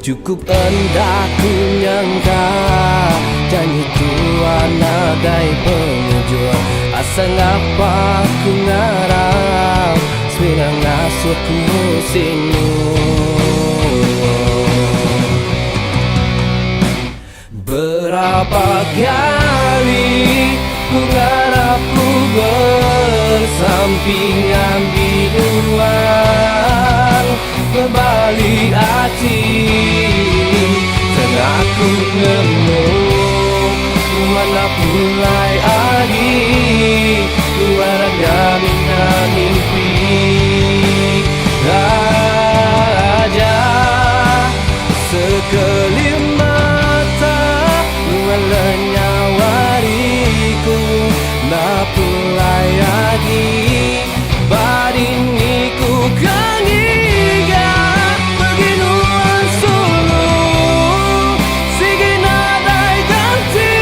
Cukup hendak ku nyangka janji Tuhan nadai penujur. Asa ngapa ku ngarap Swira ngasuh ku sinu. Berapa kali ku ngarap ku bersampingan biduan, berbalik hati dan aku nemu mana mulai lagi luar gamina mimpi raja. Sekelip mata luarnya wariku nak mulai lagi badiniku kangiga beginuan solo sige nadai ganti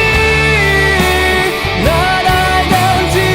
nadai ganti.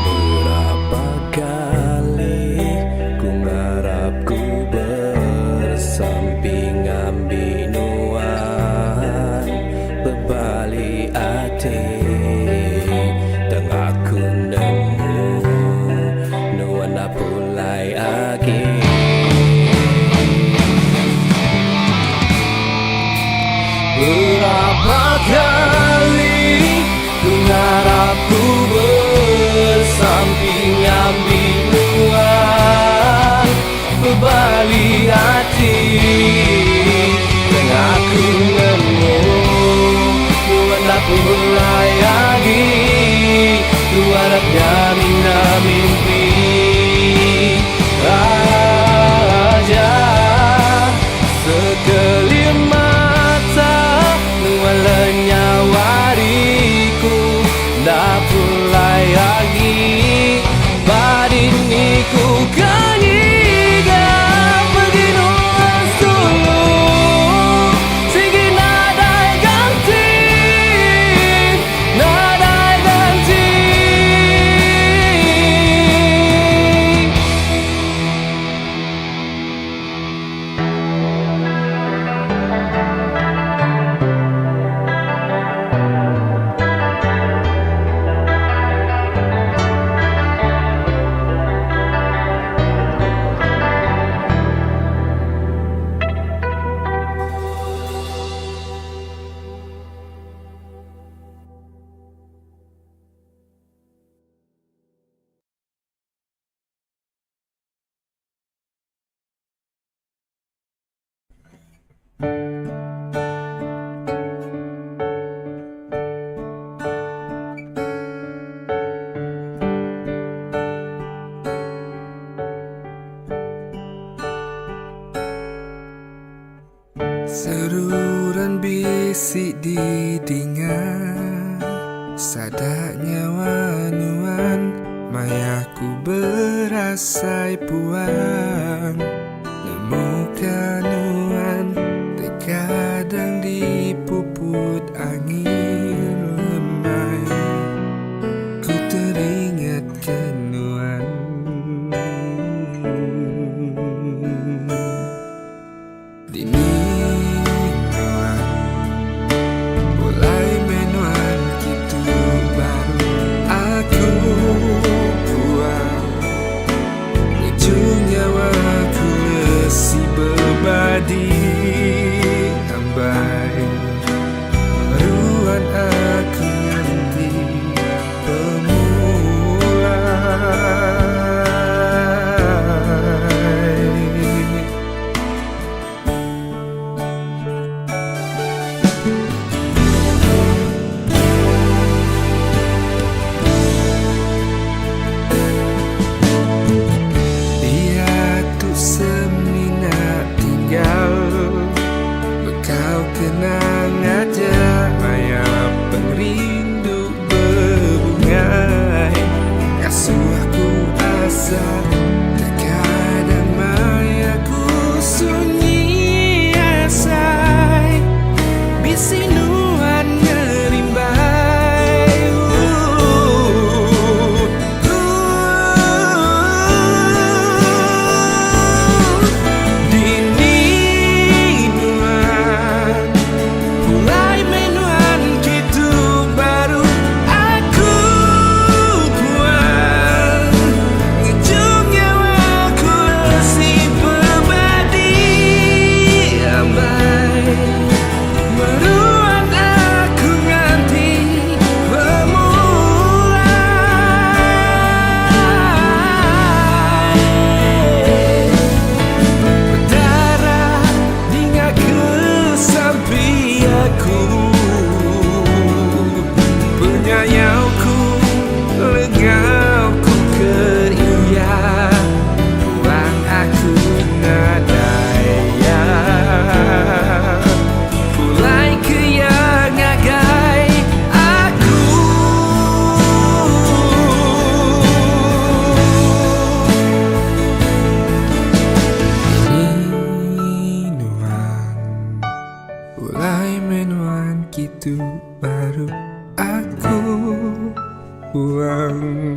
Berapa kali ku ngarap ku bersampingan binuan, berbalik hati dan aku nemu nuan mulai lagi luarnya mina mimpi raja. Sekelip lenyap wariku dah mulai lagi badiniku kangiga beginuan solo sige nadai ganti nadai ganti. Seruran bisik didengar, sadaknya wanuan mayaku berasai puan. Nemukan nuan terkadang dipuput angin lemai. Ku teringat kenuan dini Ujungnya waktu itu baru aku buang.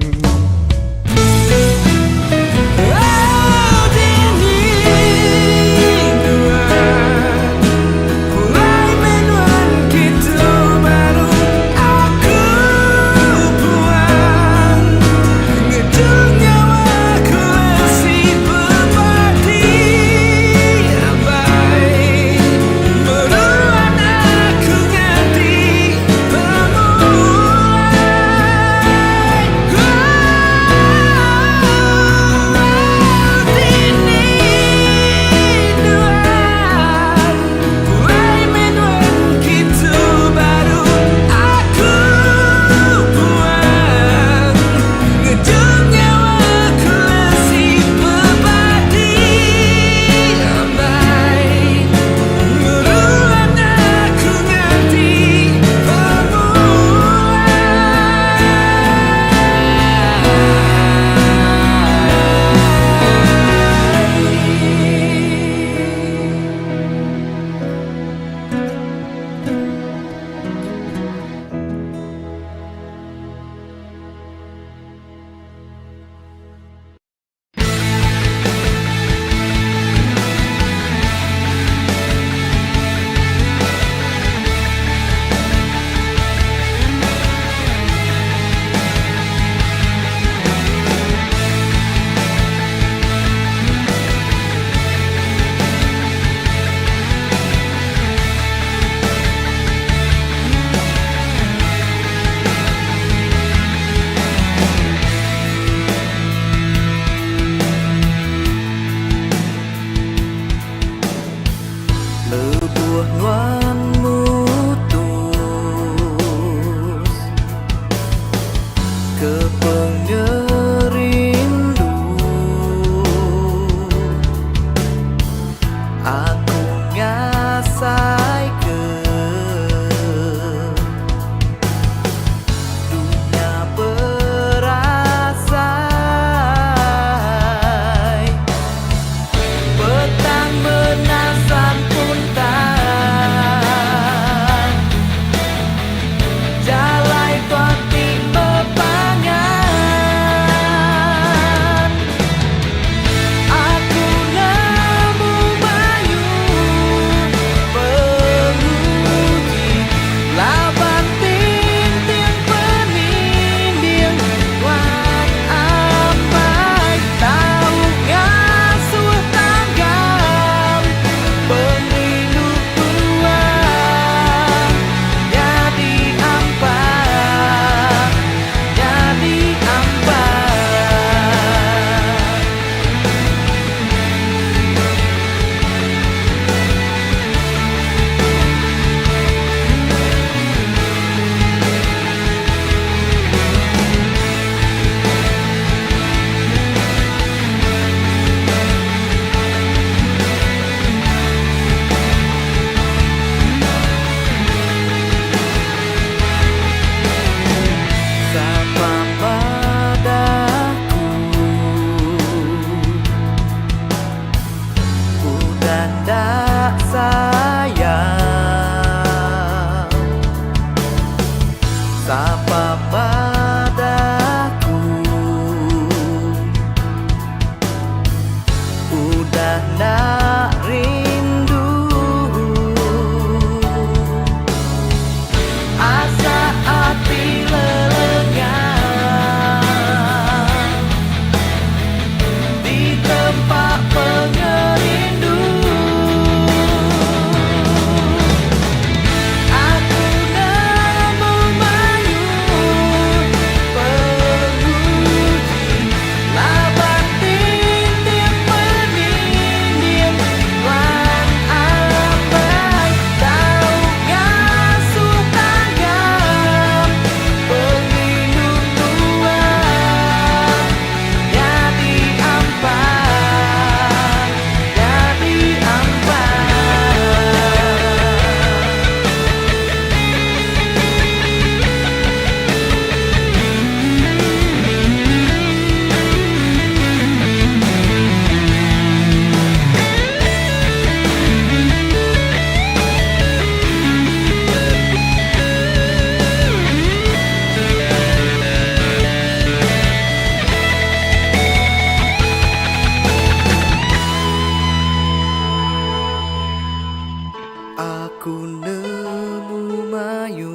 Aku nemu mayu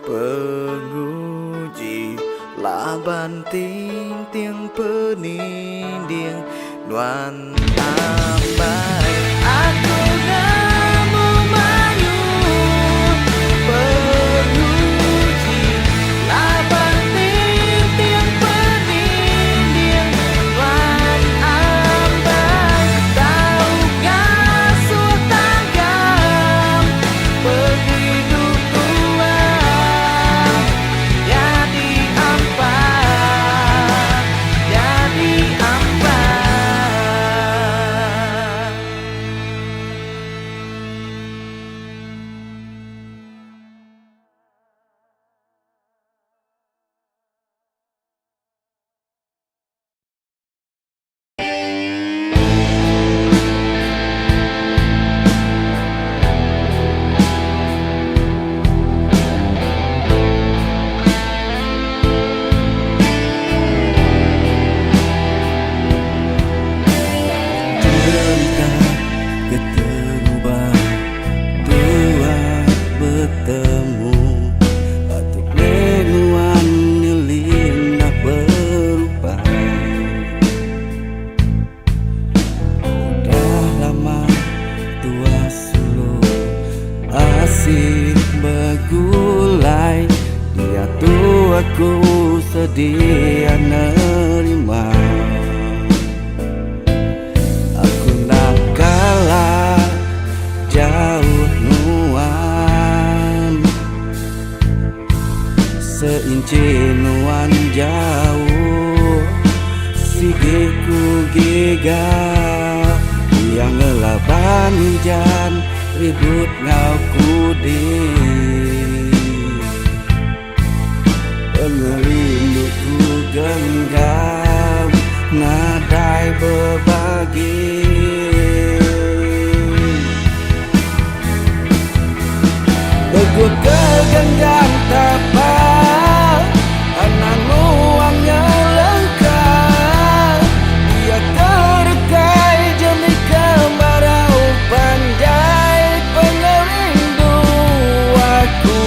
penguji laban ting tiang peninding nuan ambai. Aku nemu mayu penguji laban ting tiang peninding nuan ambai. Tahukah sultan gam penghidup tuan jadi ampai, jadi ampai. Cerita keterubah dua bertemu batuk leluan nyelindah berubah. Udah lama tua suluh asik begulai, dia tuh aku sedia nerima. Aku nak kalah jauh nuan, seinci nuan jauh, sigiku giga yang ngelaban hujan ribut ngau kudi. Pengerinduku genggam nadai berbagi. Teguh kegenggam tapak anak nuangnya lengkap, dia terdekai jemi kemarau pandai pengerindu aku.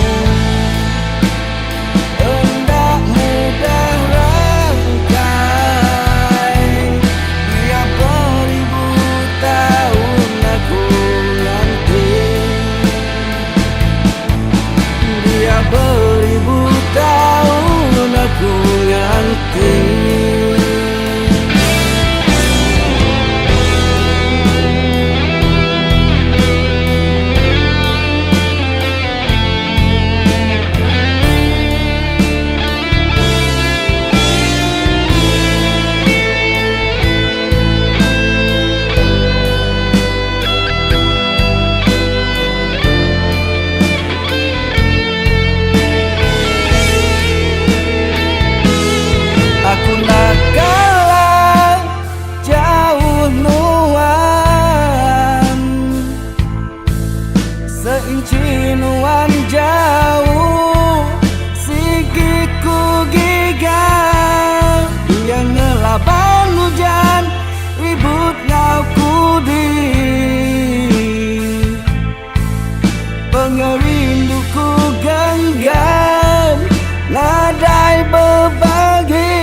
Hendak mudah rangkai, dia beribu tahun aku nanti. Dia beribu tahun aku nanti. Aku nak kalah jauh nuan, seinci nuan jauh, sigiku giga yang ngelaban hujan ribut ngau kudi. Pengerinduku genggam nadai berbagi.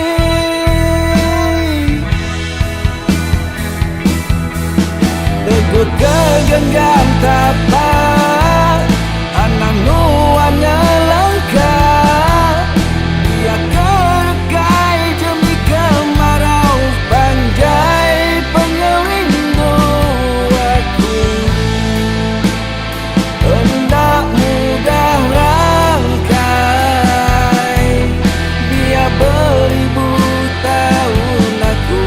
Teguh kegenggam tapak anak nuannya lengkap, dia terdekai jemi kemarau panjai pengerindu aku. Hendak mudah rangkai, dia beribu tahun aku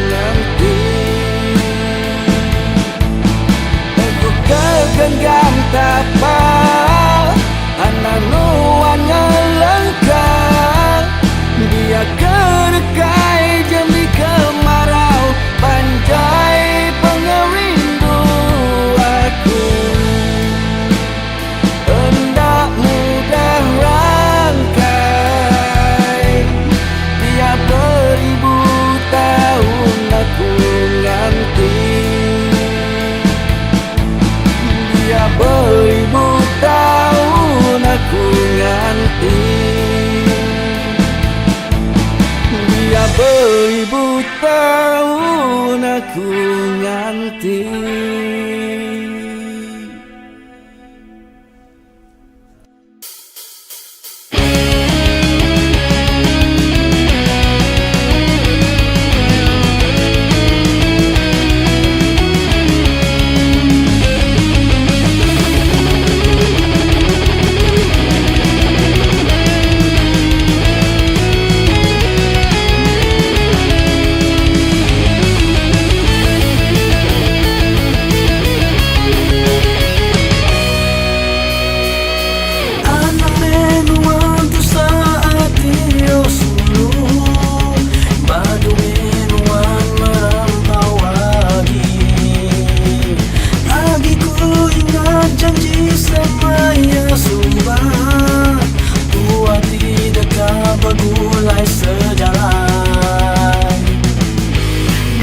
nanti. Teguh kegenggam tapak anak nuannya lengkap, dia terdekai jemi kemarau panjai pengerindu aku. Hendak mudah rangkai, dia beribu tahun aku nanti. Dia hati. Biar beribu tahun aku nganti.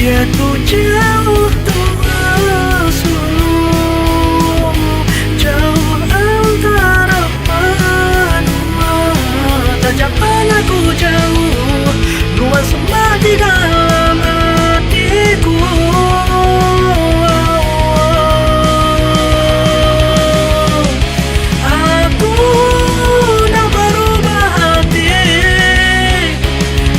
Dia tu jauh tersulung, jauh antara benua. Tajam aku jauh, luas semua di dalam hatiku. Aku dah berubah hati.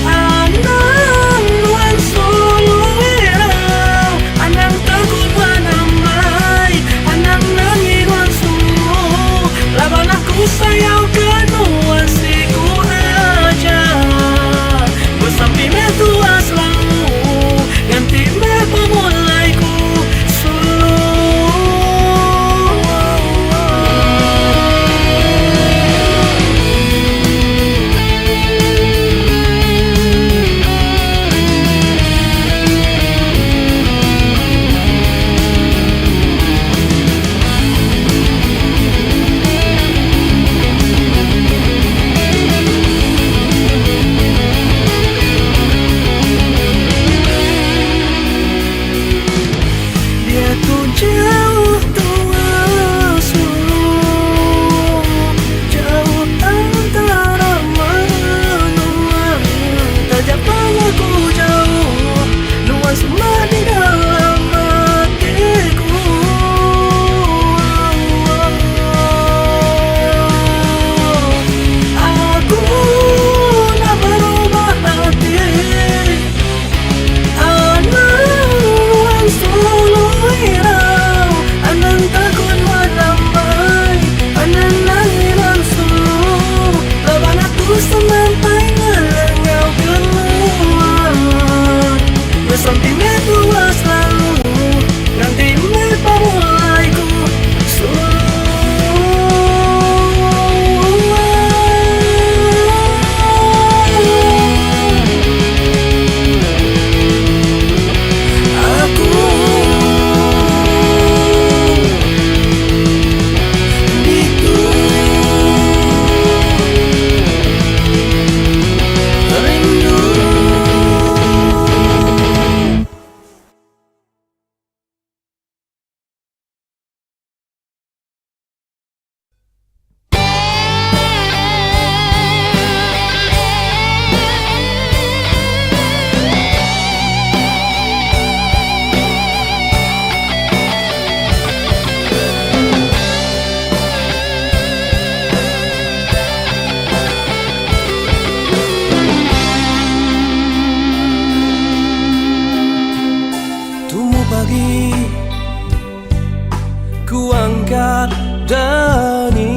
Anang luan solo irau, anang takut wanamai, anang nangis luan solo. Laban aku sayau kenuan siku aja. Bersampi me tua selalu, ganti me pemulaiku solo. Dia tu jauh tersulung, jauh antara benua. Tajam aku jauh, luas semua di dalam hatiku. Aku dah berubah hati. Anang solo irau, anang takut wanamai, anang nangiran solo. Laban aku sampai ngelengau keluar. Bersampi me tua selalu, ganti me pemulaiku solo. Aku itu rindu. Tunggu pagi, ku angkat dani.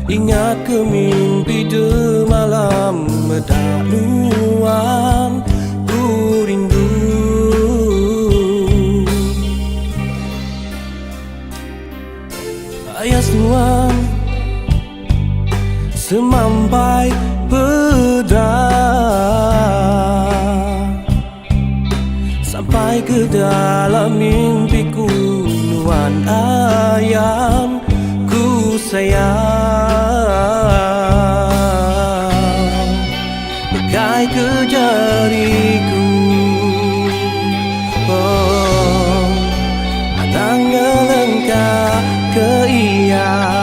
Ingat ke mimpi de malam medaluan, ku rindu. Ayah semua semampai pedang, sampai ke dalam mimpiku nuan ayam ku sayang. Pegai ke jariku, oh, atang ngelengkah ke iya.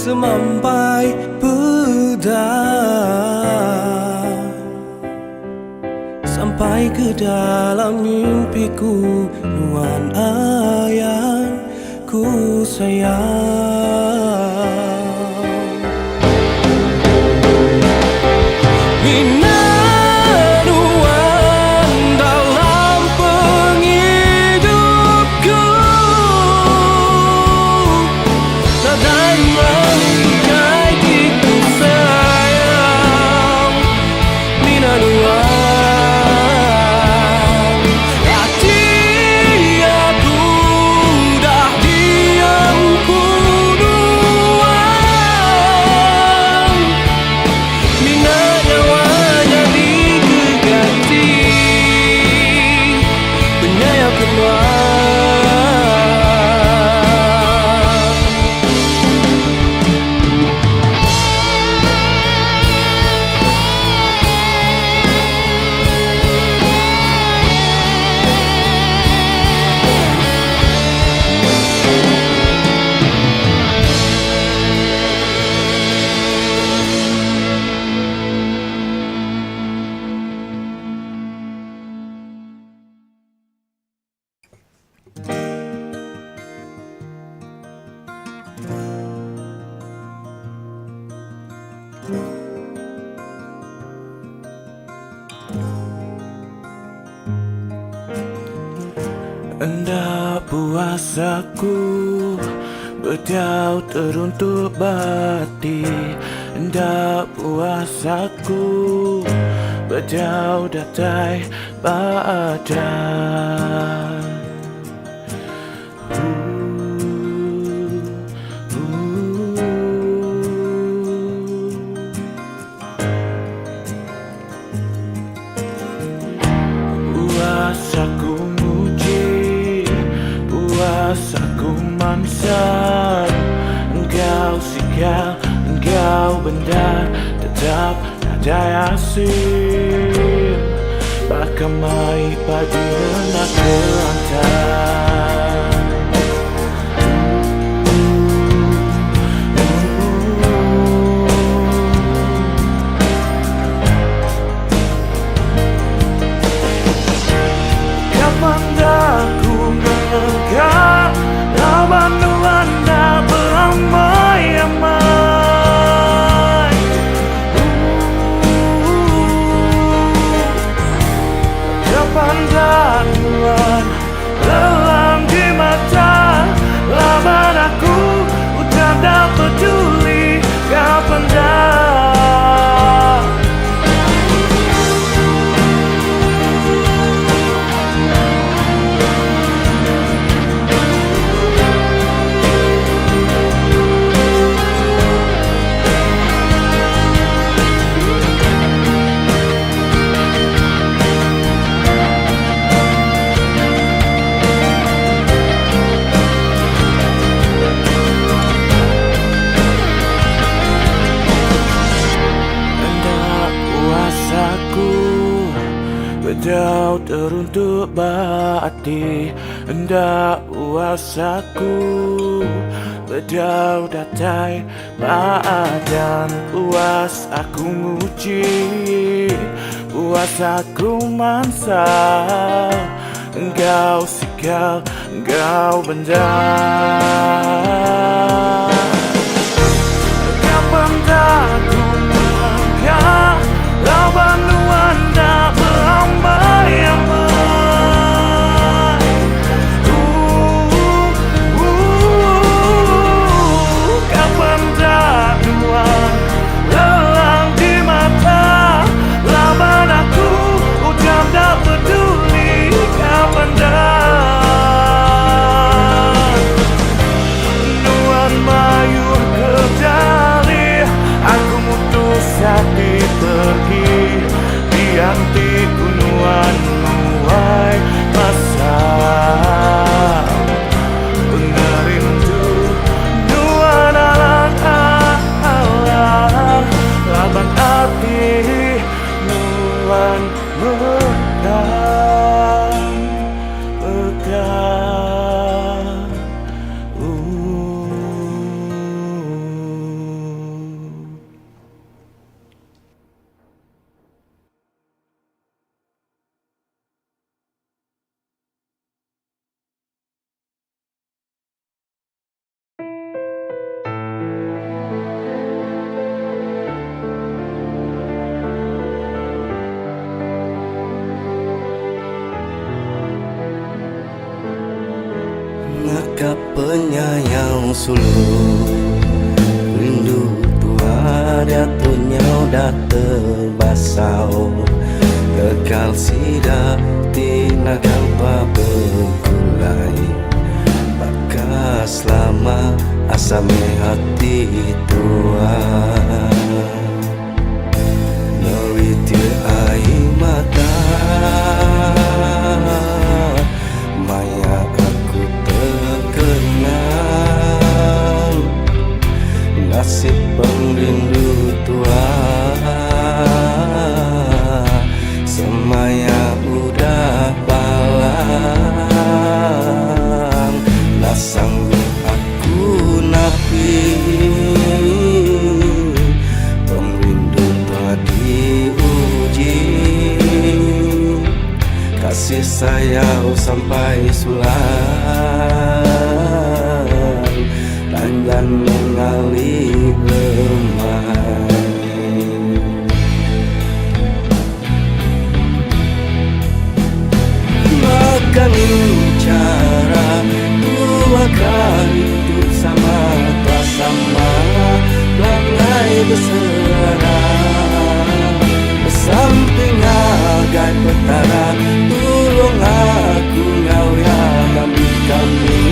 semampai pedang sampai ke dalam mimpiku, nuan ayang ku sayang. Minanuan dalam penghidupku, nadai mengikai ku sayang. Minanuan hati aku dah diam kuduan. Mina nyawanya digeganti penyayang kedua. Hendak puasaku berdau teruntuk bati. Hendak puasaku berdau datai badan. Puasaku puasaku mansar, engkau sikal, engkau benda tetap ada asin. Bakamai padu nak kelantar. Kapan dah ku menegak lawan nuanda beramai-amai. Kapan dah nuan lelang di mata lawan aku, udah tak peduli. Kapan dah berdau teruntuk bati. Hendak puasaku berdau datai badan. Puas aku nguji, puas aku mansal, engkau sikal, engkau benda. Kapan dah ku melangkah lawan nuanda beramai-amai. Kapan dah nuan lelang di mata lawan aku, udah tak peduli. Kapan dah nuan mayur kedali, aku mutus hati pergi. Dianti kunuan Kakak penyayang suluh, rindu tua datunya udah terbasau. Kekal sida tina gampa bergulai, bakas lama asame hati tua. Neritir air mata, maya aku terkenang, nasib pengrindu tua. Semaya udah palang, tak sanggup aku napi pengrindu tua diuji. Kasih sayang sampai sulang, dan mengalir lemah. Makan cara dua kali hidup sama, tak sama langai bersera, bersamping agai petara. Tolong aku ngau yang ambil kami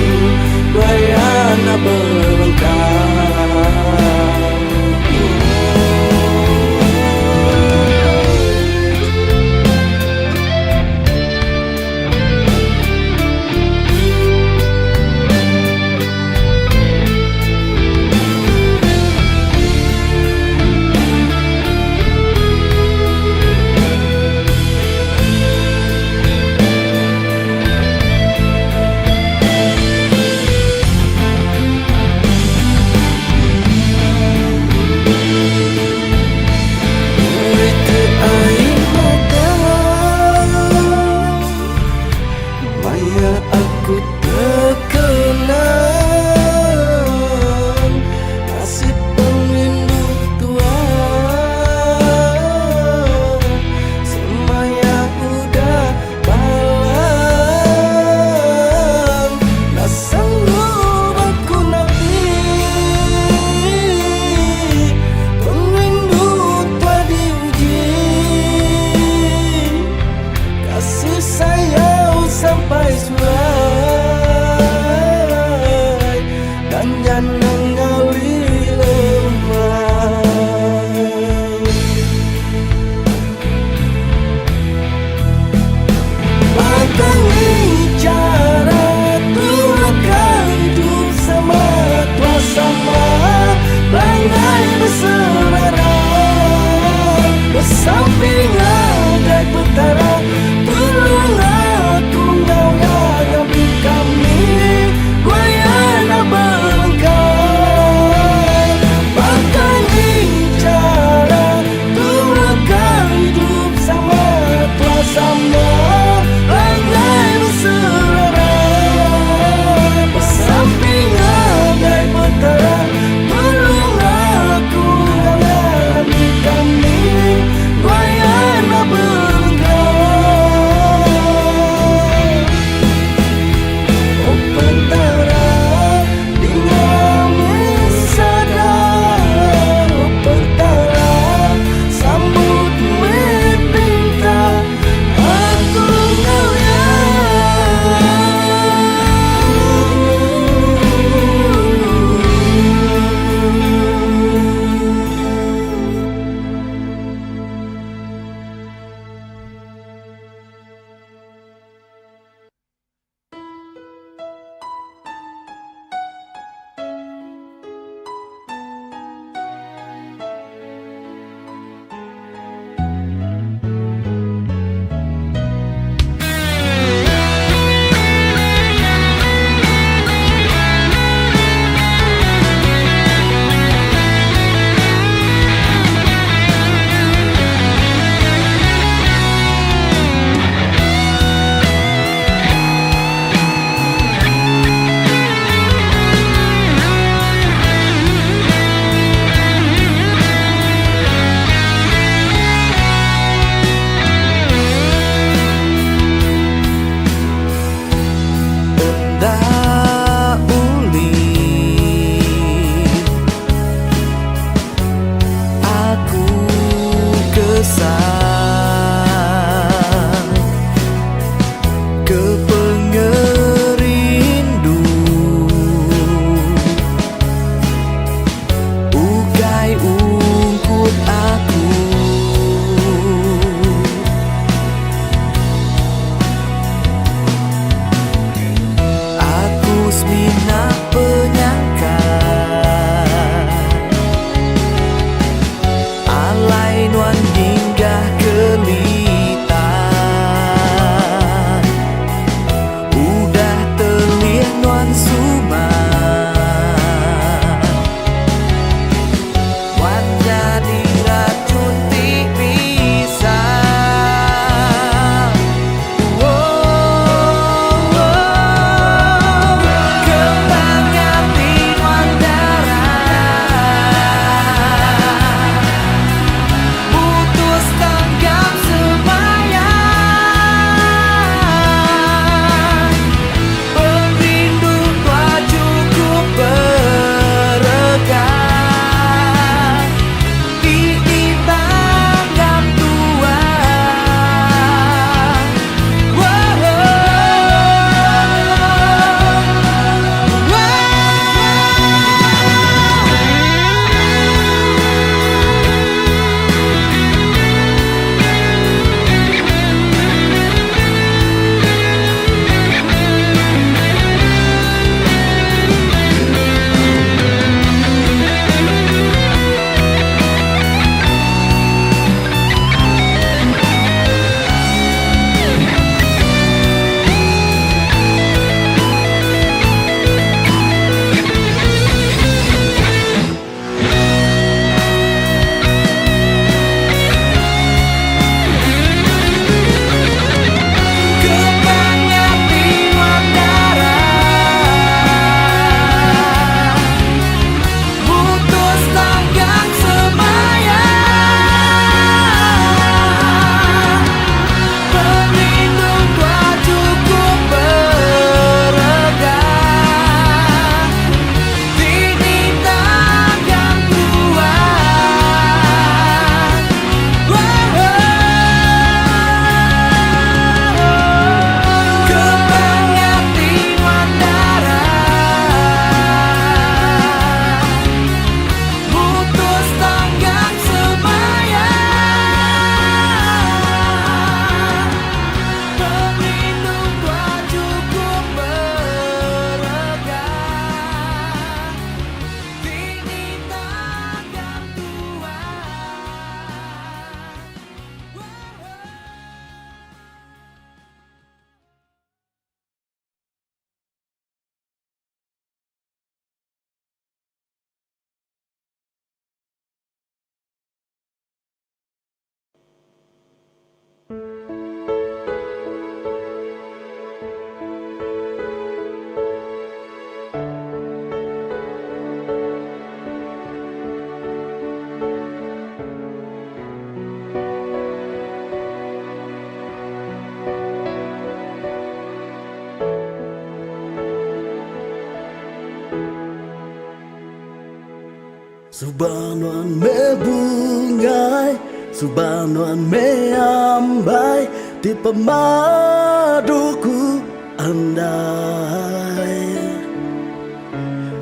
bayana berlengkap. ke pengerindu, ugai ungkut aku. Aku semina penyangka alai nuan hingga kelita, udah terlihat nuan suma wan jadi racun ti bisa. Subanuan me bungai, subanuan me ambai, di pemaduku andai.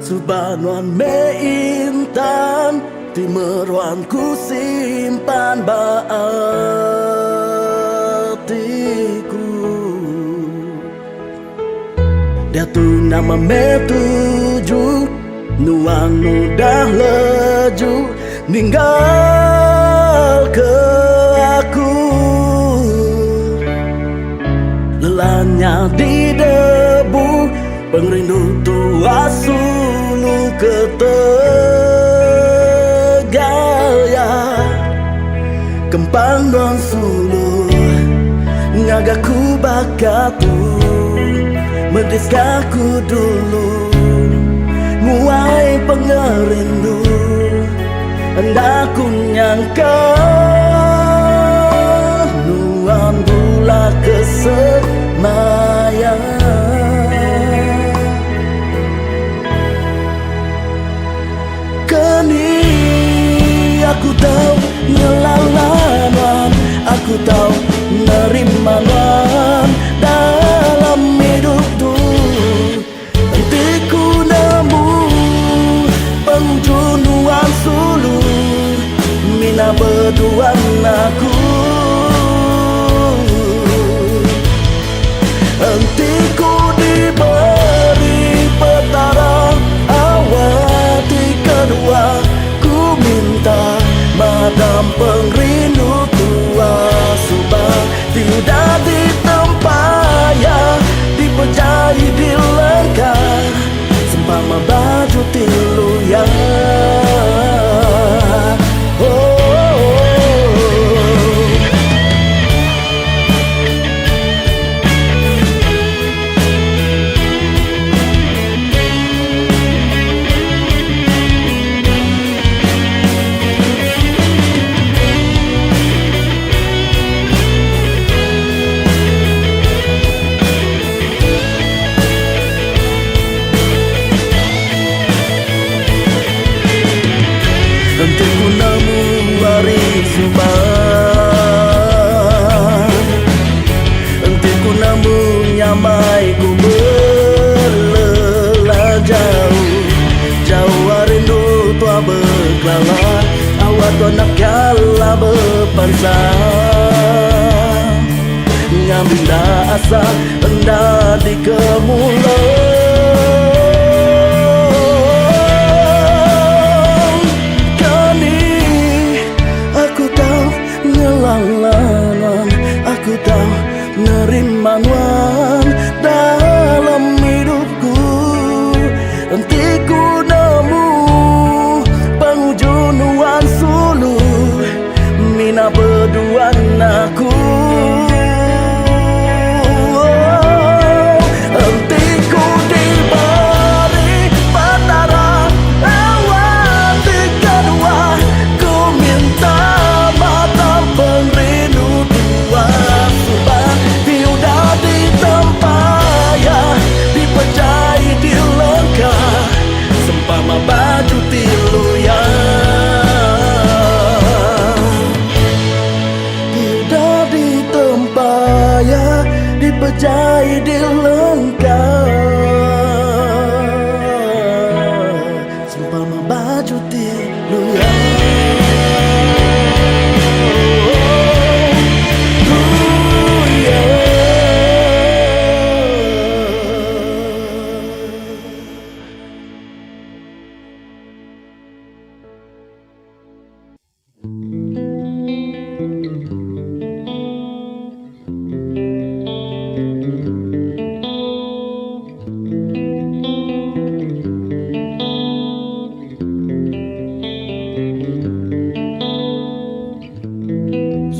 Subanuan me intan, di meruanku simpan baatiku. Dia tu nama me tujuh, nuan udah leju ninggal ke aku. Lelahnya di debu, pengrindu tua sulu ke Tegal ya. Kempang don sulu ngagaku bakatu, mendiskaku dulu muai pengerindu. Hendak ku nyangka nuan bula kesemaya. Kini aku tahu nyelalaman, aku tahu nerima dalam sampai ku berlelah jauh. Jauh rindu tua berkelana, awak tua nak kalah berpansa. Ngambil asa hendak di kemulang. Kini aku tahu ngelalan, aku tahu nerima nuan dalam hidupku. Hentiku nemu penghujung nuan sulu, mina berduaan aku. Hentiku diberi petara awan di kedua, ku minta mata perindu tua. Sumpah tiada ditempaya, dipejai di lengkah, sempama baju tiluya. Tiada ditempaya, dipejai di lengkah, sempama baju tiluya.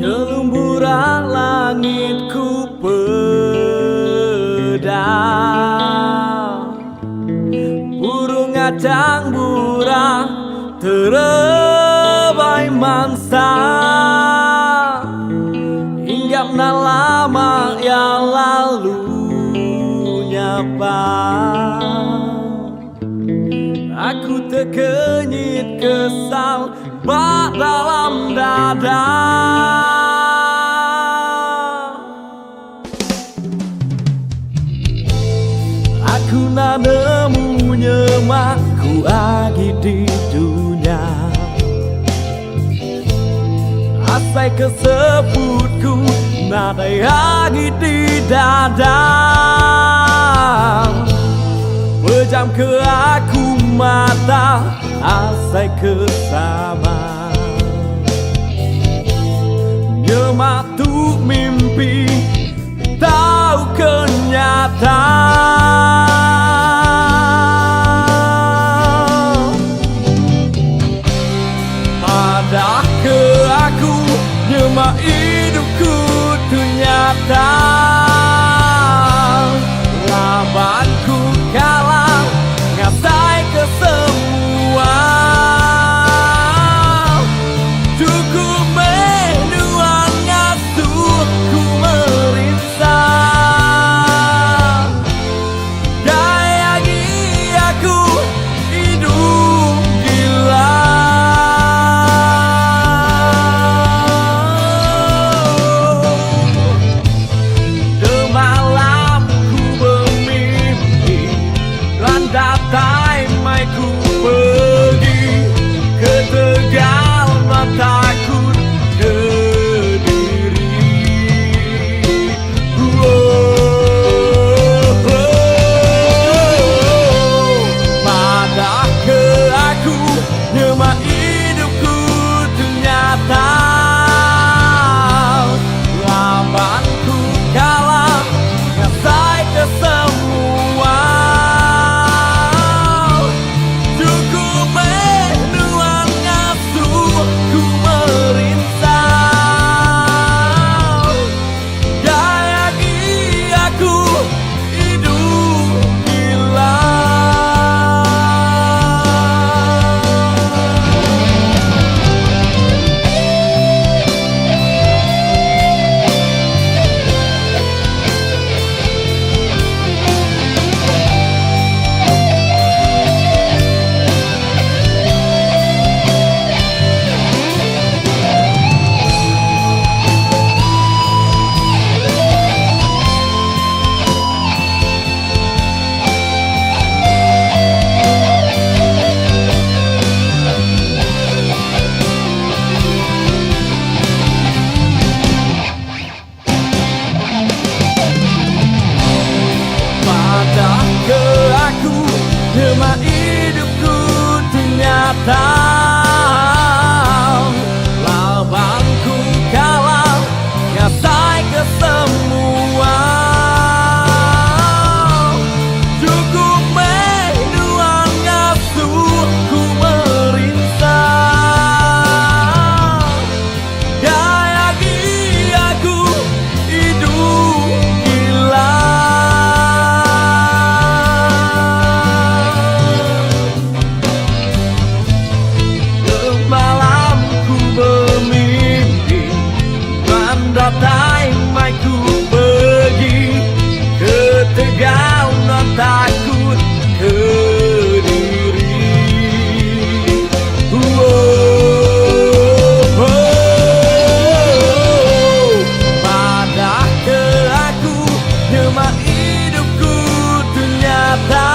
Jelumburan langitku pedang, burung ngacang burang terebai mangsa. Hinggap na lama yang lalu nyapa, aku terkenyit kesal bak dalam dada. Aku nak nemu nyemakku lagi di dunia, asai kesebutku nadai lagi di dada. Pejam ke aku mata, asai kesama, nyemak tu mimpi tahu kenyataan. Pada ke aku nyemak hidupku tu nyata, labanku kalah ngasai ke semua. tahu lawanku kalah ngasai ke semua. Cukup menuang ngasuhku merinsah. Gaya giaku hidup gila. Malamku bermimpi mendatai ku pergi ke Tegal non takut ke diri. Padah ke aku nyemah hidupku ternyata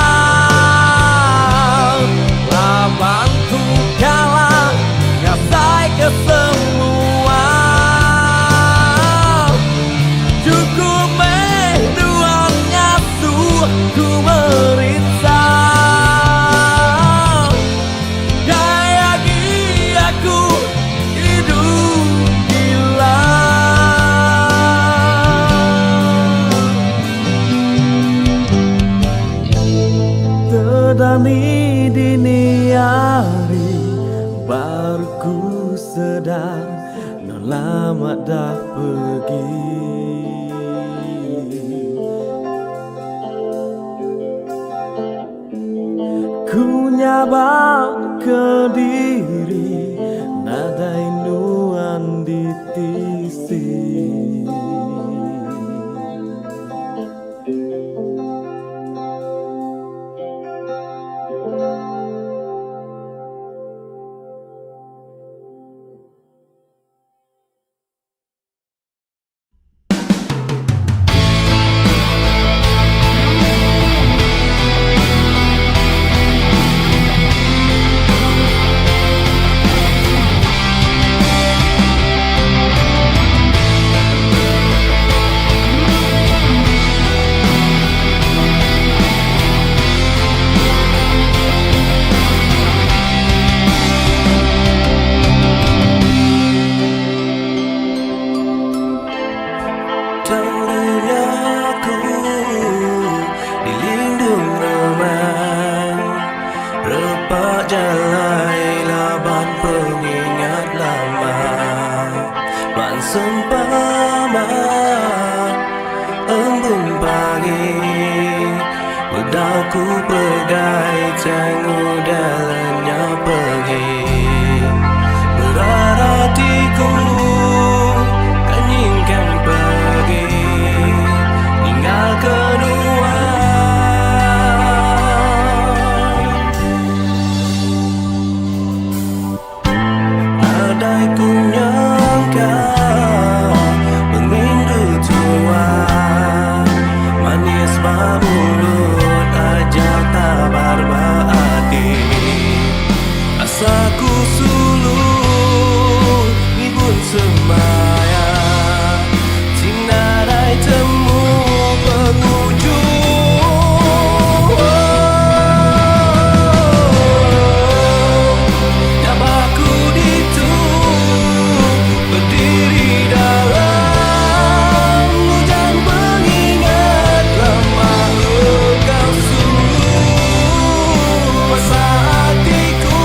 lawanku kalah ngasai ke semua. Cukup menuang ngasuhku merinsah. Gaya giaku hidup gila. Terdani dini hari baru ku sedar non lama dah pergi. Ku nyabak ke diri nada induan di tisi. Duniaku dilindung remang, repak jalai laban pengingat lama. Ban sempama embun pagi, bedaku pegai cangu dalamnya pergi. Berartiku kan ingin pergi tinggal kedua. Andai ku nyangka mengindu tua, manis mulut aja tak berbahati. Asaku suluh ibun semaya, sinarai temu penghujung. Nyabaku ditu berdiri dalam hujan pengingat lama. Engkau sungguh masa hatiku.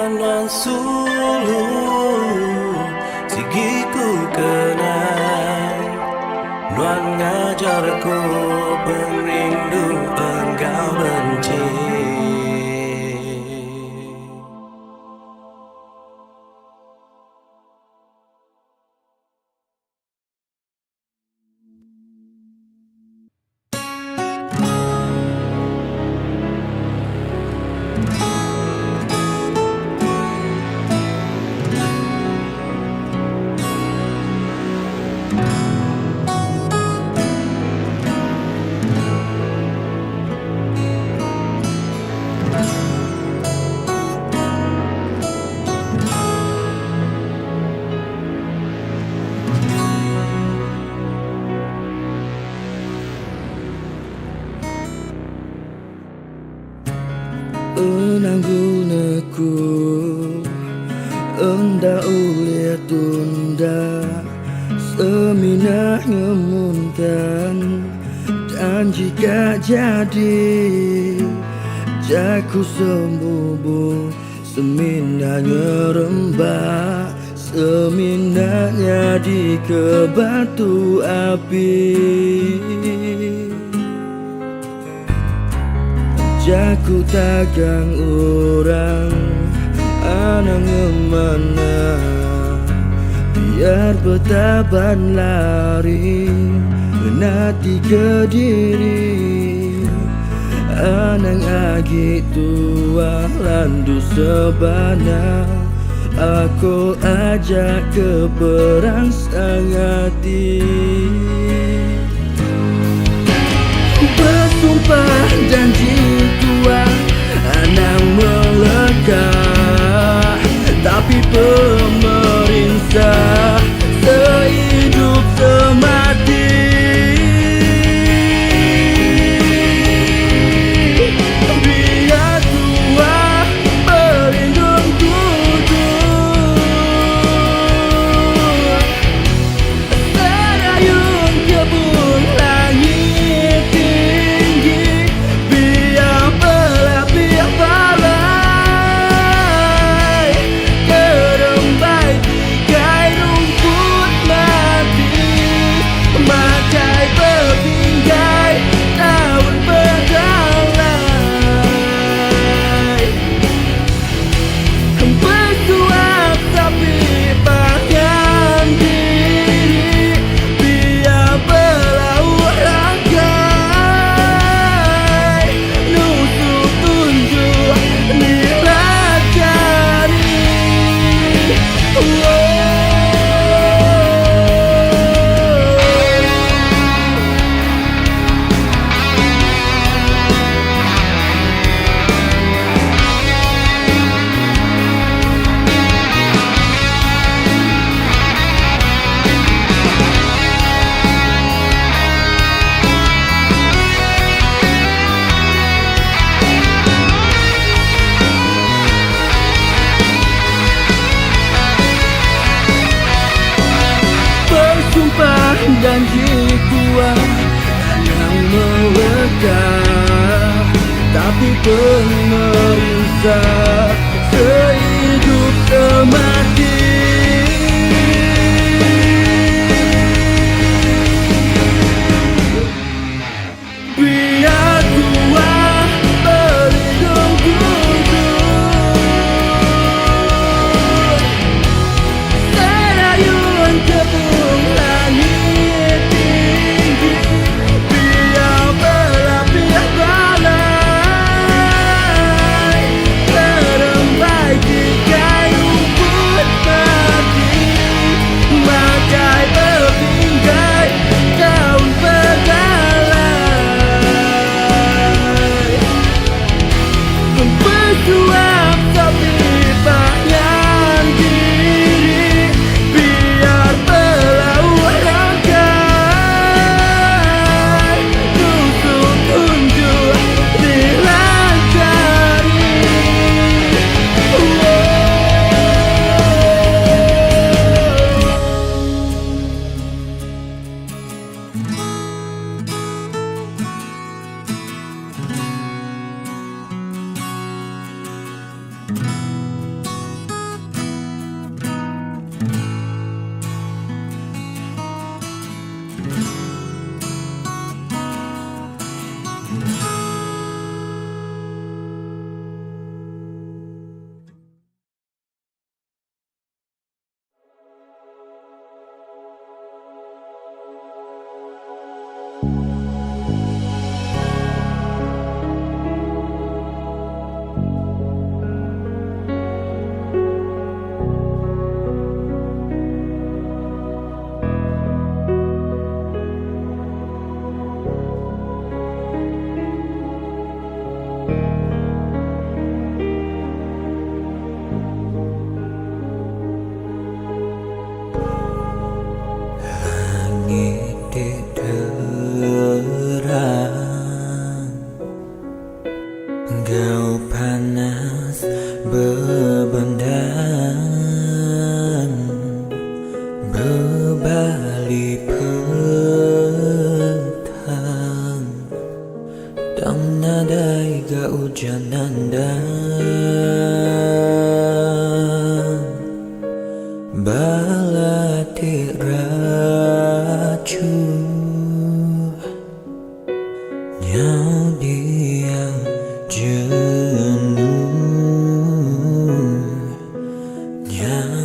Nuan Sulu Sigiku kenal Nuan ngajarku Perindu engkau benci. Enanggunaku enda ulia tunda seminah ngemuntan dan jika jadi jaku sembubu seminah ngerembah seminahnya di ke batu api. Jaku tagang orang anak ngemana biar betaban lari menati ke diri anang agi tua landu sebana aku ajak ke perang sangati. Bersumpah janji tua anak melekat tapi pemerintah sehidup semati. Biar tua berlindung tujuh serayun kebun langit tinggi biar belah biar balai kerembai tigai rumput mati makai bertinggai daun berdalai bersuap tapi bahkan diri biar berlaut ragai nusuk tunjuk nilai jari. Bersumpah janji kuat yang melekat tapi pemerintah sehidup semati. Biar tua berlindung tujuh serayun kebun langit tinggi biar belah biar balai kerembai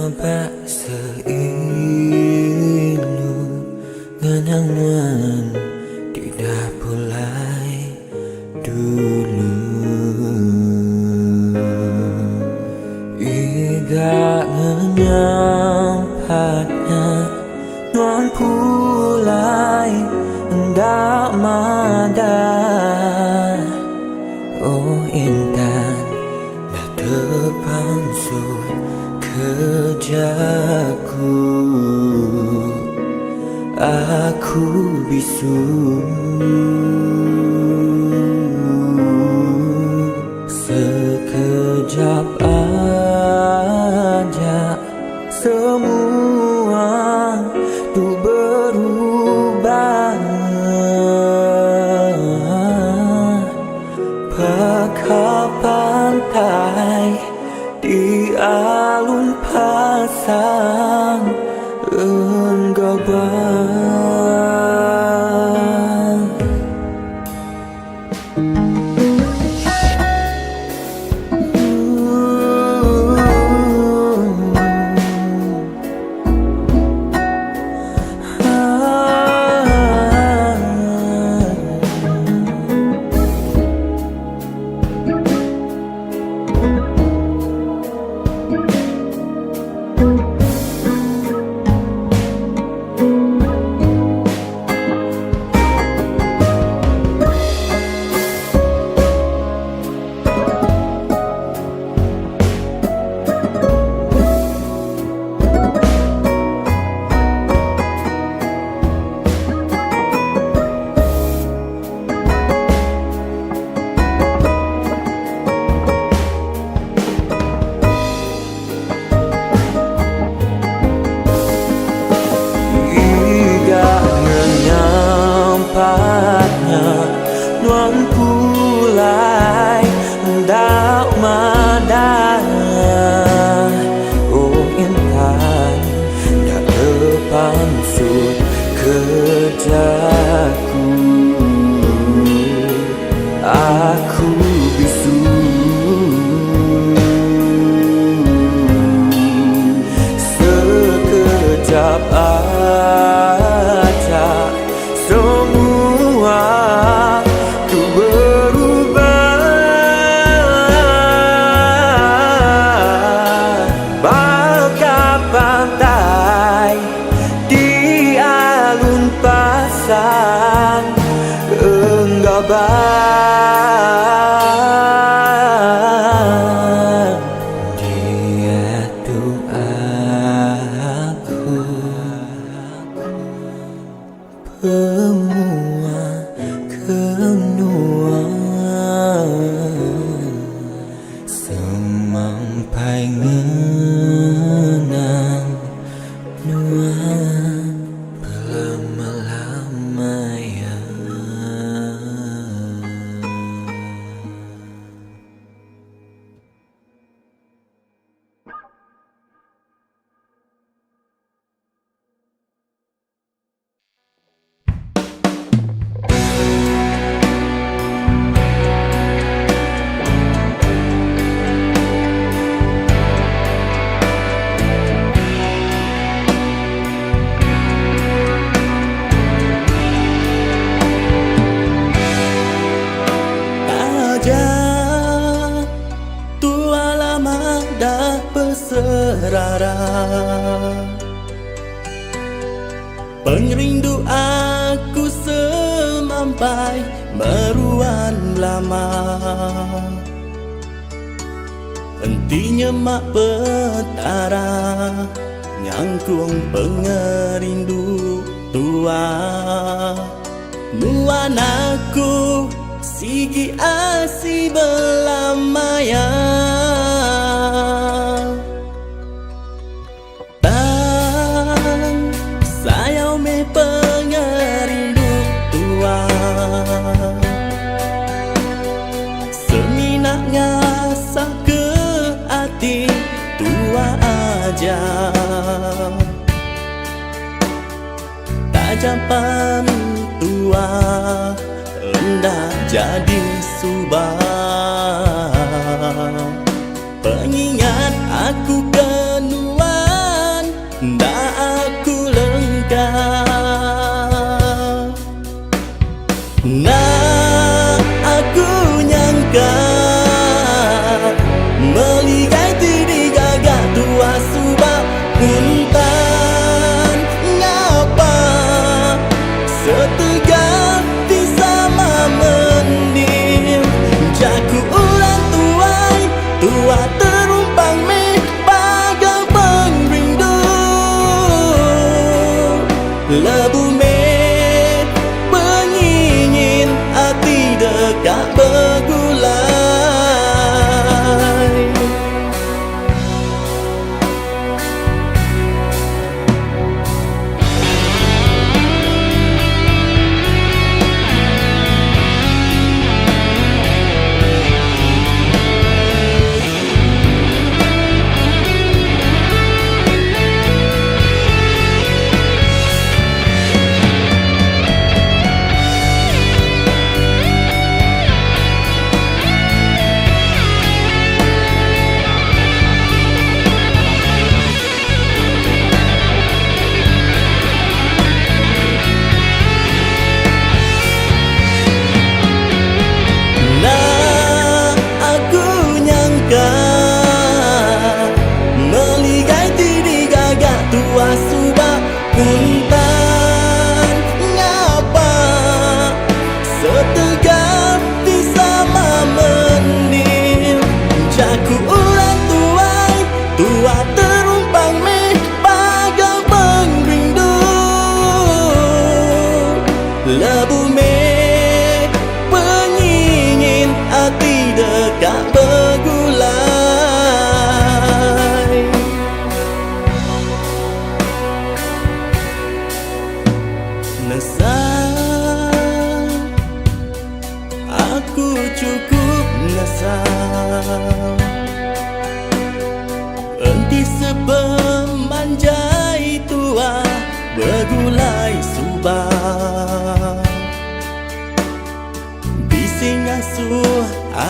Sebab seilu ngenangan tidak pulai dulu Iga ngenyampatnya nuan pulai ndak madah Oh intan dah terpansut kejaku Aku bisu Sekejap aja semua tuh berubah Pakai pantai di alun pasang enggabah Nuan pulai hendak madah Oh intan dah terpansut kerjaku Aku bisu Sekejap aja semua tuh berubah Bakal pantai di alun pasang enggabah Dia tuh aku Semua kenua Semampai ngenang Nuan berlama-lama ya Tua lama dah berserara Pengerindu aku semampai meruan lama Hentinya mak petara Nyangkung pengerindu tua Nuan aku Sigi asi belamaya Tang sayau me pengerindu tua Seminak ngasah ke hati tua aja Tak japan tua hendak jadi subah Pengingat aku kenua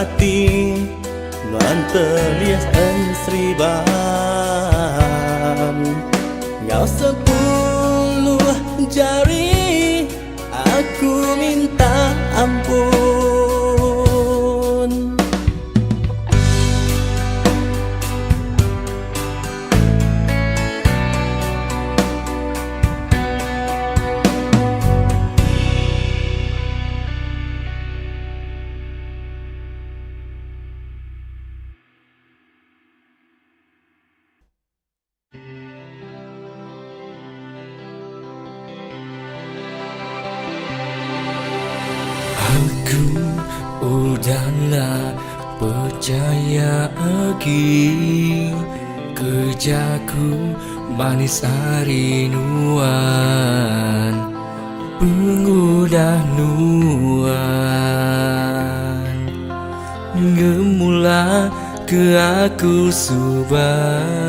hati mentelias ensriban. Ngau 10 jari aku minta ampun. Aku udahlah percaya lagi, kerjaku manis harinuan, pengudah nuan, gemula ke aku subah.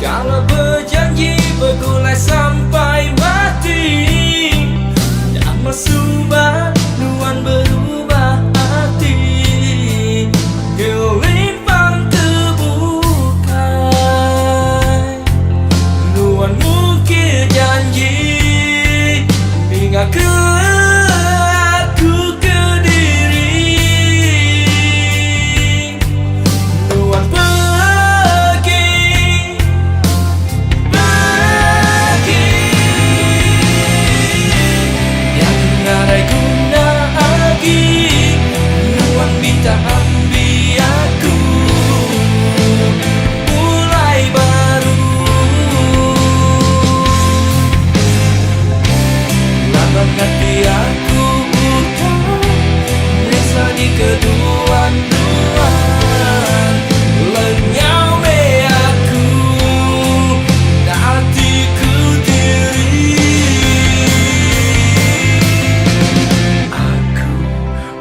Kalau berjanji bergulai sampai mati, dan masubah nuan berubah hati, gelimpang terbukai. Nuan mungkir janji hingga ke aku ke diri. Nuan minta ambil aku mulai baru. Lambang hati aku utang rasa di kedua-duaan, lenyau me aku hatiku diri. Aku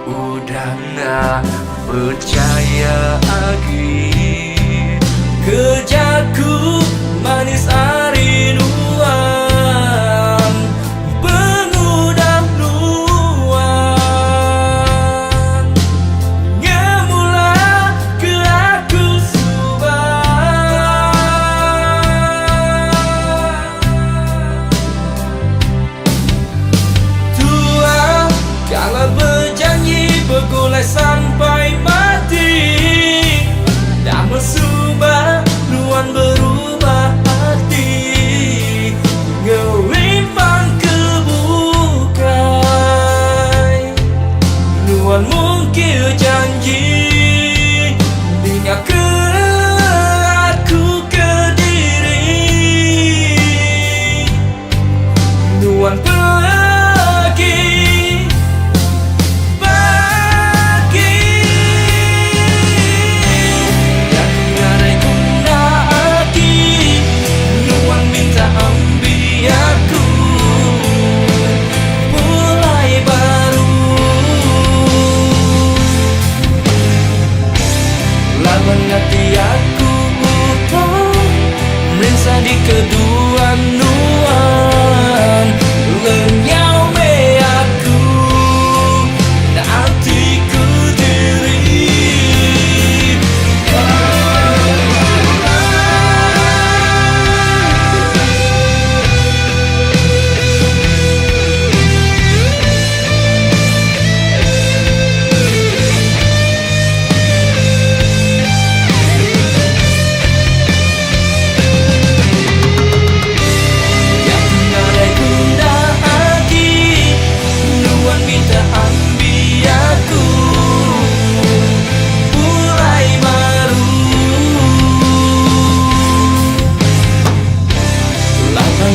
udah nggak percaya lagi, kerjaku manis harinuan, pengudah nuan, ngemula ke aku subah. Tuhan kalau berjanji bergulai sampai mati, dan masubah nuan berubah hati, gelimpang kebukai. Nuan mungkir janji hingga ke aku ke diri. Nuan hati aku utang merasa di kedua nuan, lenyau me aku hatiku diri.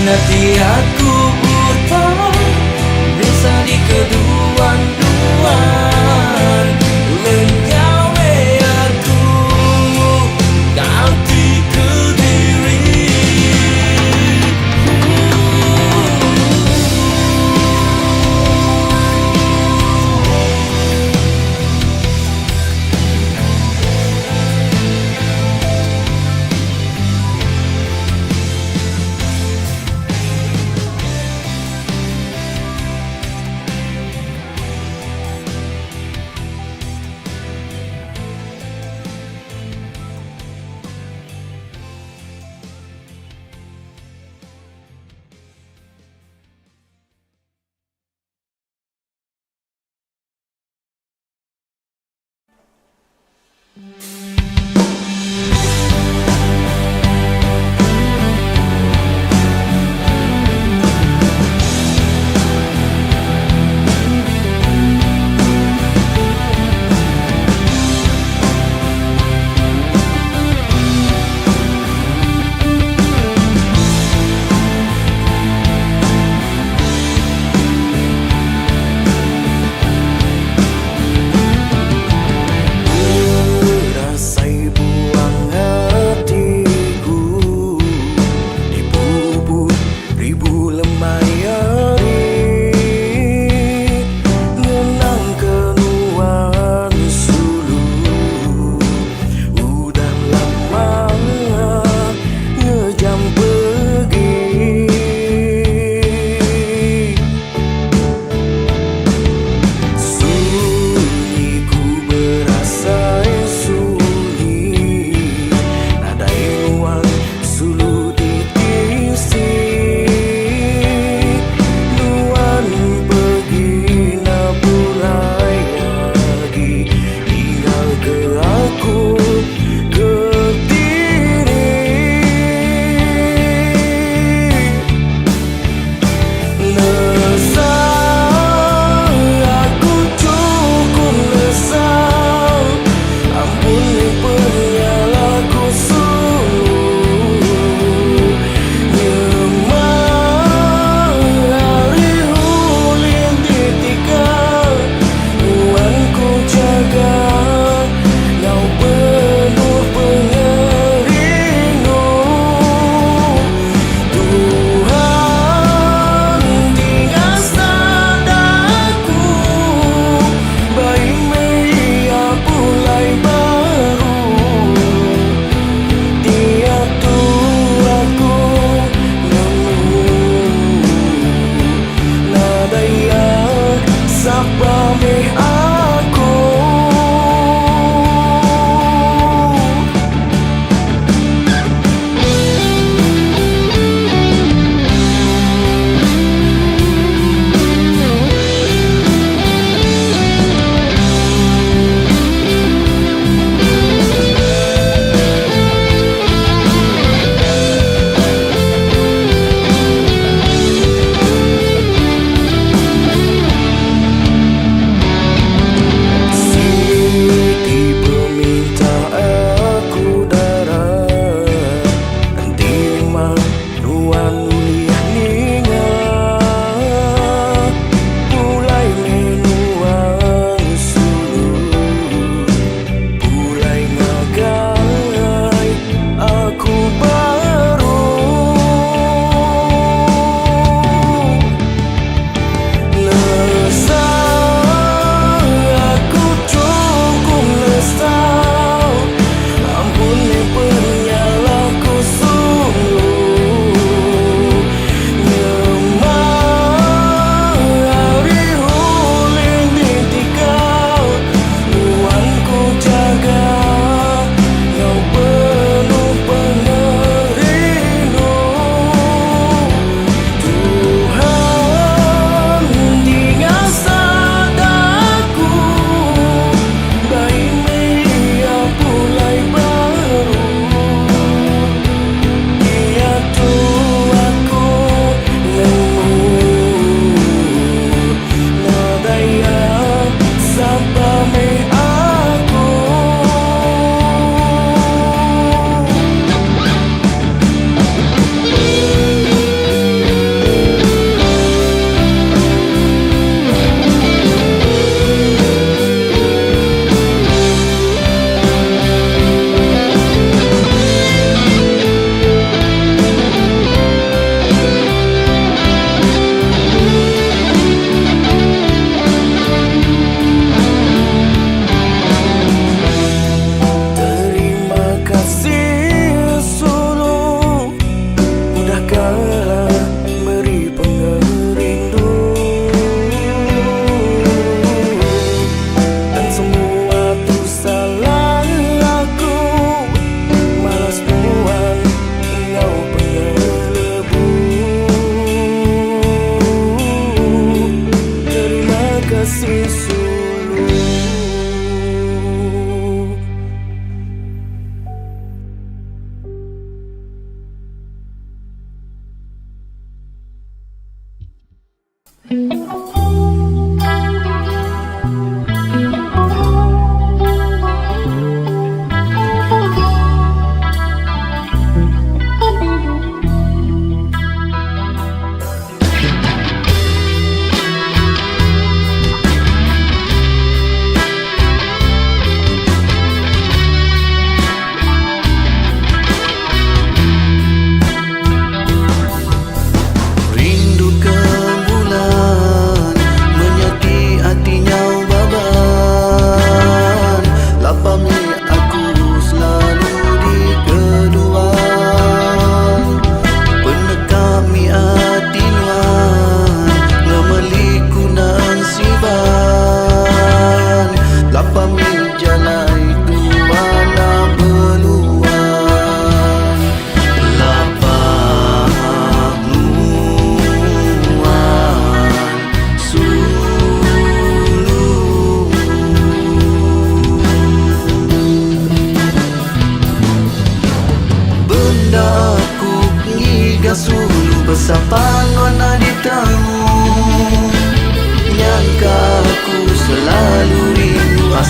Hati aku utang rasa di kedua-duaan, lenyau me aku hatiku diri.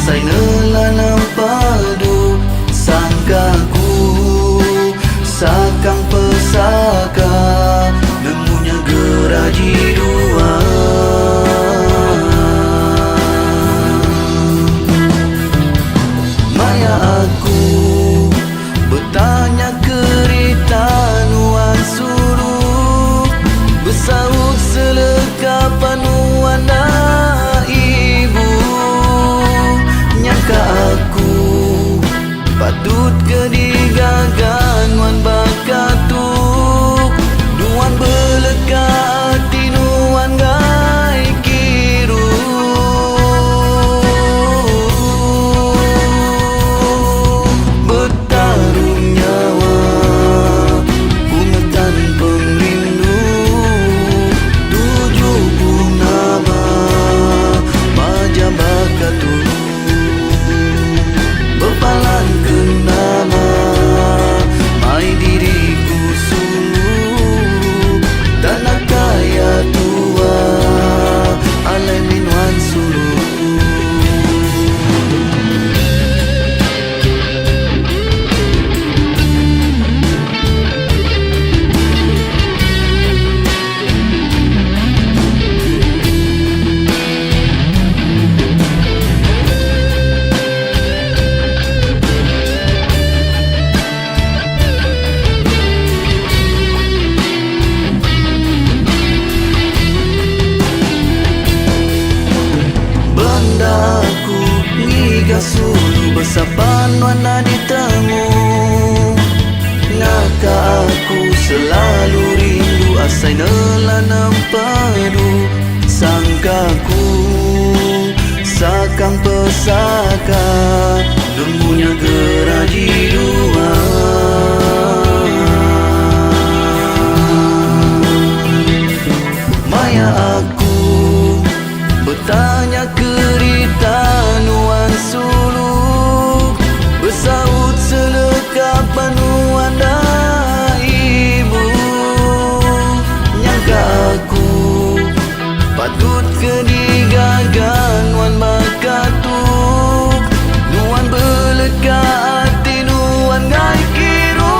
asai nelanam padu sangkaku sakang pesaka nemunya geraji dua. Maya aku bertanya kerita nuan suruh bersaut selekapan nuan ibu. Nyangka aku patut kedigagan nuan bakatuk nuan beleka hati nuan gai kiru. Bertarung nyawa bungetan pengrindu 7 nama maja bakatuk berpalan ke nama mai diriku suluh tanah kaya tua alai minuan suluh. Aku ngiga sulu bersapan warna ditemu. Ngaka aku selalu rindu asai nelanam padu sangkaku sakang pesaka nemunya geraji dua. Maya aku bertanya kerita nuan suluh bersaut selekapan nuan ibu. Nyangka aku patut kedigagan nuan bakatuk nuan beleka hati nuan gai kiru.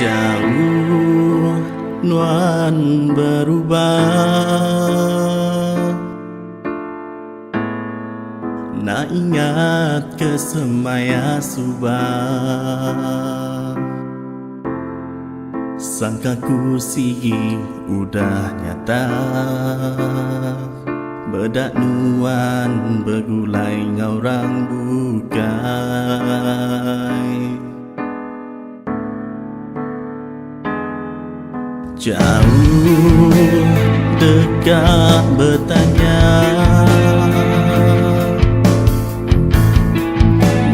Jauh nuan berubah, nak ingat ke semaya subah. Sangkaku si udah nyata, bedak nuan bergulai ngaurang bukai. Jauh dekat bertanya,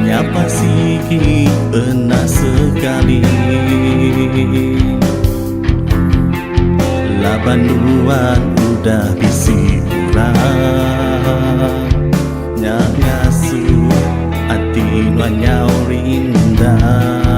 nyapa sih pernah sekali. Laban nuan udah bisi pulang, nyak ngasuh hati nuan nyau rindah.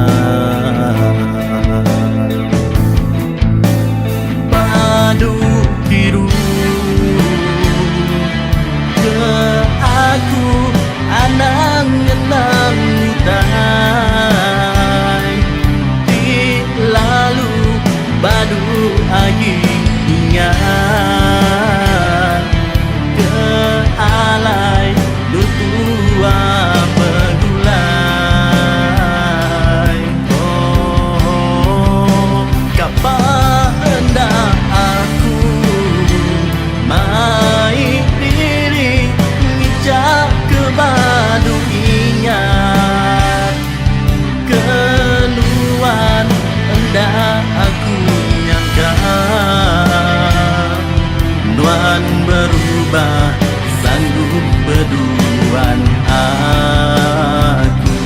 berubah sanggup berduaan aku.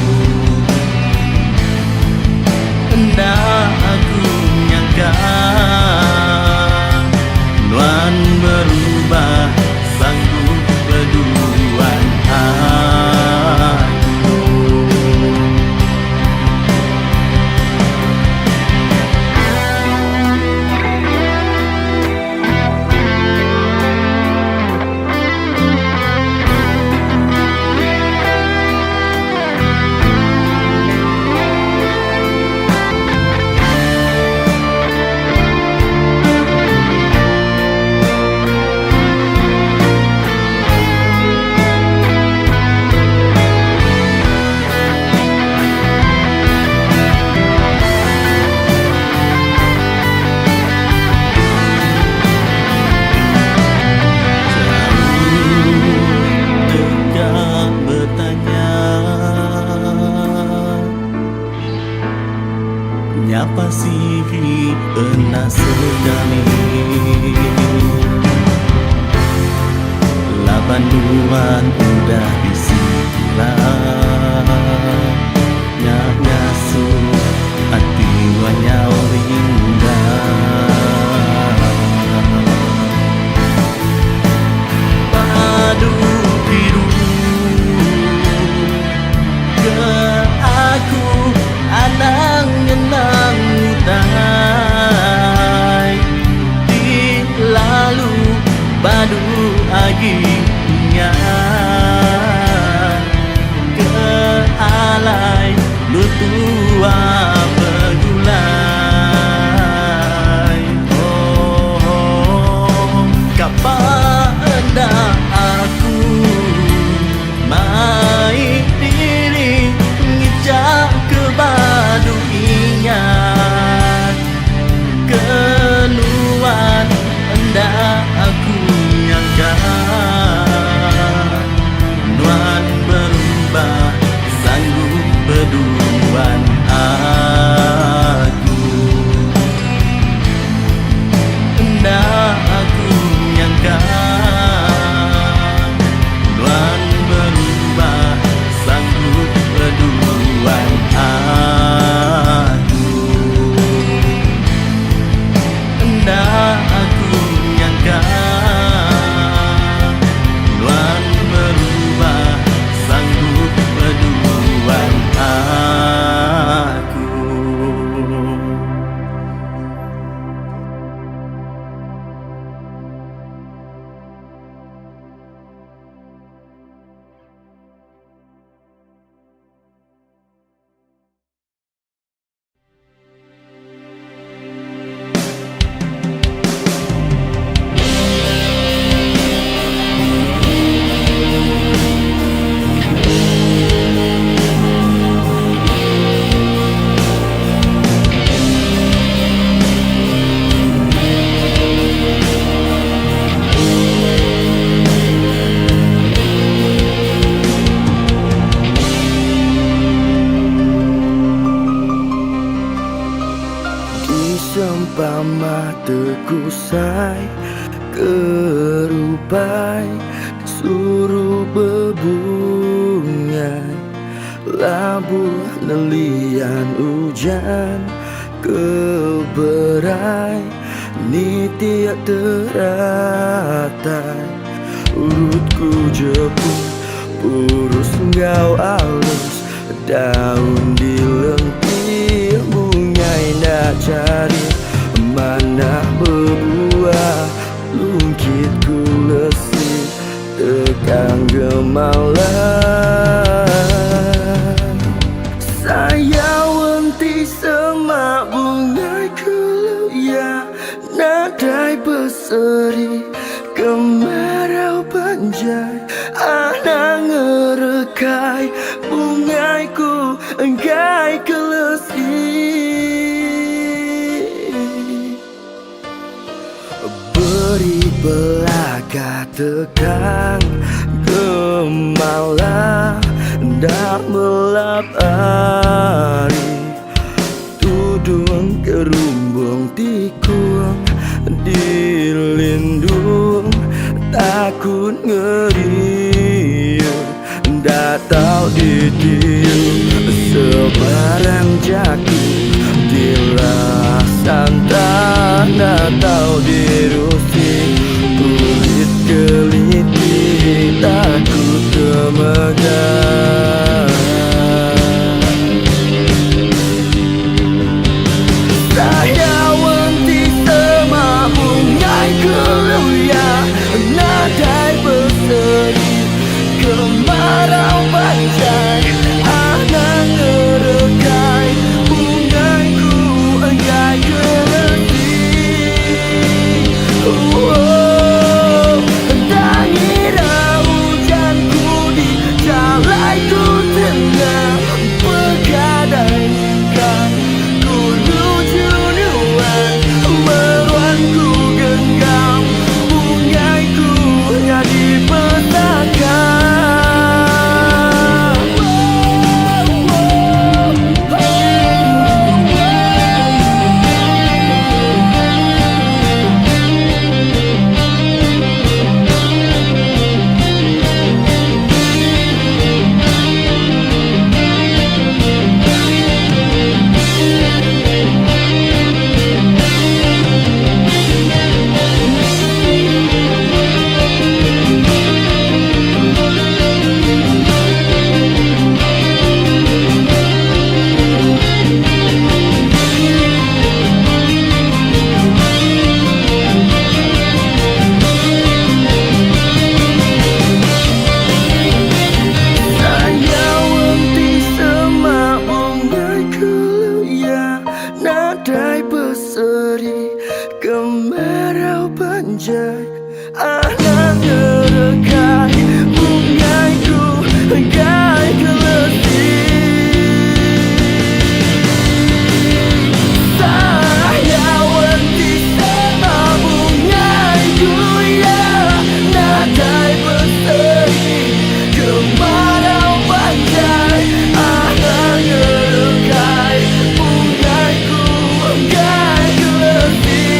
Hendak aku nyangka Nuan berubah sanggup berduaan aku. Nyapa sih pernah sekali laban duan udah disilang nyak ngasu hati wanyau rindah padu biru ke aku anang ngenang utai di lalu badu aginya ke alai lutua begulai. Oh, kapada aku mai diri ngijak ke badu ingat kenuan hendak aku nyangka Nuan berubah sanggup berduaan aku. Hendak aku nyangka Nuan berubah sanggup berduaan aku. Hendak aku nyangka Nuan berubah sanggup berduaan aku. Sempama tekusai kerupai suruh bebungai labuh nelian hujan keberai ni tiak teratai urutku jepun purus ngau alus daun di lentir bungai nak cari mana berbuah lungkitku lesih tegang gemalan saya wenti semak bungai keluya nadai berseri kemarau panjai anak ngerekai bungaiku enggai kelesi beri belaka tekan gemalah ndak melap hari tudung kerumbung tikung dilindung tak takut ngeri, ndak tahu ditiup sebarang jatuh dilaksanakan, ndak tahu dirusi kulit keliti takut kemegang. Saya wanti semamu ngai keluya nadai berseri kemarau panjang anak ngerekai bungaiku engai keleti. Tangira hujanku di jalaiku tengah begadai ikan meruanku genggam bungaiku hanya dipetakan. Nadai berseri kemarau panjang anak ngerekai bungaiku engai keleti. Saya wanti sama bungaiku ya nadai berseri kemarau panjang anak ngerekai bungaiku engai keleti.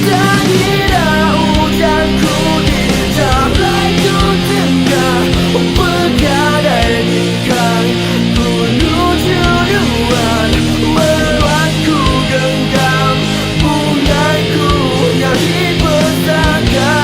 Tangira hujanku di jalaiku tengah begadai ikan menuju ruang meruanku genggam bungaiku yang dipetakan.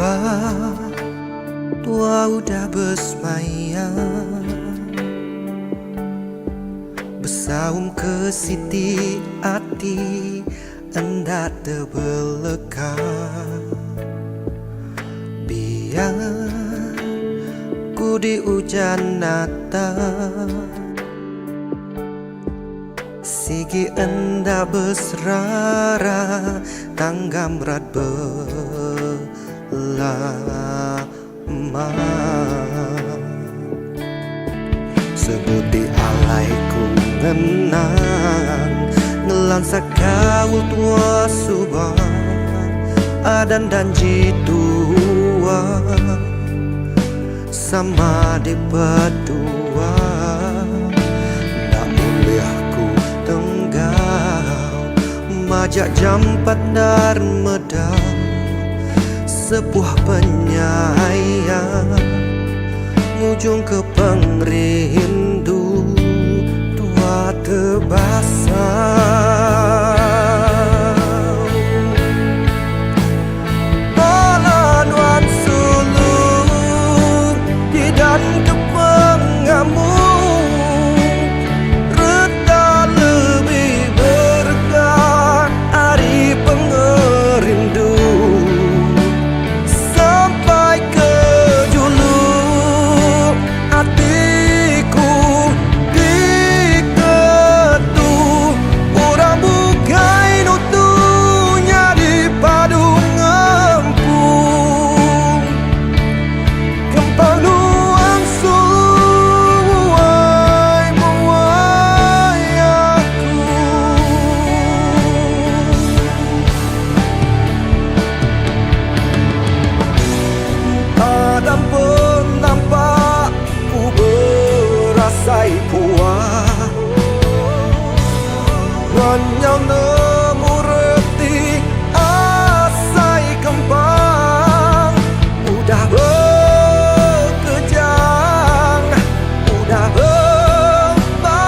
Subah tua udah bersemayam, bersaum ke siti hati hendak terbeleka. Biar ku di hujan Natal, sigi hendak berserara tanggam rat belama. Sebuti alaiku ngenang ngelansa kawul tua subah adan dan jitua sama di berdua. Nak boleh aku tenggau majak jampat dar medal sebuah penyayang ujung ke pengrindu tua terbasau. Palanuan sulung di dan ke pengamuk, reta lebih berkah hari pengerindu. Sai puas Nganyang nemu reti asai kembang. Udah berkejang, udah berbalik,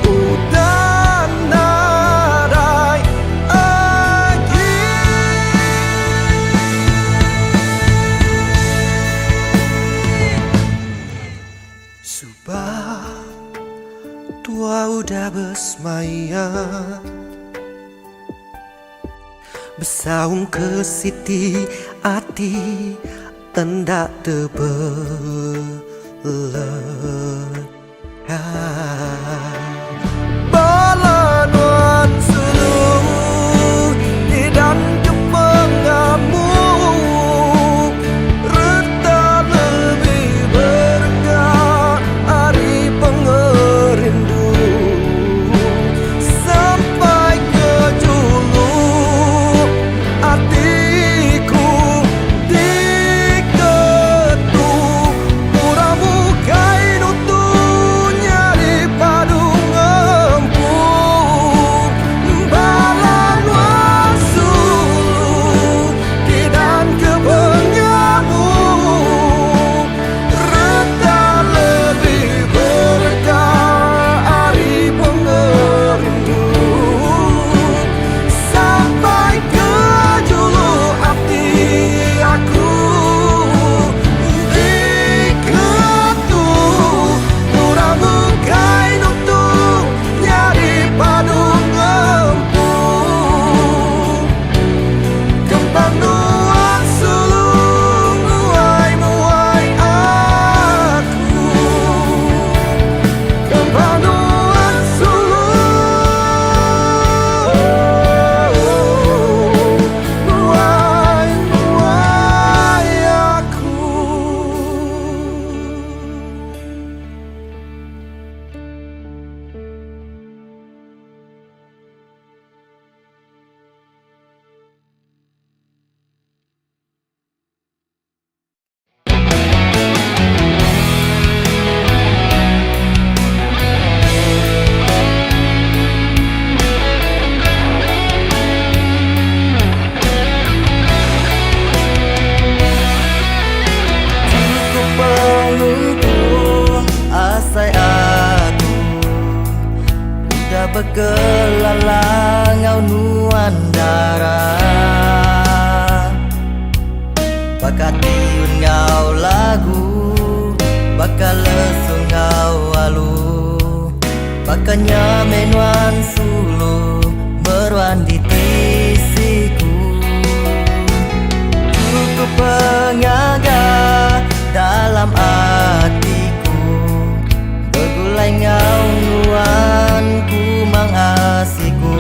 udah nadai lagi. Subah tua udah bersemayam, bersaung ke siti hati hendak terbeleka. Balanuan sulung di dan ke pengamuk, reta lebih berkah hari pengerindu. Sampai ke juluk hatiku diketuk, murah-mukai nutunya di padu ngempuk. Balanuan sulung di dan ke pengamuk, reta lebih berkah hari pengerindu. Sampai ke juluk hati aku diketuk, murah-mukai nutunya di padu ngempuk. Kembang nuan sulung muai-muai aku, kembang nuan sulung muai-muai aku. Cukup pengumpul asai aku, udah begelalang ngau nuan darah. bakatiun ngau lagu, bakal lesung ngau alu, bakanya menuan sulu meruan di tisiku. Cukup pengaga dalam hatiku, begulai ngau nuanku mengasiku.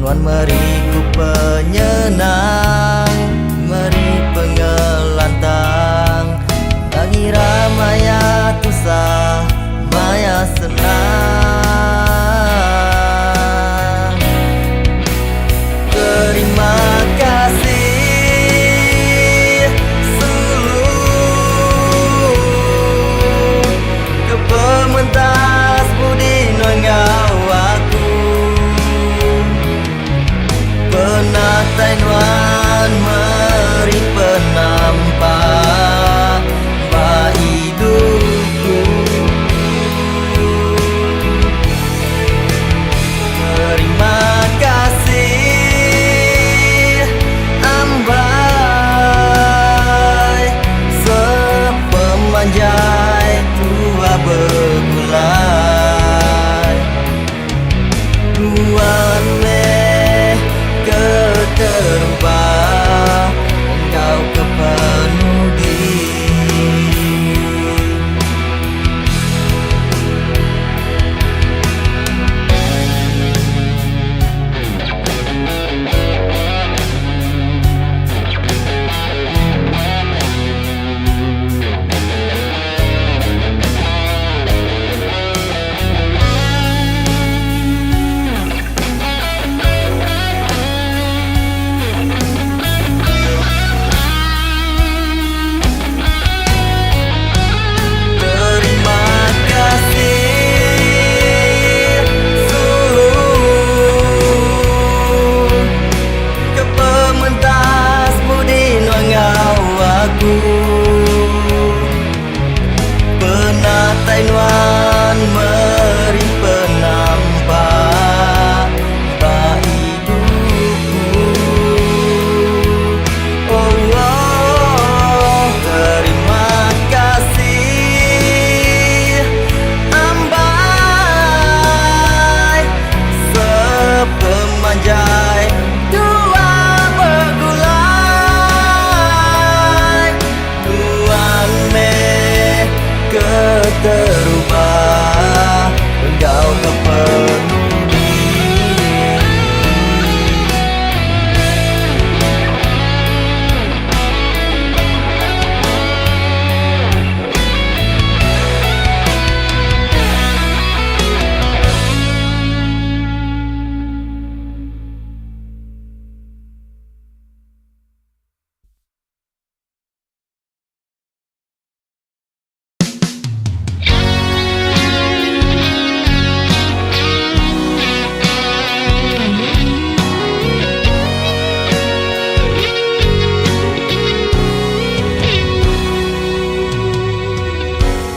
Nuan meriku penyenang, meri pengelantang, mengira maya tusah, maya senang. Terima kasih seluruh kepementas budi nongau aku, penatai nuan meri penampak ba hidupku. Terima kasih ambai sepemanjai tua begulai. Tuan meh keterubah, engkau kepenudi. Penatai nuan meri penampak ba hidupku. Oh, oh, terima kasih ambai sepemanjai tua begulai. Tuan meh keterubah, engkau kepenudi.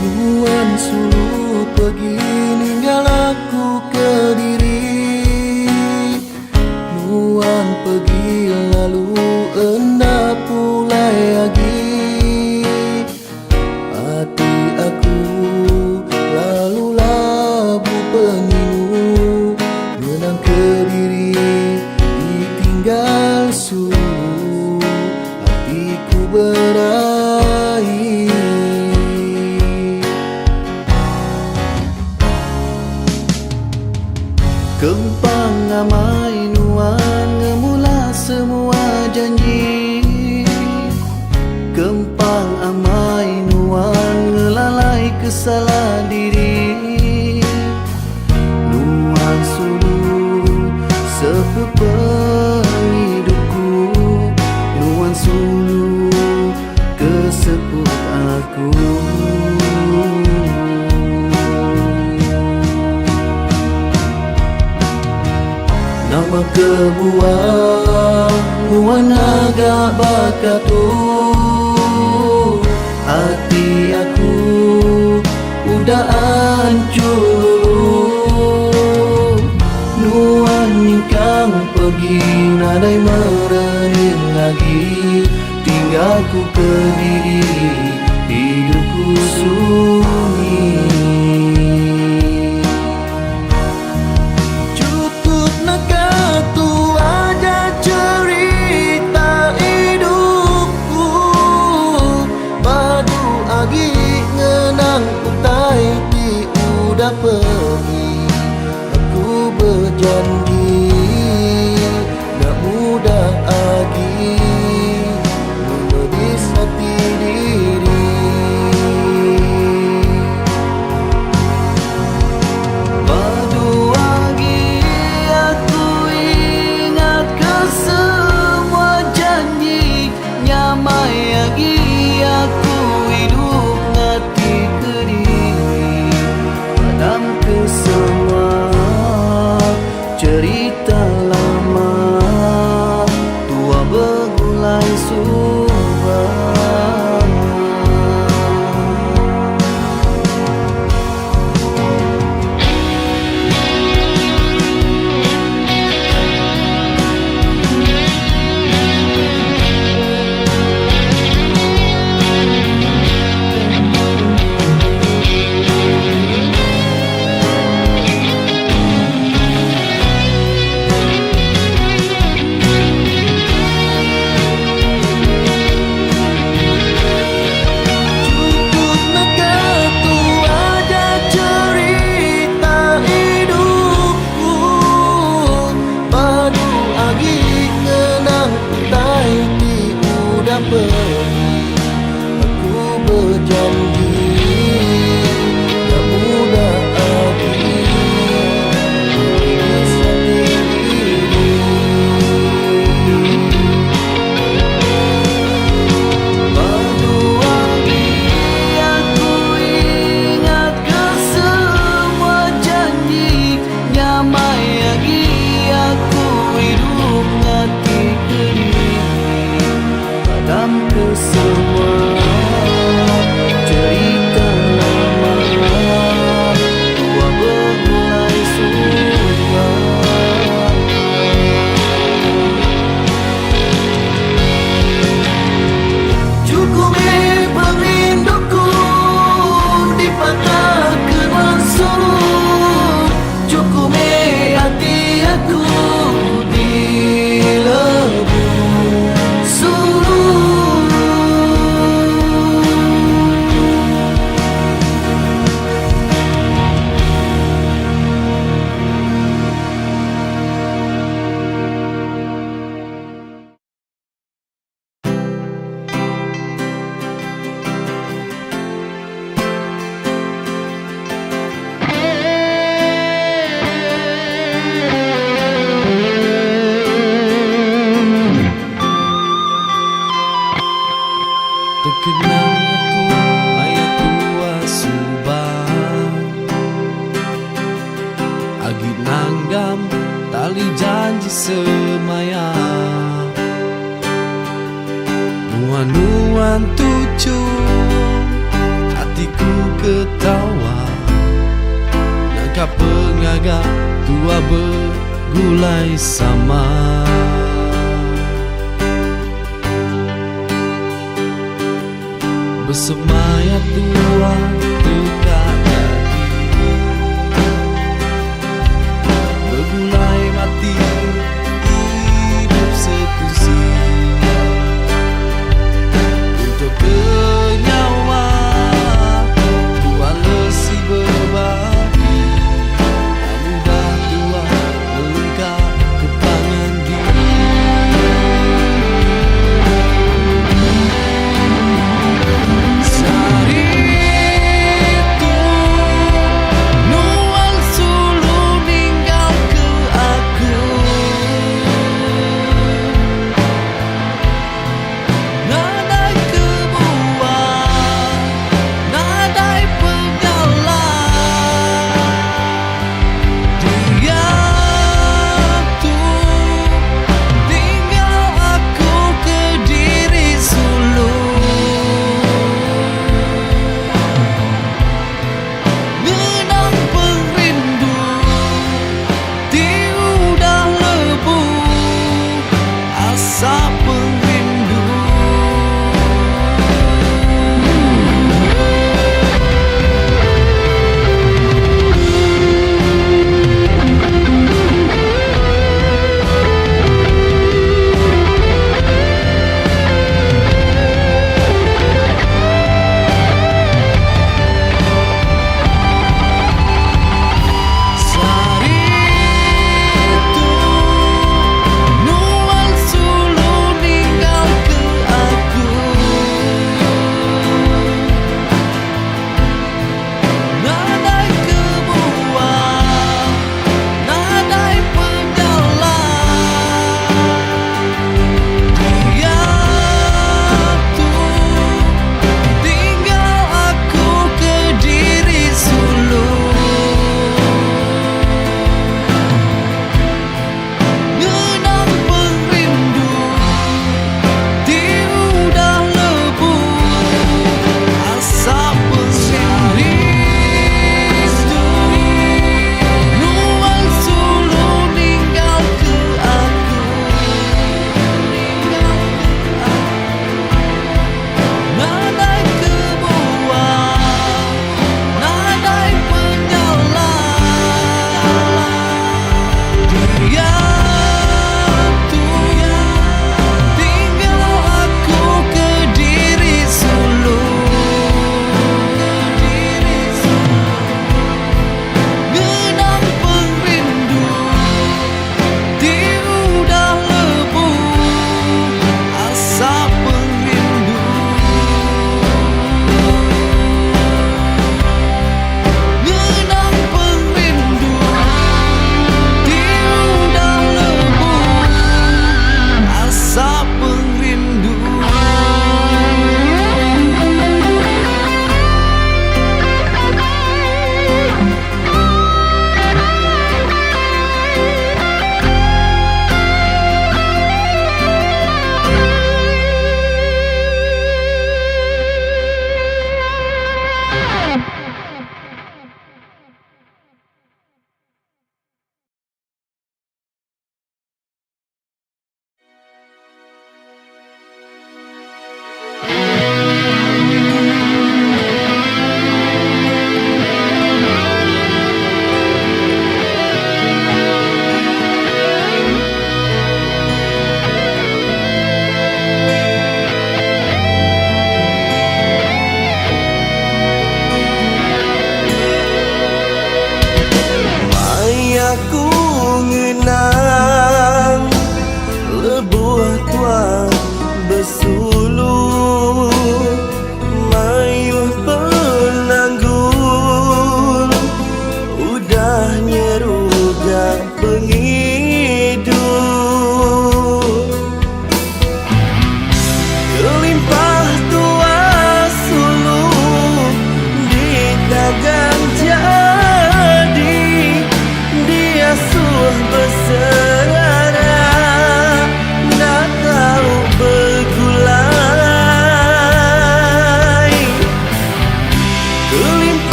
Nuan sulu pergi ninggal aku ke diri, nuan pergi lalu enda pulai lagi. Hati aku lalu labu peninu, menang ke diri ditinggal sulu, hatiku berair. Kempang amai nuan ngemula semua janji, kempang amai nuan ngelalai kesalahan diri. Nuan sulu sepepeng hidupku, nuan sulu keseput aku. Nama kebuah nuan agak bakatu, hati aku udah hancur. Nuan ningkang pergi nadai merenung lagi, tinggalku pendiri, hidupku sunyi. Cukup nak tu aja cerita hidupku, badu agi ngenang utai di udah pergi. Aku berjanji gak mudah lagi menebis hati diri. Badu lagi aku ingat ke semua janji, nyamai lagi aku hidup ngati ke diri. Padam ke semua cerita lama, tua bergulai suara. Cukup nak tu aja cerita hidupku, badu agi ngenang utai di udah pergi. Aku berjanji gak mudah lagi menebis hati diri. Badu lagi aku ingat ke semua janji, nyamai lagi aku hidup ngati ke diri. Padam ke semua cerita lama, tua bergulai suara. Cukup perinduku dipatahkan langsung, cukup hati aku dilebur suruh. Terkenang aku ayat tua subah, agi nanggam tali janji semaya. Nuan-nuan tuju hatiku ketawa, nangka pengaga tua bergulai sama. Bersemaya tua dekat lagi, bergulai mati hidup sekusi. Untuk bernyawa tua lesi berbagi, tak mudah tua melangkah ke tangan diri. Sari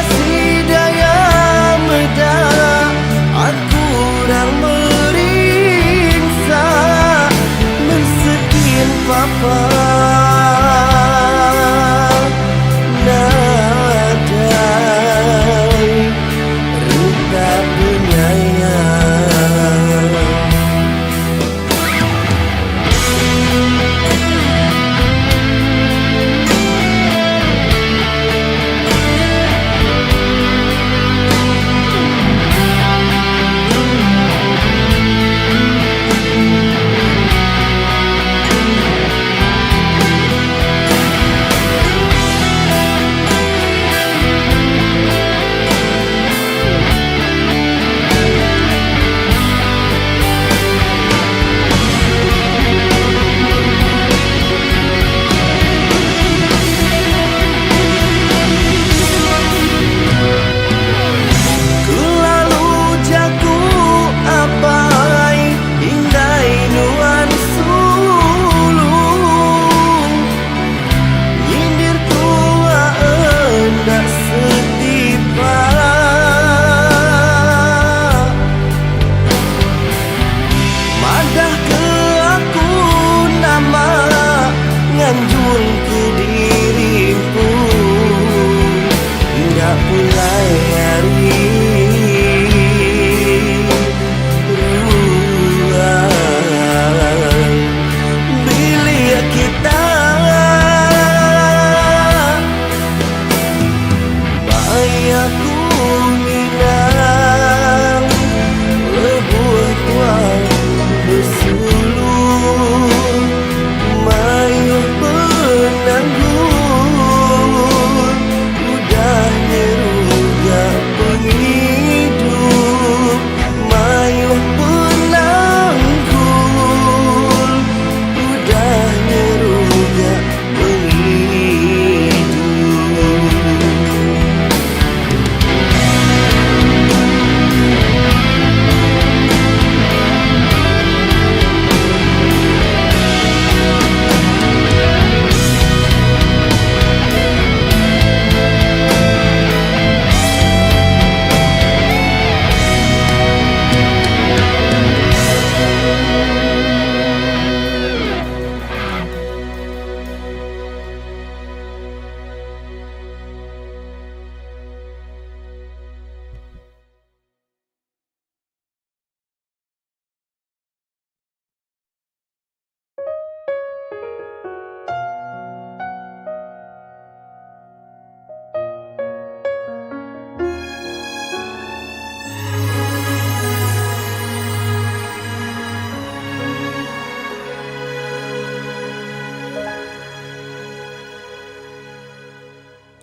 si daya medak aku dah meriksa mensekian papa nadai rupa penyayang.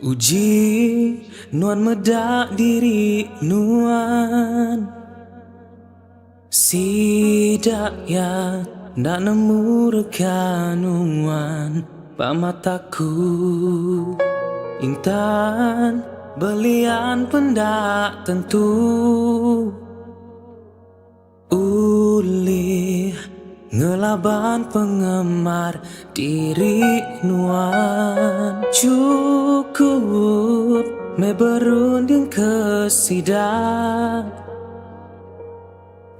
Uji nuan medak diri nuan sidak ya ndak nemu rekanuan pamataku intan belian pendak tentu ulih ngelaban penggemar diri nuan cukup me berunding kesidak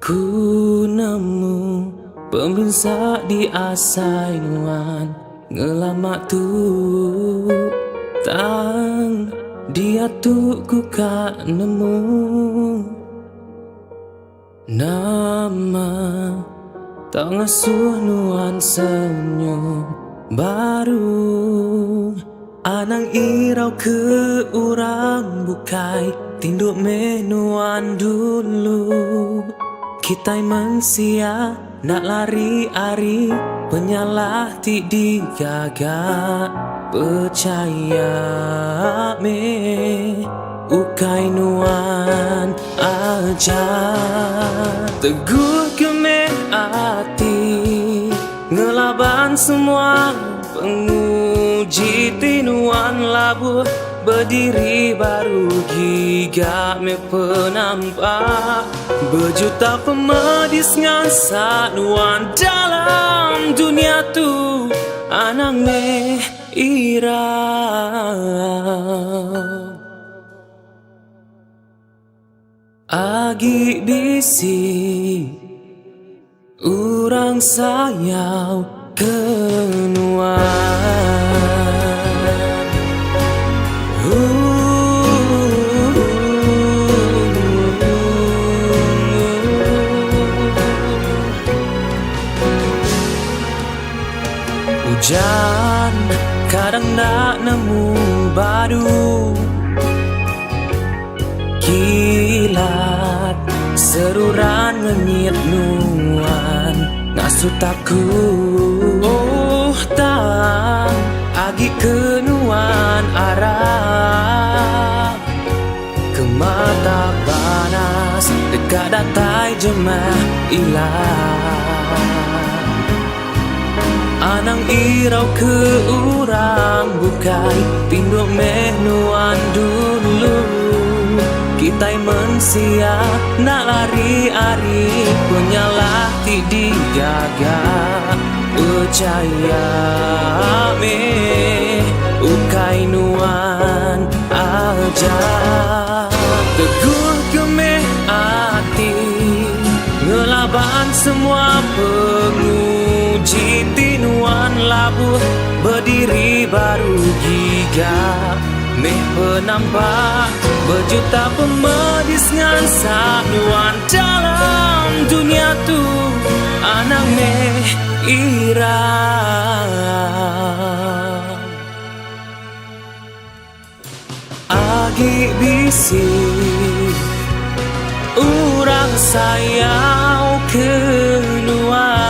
ku nemu pembinsa di asai nuan ngelamak tu tang dia tu ku kak nemu nama tak ngasuh nuan senyum baru anang irau ke orang bukai tinduk menuan dulu kita manusia nak lari ari penyalah ti digaga percaya me ukai nuan aja teguh keme hati ngelaban semua penguji tinuan labuh berdiri baru gigak me penampak berjuta pemedis ngansa nuan dalam dunia tu anang me ira Agi bisi urang sayau kenuan. Hujan kadang nak nemu badu, kilat seruran ngenyit nuan ngasuh takut. Oh tang agi kenuan arah ke mata panas dekat datai jemah ilah. Anang irau ke urang bukai tinduk menuan dulu. Kita mensia nak lari-ari penyalah ti dijaga. Percaya me ukai nuan aja. Teguh kemeh hati ngelaban semua penguji tinuan labuh berdiri baru giga. Meh penampak berjuta pemedis ngan sanuan dalam dunia tu anang meh irang. Agi bisi urang sayau keluar.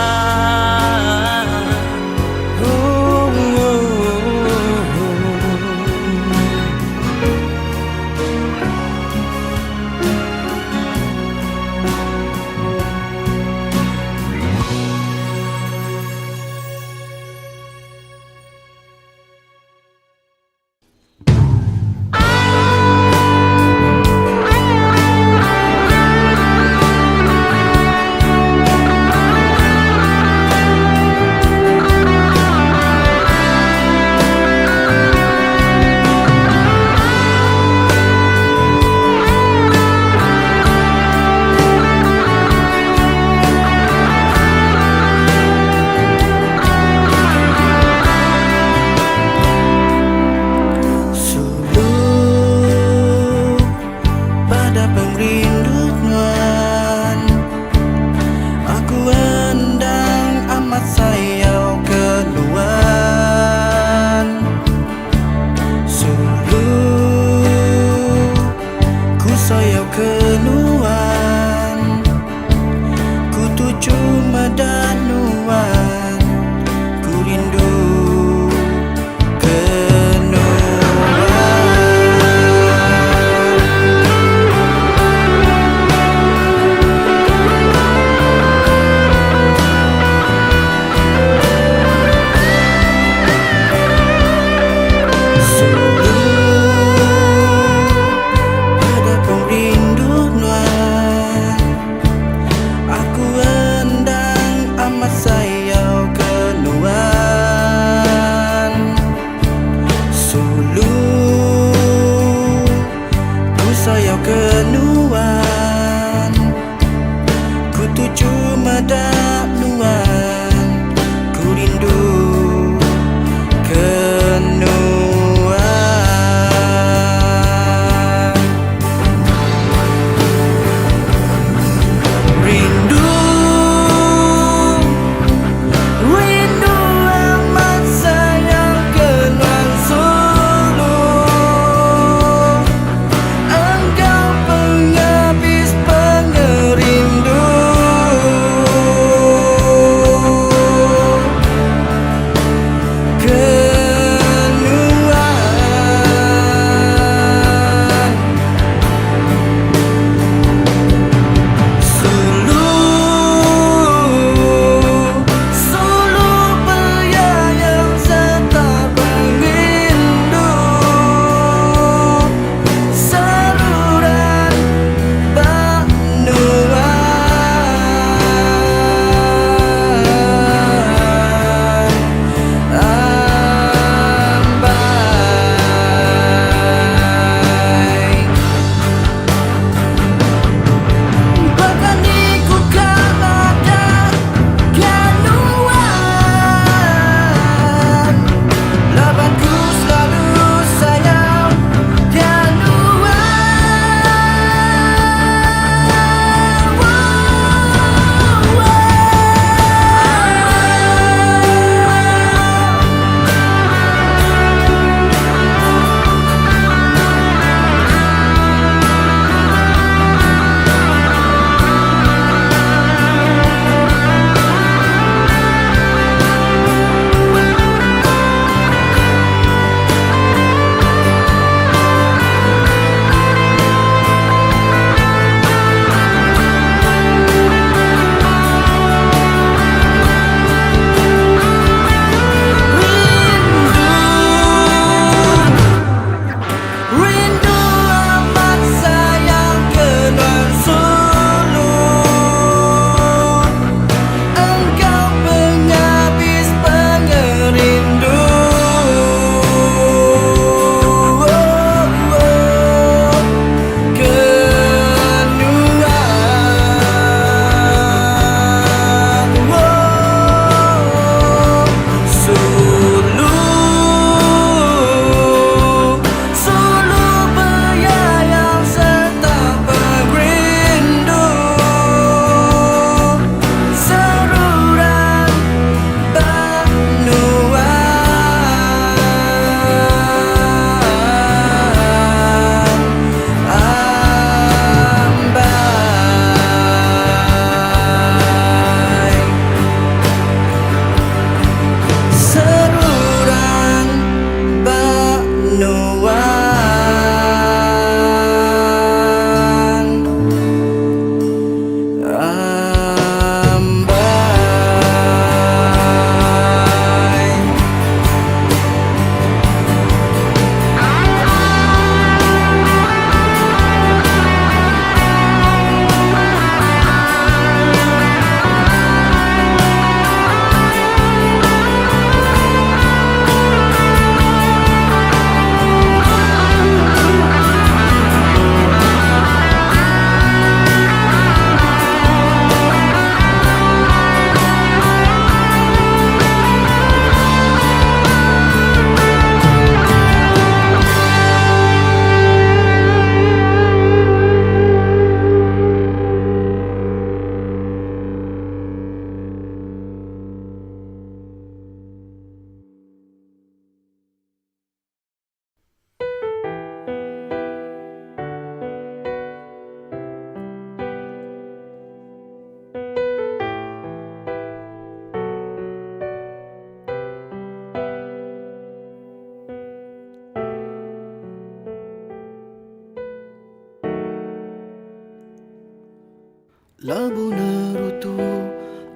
labu nerutu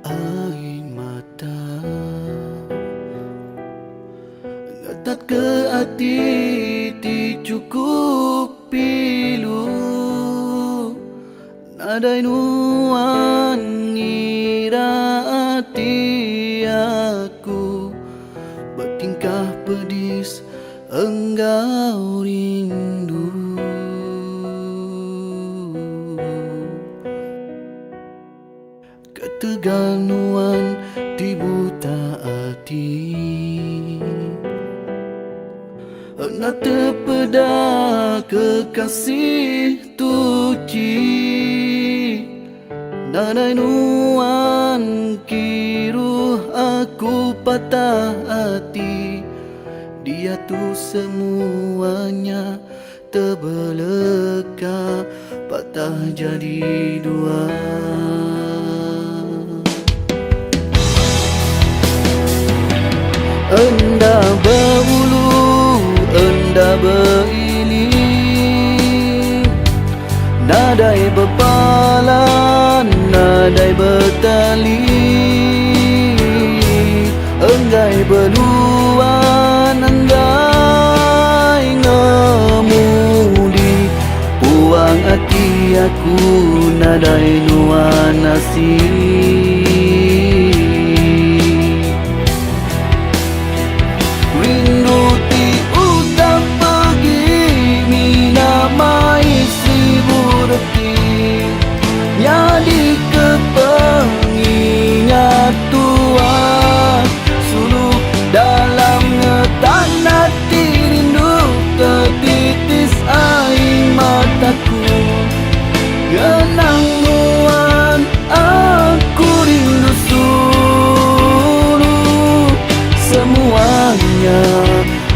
air mata ngetat ke hati ti cukup pilu nadai nuan ngira hati aku bertingkah pedis engkau rindu. Keteganuan di buta hati nak terpeda kekasih tuci nadai nuan kiruh aku patah hati dia tu semuanya terbeleka patah jadi dua. Enda berbulu, enda beriling, nadai berpalan, nadai bertali, enggai beluan, enggai ngemudi, puang hati aku nadai nuan nasib. Jadi kepengingat tua suluk dalam ngetan hati rindu tertitis air mataku genangan aku rindu suluh semuanya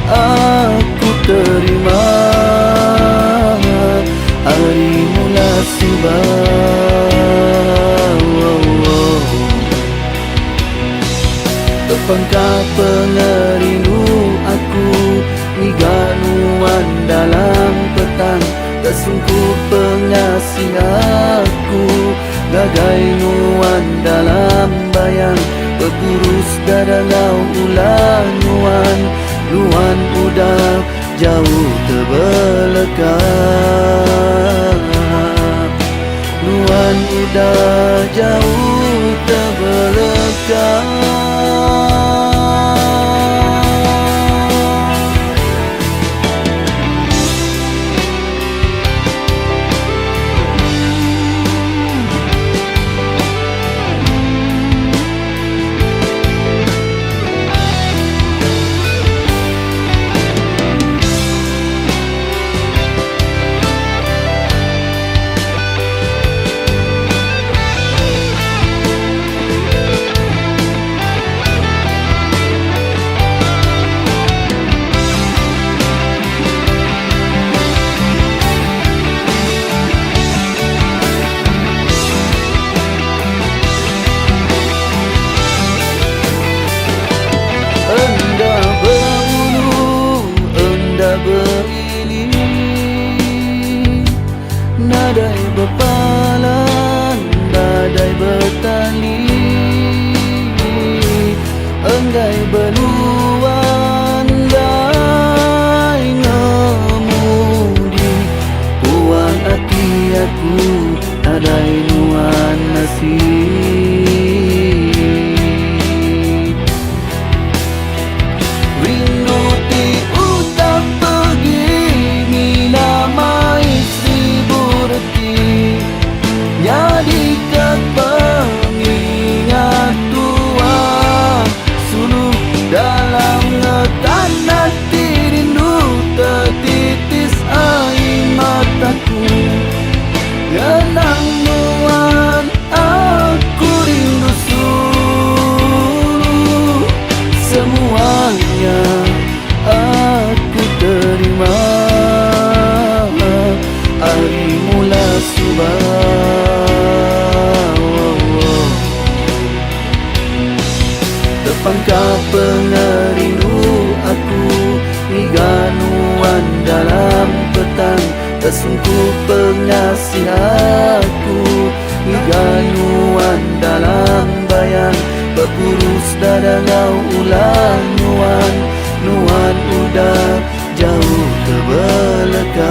aku terima hari mula subah. Pengkah pengerindu aku niganuan dalam petang tersungkup pengasih aku gagai nuan dalam bayang berburus dadangau ulang nuan nuan udah jauh terbeleka nuan udah jauh terbeleka. Nadai berpalan, nadai bertali, enggai beluan, enggai ngemudi, puang hati aku, nadai nuan nasib. Rindu ti utak pergi, mina mai jadi kepengingat tua suluh dalam ngetan hati rindu tertitis air mataku genang nuan aku rindu suluh semuanya aku terima hari mula subah. Pangkah pengerindu aku niganuan dalam petang tersungkup pengasih aku nigai dangau ulang nuan udah jauh terbelakang,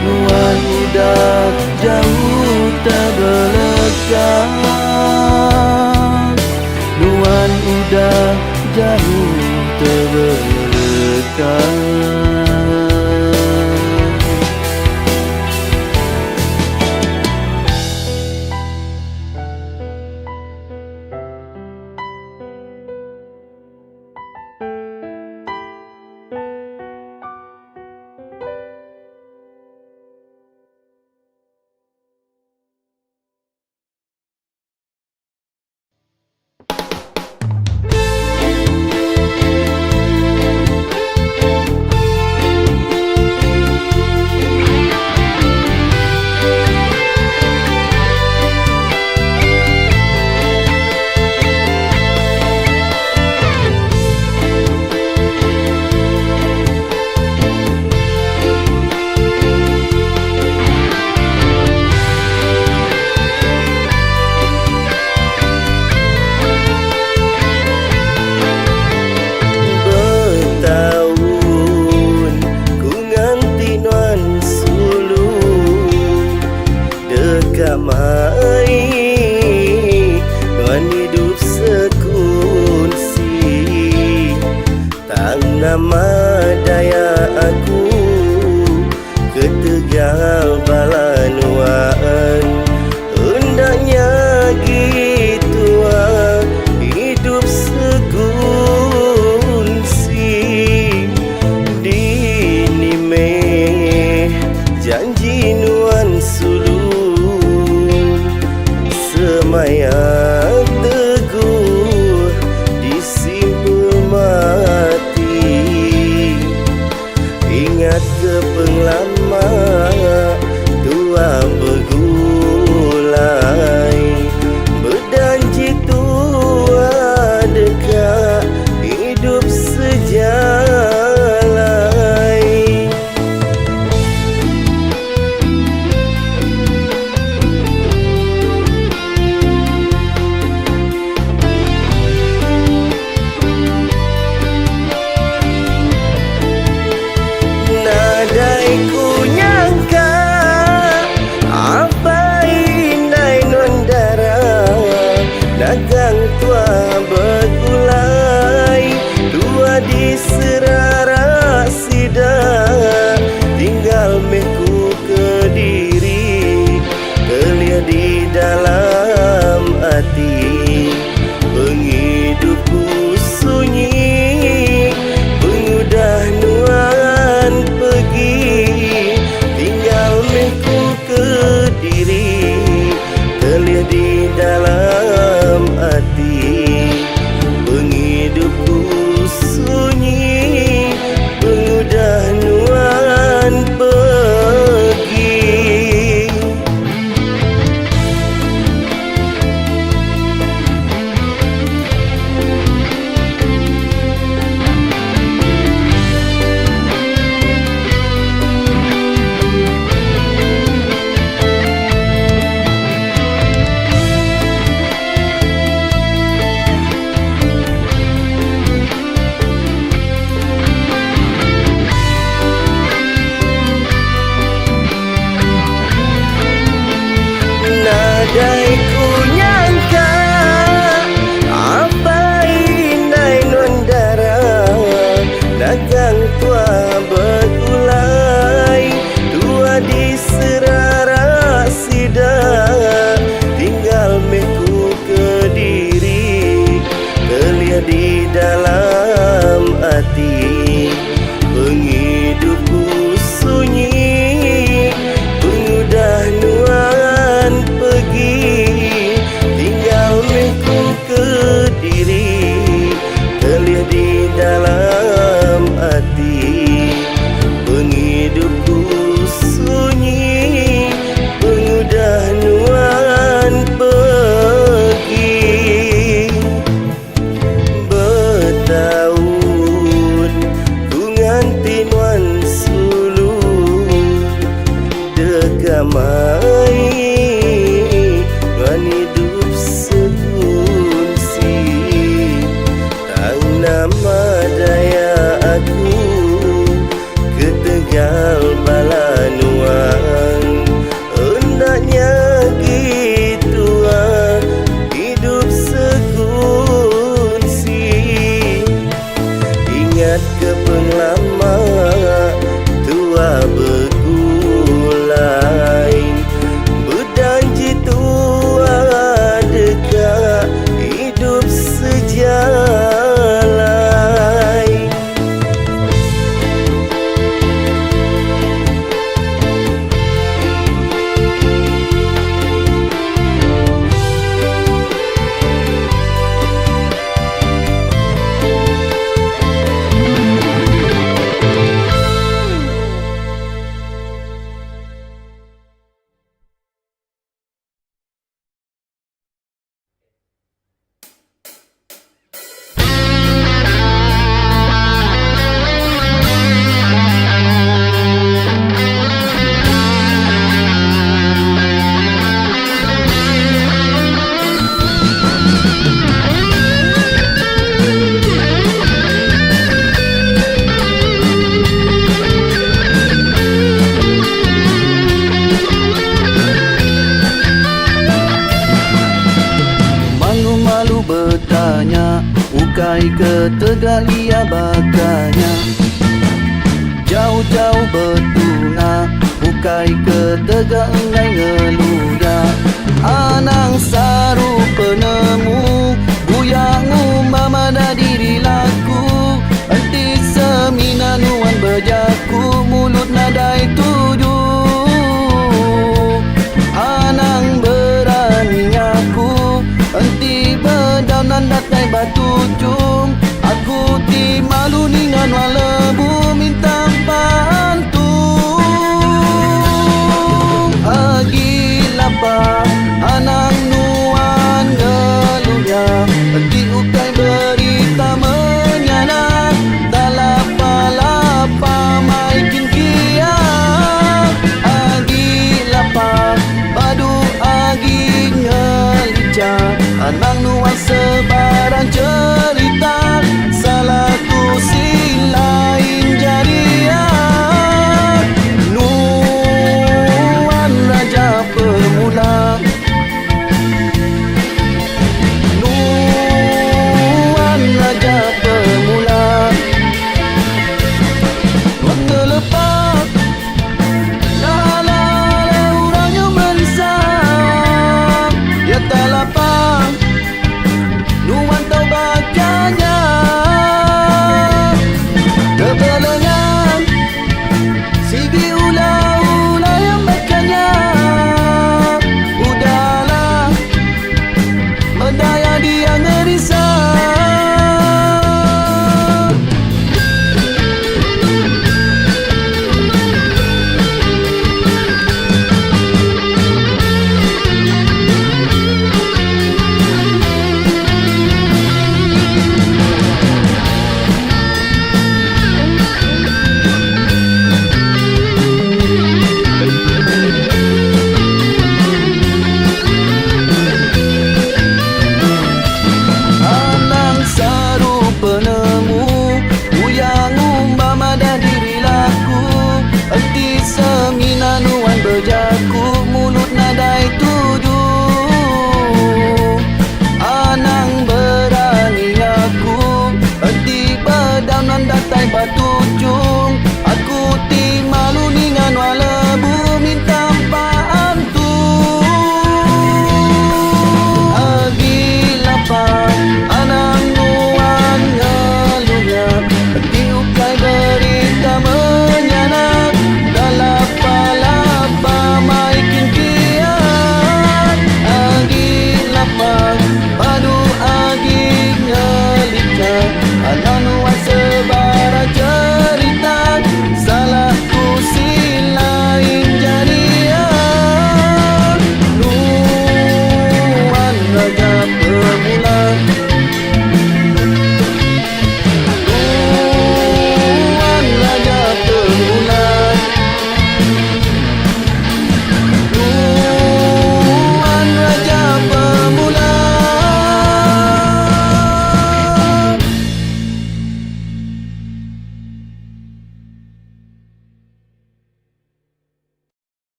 nuan udah jauh terbelakang, nuan udah jauh terbelakang. lia bakanya. Jauh-jauh bertunga, bukai ketegak engai ngeluya. Anang saru penemu, buyangu mamada diri laku. Enti semina nuan berjaku, mulut nadai tuju. Anang berani ngaku, enti bedaunan datai batu cum. Aku ti malu ningan walebu minta bantu. Agi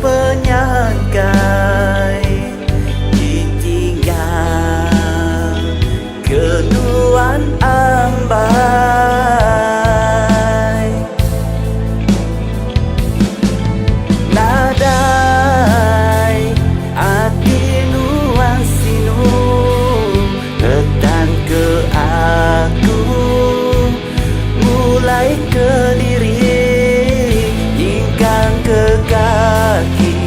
penyangkai ditinggal kenuan ambai. Nadai hati nuan sinu tetan ke aku, mulai ke diri hingga ke kaki,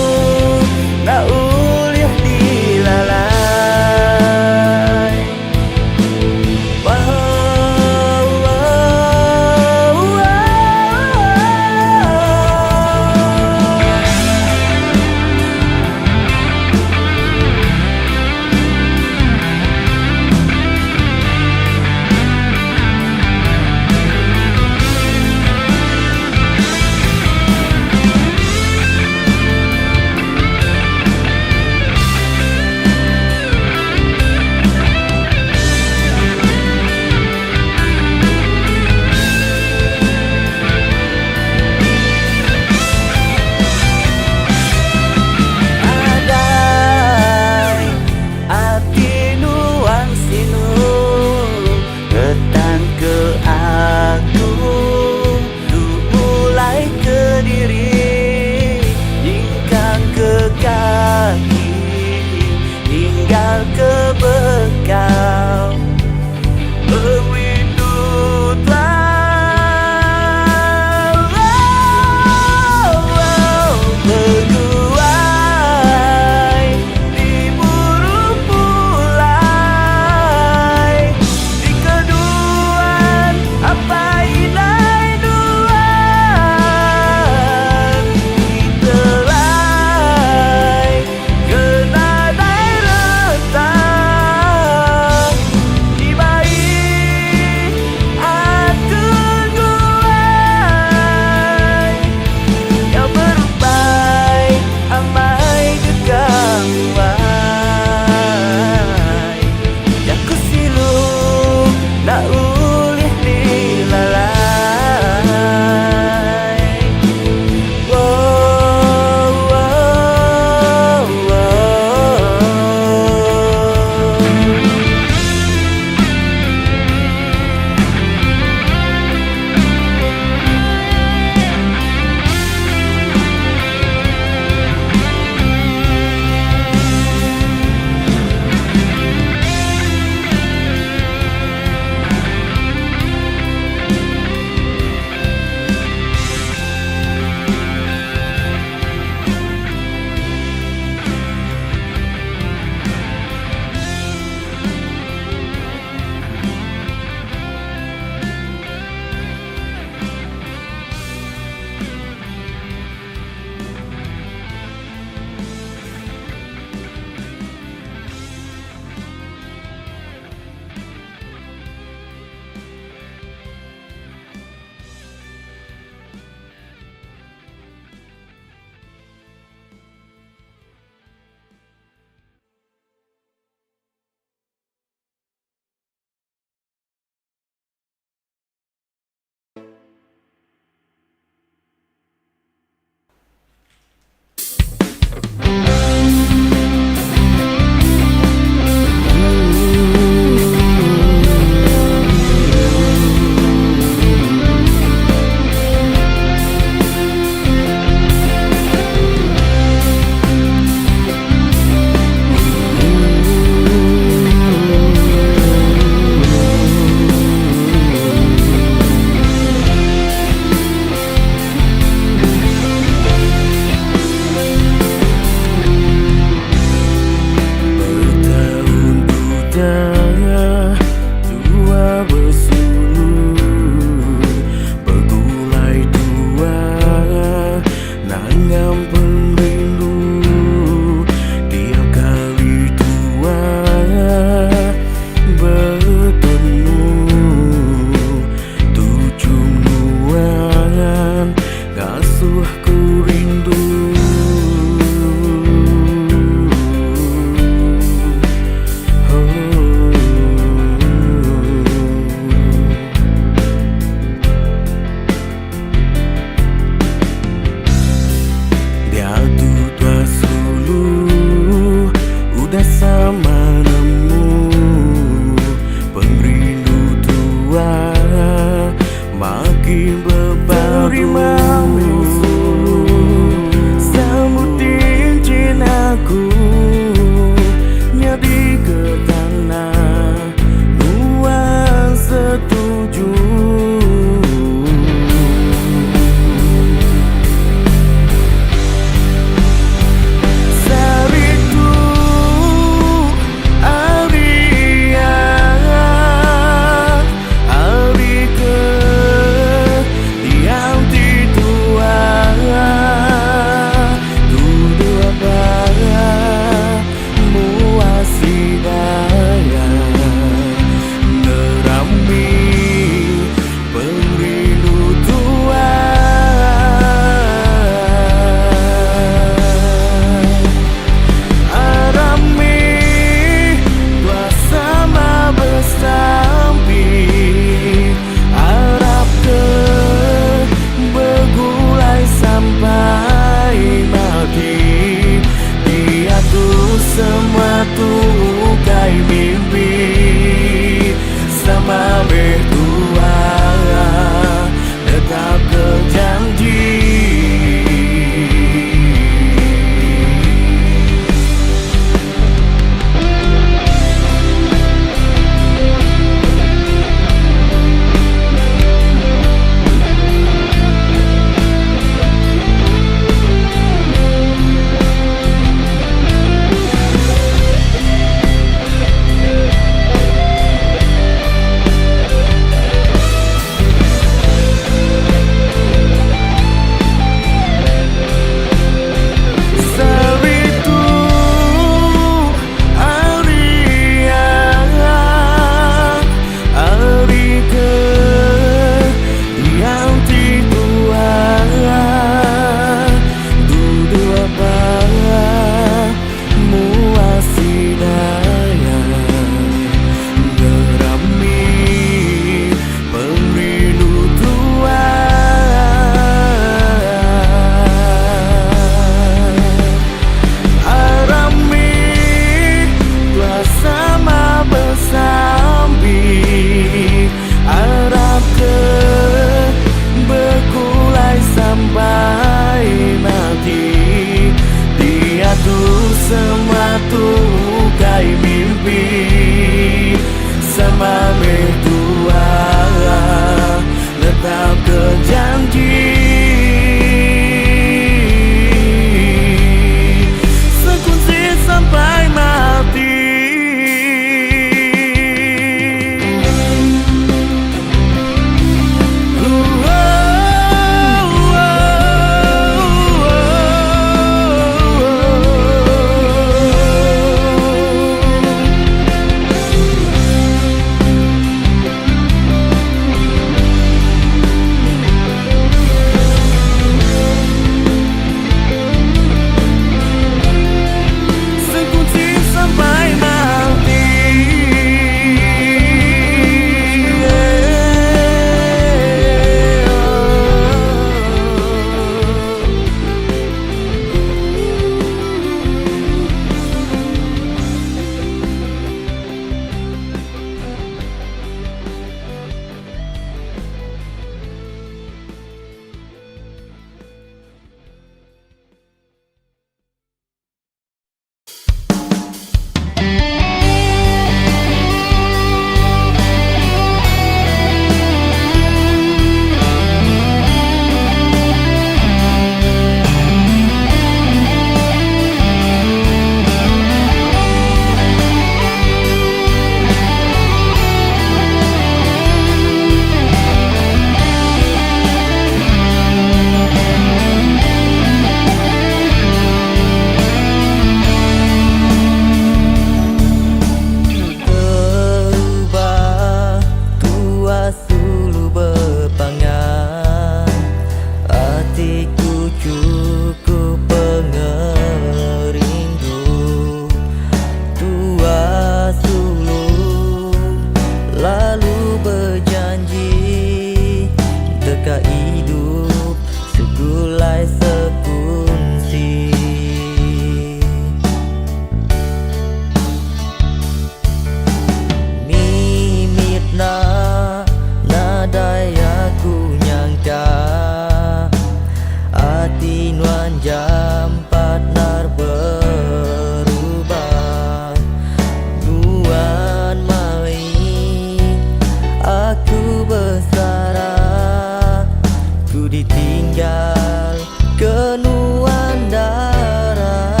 tinggal kenuan darah.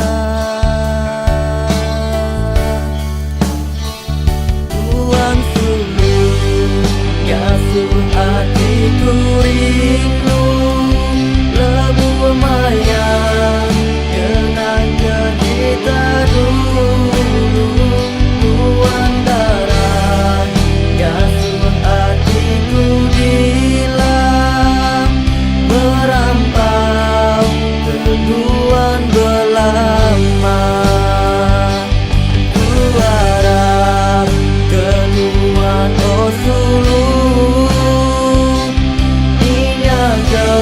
Tuan sulung kasuh hatiku rindu, lebu mayang kenang cerita dulu. Tuan darah kasuh hatiku hilang, merampau keduan belama. Ku harap keduan oh sulung inyaga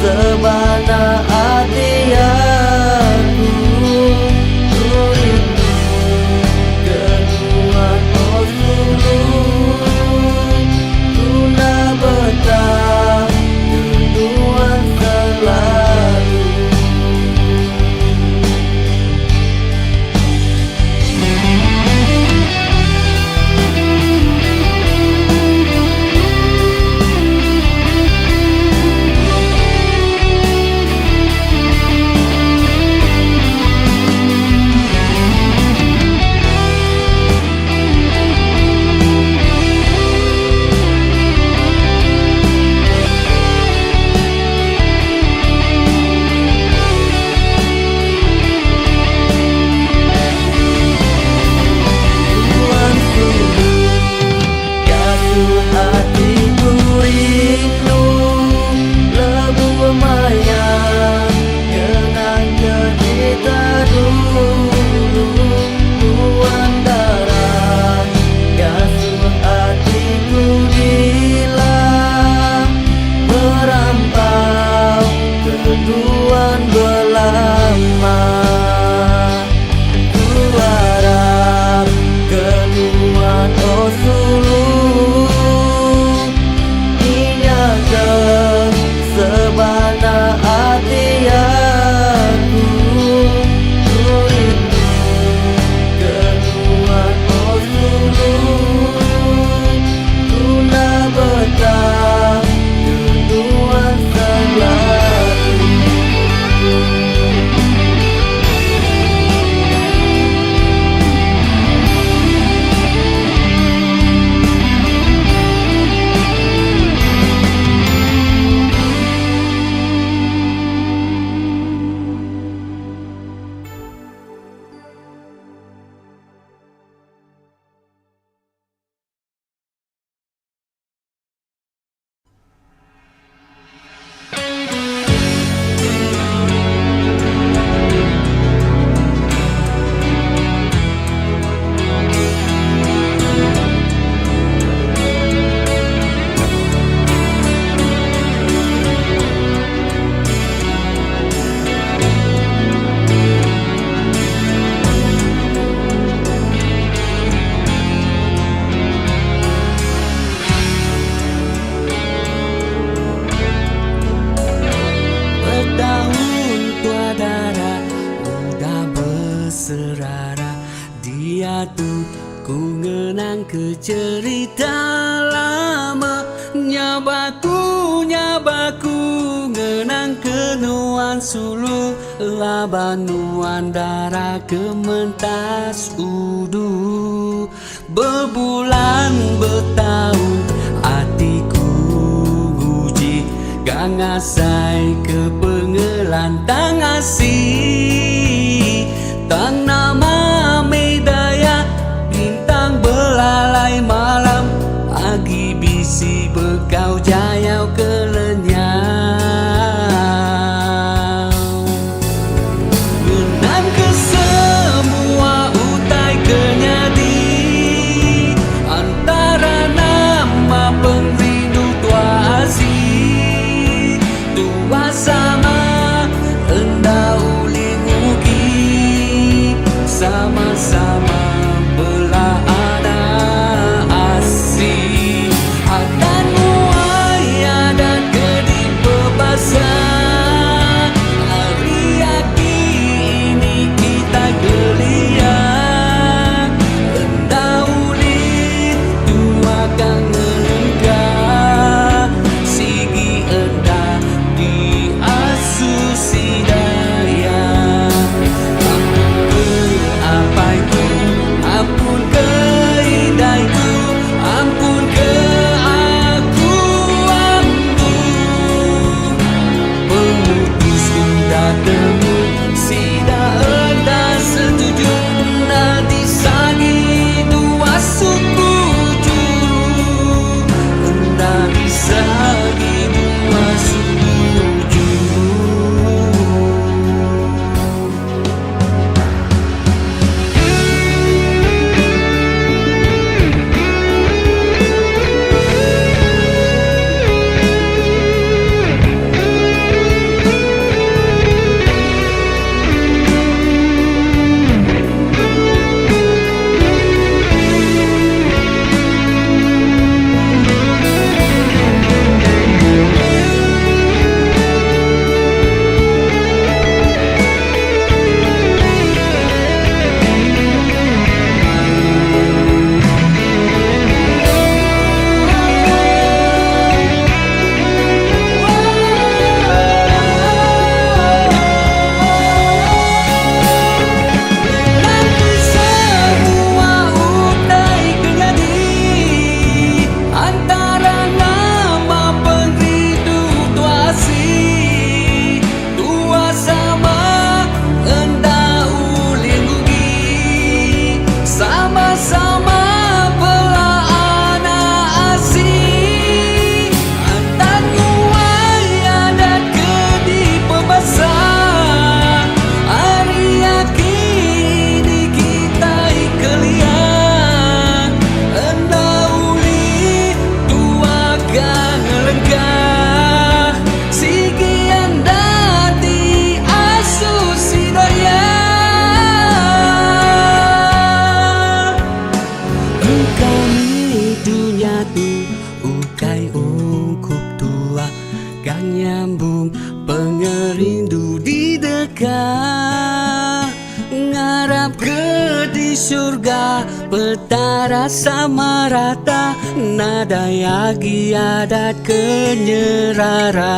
sebana hati aku. Ku rindu keduan oh sulung, tuna betah keduan selalu. Tuan sulung kasuh hatiku rindu, lebu mayang kenang cerita dulu. Tuan darah kasuh hatiku hilang, merampau keduan belama. Ku harap keduan oh sulung inyaga sebana hati aku. Ku rindu keduan oh sulung, tuna betah keduan selalu. Bertahun tua darah udah berserara, dia tuh ku ngenang ke cerita lama. Nyabaku ngenang kenuan sulung, labanuan darah kementas udu. Berbulan bertahun hatiku guji, gang asai ke pengelantang asih. Tang nama medaya bintang belalai malam, agi bisi bekau jayau kelenyau. Ngenang ke semua utai kenyadi, antara nama pengrindu tua asih. Tua sama hendak uling ugi, sama-sama belah anak asih. Akan muaya dan kedi pebasah, hari aki ini kita gelia. Hendak uling tua kangen enggak, sigi hendak ujung pengerindu di dekat, ngarap ke di surga petara sama rata, nada yagi adat kenyerara.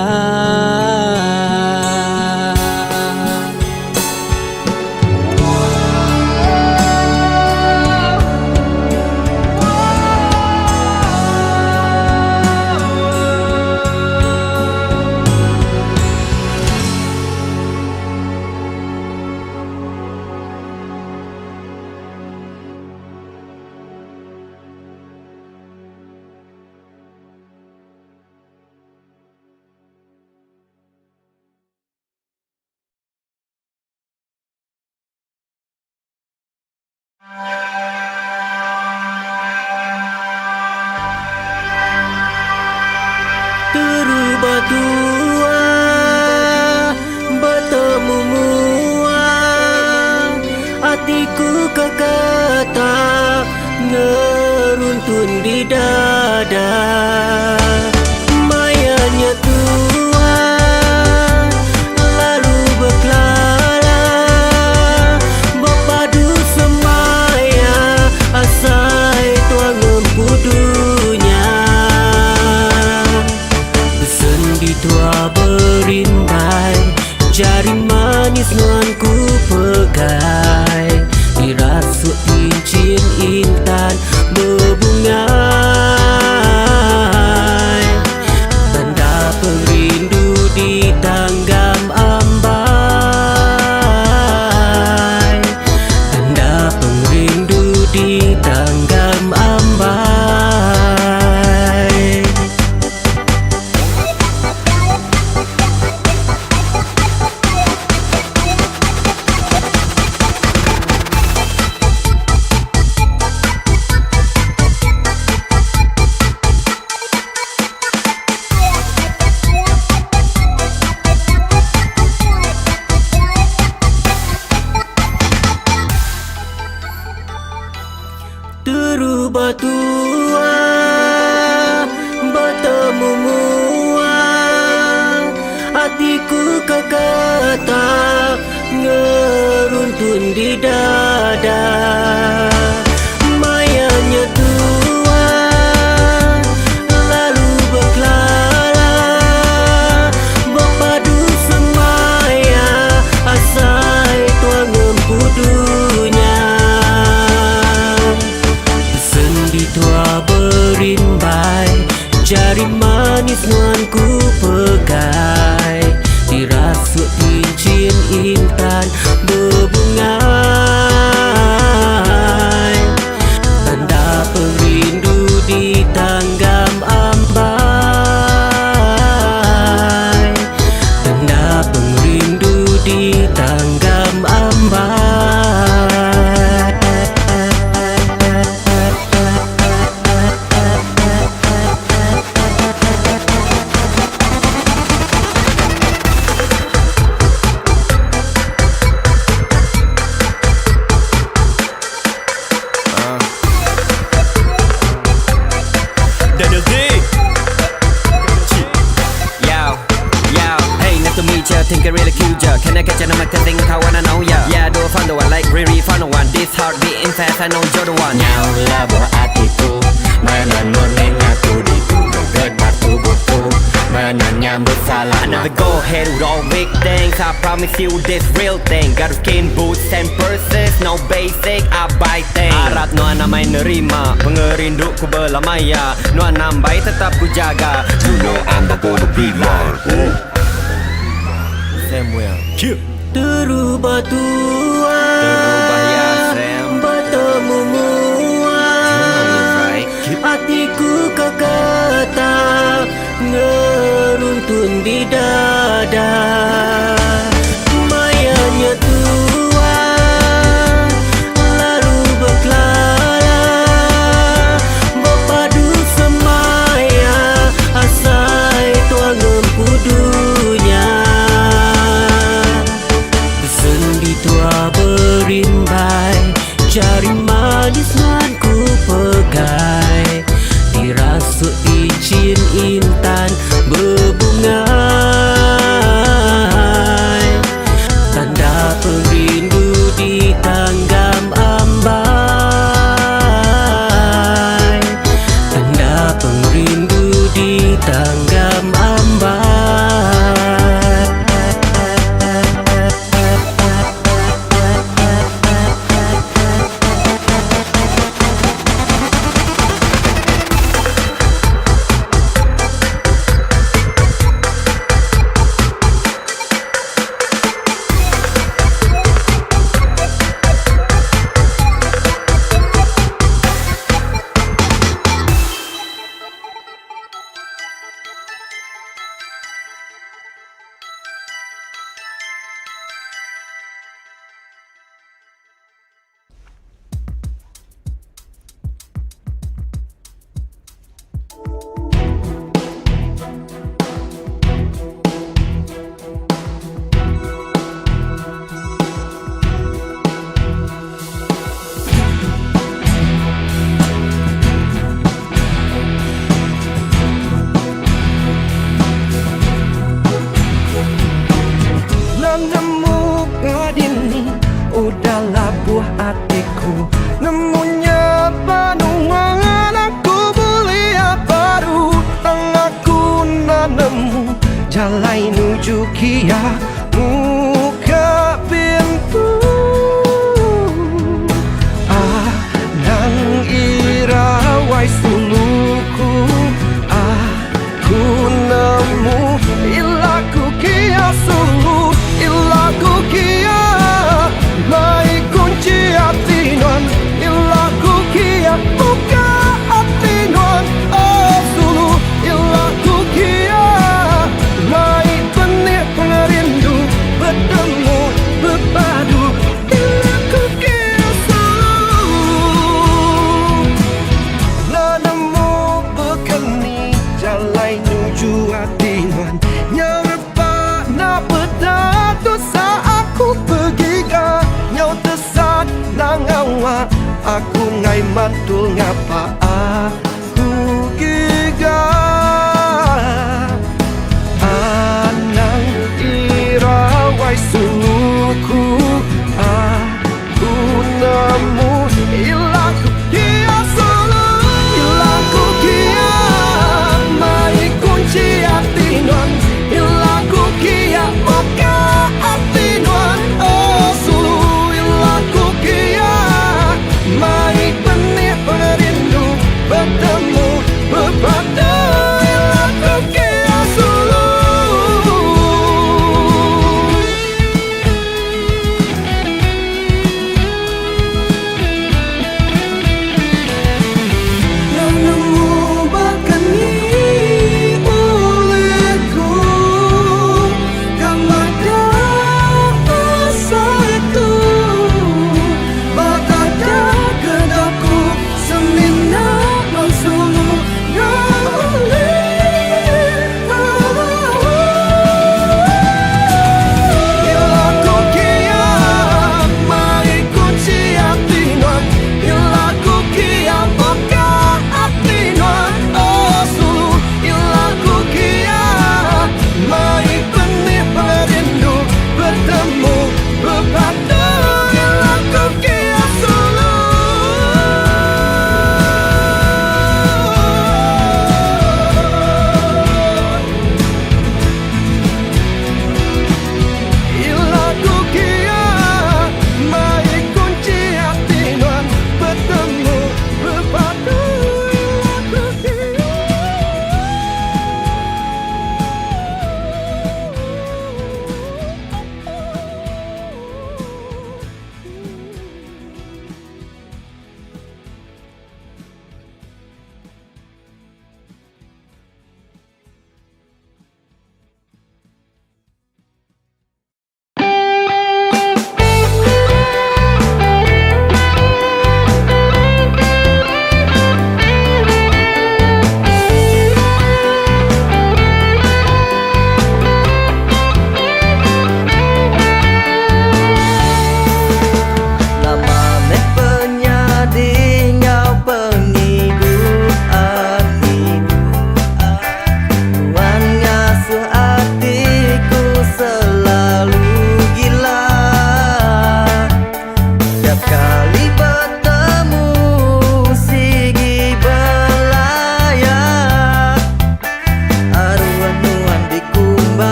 Terubah tua bertemu mua, hatiku kekata ngeruntun di dada. Mayanya tua lalu berkelala, berpadu semaya asai tuang empudunya. Sendi tua berindai, jari manis nuanku pegai, dirasuk cincin intan berbungai, tanda perindu di tanggam ambai, tanda perindu di tanggam ambai. Terubah tua bertemu mua, hatiku kekata ngeruntun di dada. Mayanya tua lalu berkelala, berpadu semaya asai tuang empudunya. Sendi tua berimbai, jari manis nuanku pegai, dirasuk cincin intan berbungai, tanda perindu di tanggam ambai, tanda perindu di tanggam ambai. Daniel D. Yo, hey, nice to meet ya. Think I really cute ya. Can I catch you? I'm like think I wanna know ya. Yeah, do I find the one like really find the one. This heart beating fast, I know you're the one. Nyaulah buah hatiku, menenun aku di getar tubuhku, menyambut salam. Another go ahead with all big things. I promise you this real thing. Got skin boots and purses, no basic, I buy things. Harap Nuan namai nerima pengerinduku berlamaya. Nuan nambai tetap ku jaga. You know I'm not gonna be lying. Samuel. Terubah tua Terubah ya Sam. bertemu mua, hatiku kekata ngeruntun di dada. Mayanya tua lalu berkelala, berpadu semaya asai tuang empudunya. Sendi tua berimbai, jari manis nuanku pegai, dirasuk cincin intan berbunga. nuju kia muka pintu nang irawai suluku aku nemu ilaku kia sulu ilaku kia mai kunci hati non ilaku kia buka hati non oh sulu ilaku kia mai benih perindu bertemu berpadu ilaku kia sulu nanamu bekeni jalai nuju hati non nyerpa na pedatu saat aku pergi ke nyau tesat nang awak aku ngai mantul ngapa aku giga anang irawai suluku aku nemu ilaku kia sulu ilaku kia mai kunci hati non ilaku kia buka hati non oh sulu ilaku kia mai benih perindu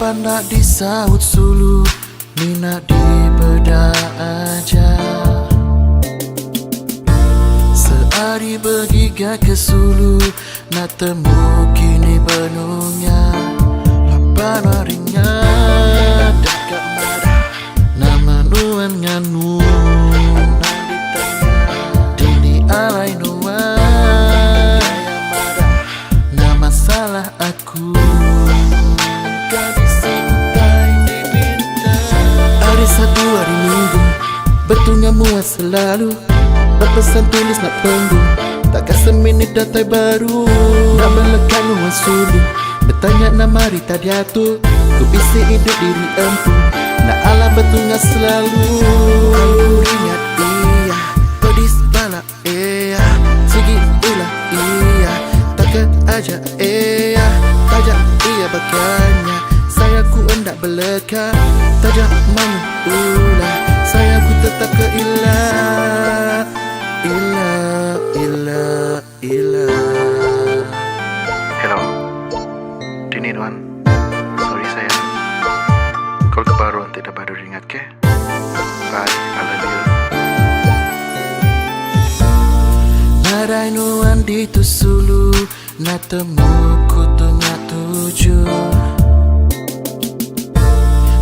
Apa nak disaut sulu, ni nak dibeda aja. Sehari bergiga ke Sulu, nak temu kini benungnya. Lapan harinya dekat marah, nama nuan nganu. Dini alai nuan, nama salah aku. Hari Sabtu, hari Minggu, betulnya muat selalu. Berpesan tulis nak punggung, takkan seminit datai baru. Nak melekat nuan sulu, bertanya nama Rita diatur. Ku bisik hidup diri empu, nak ala betulnya selalu. Aku ingat iya, pedis bala iya, segi ulah iya, takkan aja iya, tajak iya bakanya. Saya ku hendak beleka, tajak malu ulah, saya ku tetap ke ilah. Ilah, ilah, ilah. Hello, Dini Nuan. Sorry sayang, call kebaruan tidak baru ingat ke? Bye, I love you. Narai nuan di tu Sulu, nak temu ku tengah tujuh.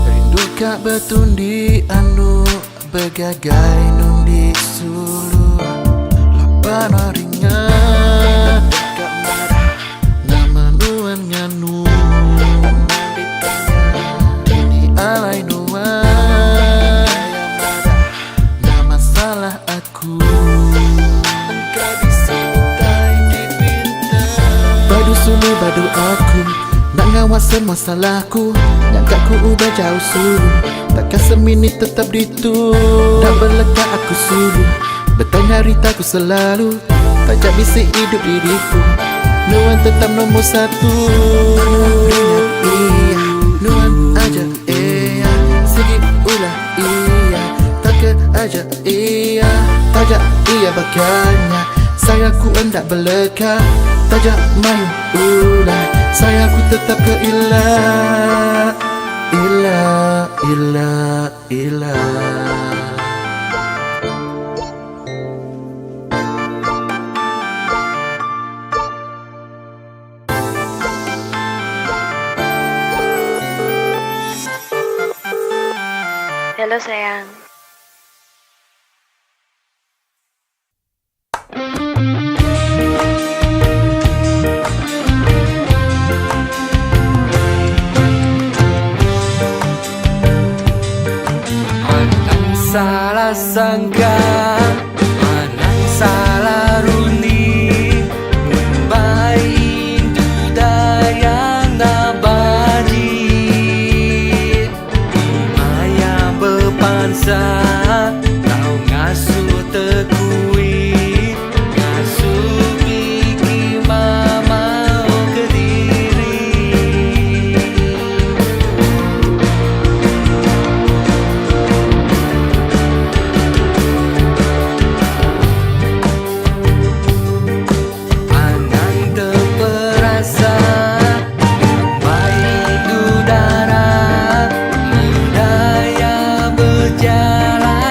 Rindu kak betundi anu, bergagai nun di Sulu. Lapan harinya dekat marah, nama nuan nganu. Ini alai nuan, nama salah aku. Badu Sulu, badu aku, nak ngawas semua salahku. Nyangka ku ubah jauh Sulu, takkan seminit tetap ditu. Tak berlekat aku Sulu, bertanya Rita ku selalu. Tajak bisik hidup diriku, nuan tetap nombor satu. Iya, nuan aja iya, segi ulah iya, takkan aja iya, tajak iya bakanya. Saya ku hendak beleka, tajak malu ulah, saya ku tetap ke ilah. Ilah, ilah, ilah. Halo sayang. Salah sangka, manang salah runi. Baik dudayang nabadi, maya berpansa. Kau ngasuh tekui, ngasuh bikin mama ke diri. Udara, budaya berjalan.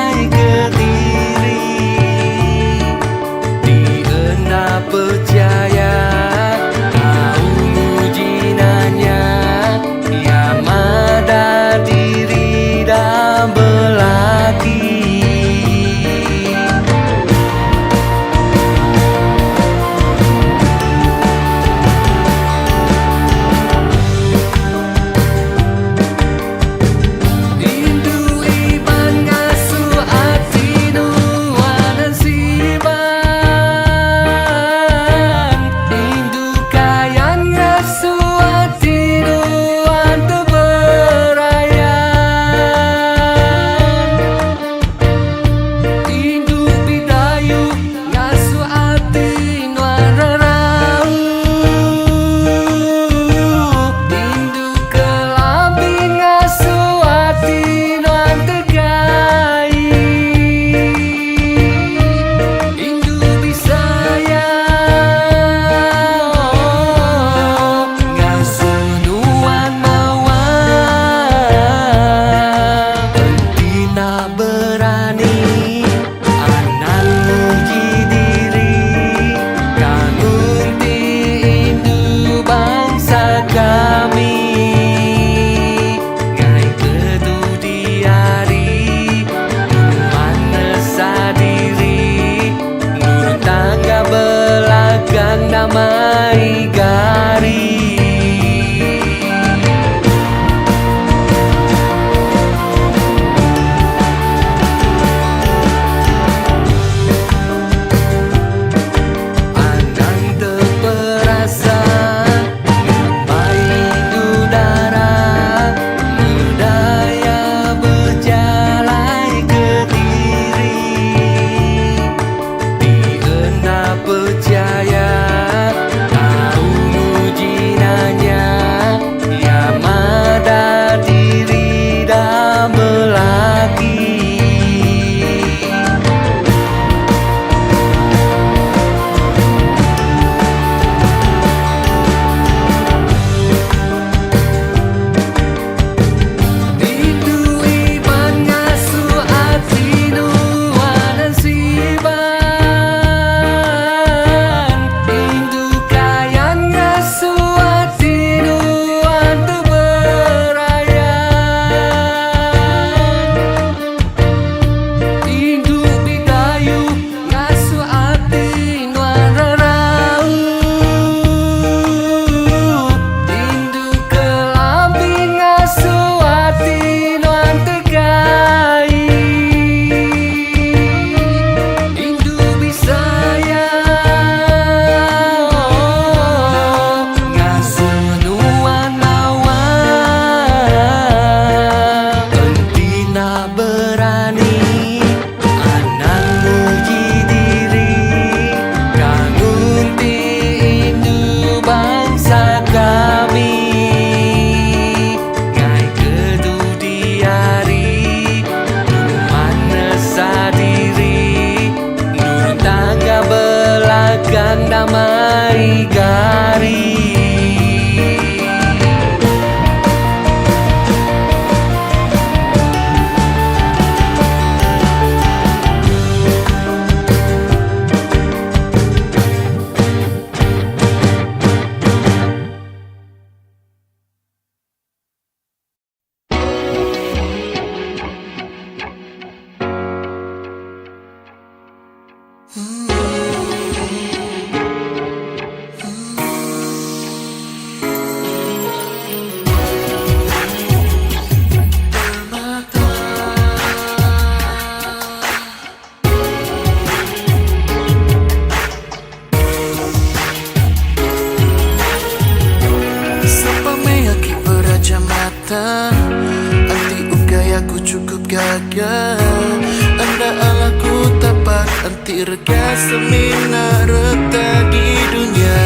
gagal. Anda alaku tapak anti rega semina reta di dunia.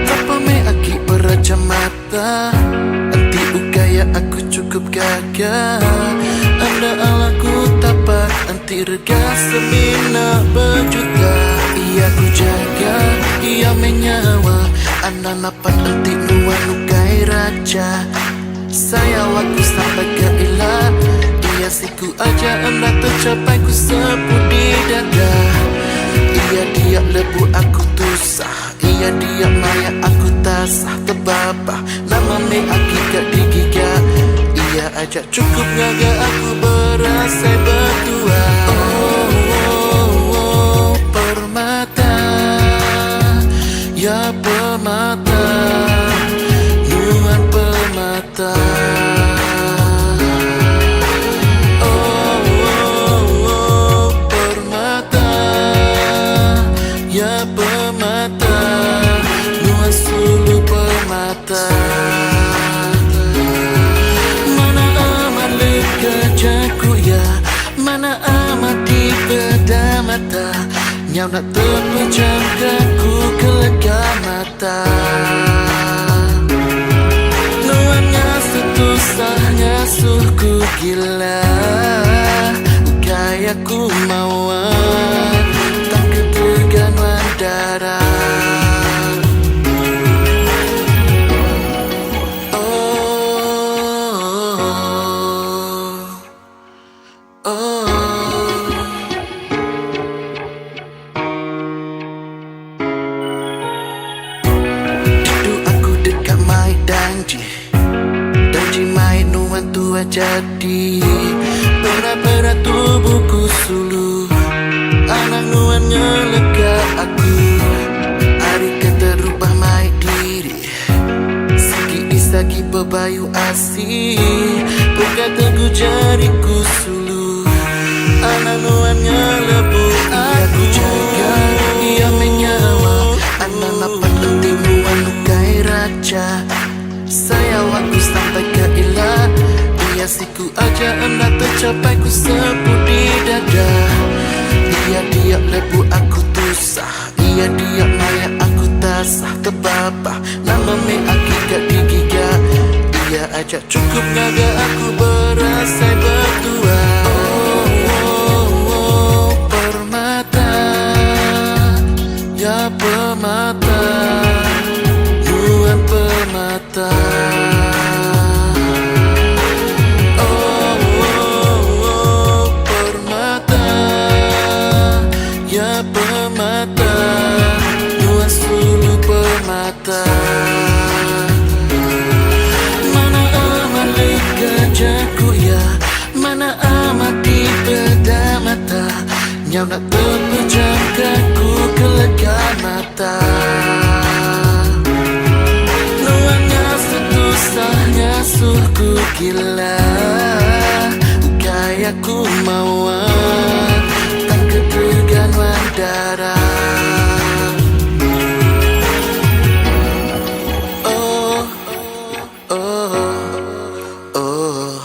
Tanpa me aki beraja mata anti ukaya aku cukup gagal. Anda alaku tapak anti rega semina berjuta. Ia ku jaga, ia menyawa. Anda napan anti nuan nukai raja. Saya waktu sampai ke ilah. Ia siku aja anda tercapai ku sebut di dada. Ia dia lebu aku tusah. Ia dia maya aku tasah terbabah. Nama me akikat digiga. Ia ajak cukup ngaga aku berasai berdua. Oh, permata. Ya permata. Nuan permata. Mana amat legajaku ya, mana amat di beda mata. Nyau nak terpejamkan ku kelega mata. Nuannya setusahnya suku gila. Kayak ku mauan tak ketegan darah. Danji mai nuan tua jadi. Pera-pera tubuhku sulu. Anak nuannya lega aku. Hari kata rubah mai diri. Segi isagi bebayu asih. Berkata ku jariku sulu. Anak nuannya lebu aku jaga. Ia menyawa. Anak napat penting nuan nukai raja. Saya waktu sampai ke ilah. Ia siku aja anda tercapai ku sebut di dada. Ia dia lebu aku tusah. Ia dia maya aku tasah terbabah. Nama me akikat digiga. Ia ajak cukup ngaga aku berasai berdua. Oh, permata. Ya permata. Nuan permata. Permata, nuan sulu permata. Mana amat legajaku ya, mana amat di beda mata. Nyau nak terpejamkan ku kelega mata. Nuannya setusahnya suku gila. Kayak ku mauan tak ketegan darah. Oh, oh, oh,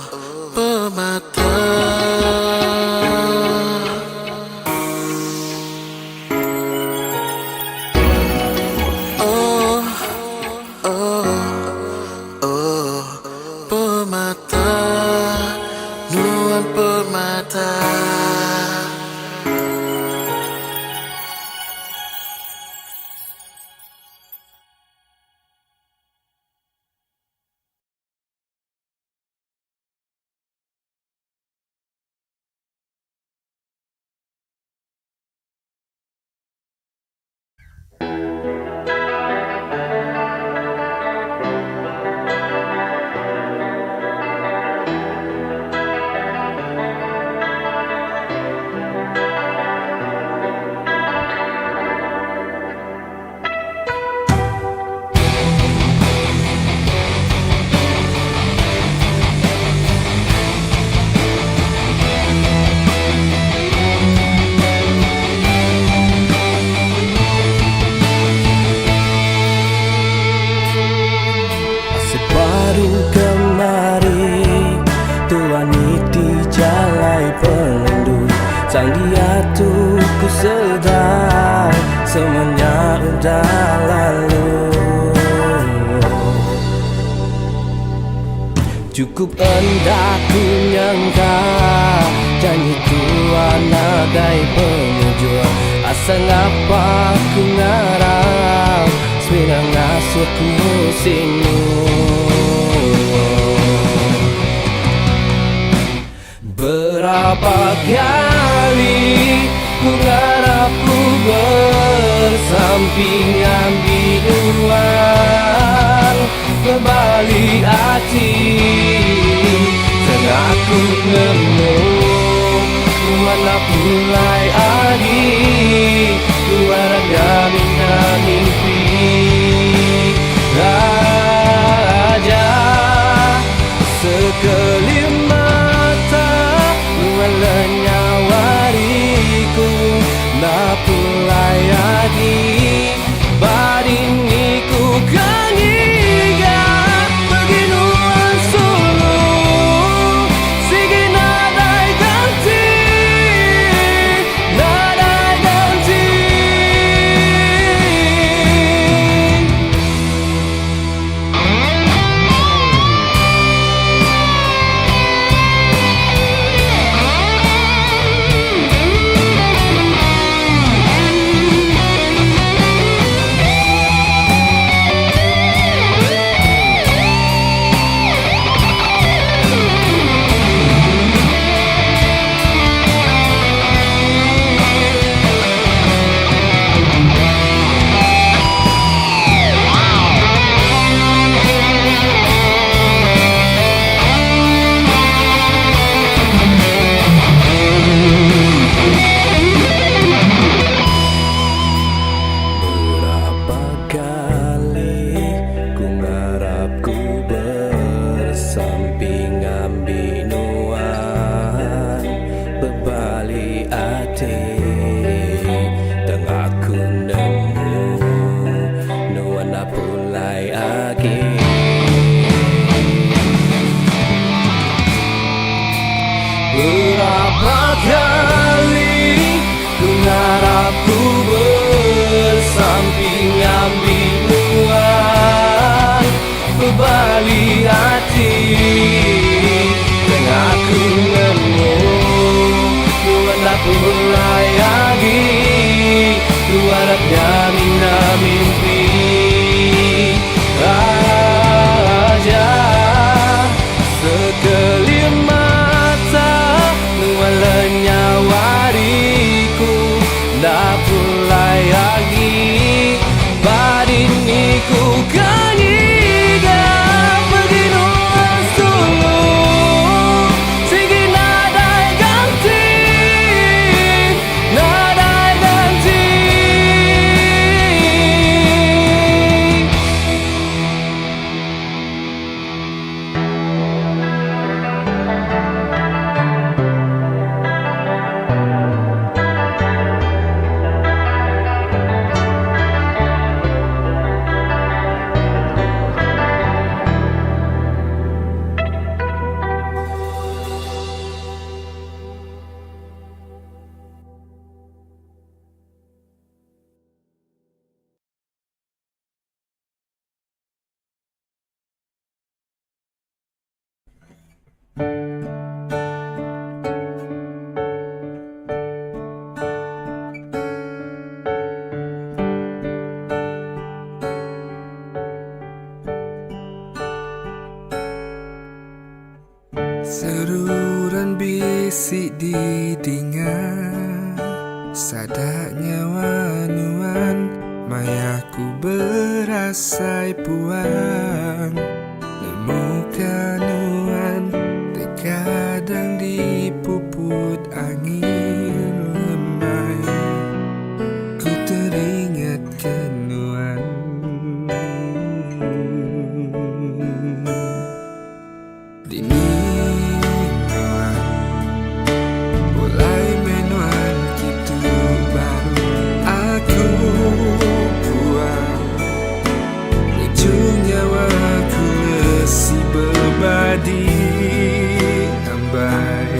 permata. Oh, oh, oh, permata. Nuan permata. pada lalu. Cukup hendak ku nyangka janji Tuhan nagai penujur. Asa ngapa ku ngarang Swinang ngasuh ku musimmu. Berapa kali ku ngarap ku bersampingan biduan berbalik hati. Tengah ku nemu mana mulai lagi luar dari mimpi raja sekelip mata luarnya wariku nak mulai lagi badiniku kangiga beginuan sulu sige nadai ganti. Berapa kali ku ngarap ku bersampingan binuan berbalik hati. Tengah ku nemu luar aku mulai lagi luar dari mimpi raja sekelip walanya wariku dah mulai lagi badiniku kangiga beginuan sulu sige nadai ganti nadai ganti. Seruran bisik didingan sadaknya wanuan mayaku berasai puan nemukan nuan terkadang dipuput angin lemai ku teringat kenuan dini berbadi ambai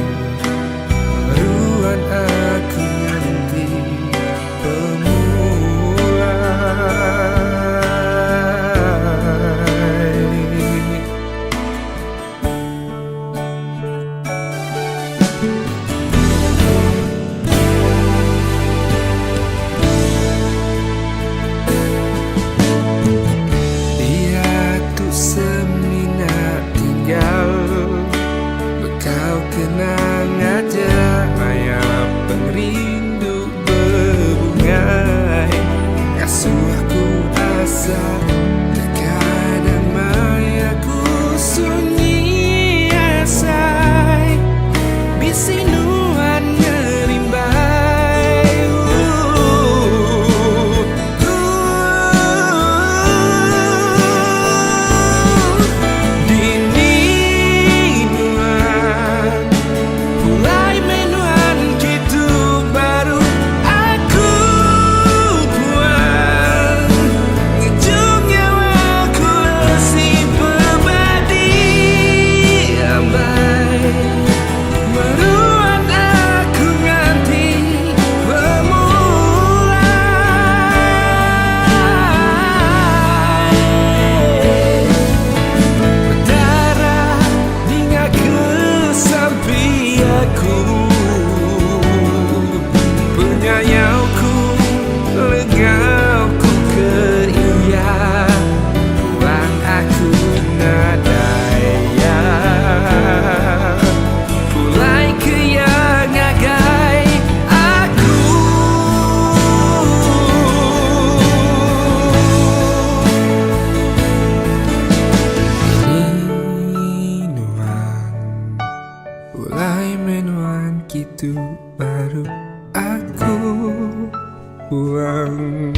aku Penyayauku, legauku keria Buang aku nadaya Pulai ke yang agai aku Minuan Mulai menuan gitu baru aku buang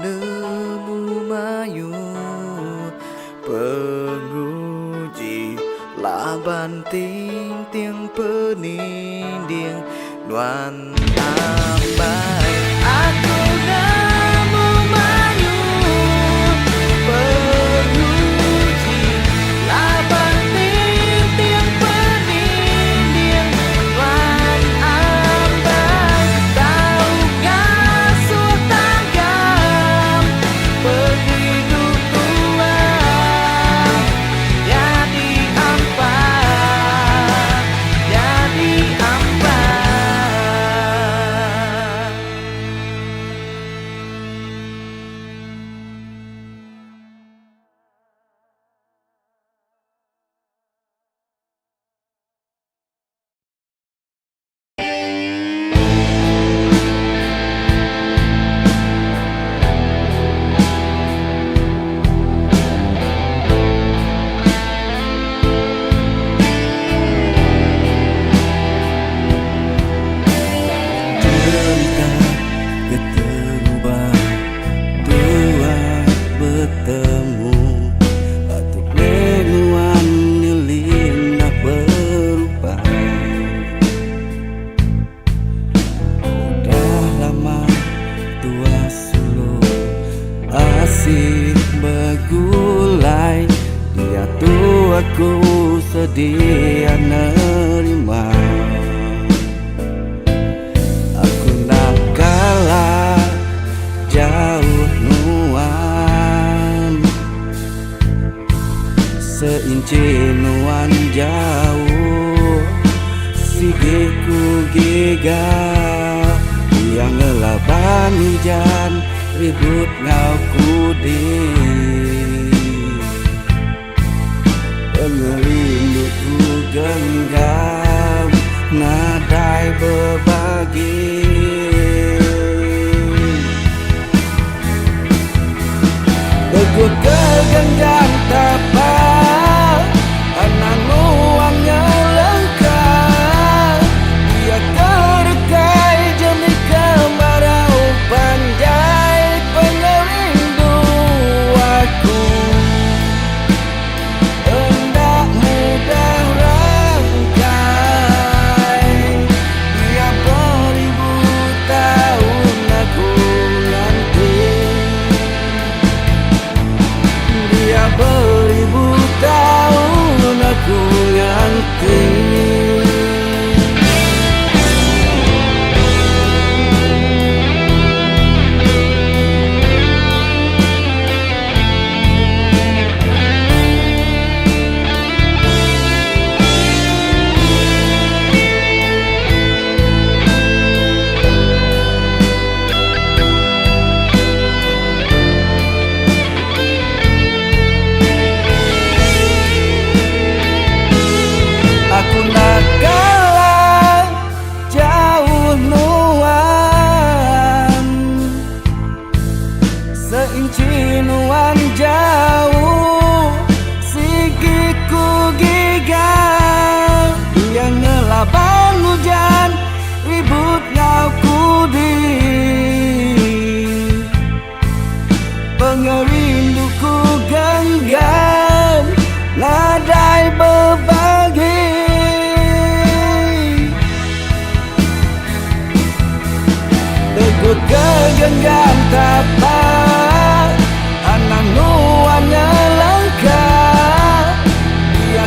nemu mayu penguji laban ting tiang peninding nuan ambai aku nemu mayu penguji laban ting tiang peninding nuan ambai tahu kasut tanggam penghidup tua jadi ampas jadi ampas. Cerita keterubah dua bertemu Batuk menuan nyelin nak berubah Udah lama tua suluh asik bergulai Dia tuh aku sedia nerima Aku nak kalah jauh nuan Seinci nuan jauh Sigiku gigau Yang ngelaban hujan Ribut ngau kudi Pengerindukku genggam Nadai berbagi Begut kegenggam tapak Anak nuangnya lengkap Dia kerekai jemi kemarau Pandai pengerindu aku Hendak mudah rangkai Dia beribu tahun aku nanti Dia beribu tahun aku nanti Aku nak kalah jauh nuan Seinci nuan jauh Sigiku gigau Yang ngelaban hujan Ribut ngau kudi Pengerinduku genggam Nadai berbagi Teguh kegenggam tapak Anak nuannya lengkap Dia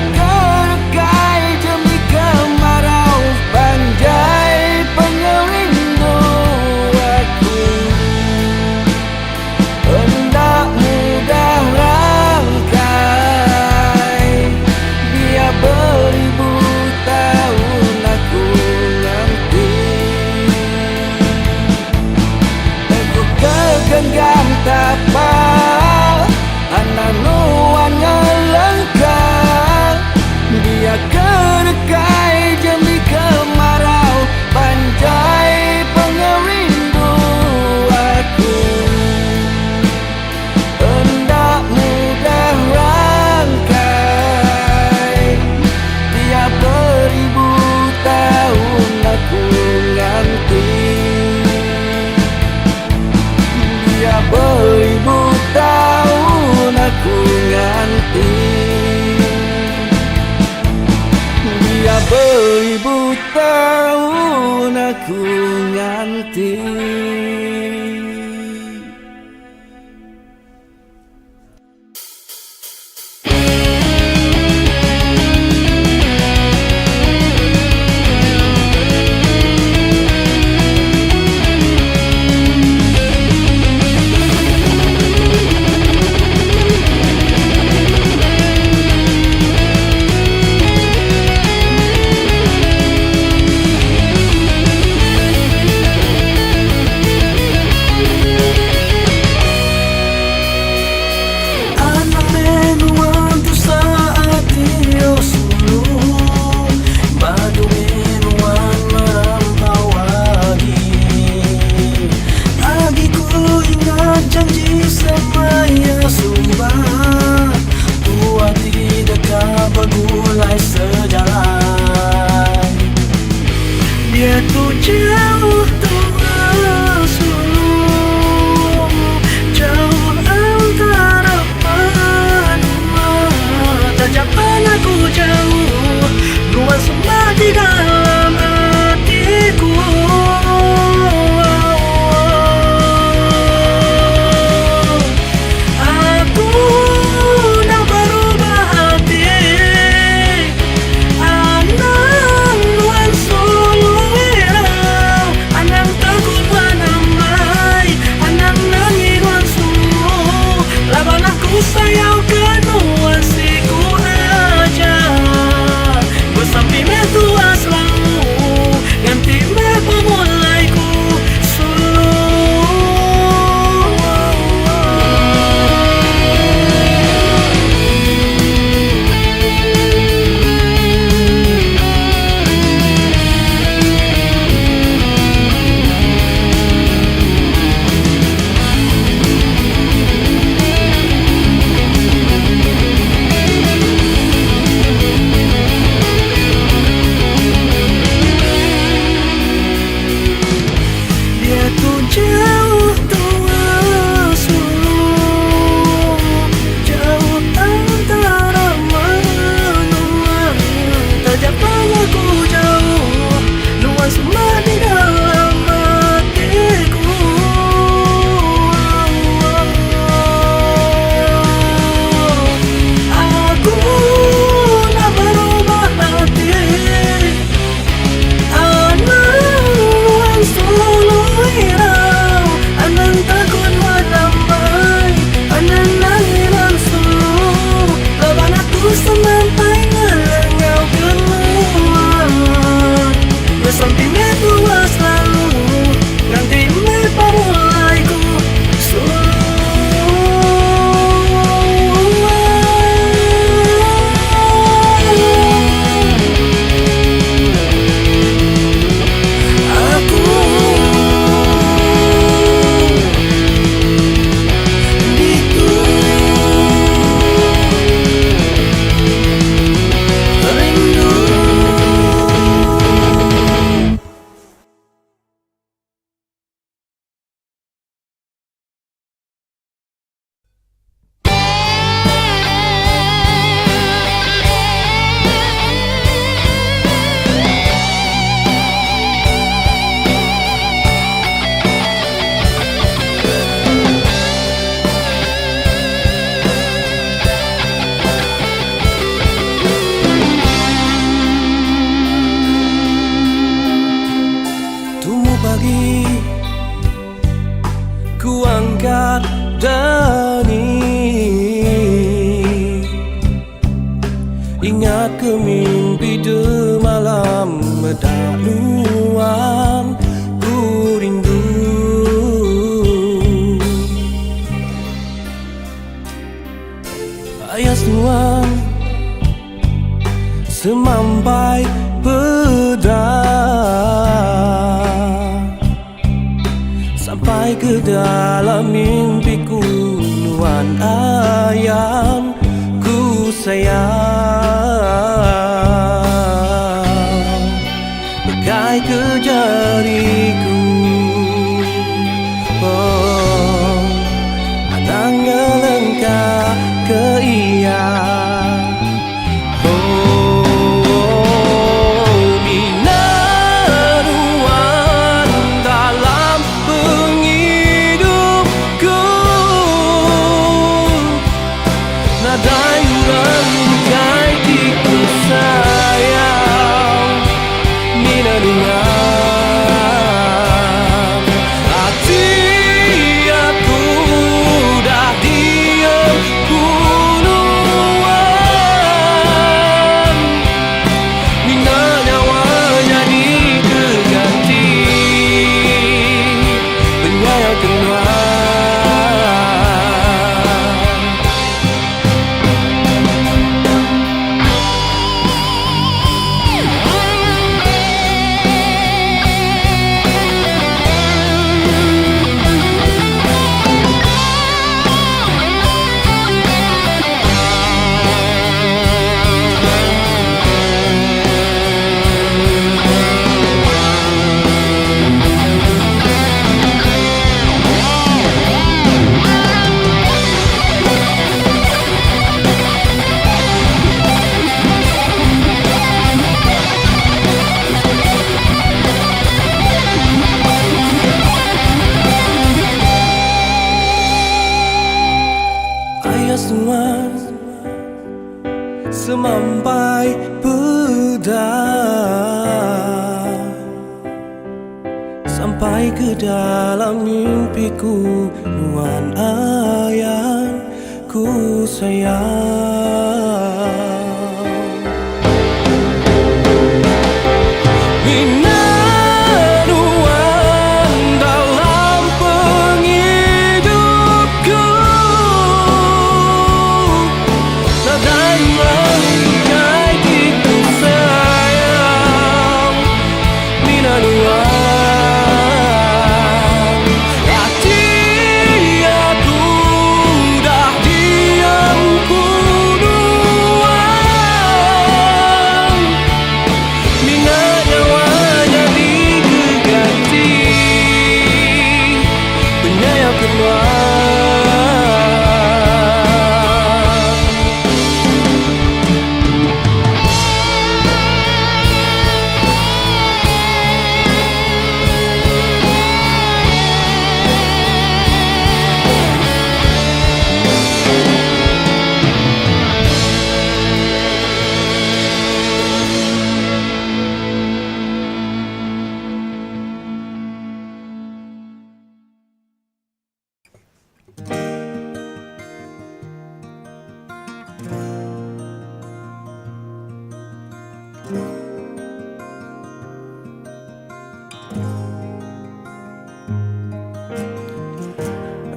beribu tahun aku nganti. Dia tu jauh terasa, jauh antara benua. Tajapan aku jauh, luas semua di dalam hatiku. Aku dah berubah hati, anang luan solo irau, anang takut wanamai, anang nangis luan solo. Laban aku sayau kenuan siku aja, bersampi me tua selalu, ganti me pemulaiku solo. Dia tu jauh terasa, jauh antara benua. Tajapan aku jauh, luas semua di dalam hatiku. Aku nak berubah hati, anang solo irau, anang takut wanamai, anang nangilan solo. Laban aku sampai ngelengau keluar, bersampi me tua selalu, ganti me pemulaiku solo. Aku itu rindu. Tunggu pagi, ku angkat dani, ingat ke mimpi de malam medaluan, ku rindu. Ayas tuan semampai pedang, sampai ke dalam mimpiku nuan ayam ku sayang, bagai ke jariku. Oh, anang ngelengkah ke iya. Oh, Nuan semampai pedang sampai ke dalam mimpiku, Nuan ayang ku sayang.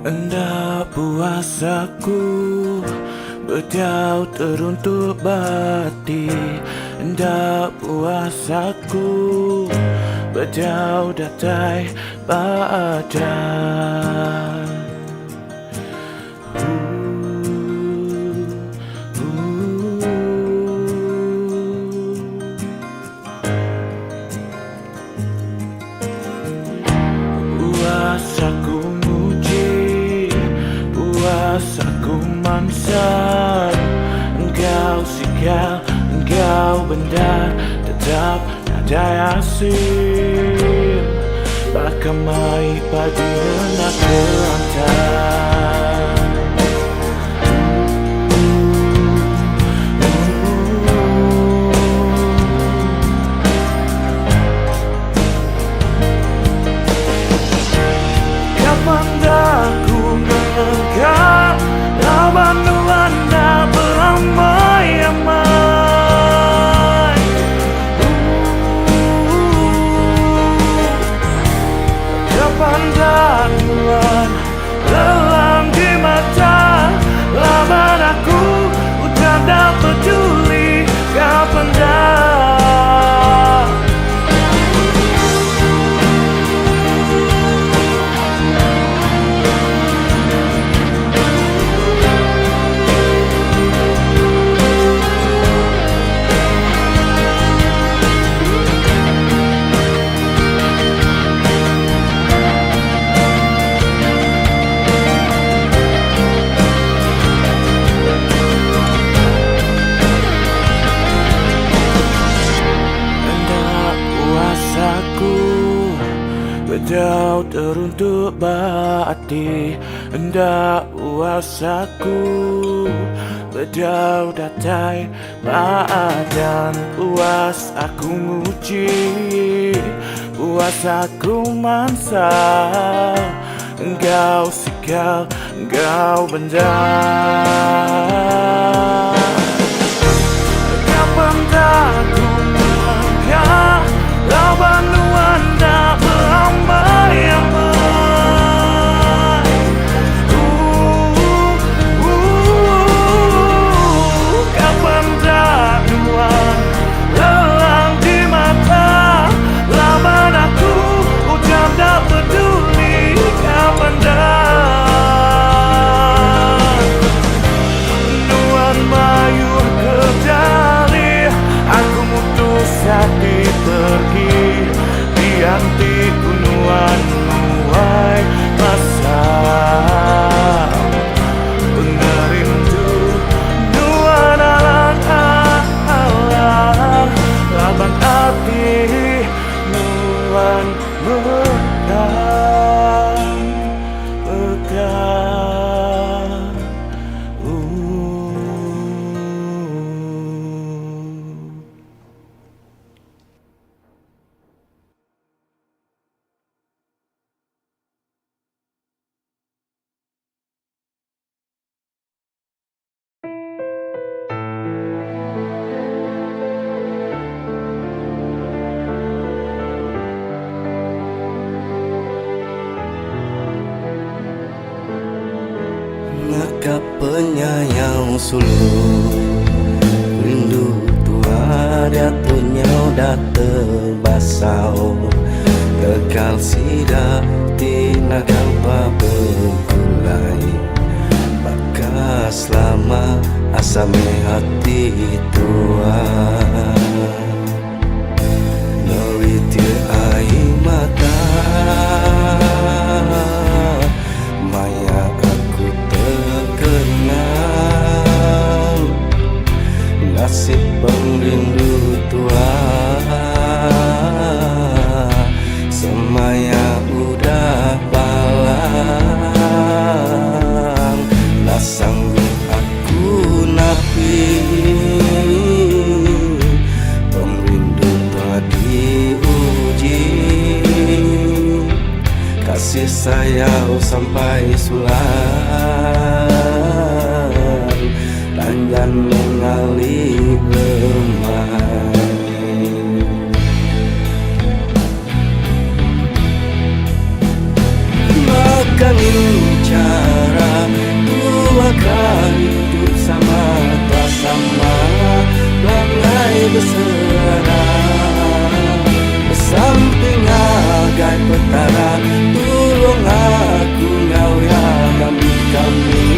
Hendak puasaku berjauh teruntuk bati. Hendak puasaku berjauh datai badan. Puasaku muji, puasaku mansar. Engkau sikal, engkau benar, tetap ada hasil. Bakamai padi nak kelantar. Kapan dah ku menganggap lawan Anda beramai-ramai. Kapan dah Tuhan lelang di mata lawan aku, udah tak peduli. Kapan dah berjauh teruntuk bati. Hendak puasaku berjauh datai badan. Puas aku muji, puas aku mansal. Engkau sikal, engkau benar. Kapan dah ku menganggap lawan Anda beramai-ramai. Kapan dah Tuhan lelang di mata lawan aku, ucap tak peduli. Kapan dah Ngakak penyayang suluh rindu tua dia tunya udah terbasau Regal sida tinagang pabegulai Bakas lama asame hati tua Neritir air mata Maya aku terkenal Nasib pengrindu tua Semaya udah balang Tak sanggup aku napi Pengrindu tua diuji Kasih sayang sampai sulam Lanjan mengalir lemah Makan cara dua kali hidup sama tak sama Langai berserah Bersamping agai petara Tolong aku ngau yang kami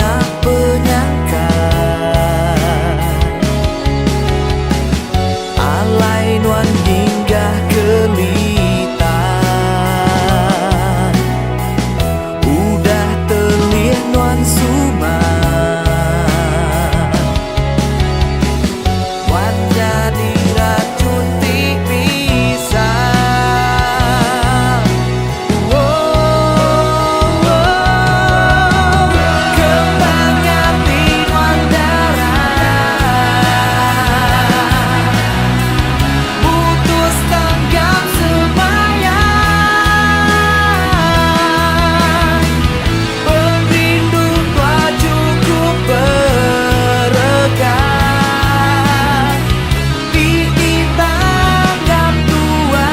nak penyangka alai nuan hingga kelitan udah telih nuan suman wan jadi racun bisa kembangnya tinuan darah putus tanggap sembahyang perindu tua cukup beregang di tanggap Tuhan.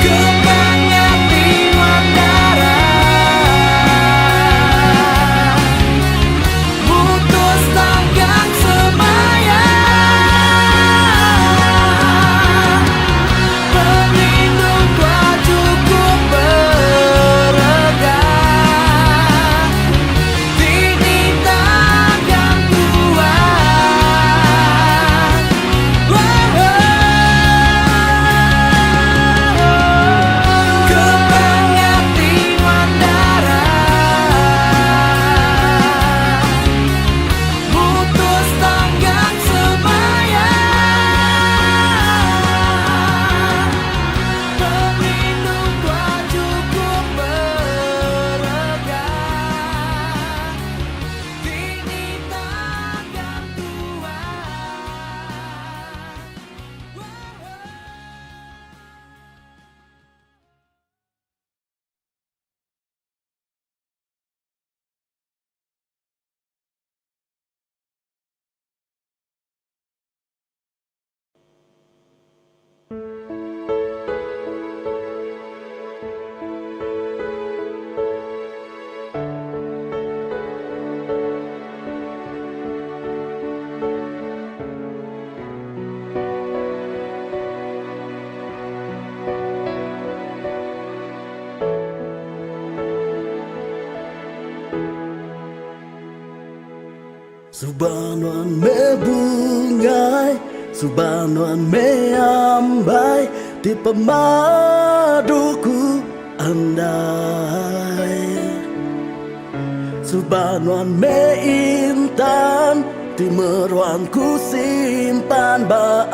Kembangnya tinuan darah putus tanggap sembahyang perindu tua cukup beregang di tanggap Tuhan. Kembangnya tinuan darah putus tanggap sembahyang perindu tua cukup beregang di tanggap Subanuan me bungai, subanuan me ambai di pemaduku andai. Subanuan me intan di meruanku simpan baatiku.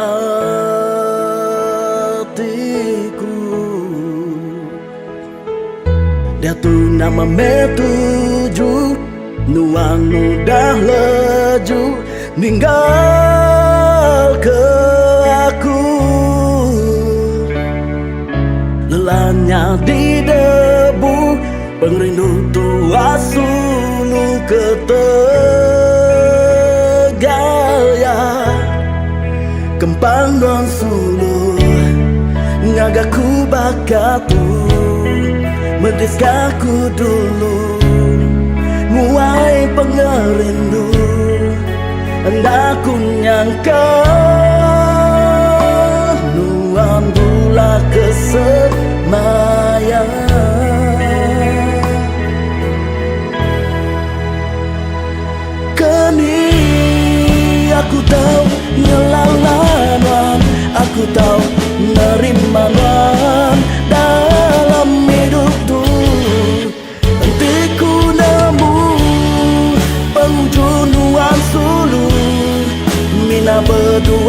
Dia tu nama me tujuh nuan udah leju ninggal ke aku. Lelahnya di debu pengrindu tua sulu ke Tegal ya. Kempang non sulu ngagaku bakatu mendiskaku dulu muai pengerindu hendak ku nyangka nuan bula kesemayang. Kini aku tahu nyelalan, aku tahu nerima nuan dalam hidup tu. Hentiku nemu penghujung nuan sulu mina berdua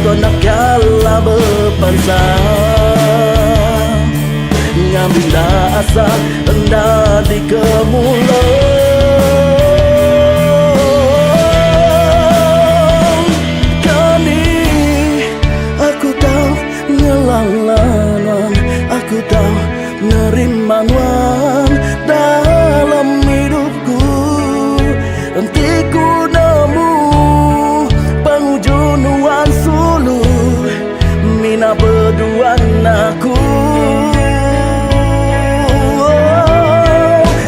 Tuan nak kalah berpansa Ngambil asa hendak dikemulung Kini aku tahu ngelalan Aku tahu nerima nuan dalam hidupku Nanti ku nemu penghujung nuan sulu Mina berdua aku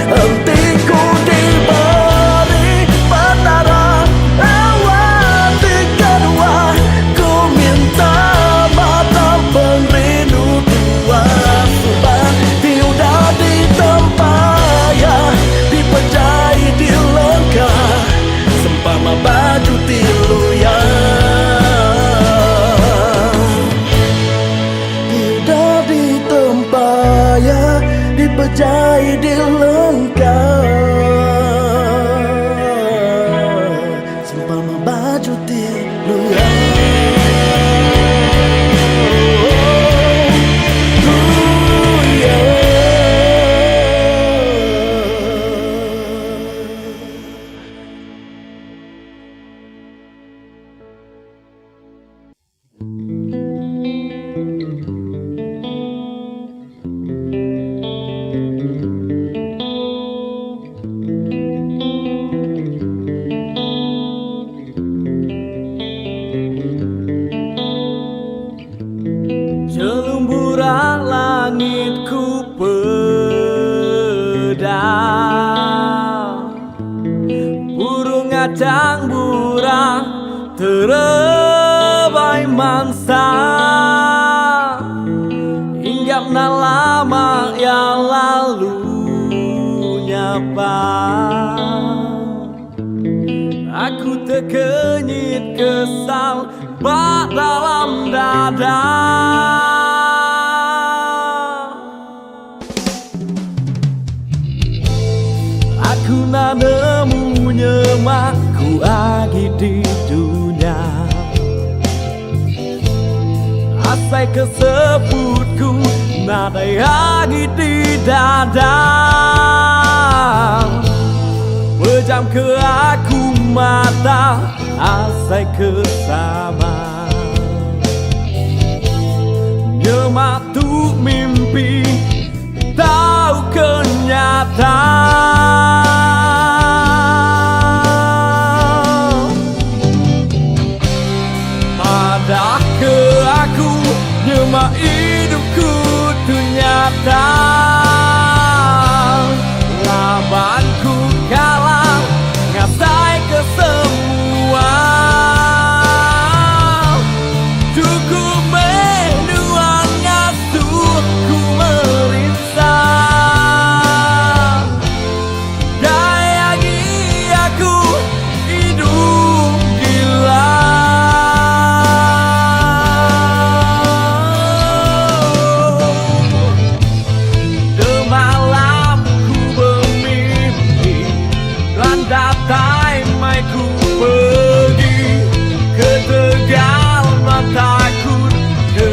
Nanti ku diberi petara awan di kedua Ku minta mata perindu tua Subah tiada ditempaya Dipejai di lengkah Sempama baju tiluya Tiada ditempaya Dipejai di lengkah Sempama baju tiluya Jelumburan langitku pedang Burung acang burang terebai mangsa Hinggap na lama yang lalu nyapa Aku terkenyit kesal bak dalam dada Aku nak nemu nyemakku lagi di dunia Asai kesebutku nada lagi di dada Pejam ke aku mata Asai kesama Nyemak tu mimpi Tahu kenyataan Padah ke aku Nyemak hidupku tu nyata Labanku kalah Ngasai ke semua Cukup menuang ngasuh ku merisa Gaya aku hidup gila Demalam ku bermimpi Landatai mai ku pergi Ke Tegal takut ke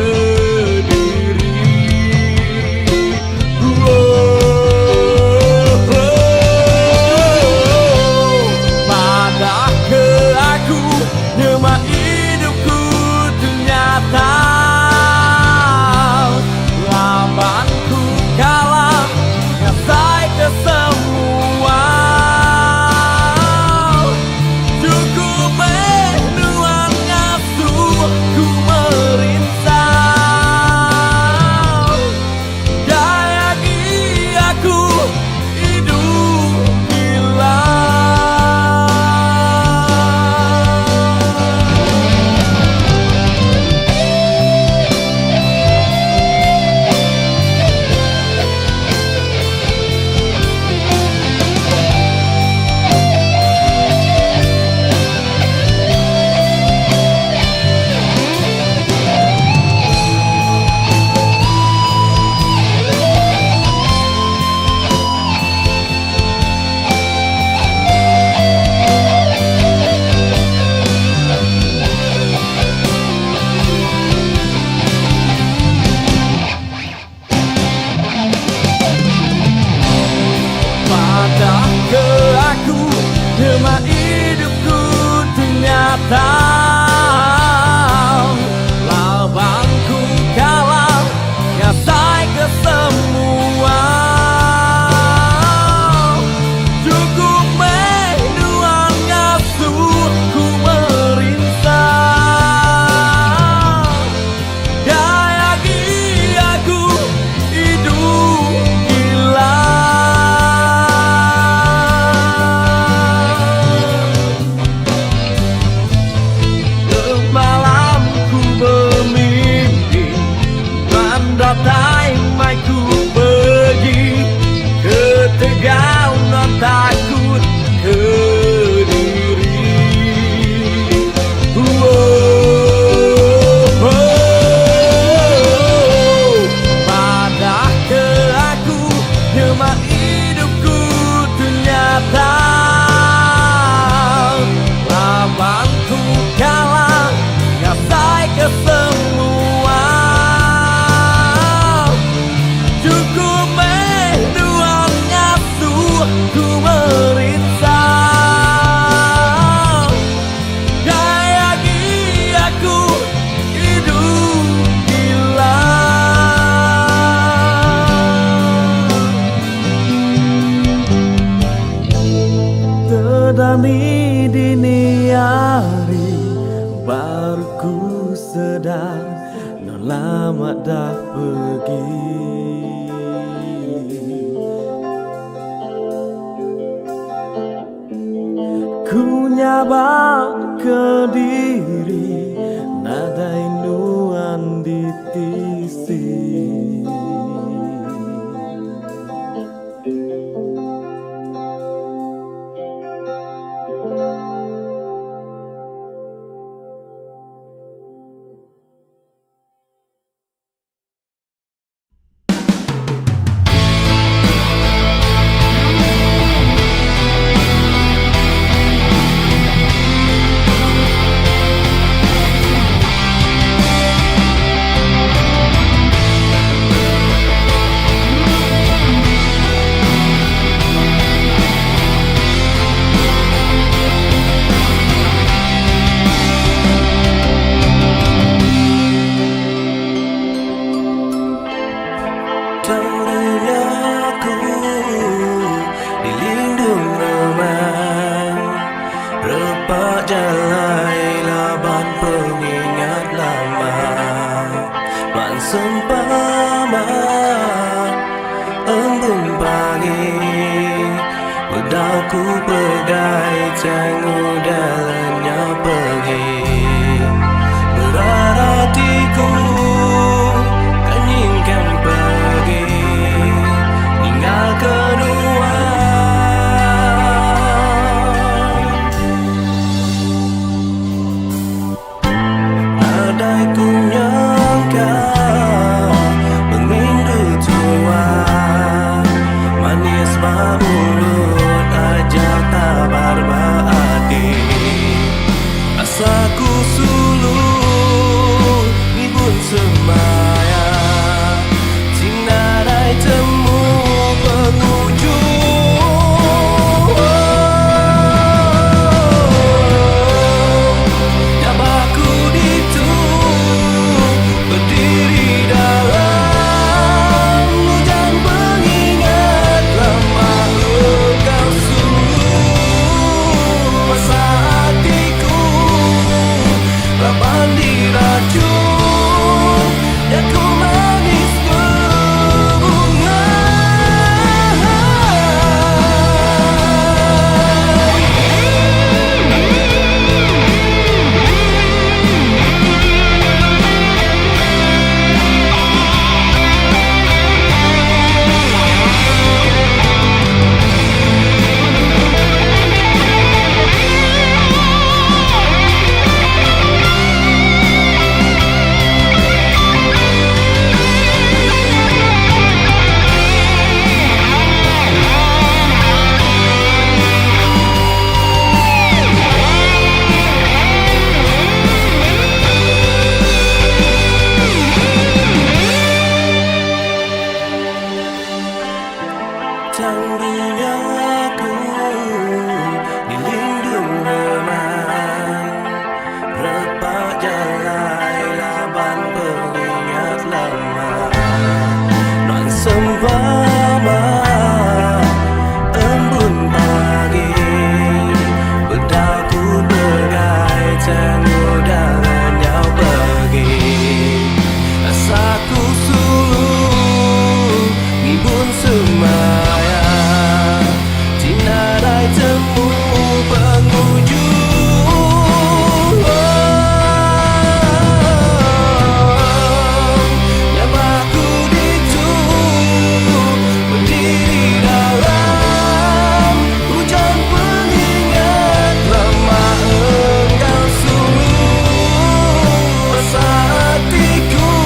diri Padah ke aku Nyemak hidupku ternyata Lambanku kalah Ngasai ke semua Cuma hidupku ternyata labangku kalah ngasai ke semua. Cukup menuan ngasuhku merinsah. Gaya giaku hidup gila. Malamku bermimpi mendatai ku pergi ke Tegal dan takut ke diri. Padah ke aku cuma hidupku ternyata labangku kalah ngasai ke semua. Cukup menuan ngasuhku merinsah. Gaya giaku hidup gila. Terdani dini hari baru ku sedar non lama dah pergi. Ku nyabak ke diri nada inuan di tisi. Duniaku dilindung remang, repak jalai laban pengingat lama. Man sempama embun pagi, pedangku pegai cangu dalamnya pergi. Berat hatiku kan ingin pergi, tinggal kedua. Andai ku nyangka mengindu tua, manis mulut aja tak baru. bintang udaranya pergi. Asaku suluh ngibun semaya, tinadai temu penghujung. Namaku ditunggu berdiri dalam hujan pengingat lama engkau suluh. Hatiku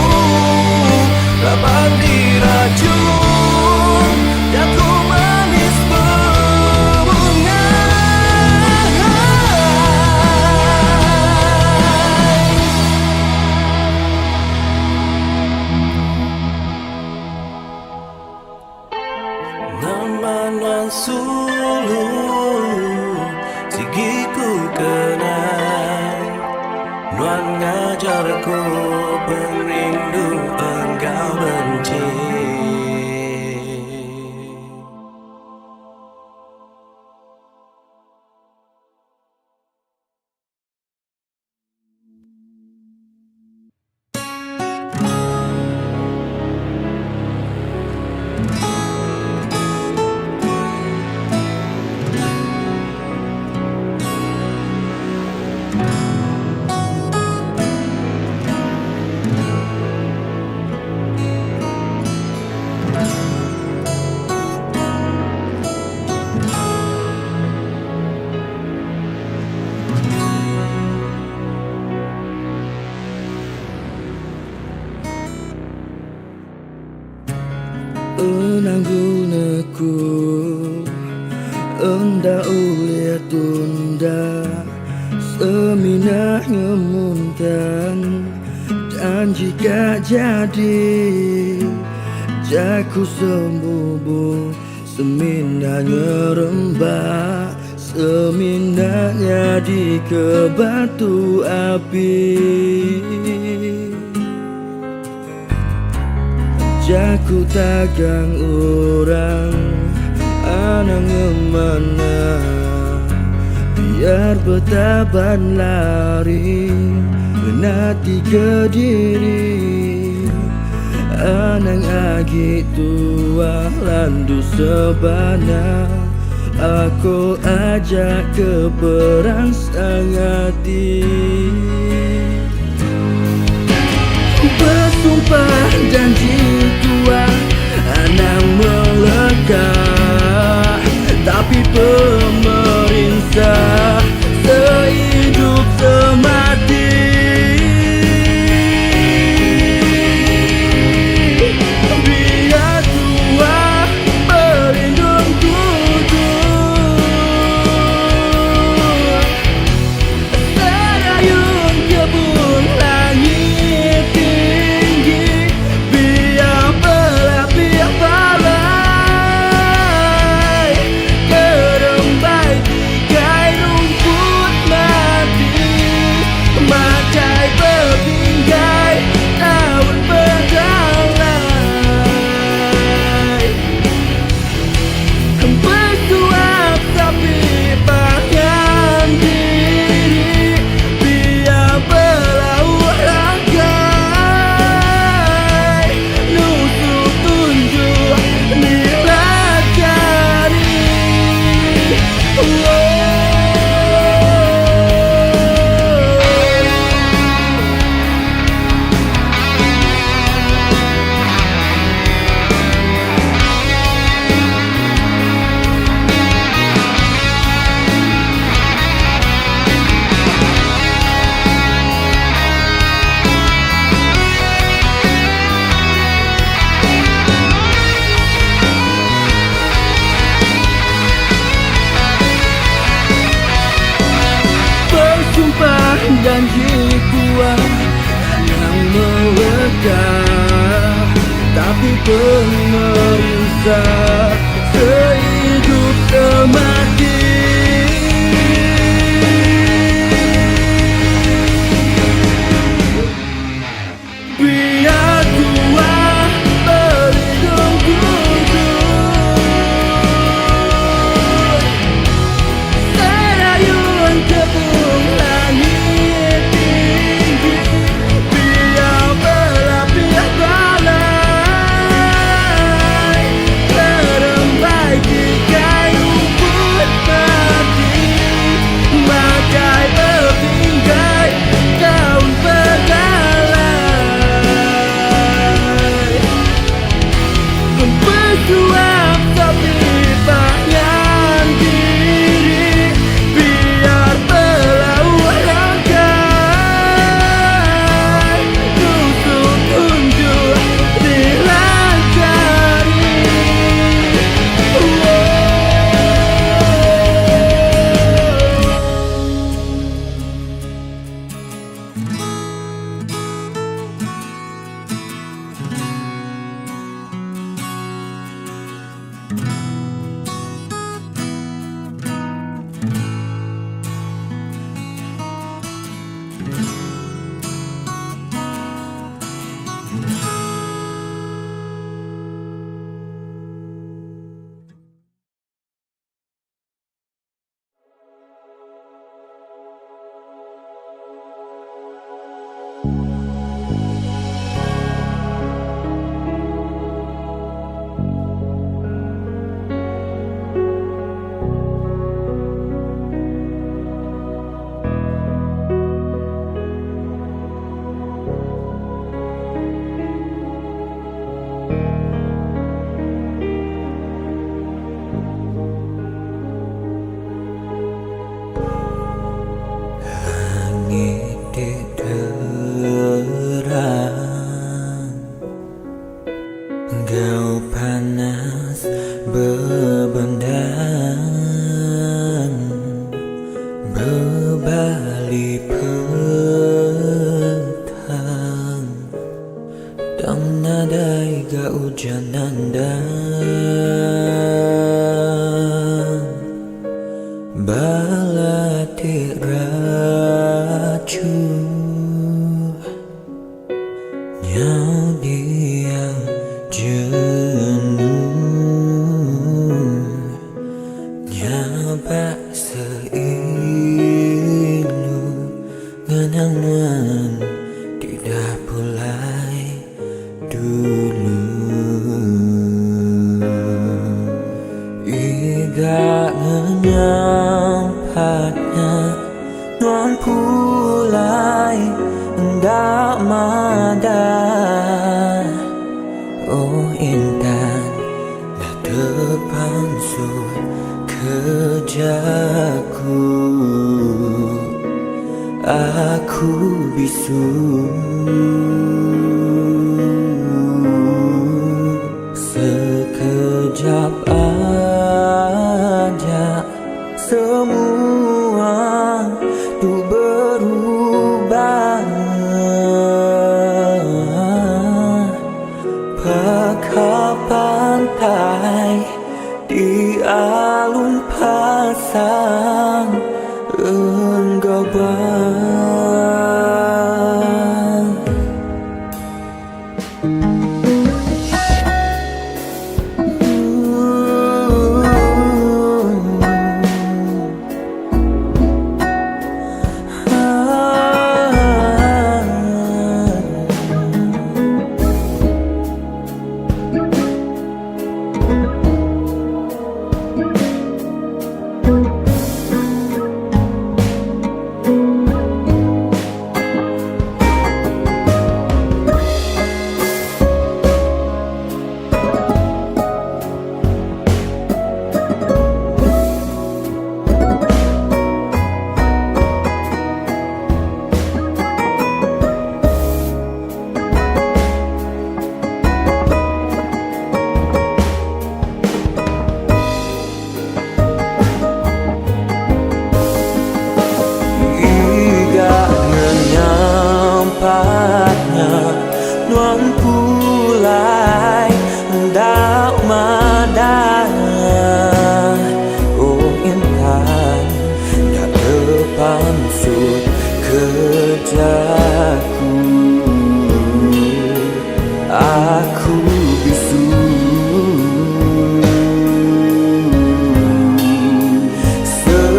lapan diracun, daku manis berbunga. Namanan suluh sigiku kenang, Nuan ngajarku perindu engkau benci. Enanggunaku enda ulia tunda, seminah ngemunkan, dan jika jadi jaku sembubu, seminahnya rembah, seminahnya di ke batu api. Jaku tagang orang anak ngemana, biar betaban lari menati ke diri. Anang agi tua landu sebana, aku ajak ke perang sangati. Bersumpah janji tua anak melekat, tapi pemerintah sehidup semati. Biar tua berlindung tujuh, serayun kebun langit tinggi, biar belah biar balai, kerembai tigai rumput mati, macai berbingkai daun berdalai. Bersuap tapi pangan diri, biar berlaut langkai, nusuk tunjuk nilakari. Bersumpah janji kuat yang melekat, tapi pemerintah sehidup semati. Biar tua berlindung tujuh, serayun kebun langit berbalik petang dan nadai ga hujanan dan balatik racun nyau diam jenuh nyabak seilu ngenangan tidak pulai dulu iga ngenyampatnya nuan pulai hendak madan oh intan dah depan sur kejaku aku bisu sekejap aja semua tuh berubah pakai pantai di alun pasang enggabang nuan pulai hendak madan oh intan dah depan sud kejaku aku bisu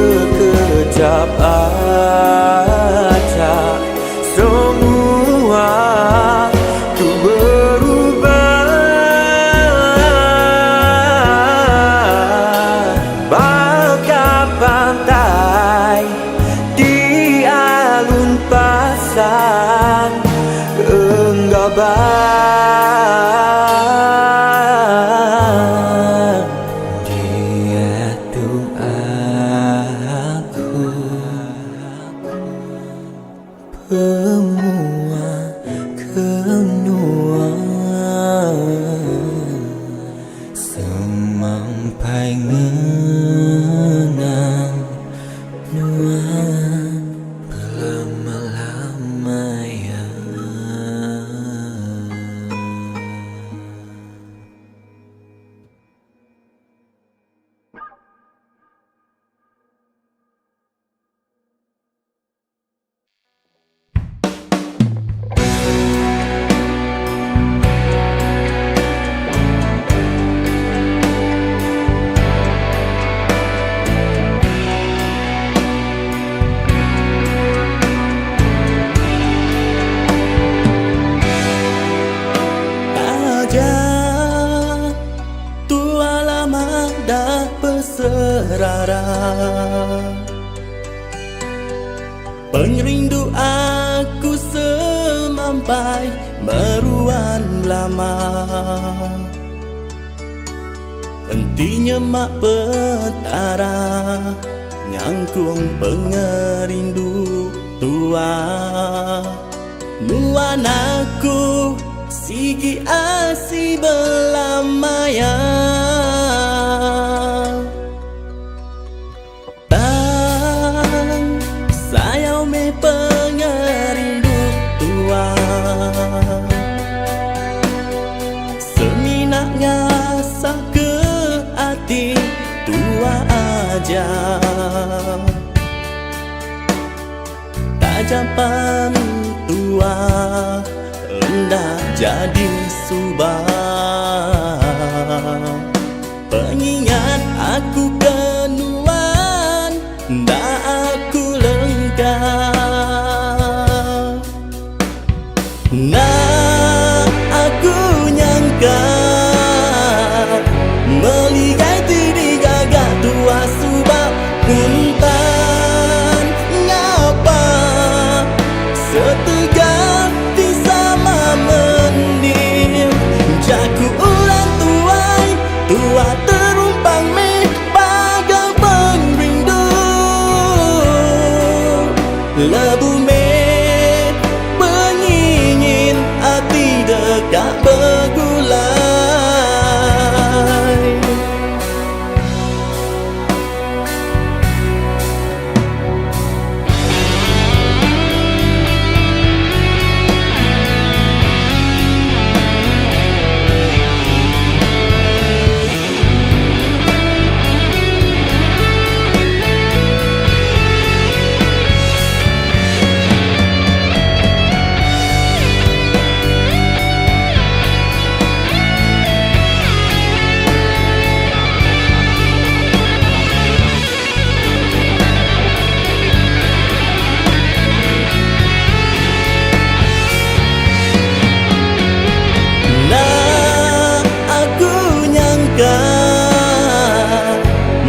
sekejap aja semua tuh berubah bagai pantai di alun pasang enggabang dia tuh aku semua kenua semampai ngenang nuan berlama-lama ya tua lama dah berserara pengerindu aku semampai meruan lama hentinya mak petara nyangkung pengerindu tua nuan aku sigi asi belamaya tang zaman tua hendak jadi subah. Pengingat aku kenuan, dah aku lengkap. Nah aku nyangka melihat diri gagak tua subah puntan ngapa setegak di sama mendim jaku ulang tuai tua terumpang me bagai pengrindu lebu me pengingin hati dekat bergulai.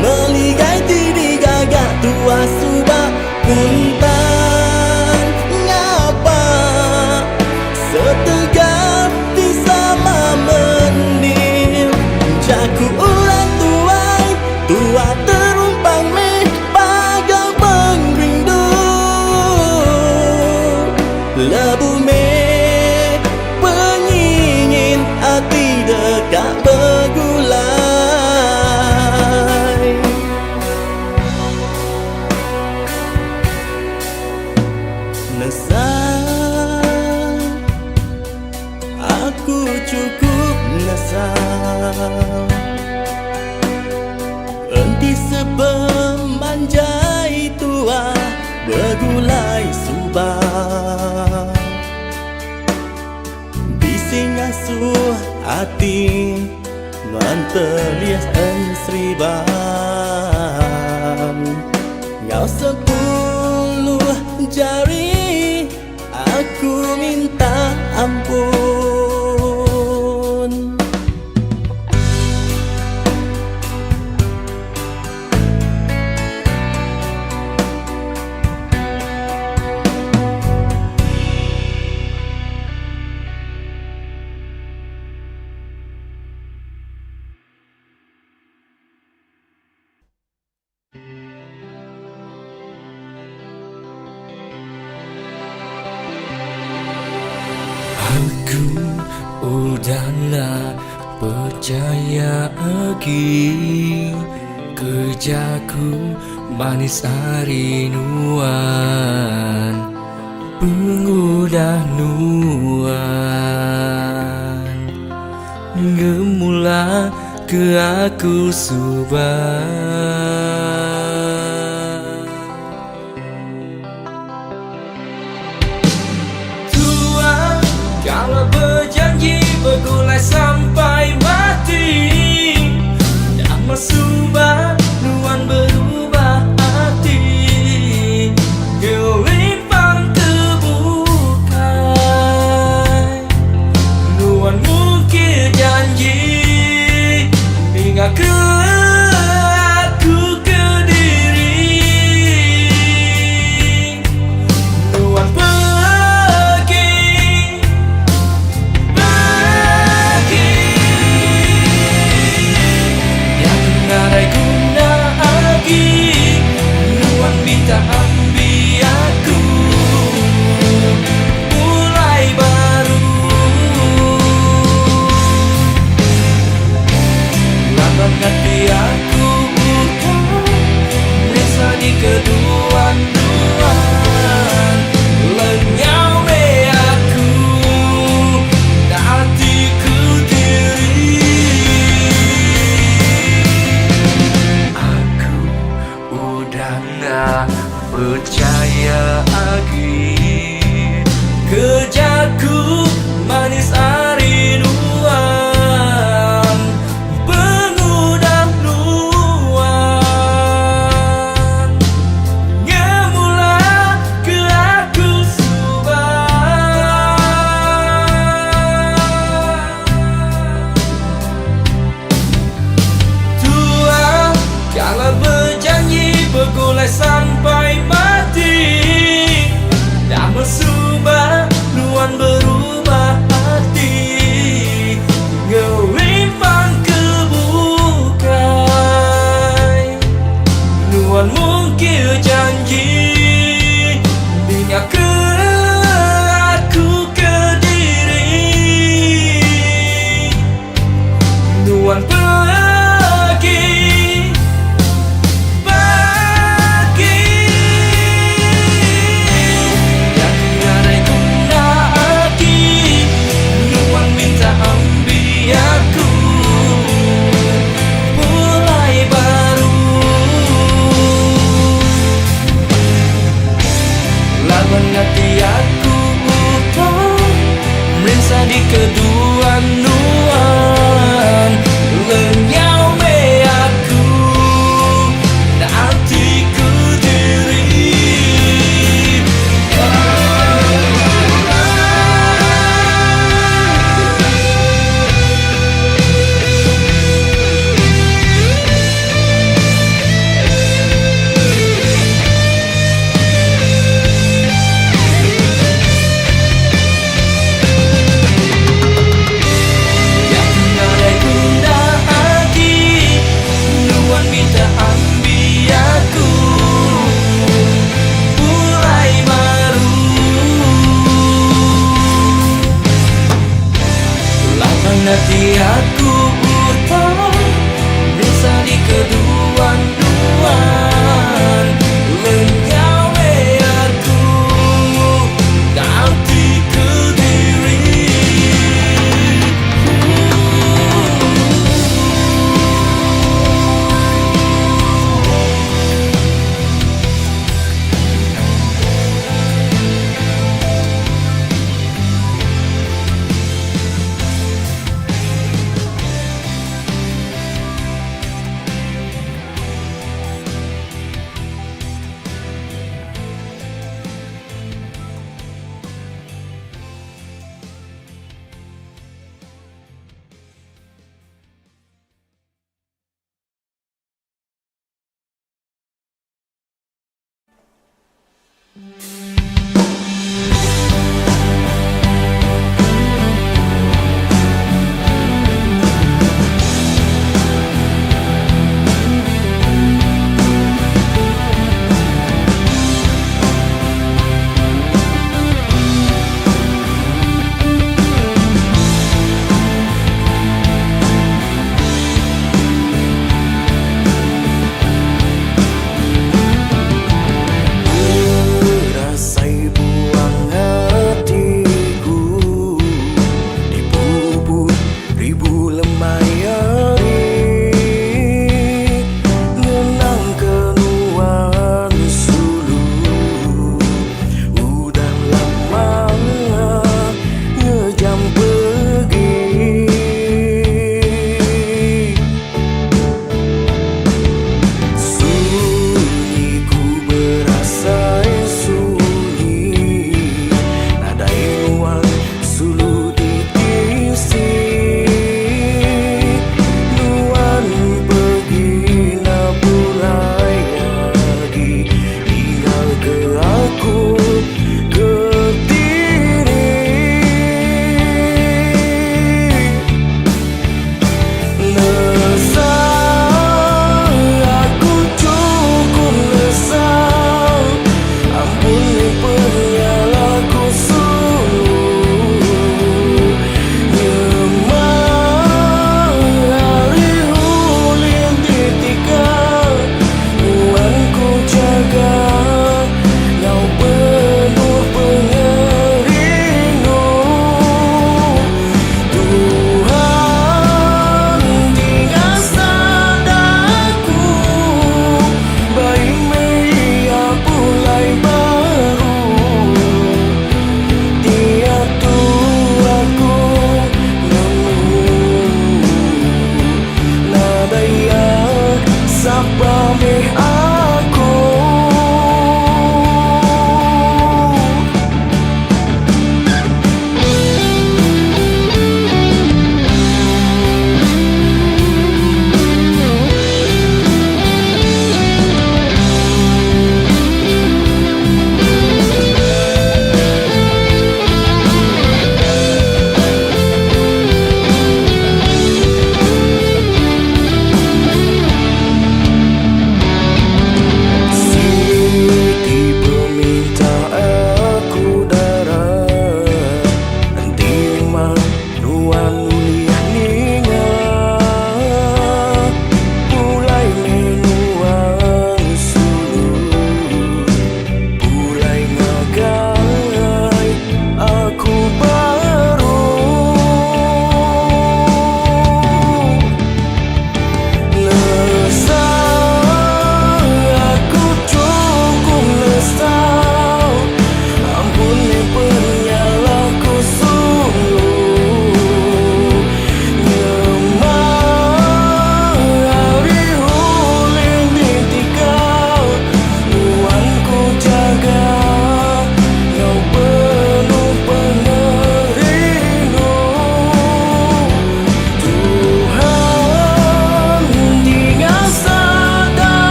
Melihat diri gagak tua subah puntan ngapa setegap di sama mendim jaku ulang tuai tua terumpang me bagai pengrindu lebu me pengingin hati dekat bergulai. Nesal, aku cukup nesal. Henti sepemanjai tua bergulai subah. Bising asuh hati mentelias ensriban. Ngau 10 jari aku minta ampun. Aku udahlah percaya lagi kerjaku manis harinuan pengudah nuan gemula ke aku subah. Kalau berjanji bergulai sampai mati, dah masubah nuan berubah hati. Gelimpang terbukai, nuan mungkir janji hingga ke aku ke diri. Nuan I saya agi kerjaku manis arinuan pengudah nuan ngemula ke aku subah Tuhan kalau berjanji bergulai sampai mati dan bersubah nuan berubah hati ngerimpang kebukai nuan mungkir janji bingat ke aku ke diri nuan pergi hati aku utang merasa di kedua nuan lenyau me aku nanti ku diri hati aku utang bisa di kedua nuan lenyau me aku nanti ke diri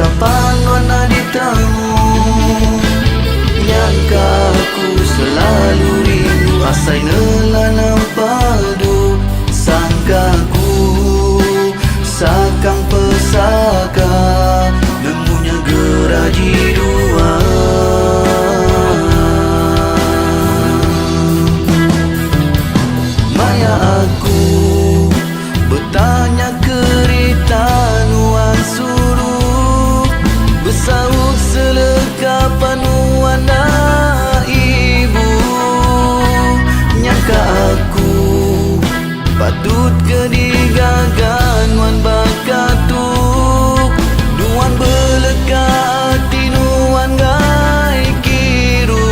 besapan warna di temu. Nyangka aku selalu rindu asai nelanam padu. Sangkaku sakang pesaka nemunya geraji dua. Maya aku bertanya kerita nuan suruh, bersaut selekapan nuan ibu. Nyangka aku patut kedigagan nuan bakatuk, nuan beleka hati nuan gai kiru.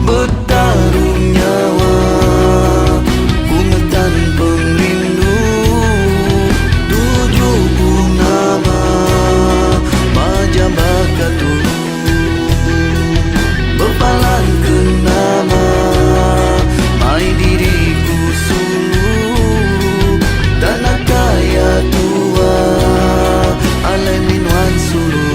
Bertarung nyawa kungetan pengrindu, 70 nama majam bakatulu. Berpalan ke nama mai diriku sulu, tanah kaya tua alai minuan sulu.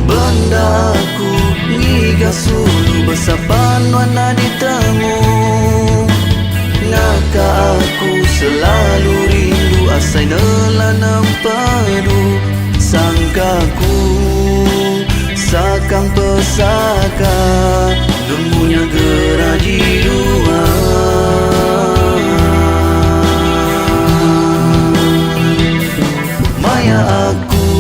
Bendaku ngiga sulu besapan warna di temu. Ngaka aku selalu rindu asai nelanam padu. Sangkaku sakang pesaka nemunya geraji dua. Maya aku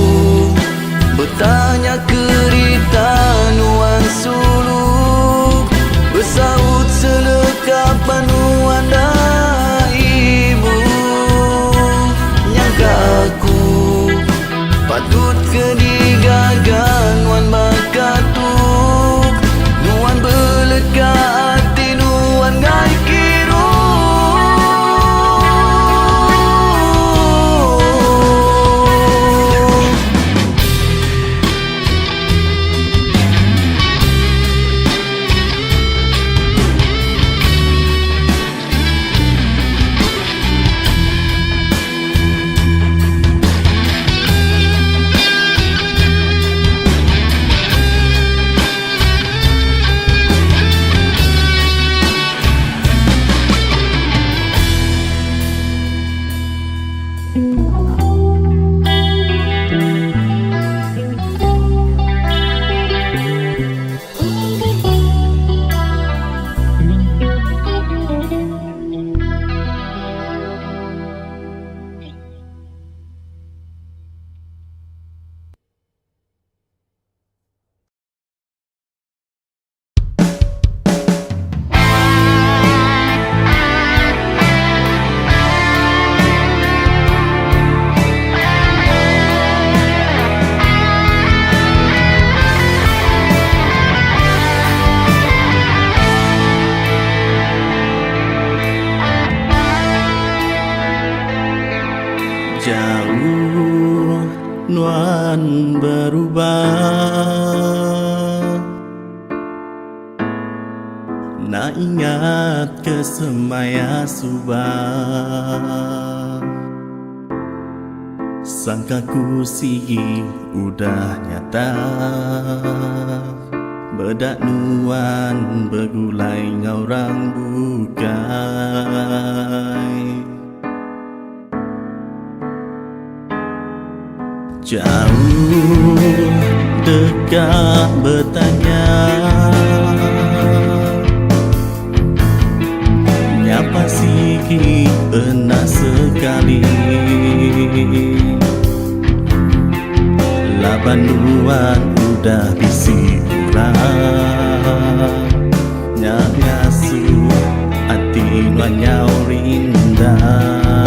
bertanya kerita nuan suluk, bersaut selekapan nuan ibu. Nyangka aku patut kedigagan nuan bakatuk, nuan beleka hati nuan gai kiru. Jauh nuan berubah, nak ingat ke semaya subah. Sangkaku sigi udah nyata, bedak nuan bergulai ngaurang bukai. Jauh dekat bertanya, nyapa siki enak sekali. Laban nuan udah bisi ulang, nyasu hati nuan nyau rindah.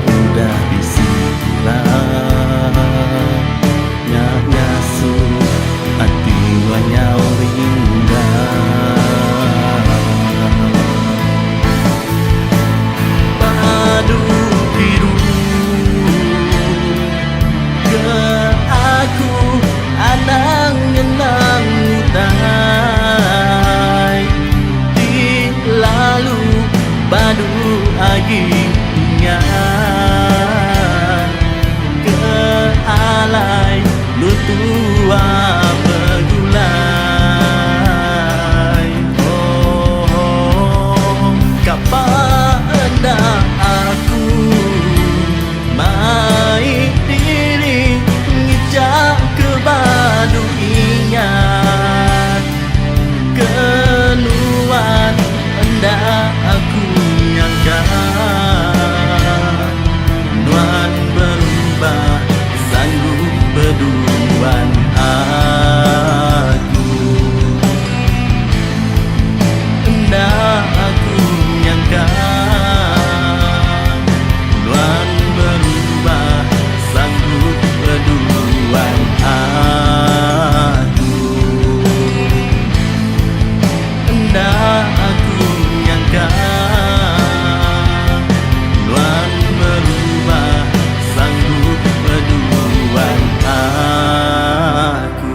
udah disiram ngasuh hati wanyau rindah padu biru ke aku anang ngenang utai di lalu badu aginya ke alai lutua begulai oh kapada aku mai diri ngijak ke badu ingat keluar hendak aku nyangka nuan berubah sanggup berduaan aku hendak aku nyangka nuan berubah sanggup berduaan aku hendak aku nyangka nuan berubah sanggup berduaan aku.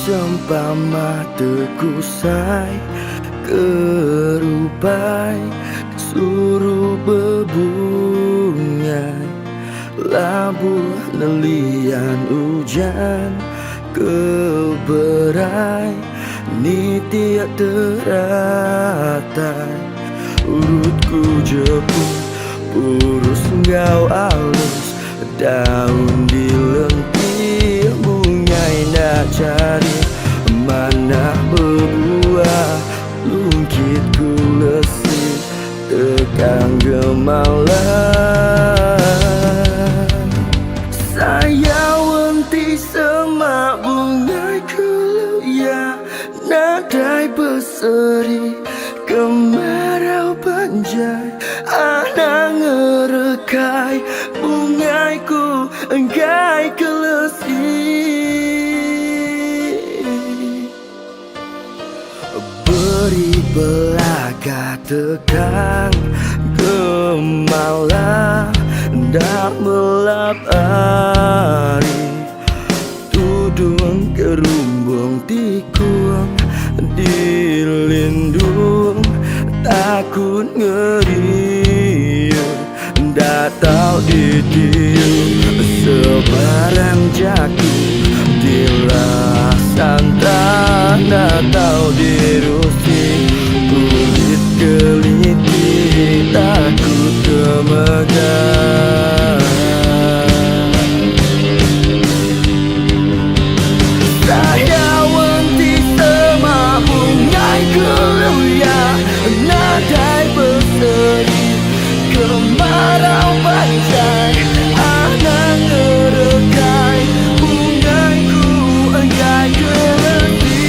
Seumpama tegusai kerupai suruh bebungai labuh nelian hujan keberai ni tiak teratai urutku jepun purus ngau alus daun di lentir bungai nak cari mana berbuah lungkitku lesi tegang gemalan saya wenti semak bungai keluya nadai berseri kemarau panjai anak ngerekai bungaiku enggai kelesi beri belaka tegang gemalah ndak melap hari tudung kerumbung tikung dilindung takut ngeriung ndak tahu ditiup sebarang jatuh dilaksanakan ndak tahu dirusi kulit keliti takut kemegang saya wanti semak bungai keluya nadai berseri kemarau panjai anak ngerekai bungaiku enggai keleti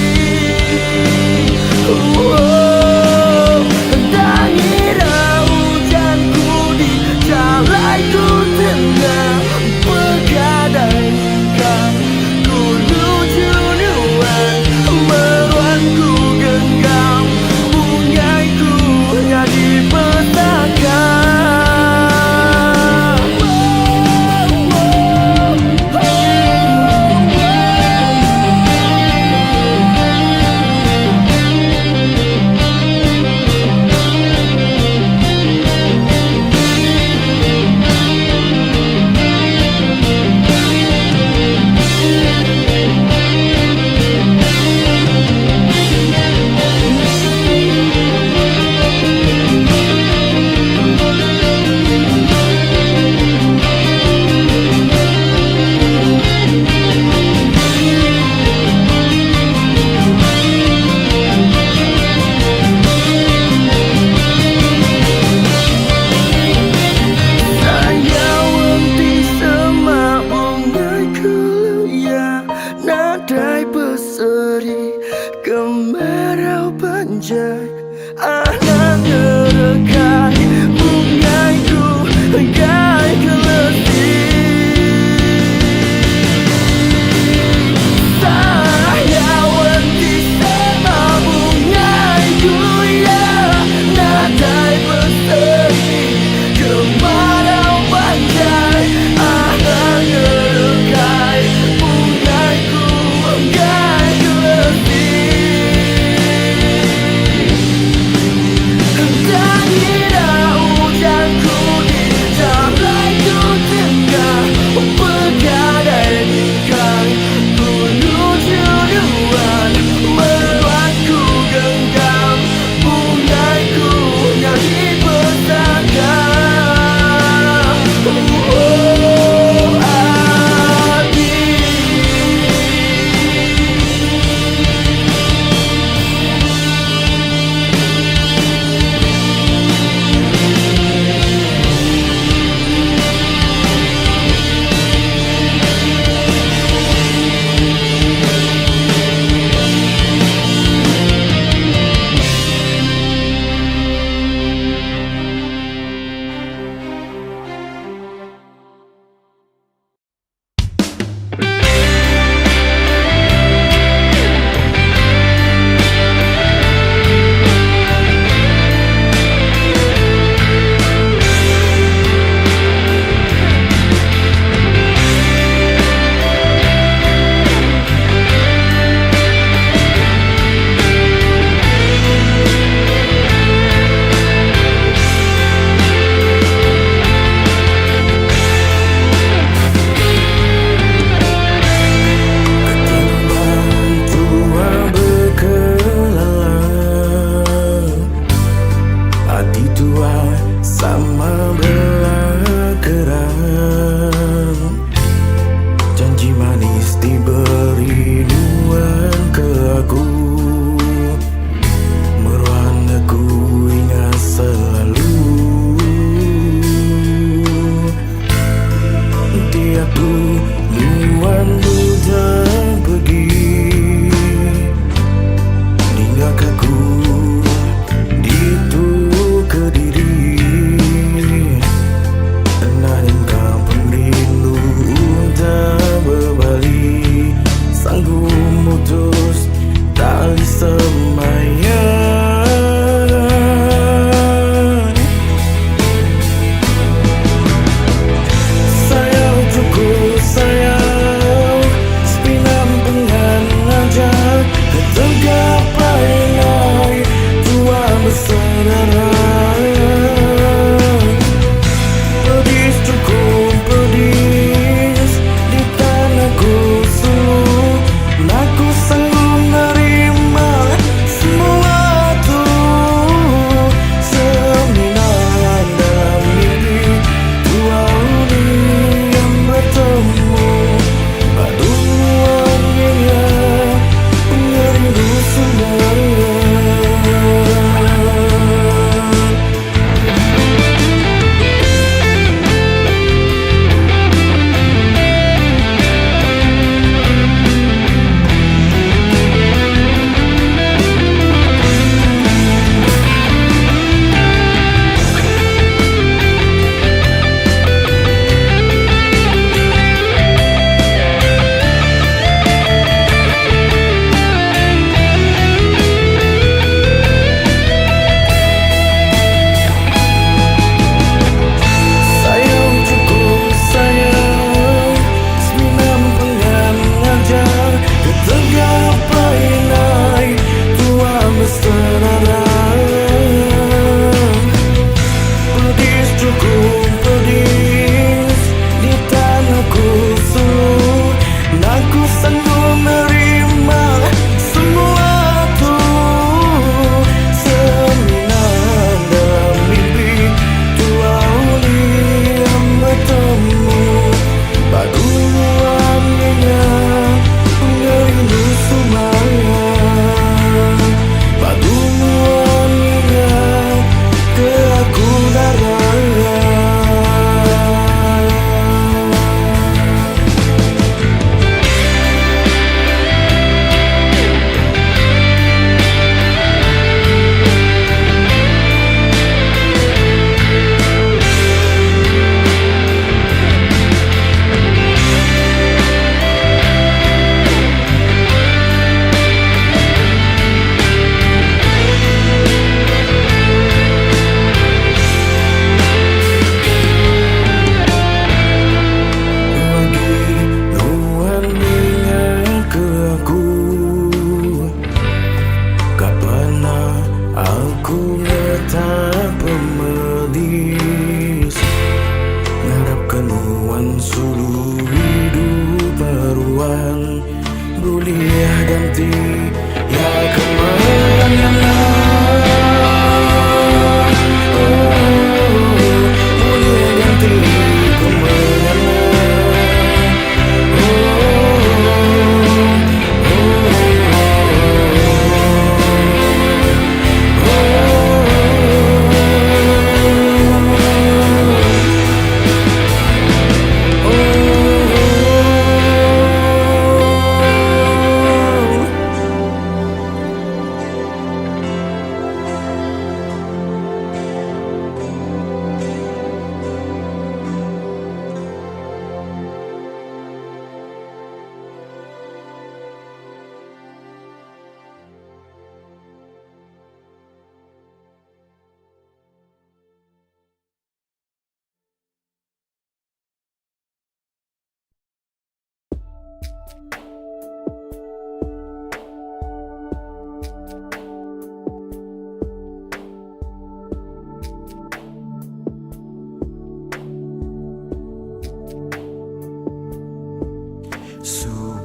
dangira hujan Nuan sulu hidup peruan Buliah ganti ya kemarin yang Buliah ganti kemarin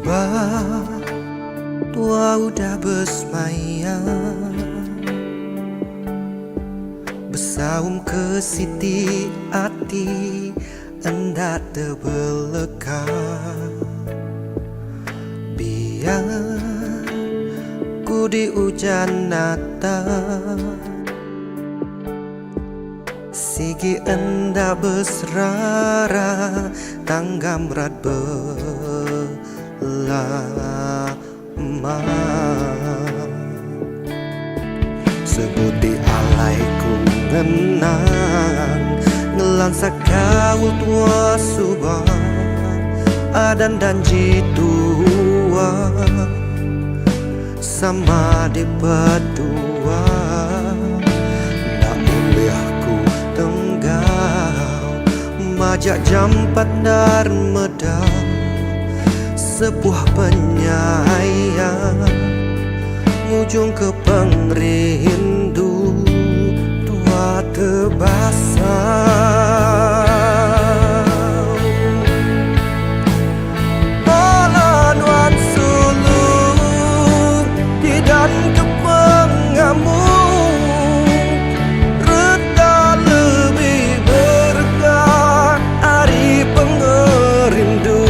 Subah tua udah bersemayam Bersaum ke siti hati hendak terbelekang Biar ku di hujan Natal Sigi hendak berserara tanggam berat lama Sebuti alaiku ngenang Ngelansak kau tua subah Adan dan jitua Sama di berdua Nak boleh aku tenggau Majak jampat dar medang Sebuah penyayang Ujung ke pengrindu Tua terbasam Nuan sulu di dan ke pengamuk Reda lebih berkah hari pengerindu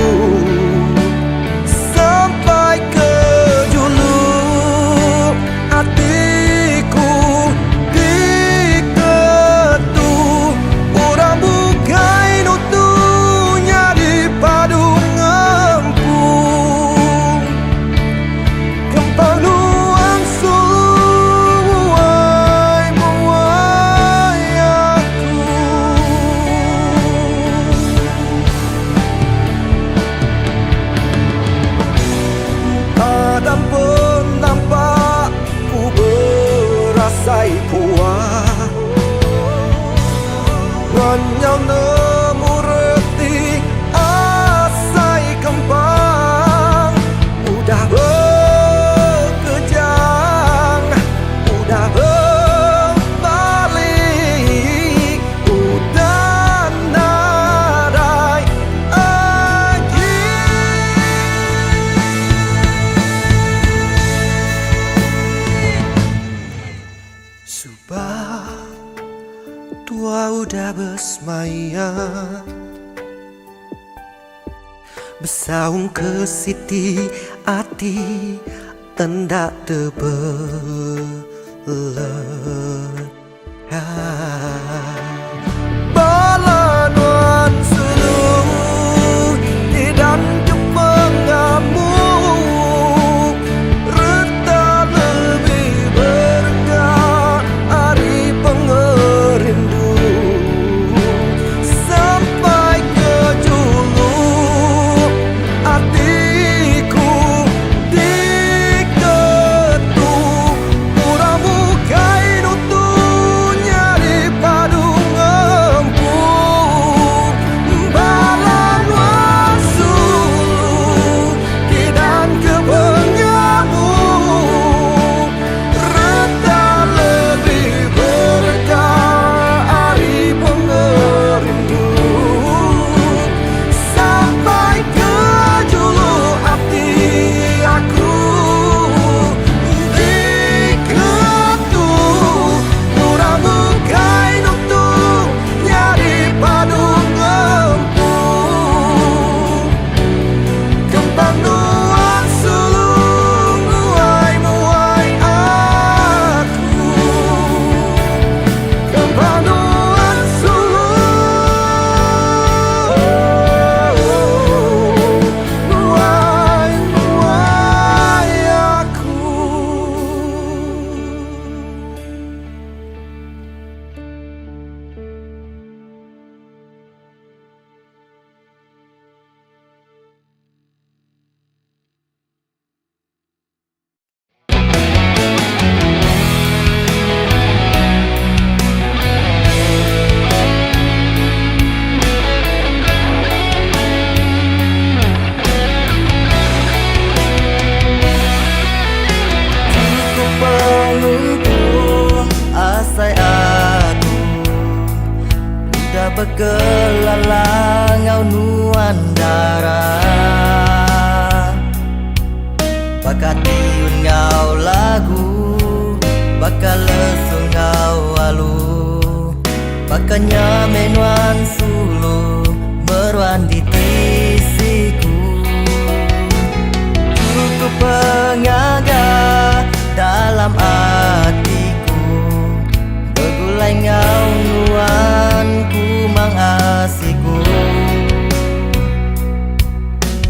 Nyau nemu reti asai kembang Udah berkejang Udah berbalik Udah nadai lagi Subah tua udah bersemayam Bersaung ke siti hati hendak terbelekang Bala nuan sulu di dan ke pengamuk Reta lebih berkah hari pengerindu Sampai ke julu hatiku diketuk Murah mukai nutunya di padu kelalangau nuan darah Baka tiun ngau lagu Baka lesung ngau alu Baka nyame nuan sulu Meruan di tisiku Cukup pengaga dalam hatiku Begulai ngau nuan ku mangasiku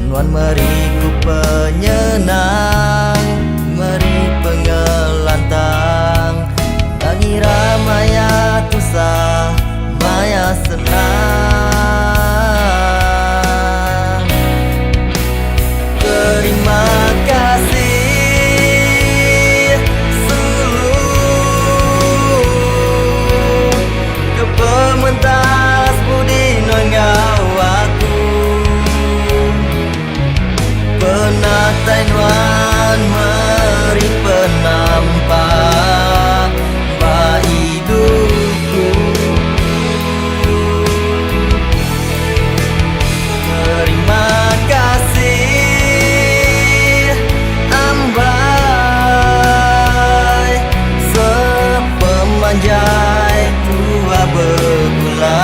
Nuan meriku penyenang Meri pengelantang Tangira maya tusah maya senang Terima kasih seluruh Kepementas budi nongau aku Penatai nuan meri penampak Ba hidupku Terima kasih ambai Sepemanjai tua begulai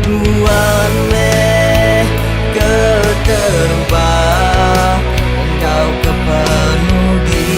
Tuan meh keterubah Engkau kepenudi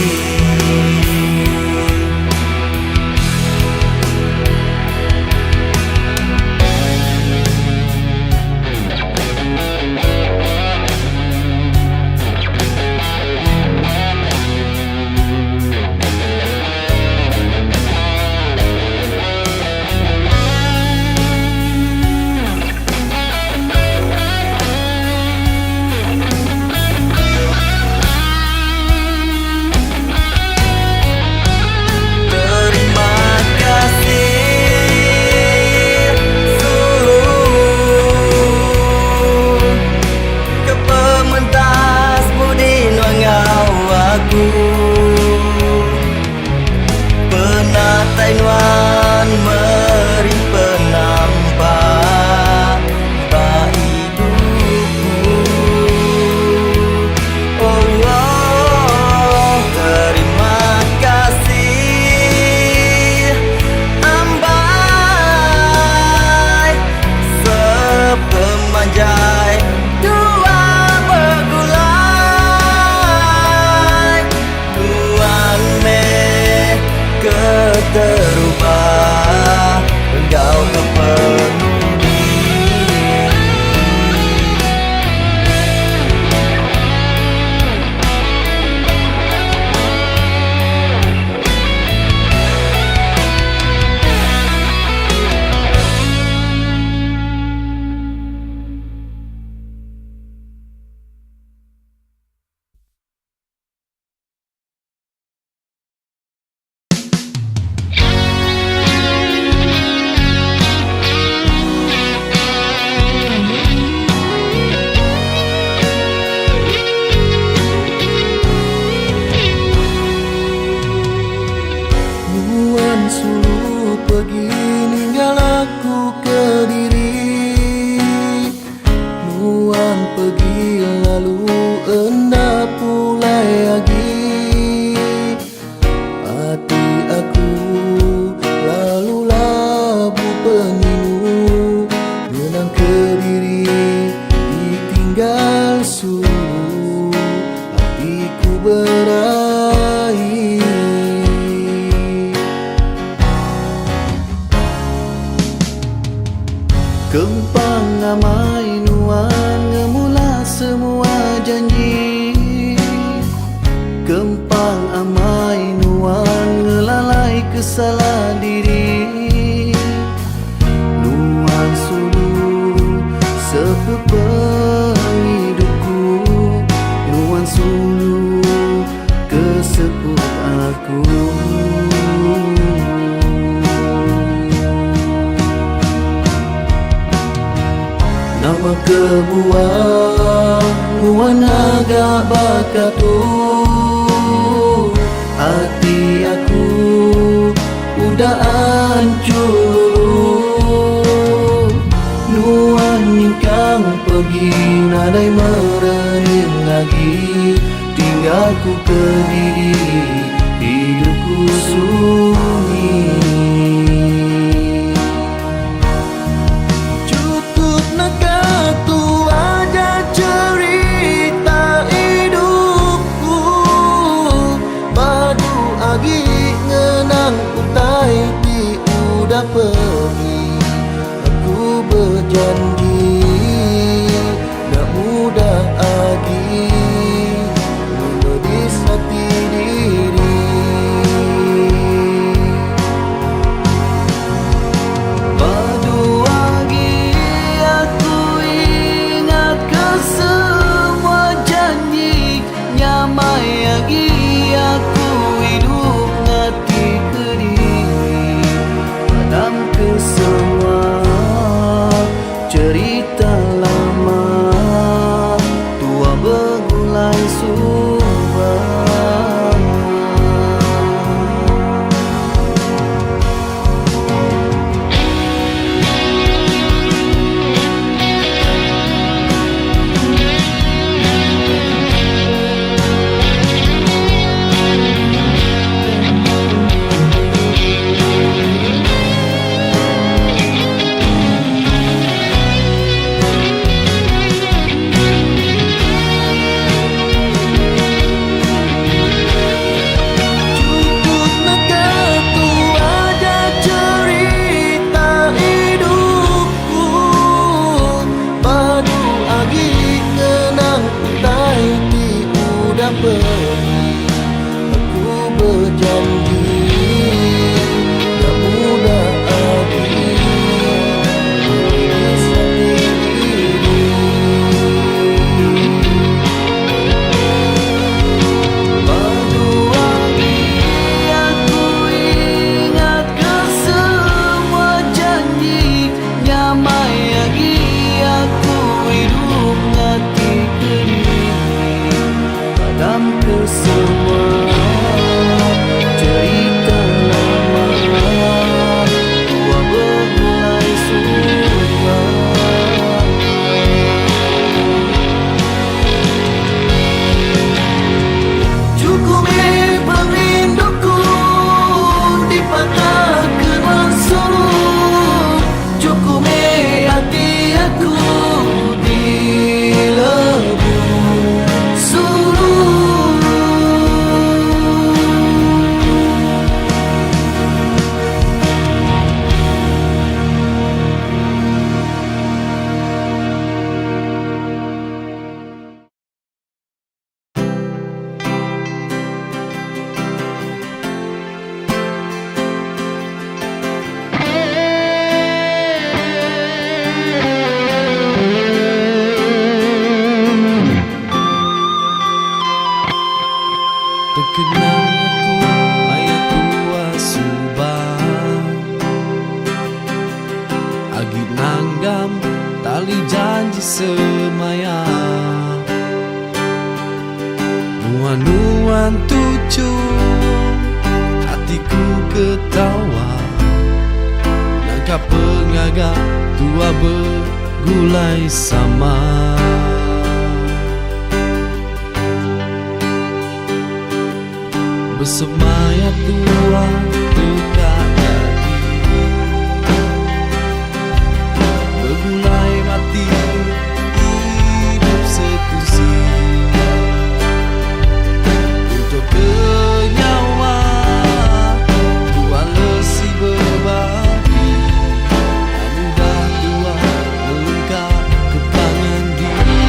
Terima kasih seluruh Kepementas budi nongau aku Penatai nuan meri penampak Ba hidupku Oh, terima kasih ambai Sepemanjai tua begulai Tuan meh keterubah Engkau kepenudi Nuan sulu pergi ninggal aku ke diri Nuan pergi lalu enda pulai lagi Hati aku lalu labu peninu Menang ke diri ditinggal sulu Hatiku berair Kempang amai nuan ngemula semua janji Kempang amai nuan ngelalai kesalah diri Nuan sulu sepepeng hidupku Nuan sulu keseput aku Nama kebuah Nuan agak bakatu Hati aku udah hancur nadai merening lagi, tinggal ku berdiri, hidupku sunyi. Cukup nak tu aja cerita hidupku, padu agi ngenang utai di udah pergi. Aku berjanji tak mudah lagi menudis hati diri. Padu lagi aku ingat ke semua janji, nyamai lagi aku hidup ngati kediri. Padam ke semua cerita lama, tua begulai subah. Cukup nak tu aja cerita hidupku, padu lagi ngenang utai di udah pergi. Aku berjanji tak mudah lagi menudis hati diri. Padu lagi aku ingat ke semua janji, nyamai lagi aku hidup ngati kediri. Padam ke semua cerita lama, tua begulai subah. Cukup perinduku dipatahkan langsung, cukup hati aku dilebur suluh. Terkenang aku ayat tua subah, agi nanggam tali janji semaya. Nuan-nuan tuju hatiku ketawa, nangka pengaga tua bergulai sama. Bersemaya tua dekat lagi, bergulai mati hidup sekursi. Untuk kenyawa tua lesi berbagi, mudah tua melengkap kepangan diri.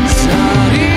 Sari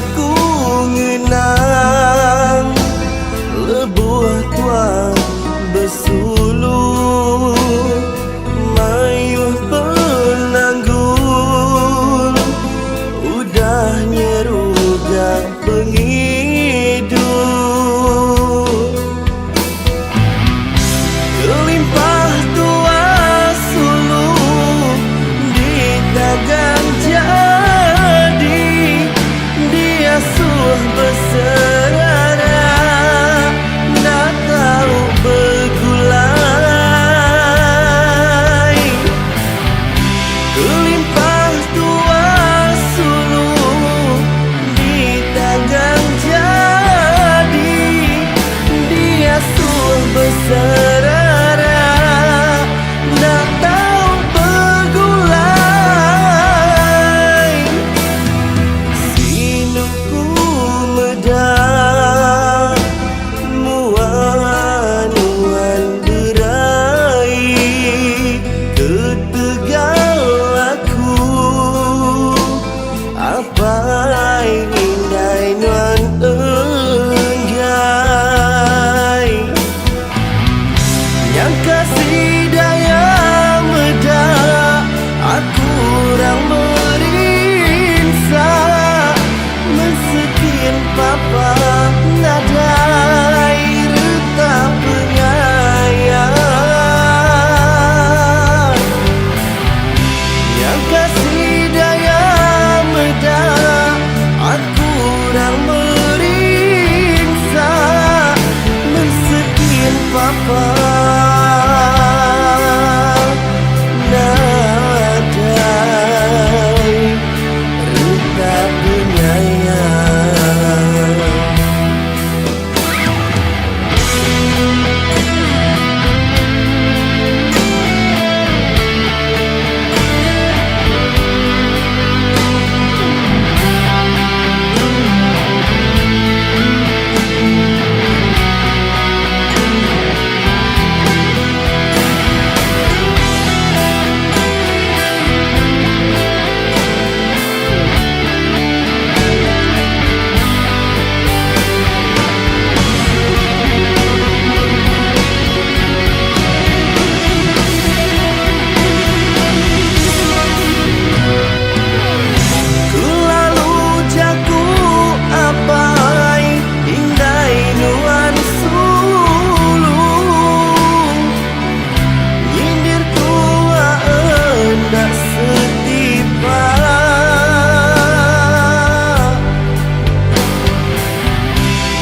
aku ngenang lebuh tuan bersuluh mayuh penanggung udah nyerugang penghidup kelimpah tua suluh di tagan jadi dia suh berserara nak tahu bergulai kelimpah tua suluh di tagan jadi dia suh berserara nak tahu bergulai sinuku medah muan-muan berai ketegal aku apa indai nuan enggai yang kasih daya medah aku orang merinsa mensekian papa nadai retak penyayang yang kasih daya medah aku orang merinsa mensekian papa nadai retak penyayang Kulalu jaku apai indai nuan sulung nyindir tua endak setipa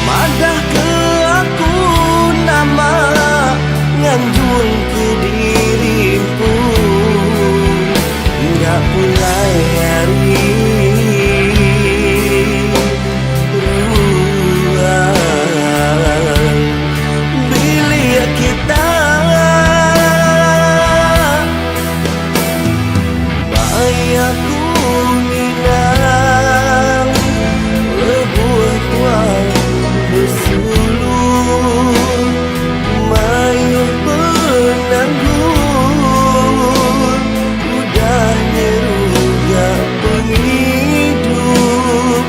madah ke aku nama nganjung ke dirimu nggak pulai hari ruang bilik kita bayaku minang lebuh tuan bersuluh mayuh penanggung udah nyeruga penghidup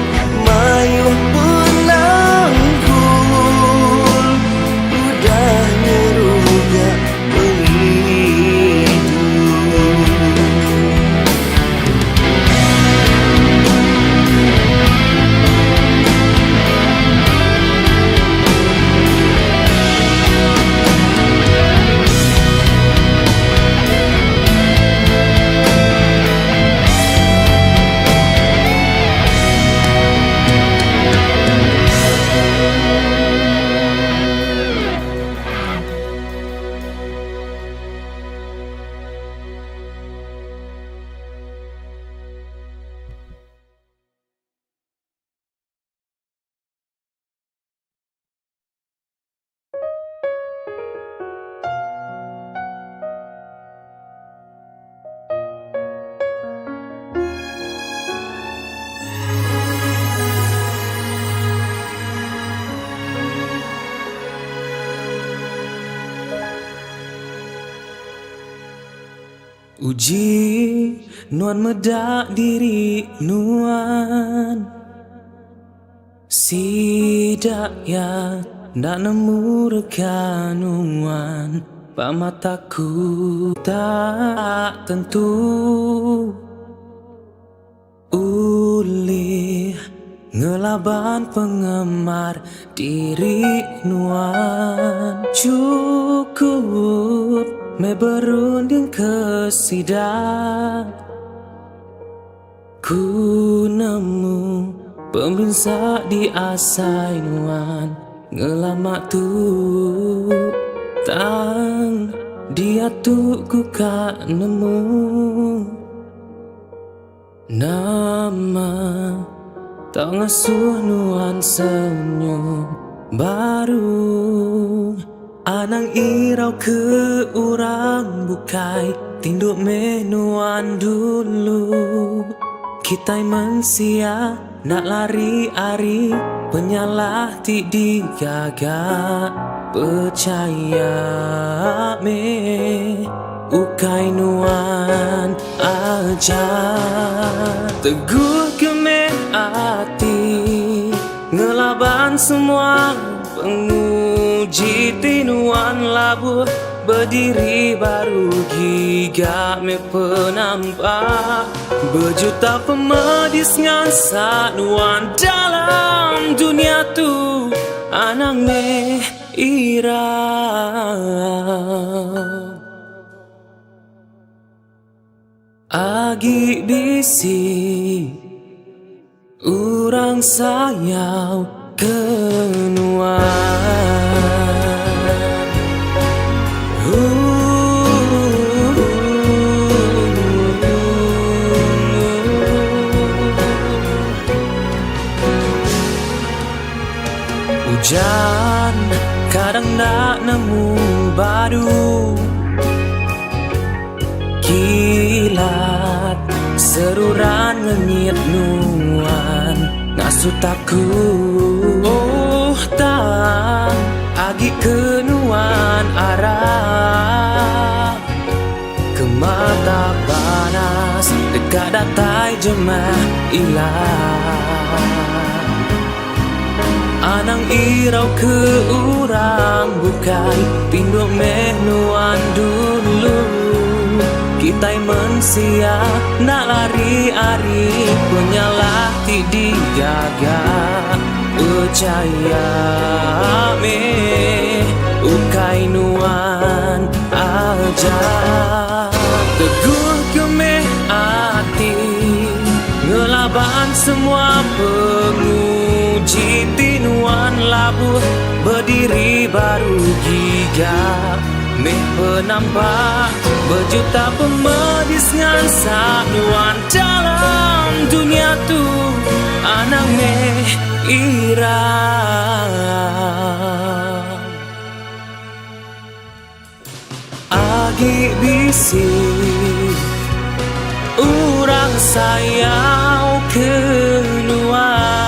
mayuh penanggung udah nyeruga penghidup Uji nuan medak diri nuan Sidaknya ndak nemu rekanuan pamataku tak tentu ulih ngelaban pengemar diri nuan cukup me berunding kesidak ku nemu pembinsa di asai nuan ngelamak tu tang dia tu ku kak nemu nama tak ngasuh nuan senyum baru anang irau ke urang bukai tinduk menuan dulu kita manusia nak lari-ari penyalah ti digagak percaya me ukai nuan aja teguh keme hati ngelaban semua penguji tinuan labuh berdiri baru gigak me penampak berjuta pemedis ngansak nuan dalam dunia tu anang me ira agi bisi urang sayau kenuan hujan kadang nak nemu badu kilat seruran ngengit nuan ngasut aku oh tak agi kenuan arah ke mata panas dekat datai jemah ilah anang irau ke urang bukai pinduk menuan dulu kita manusia nak lari-ari penyalah ti dijaga percaya me ukai nuan aja teguh keme hati ngelaban semua penguji tinuan labuh berdiri baru gigak meh penampak berjuta pemedis ngansak nuan dalam dunia tu anang meh ira agi bisi urang sayau kenuan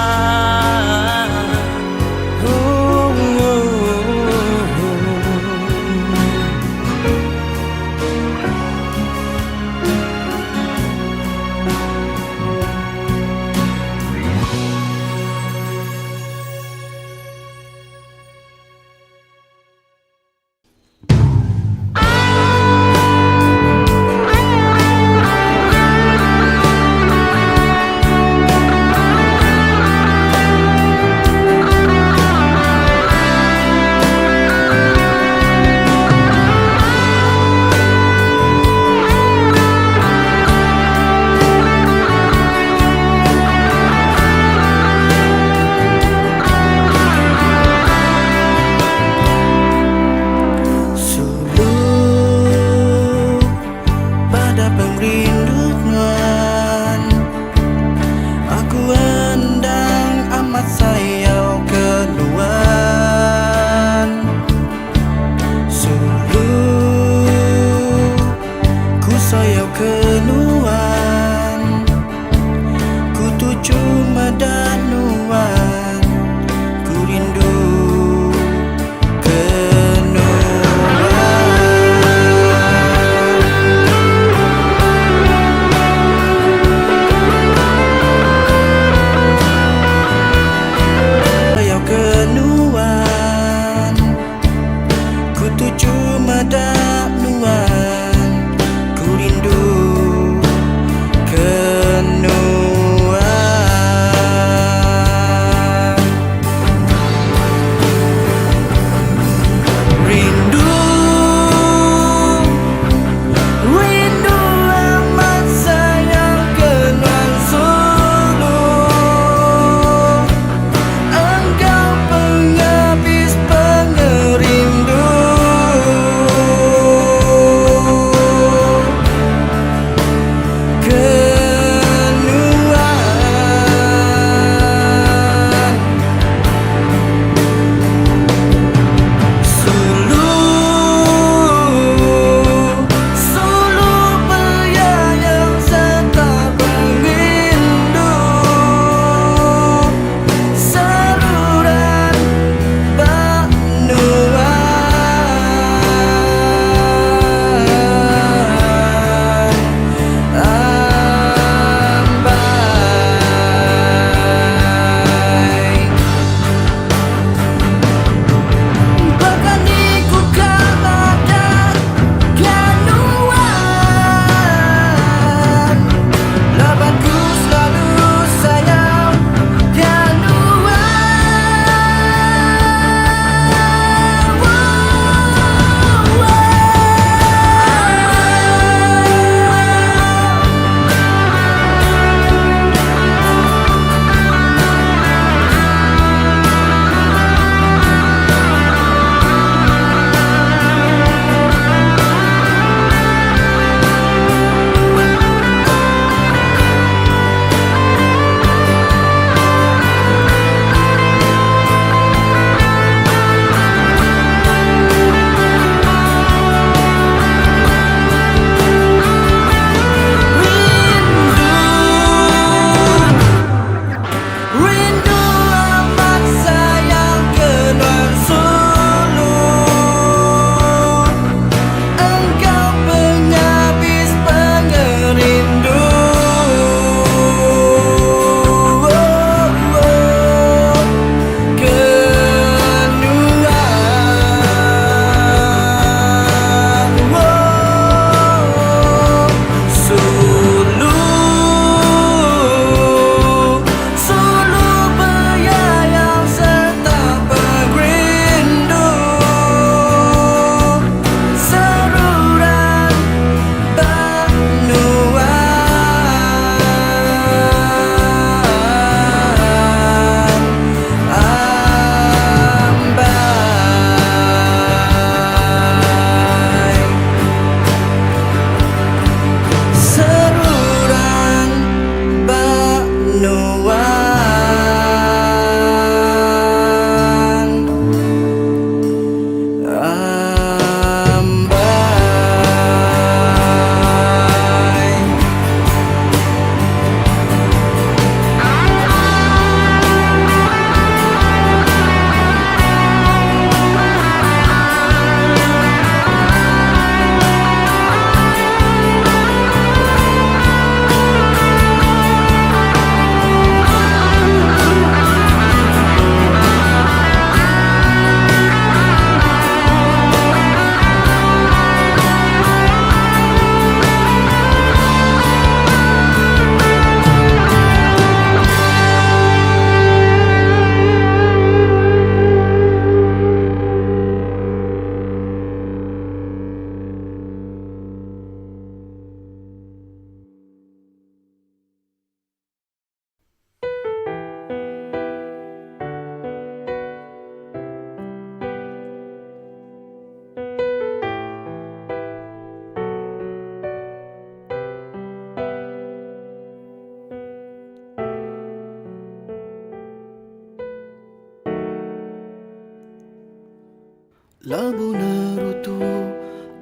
Labu nerutu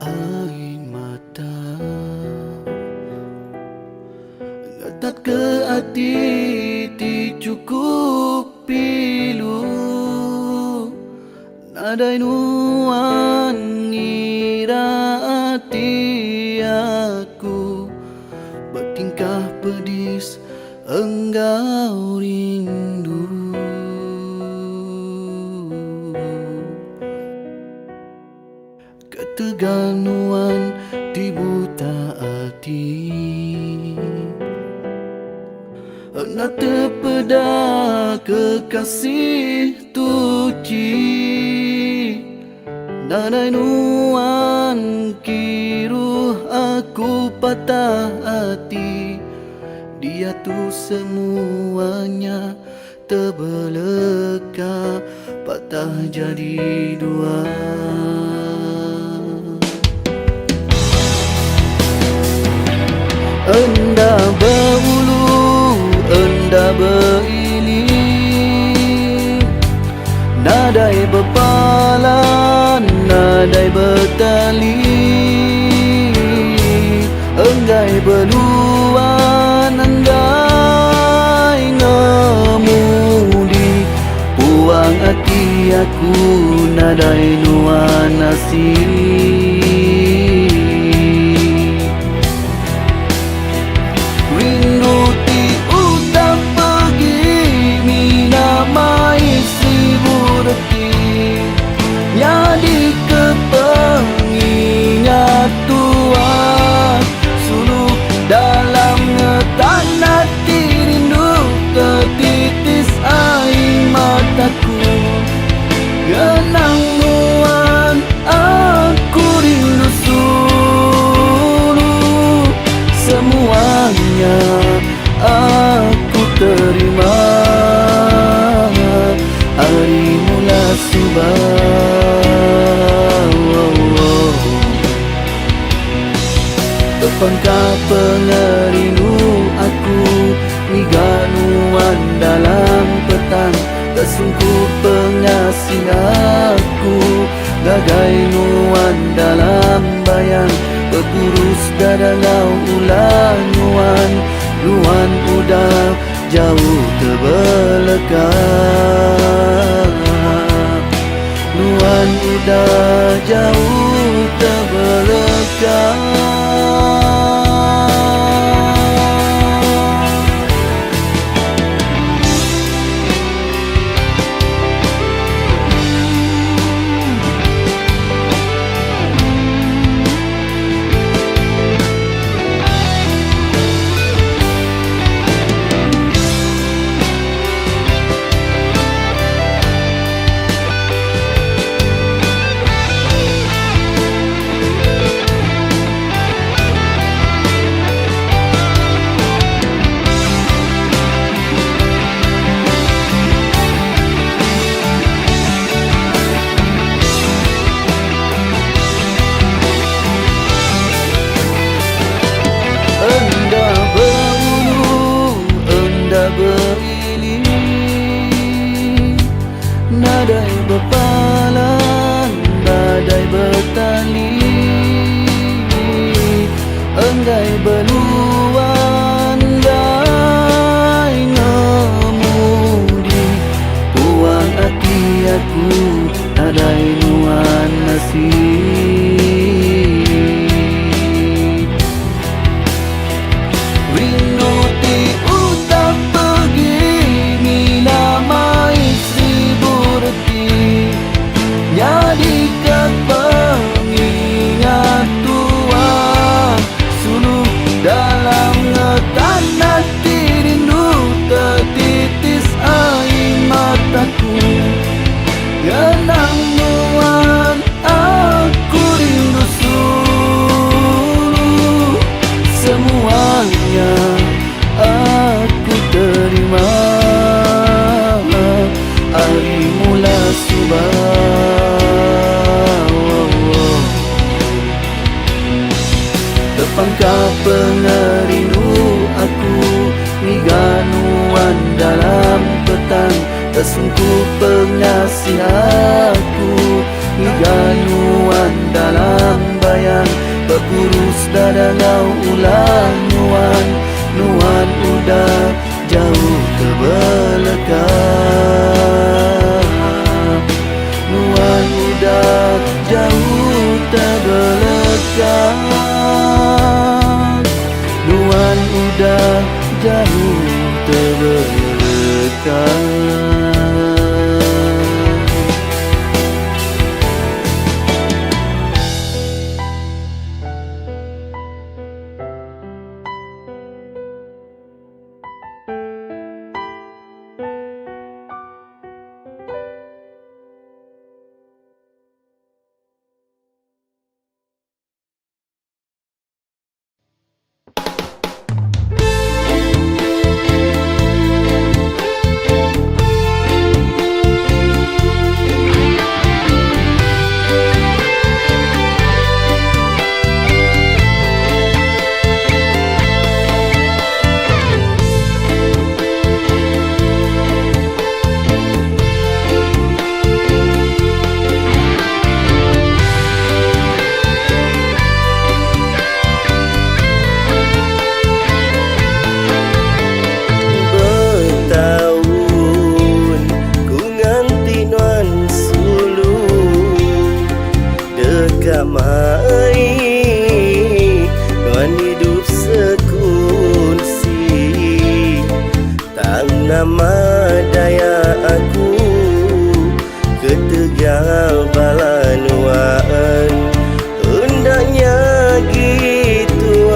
air mata ngetat ke hati ti cukup pilu nadai nuan ngira hati aku bertingkah pedis engkau rindu. Keteganuan di buta hati nak terpeda kekasih tuci nadai nuan kiru aku patah hati dia tu semuanya terbeleka patah jadi dua. Enda berbulu, enda beriling, nadai berpala, nadai bertali, enggai beluan, enggai ngemudi, puang hati aku nadai nuan asih. Jadi kepengingat Tuhan suluh dalam ngetan hati rindu tertitis air mataku genang nuan aku rindu suluh semuanya aku terima hari mula subah. Tepangkah pengerindu aku miganuan dalam petang tersungkup pengasih aku gagai nuan dalam bayang bergurus dadangau ulah nuan nuan udah jauh terbeleka nuan udah jauh terbeleka. Nadai berpalan, nadai bertali, enggai beluan, enggai ngemudi, puang hati aku, nadai nuan nasib. Rindu ti utak pergi, mina mai jadi kepengingat Tuhan suluh dalam ngetan hati rindu tertitis air mataku genang nuan aku rindu suluh semuanya aku terima hari mula subah. Tepangkah pengerindu aku miganuan dalam petang tersungkup pengasih aku Higanuan dalam bayang berkurus dada ngau ulang nuan. Nuan udah jauh terbelakang. Nuan udah jauh terbelakang. Nuan udah jauh terbelakang. Nuan hidup sekunsi, tang nama daya aku ketegal bala nuan. Hendaknya gitu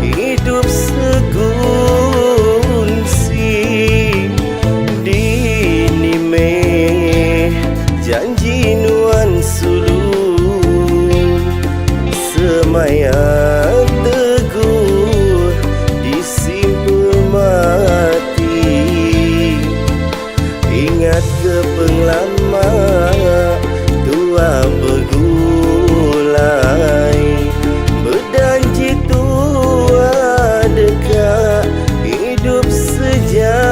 hidup sekunsi. Dini meh janji nuan sulu semaya teguh disimpul mati. Ingat ke penglama tua bergulai, berjanji tua dekat hidup sejalai.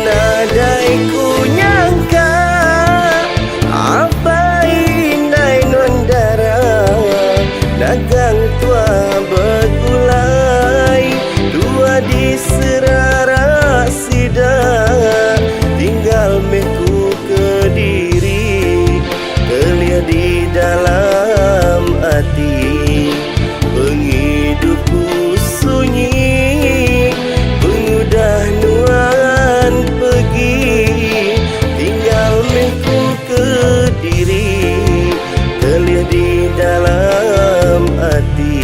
Nadai ku nyangka apa inai non darah, dagang tua bergulai, dua di serara sidang. Tinggal meku Kediri, terlihat di dalam hati. Penghidupku sunyi, pengudah nuan pergi. Tinggal meku Kediri, terlihat di dalam hati.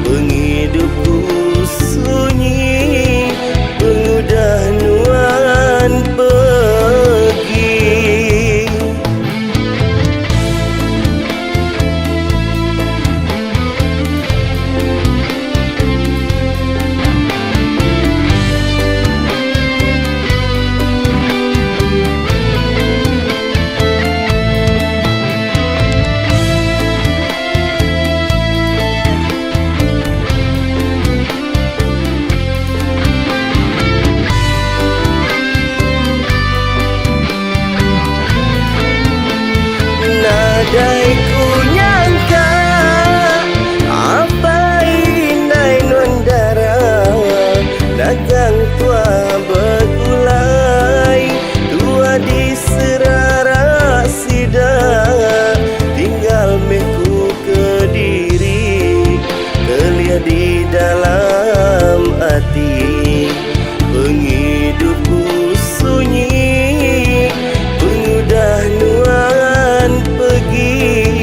Penghidupku sunyi, pengudah nuan pergi. Nadai ku nyangka apa inai non darah, dagang tua bergulai, dua di serara sidang. Tinggal meku Kediri, terlihat di dalam hati. Penghidupku sunyi, pengudah nuan pergi.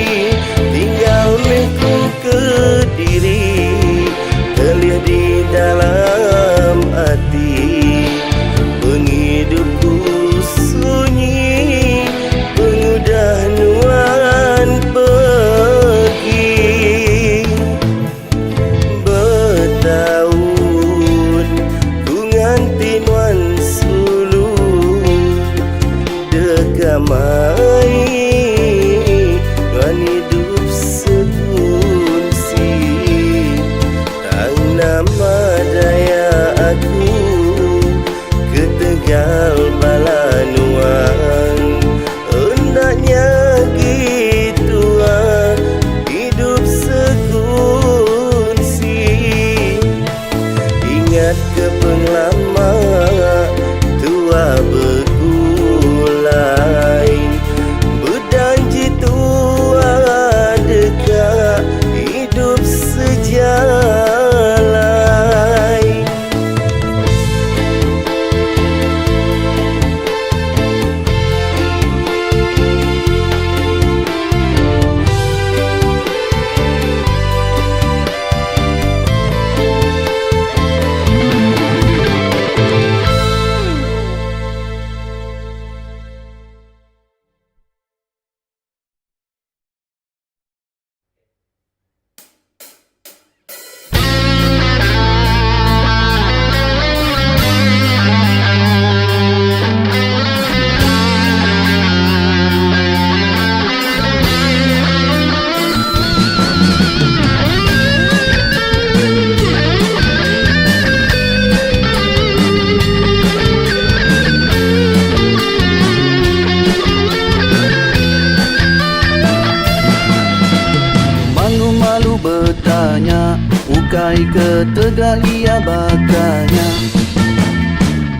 tegak lia bakanya.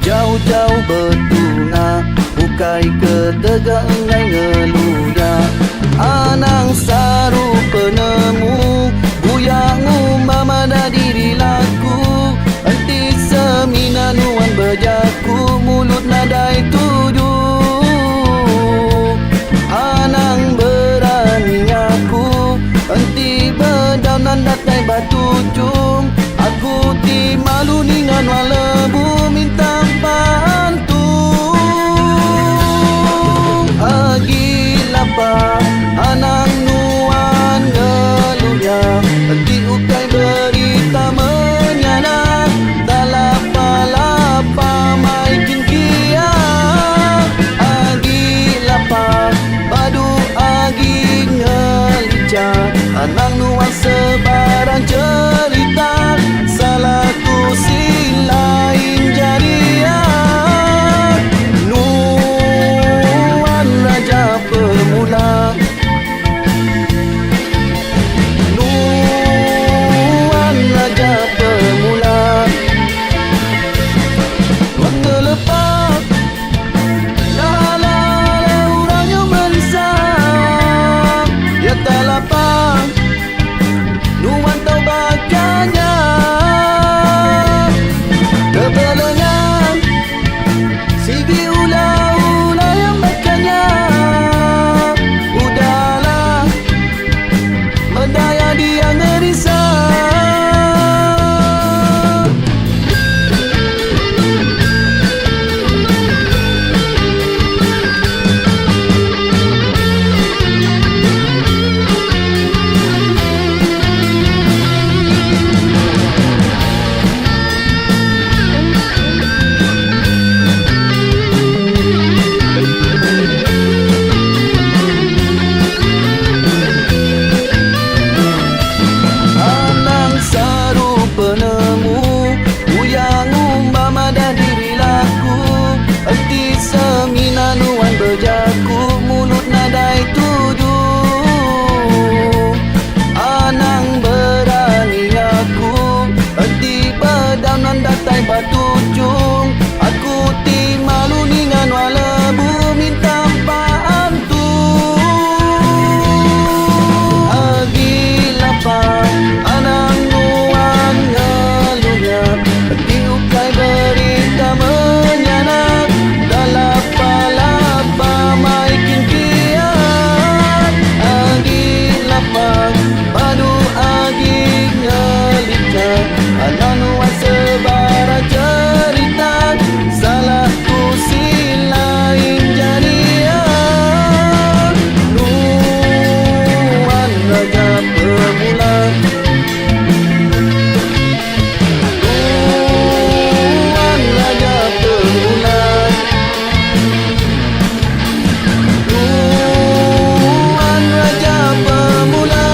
Jauh-jauh bertunga, bukai ke tegak engai ngeluya. Anang saru penemu, buyangu mama dah diri laku. Enti semina nuan berjaku, mulut nadai tuduh. Anang berani aku, enti berdaunan datai batu cung. Aku ti malu ningan walebu minta bantu. Agi lapar anang nuan geluya, enti ukai berita menyana. Dalapa-lapa maikin kia. Agi lapar badu agi ngelica, anang nuan sebarang cerita. Salahku silain jadian, nuan raja pemula. Nuan raja pemula. Waktu lepas dah ala orangnya merisau. Ya tak lapar nuan tahu bacanya. Kebelengan sigi ulah-ulah yang bacanya. Udahlah mendaya dia ngerisau. Anang saru penemu, buyangu mama dah diri laku. Enti semina nuan berjaku, mulut nadai tuduh. Anang berani aku, enti berdaunan datai batu cung. Aku ti malu ningan walebu minta bantu. Agi lapar anang nuan ngeluya, enti ukai berita menyana. Dalapa-lapa maikin kiat. Agi lapar badu agi ngelika, anang nuan sebarang cerita. Salahku silain jadian, nuan raja pemula. Nuan raja pemula. Nuan raja pemula.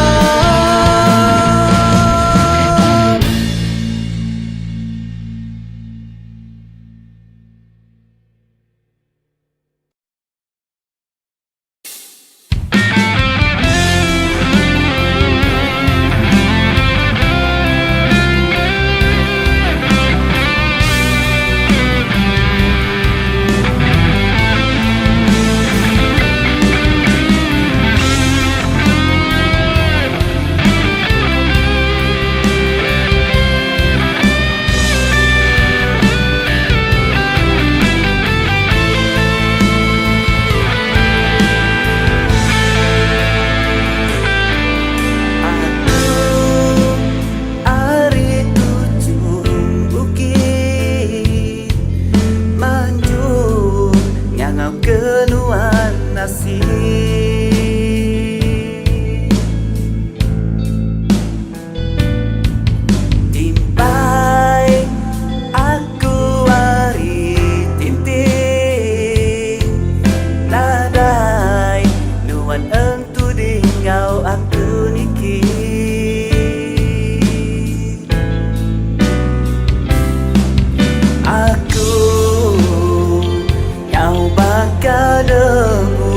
Aku kau bakal nemu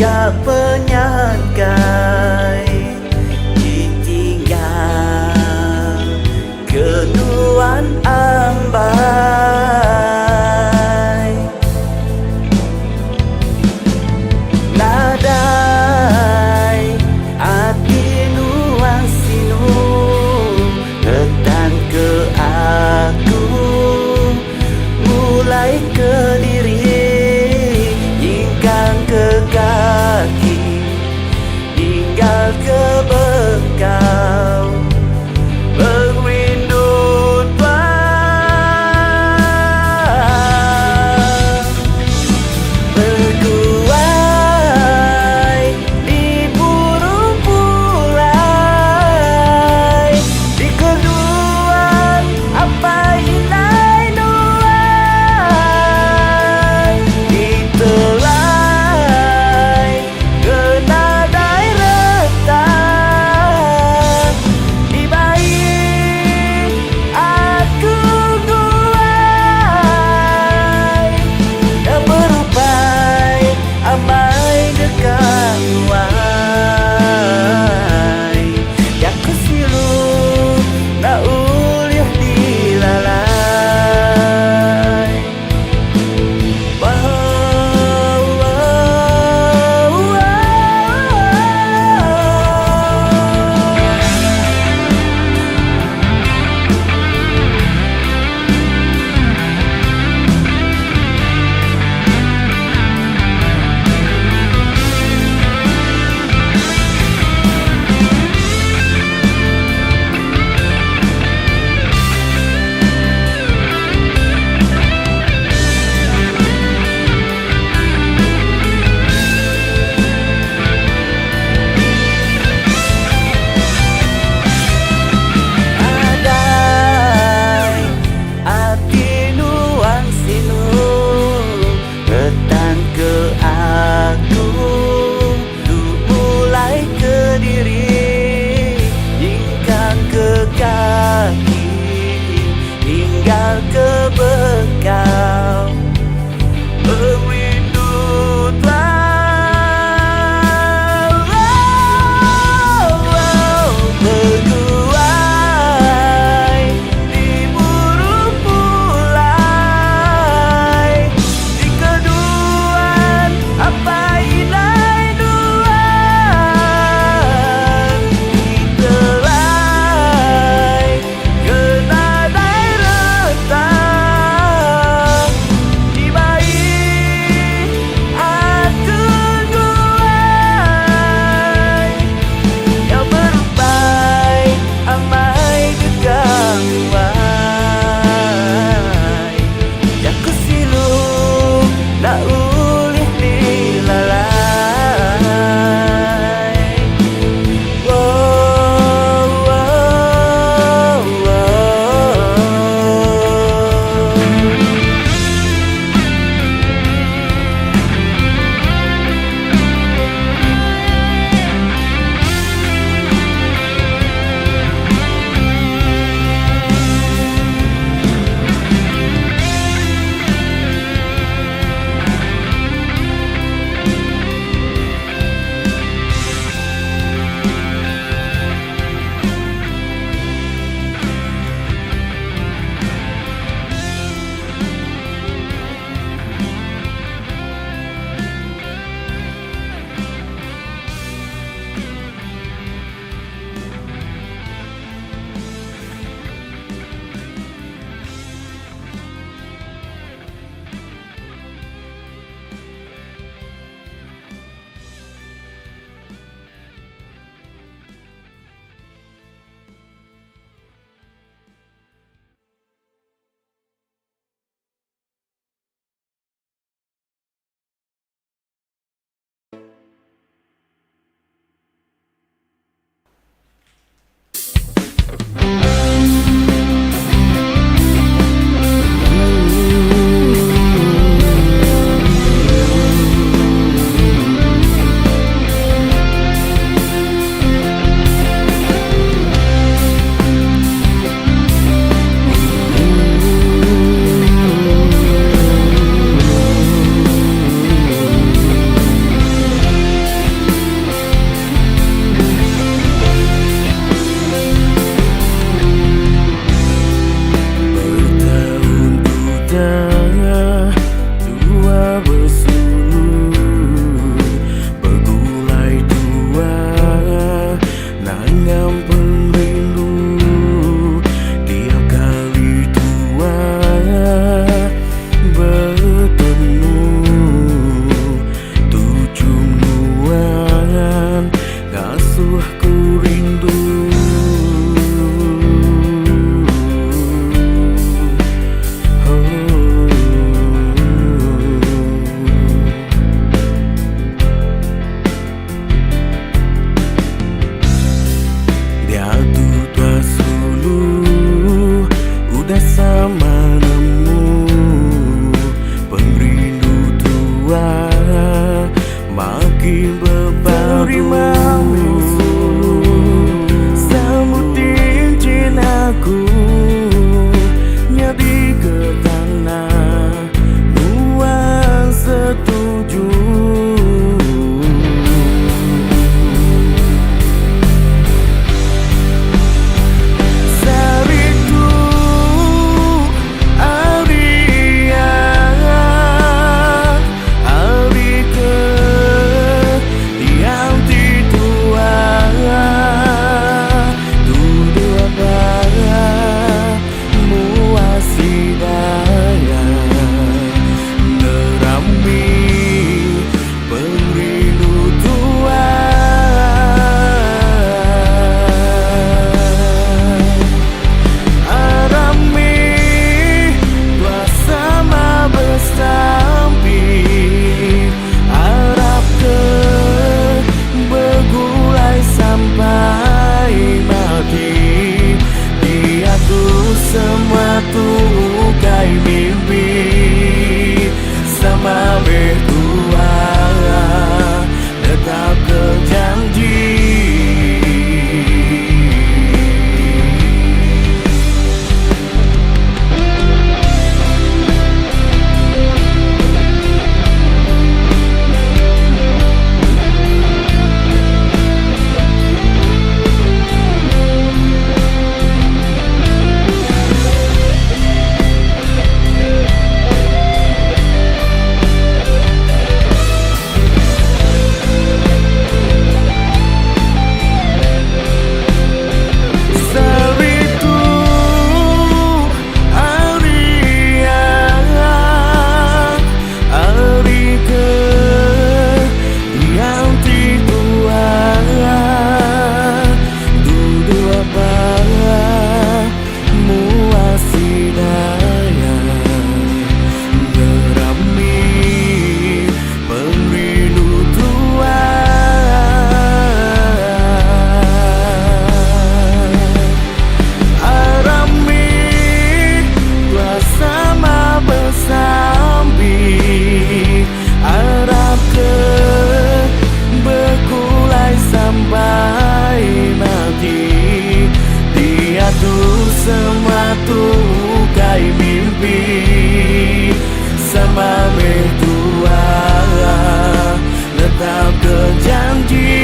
gak penyangkai ditinggal keduluan ambai. Nadai hati nuasinu Letan ke aku mulai ke diri hingga ke kaki tinggal mungkin berpaku. Sambut cincin aku nyadi ke tanah, nuan setuju. Semua tukai mimpi sama berdua, tetap berjanji. Semua tukai mimpi sama berdua, tetap berjanji.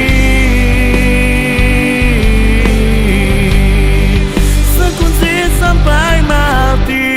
Sekunci sampai mati.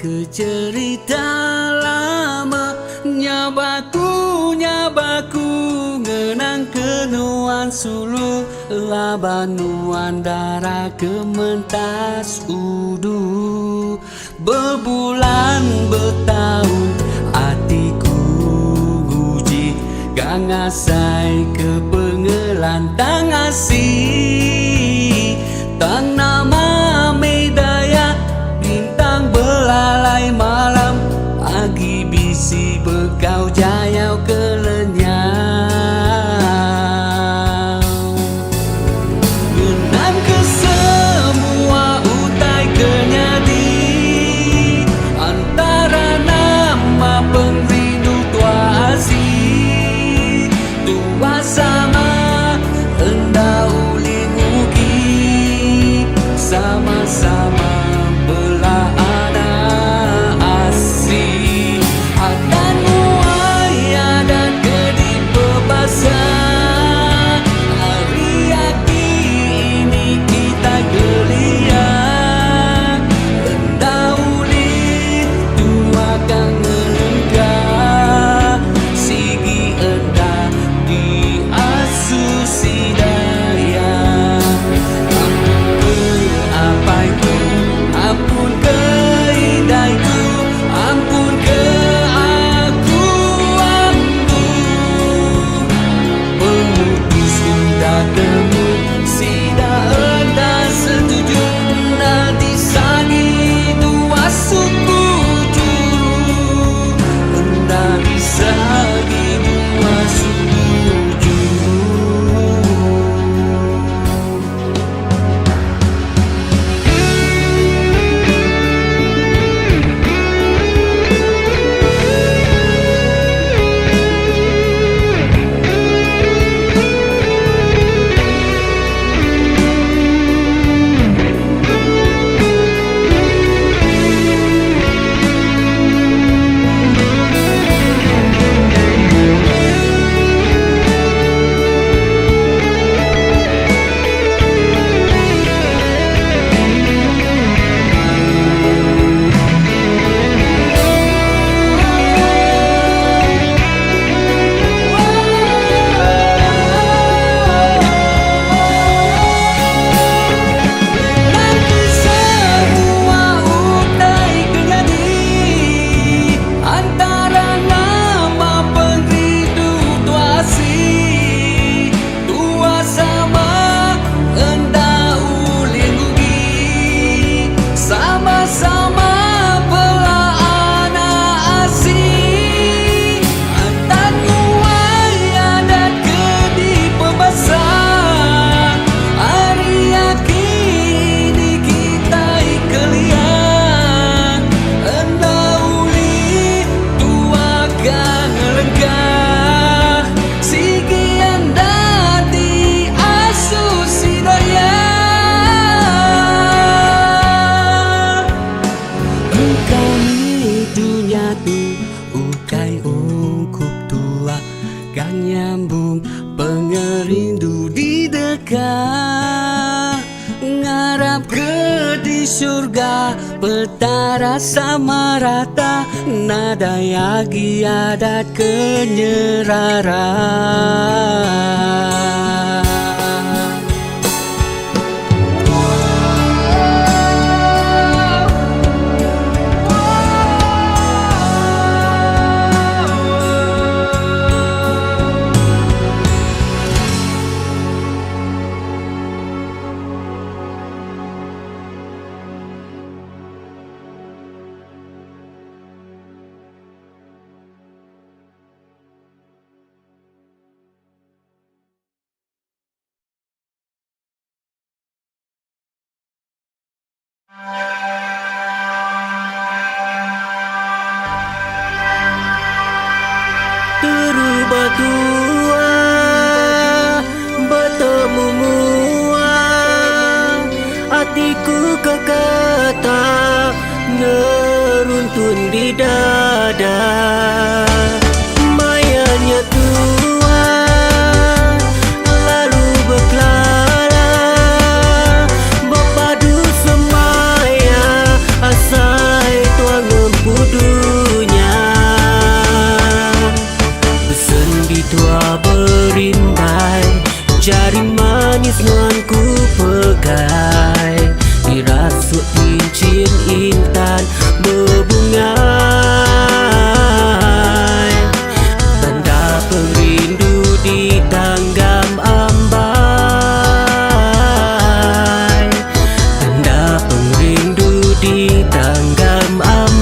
ke cerita lama, nyabaku ngenang kenuan sulu, labanuan darah kementas udu. Berbulan bertahun hatiku guji, gangasai ke pengelantang asih. Tang nama medaya bintang belalai malam, pagi bisi bekau jayau kelenyau. Genam ke semua utai kenyadi, antara nama pengrindu tua asih. Tua sama hendak uling ugi, sama-sama belah anak asih. Akan muaya dan kedi pebasah, hari aki ini kita gelia. Endauli tua kang ngelengkah, sigi endah di asusi daya. Ampun ke apa itu, ampun ke indah itu, ampun ke aku. Pemutus indah temu, sida endah setuju, nah disagi dua suku juru, endah disagi dua suku juru. Nanti semua utai kenyadi, antara nama pengrindu tua asih. Tua sama hendak uling ugi, sama-sama belah anak asih. Antan muaya dan kedi pebasah, hari ini kita ikelian. Endauli tua kang ngelengkah, sigi anda di asusi daya. Engkau ni dunia tu ukai ungkup tua, kan nyambung pengerindu di dekat. Ngarap ke di surga, petara sama rata, nada yagi adat kenyerara. Terbatua bertemu mua, hatiku kekata neruntun di dada. Mayanya tua lalu berkelala, berpadu semaya asai tuang manis nuanku pegai, dirasuk cincin intan berbungai, tanda perindu di tanggam ambai, tanda perindu di tanggam ambai.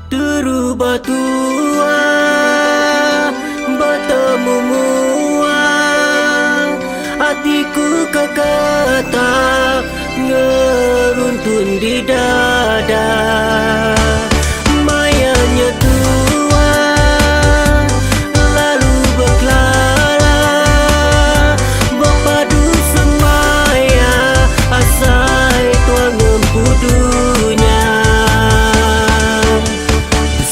Terubah tua, bertemu mua, hatiku kekata ngeruntun di dada. Mayanya tua, lalu berkelala, berpadu semaya, asai tuang empudunya.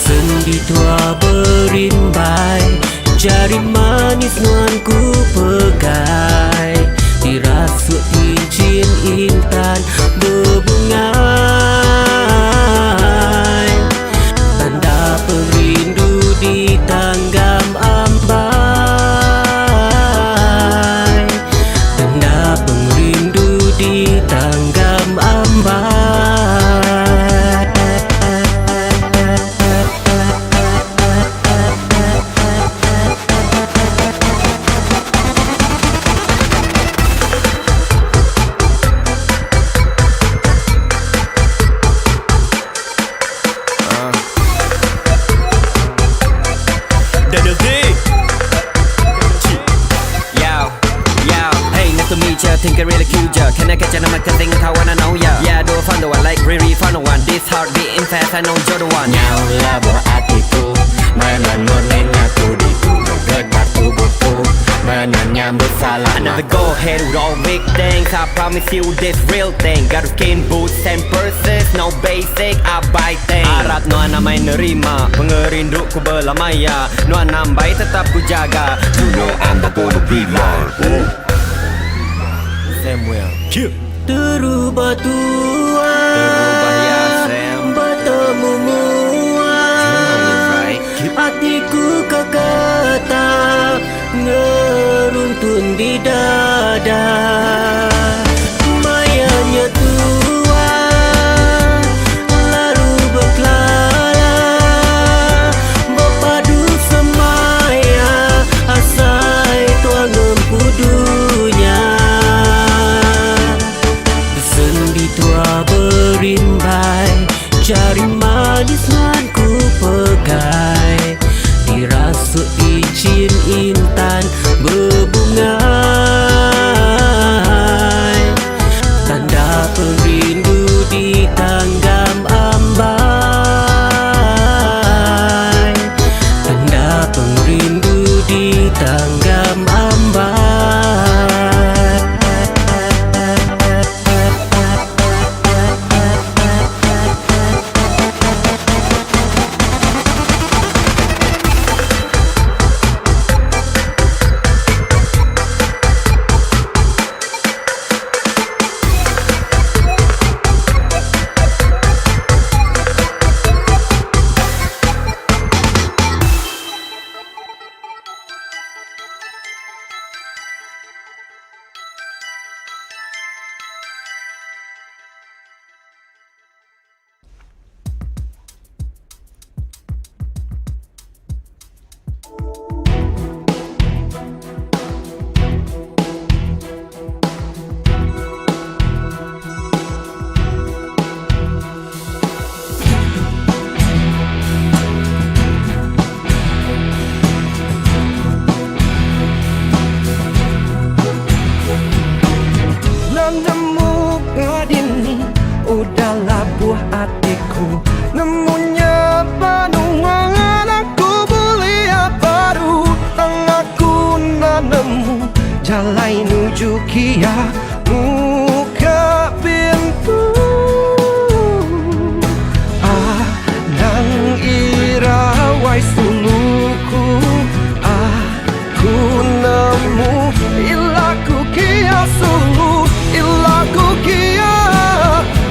Sendi tua berimbai, jari manis nuanku pegai, dirasuk cincin intan berbungai, tanda perindu di tanggam ambai, tanda perindu di tanggam ambai. Think I really cute ya. Can I catch a number? Cause I wanna know ya. Yeah, do a fun the one like really fun the one. This heart beating fast, I know you're the one. Nyaulah buah hatiku, menenun aku di gunung gegar tubuhku, menyambut salam. I never go ahead with all big things. I promise you this real thing. Got skin boots and purses, no basic, I buy things. Harap Nuan namai nerima, pengerinduku berlamaya. Nuan nambai tetap ku jaga. You know I'm the gonna be like Samuel. Terubah tua, Terubah ya Sam. bertemu mua, Right. hatiku kekata ngeruntun di dada. Mayanya tua, lalu berkelala, berpadu semaya, asai tuang empudunya. Sendi tua berimbai, jari manis nuanku pegai, dirasuk cincin intan berbungai, tanda perindu di tanggam ambai, tanda perindu di tanggam ambai. Jalai nuju kia muka buka pintu. Nang irawai suluku, aku nemu ilaku kia sulu, ilaku kia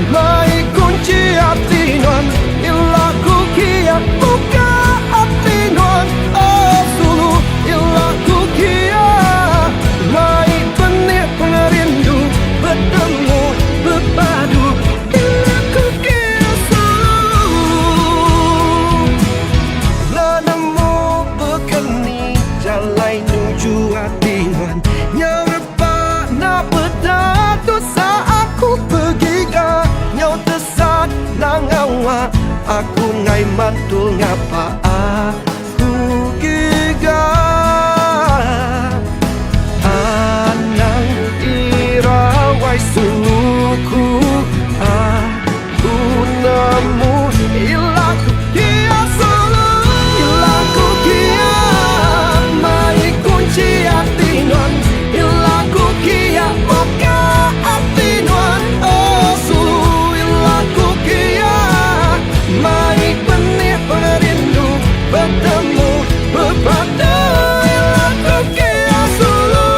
mai kunci hati non, ilaku kia buka hati non. Oh sulu, ilaku kia mai benih pengerindu bertemu berpadu. Ilaku kia sulu nemu begini jalan menuju hati non. Nyau repa nak berdatu saat aku pergi ke nyau tesat nang awak. Aku ngai mantul ngapa aku giga. Anang irawai suluku, aku nemu ilaku kia sulu, ilaku kia mai kunci hati non, ilaku kia buka hati non. Oh sulu, ilaku kia mai benih perindu bertemu berpadu. Ilaku kia sulu.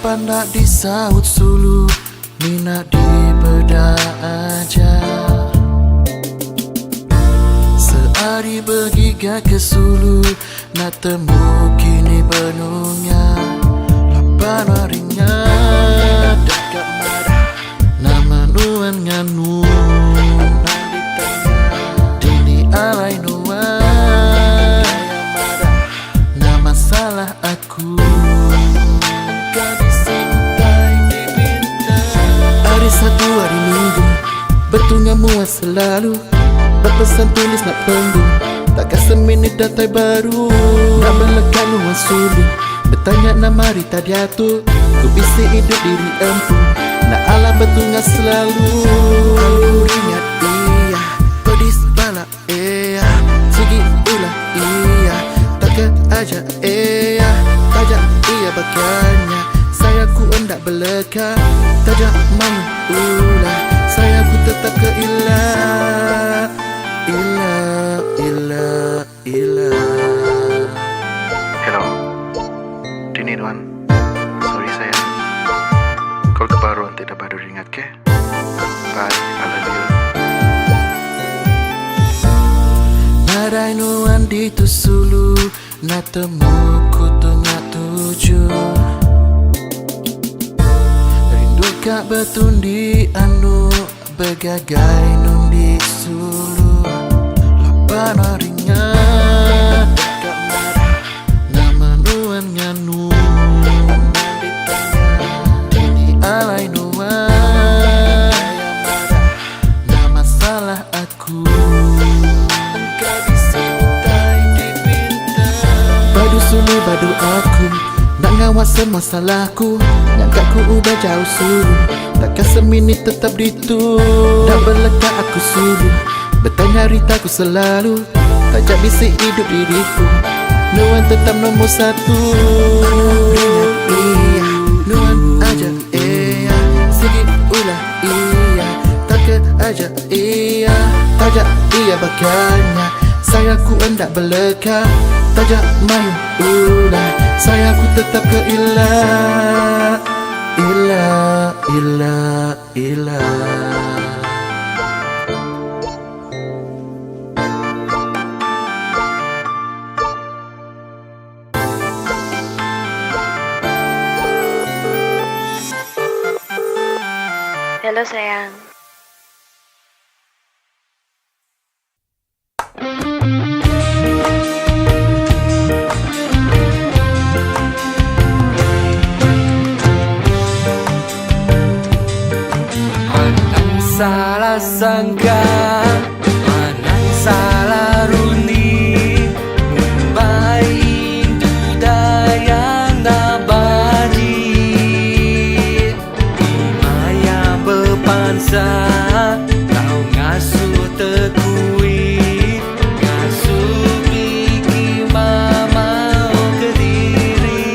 Pandak disaut sulu, minat di bedah aja. Sehari bergiga ke Sulu, nak temu kini penuhnya. Lapan harinya dekat marah, nama nuan nganu. Nang ditanya, dini alai nuan. Nah masalah aku, hari Sabtu hari Minggu, betulnya muat selalu. Berpesan tulis nak penggung, takkan seminit datai baru. Nak melekat nuan sulu, bertanya nama Rita Diatu. Ku bisik hidup diri empu, nak alam betulnya selalu. Aku ingat iya, pedis bala iya, segi ulah iya, takkan aja iya, tajak iya bagiannya. Saya ku hendak beleka, tajak main ulah, saya ku tetap ke ilah. Ilah, ilah, ilah. Hello, Dini Nuan. Sorry sayang, kau kebaruan tidak baru ingat ke? Bye, I love you. Narai nuan di tu Sulu, nak temu ku tengah tujuh. Rindu kak betundi anu, bergagai nun di Sulu. Lapan harinya dekat marah, nama nuan nganu. Nang ditanya, dini alai nuan. Nah masalah aku, engkau disintai dipinta. Badu Sulu badu aku, nak ngawas semua salahku. Nyangka ku udah jauh Sulu, takkan seminit tetap ditu. Nak berlekat aku Sulu, bertanya Rita ku selalu. Tajak bisik hidup diriku, nuan tetap nombor satu. Ingat iya, nuan aja iya, segi ulah iya, takkan aja iya, tajak iya bagiannya. Saya ku hendak beleka, tajak main ulah, saya ku tetap ke ilah. Ilah, ilah, ilah. Halo sayang. Manang salah sangka, manang salah runi, Mumbai dudaya nabadi, imaya bepansa, kau ngasuh tekui, ngasuh biki mama kediri.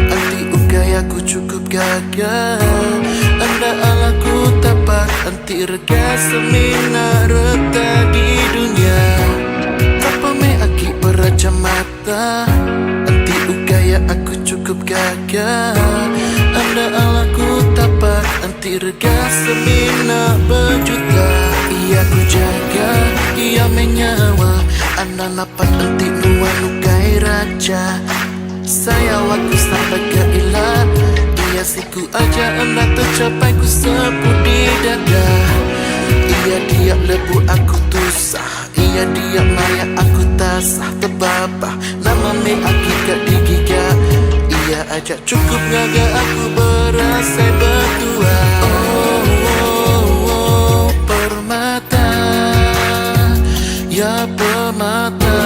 Anti ugai aku cukup gagah. Anda alaku tapat anti rega semina reta di dunia. Apa me aki peraja mata. Anti ugai aku cukup gagah. Anda alaku tapat anti rega semina berjuta. Ia ku jaga, ia menyawa. Anda napat anti nuan ugai raja. Saya waktu sampai ke ilah. Ia siku aja anda tercapai ku seput di dada. Ia dia lebu aku tusah. Ia dia maya aku tasah terbabah. Nama me aki kat digiga. Ia ajak cukup ngaga aku berasa berdua. Oh, permata. Ya permata.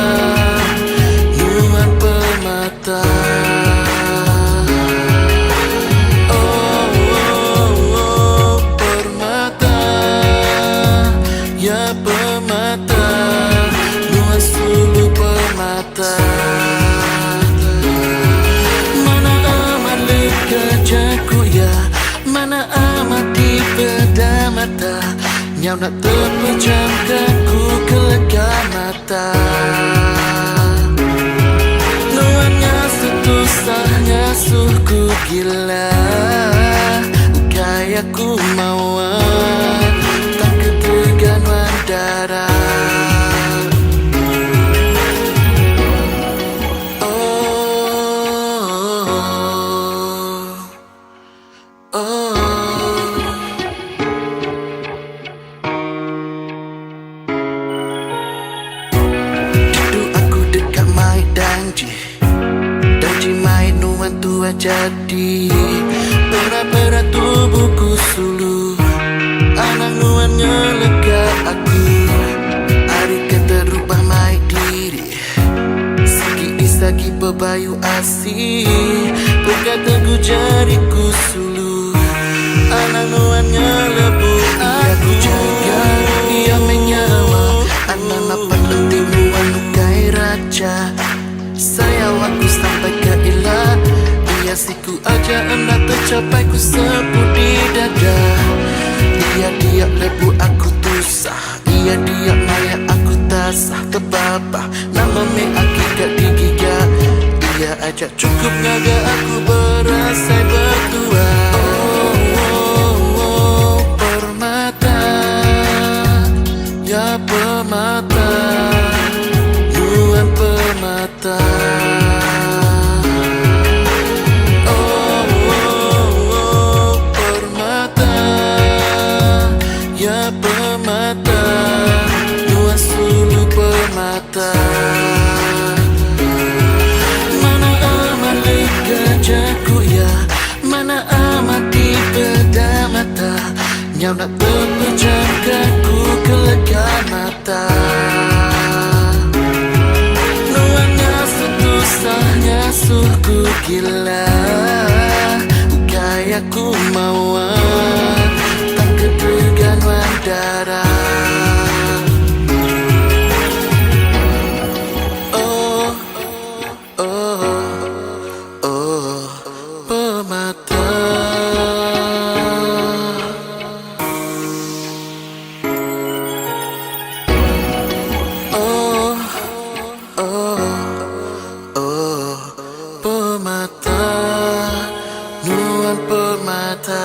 Nuan permata. Permata, nuan sulu permata. Mana amat lega jaku ya, mana amat di beda mata. Nyau nak terpejamkan ku kelega mata. Nuannya setusahnya suku gila. Kayak ku mauan tak ketegan darah. Duduk aku dekat mai danji. Danji mai nuan tua jadi. Pera-pera tubuhku sulu. Anak nuannya lega aku. Hari kata rubah mai diri. Sagi disagi bebayu asih. Berkata ku jariku sulu. Anak nuannya lebu aku jaga. Ia menyawa. Anak napat penting nuan lukai raja. Saya waktu sampai ke ilah. Ia siku aja anda tercapai ku seput di dada. Ia dia lebu aku tusah. Ia dia maya aku tasah terbabah. Nama me aki kat digiga. Ia ajak cukup ngaga aku berasa berdua. Oh, permata. Ya permata. Nuan permata. Permata, nuan sulu permata. Mana amat lega jaku ya, mana amat di beda mata. Nyau nak terpejamkan ku kelega mata. Nuannya setusahnya suku gila. Kayak ku mauan tak ketegan darah. Oh, oh, oh, permata. Oh, oh, oh, permata. Nuan permata.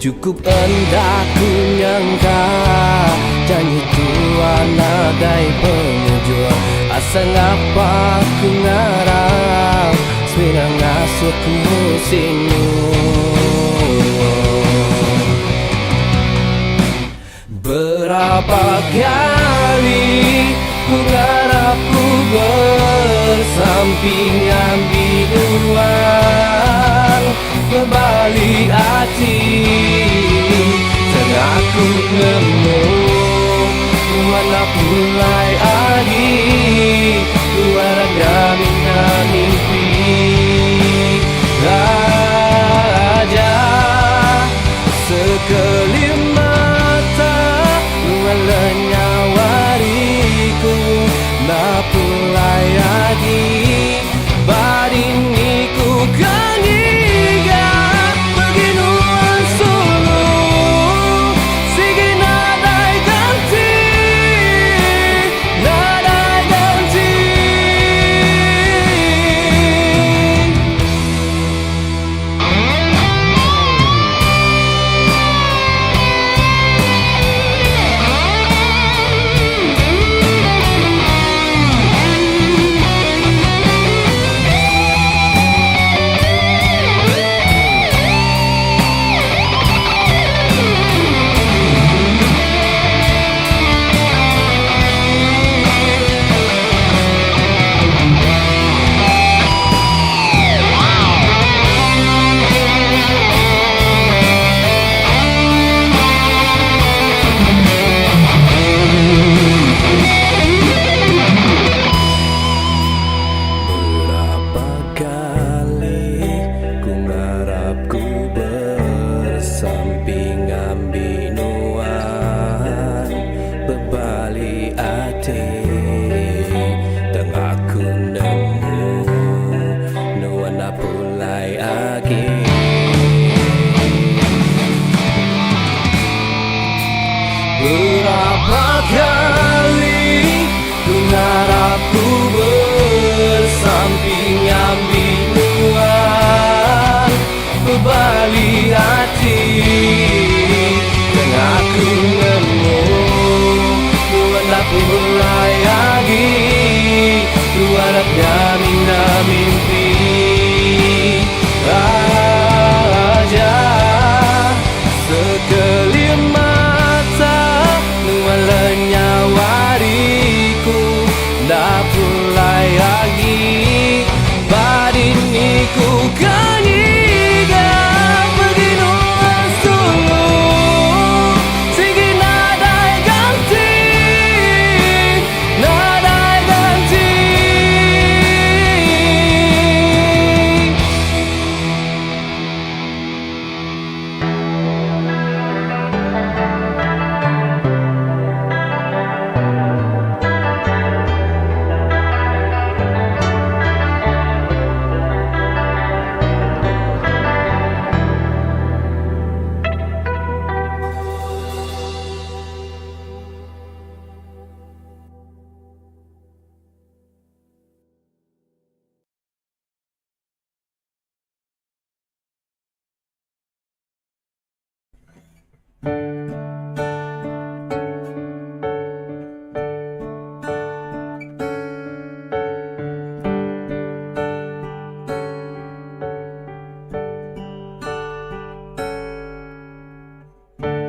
Cukup endah ku nyangka janji Tuhan nadai pengujuan. Asa ngapa ku ngarang Swira ngasuh ku sinu. Berapa kali ku ngarap ku bersampingan biduan, berbalik hati tengah ku nemu mana pulai adi luar gamina mimpi raja sekelip mata lenyawariku na pulai adi badiniku kangiga beginuan sulu sige nadai ganti nadai ganti. Berapa kali ku ngarap ku bersampingan binuan, berbalik hati tengah ku nemu nuana pulai agi. Berapa kali ku ngarap ku bersampingan binuan, berbalik hati tengah ku nemu nuana pulai agi luar gamina mimpi raja sekelip mata nualanya wariku dah pulai lagi badiniku kanyiga beginuan sulu sige nadai ganti nadai ganti.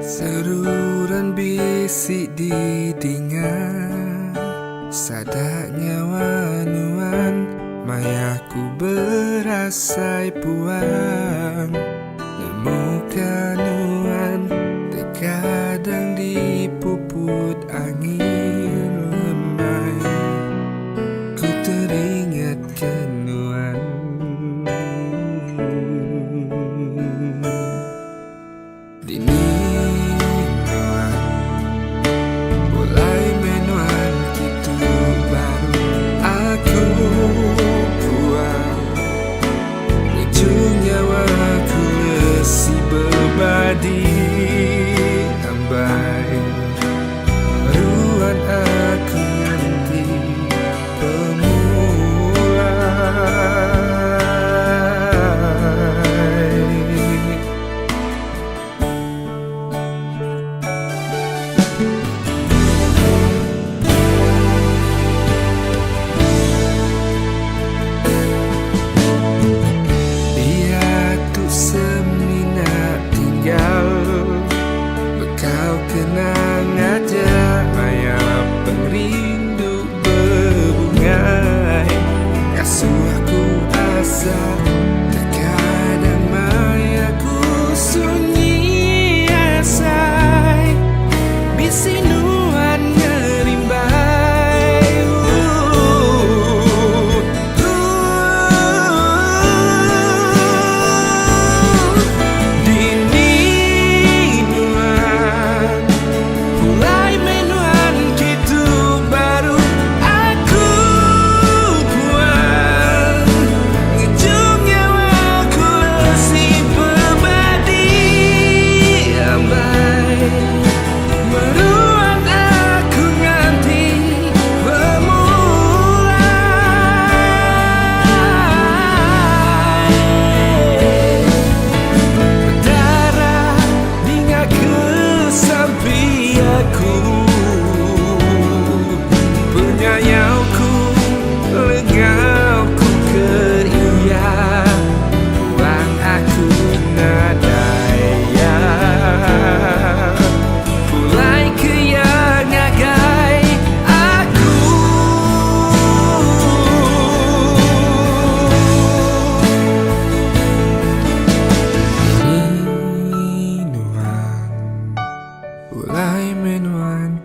Seruran bisik di telinga, sadaknya wanuan mayaku berasai puan. Nemu kanuan terkadang dipuput angin lemai. Ku teringat kenuan dini berbadi ambai ruan aku nanti pemulai.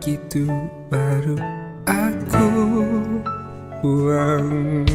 gitu baru aku buang.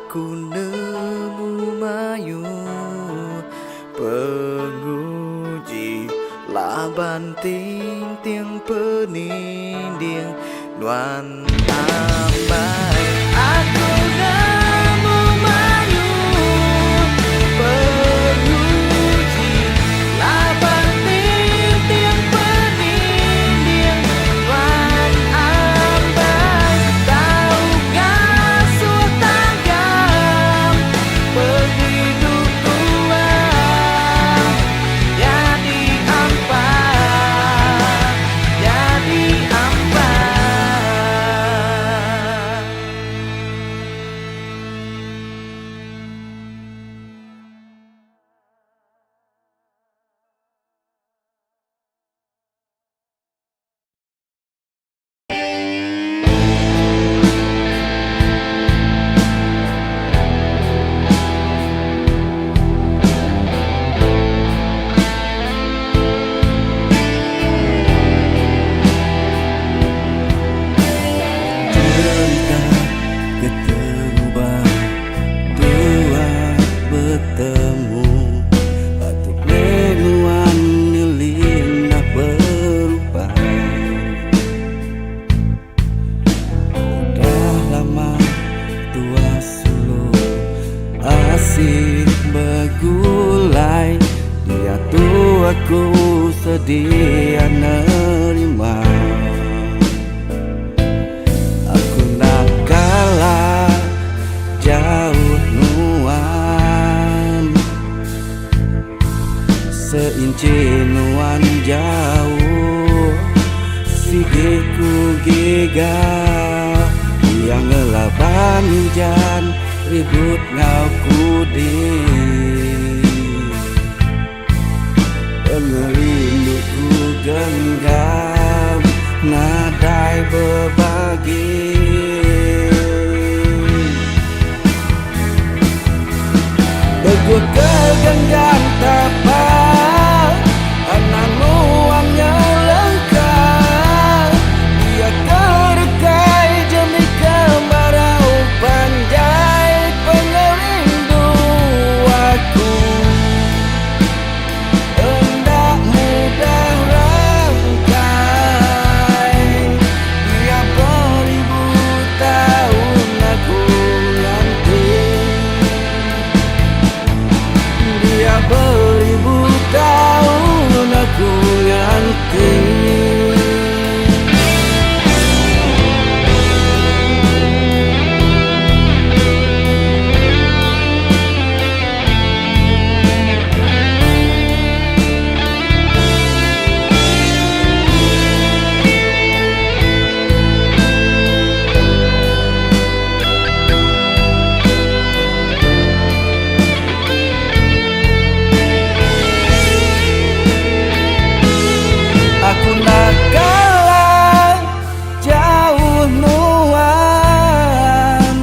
Aku nemu mayu penguji laban ting peninding nuan ambai. Aku nemu mayu penguji laban ting peninding nuan ambai. Tahukah sultan penghidup tua jadi ampas, jadi ampas. Cerita keterubah dua bertemu batuk lenuan nilindah berubah. Udah lama tua sulu asih begulai, dia tuh aku sedia nerima. Aku nak kalah jauh nuan, seinci nuan jauh, sigiku giga yang ngelaban hujan ribut ngau kudi. Pengerinduku genggam nadai berbagi. Teguh kegenggam tapak anak nuannya lengkap, dia kerekai demi kemarau panjai pengerindu aku. Hendak mudah rangkai, dia beribu tahun aku nanti. Dia beribu tahun aku nanti. Aku nak kalah jauh nuan,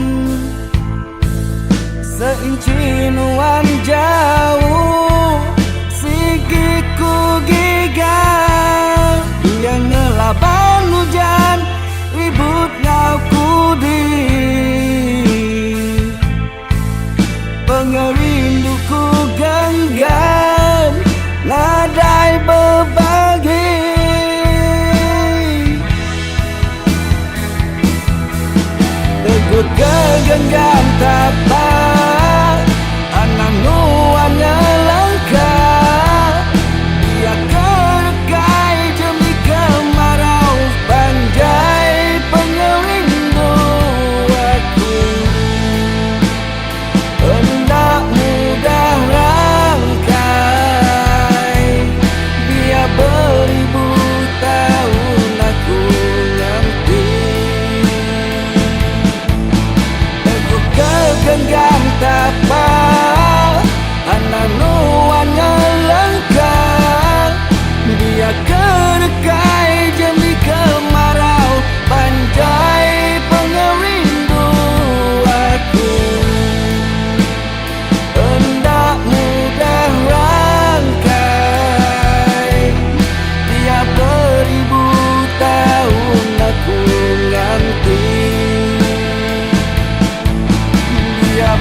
seinci nuan jauh, sigiku giga yang ngelaban hujan ribut ngau kudi. Pengerinduku genggam nadai berbagi. Teguh kegenggam tapak anak nuannya lengkap, dia kerekai demi kemarau panjai pengerindu aku. Hendak mudah rangkai, dia beribu tahun aku nanti. Teguh kegenggam tapak anak nuannya lengkap, dia kerekai demi kemarau panjai pengerindu aku. Hendak mudah rangkai, dia beribu tahun aku nanti. Dia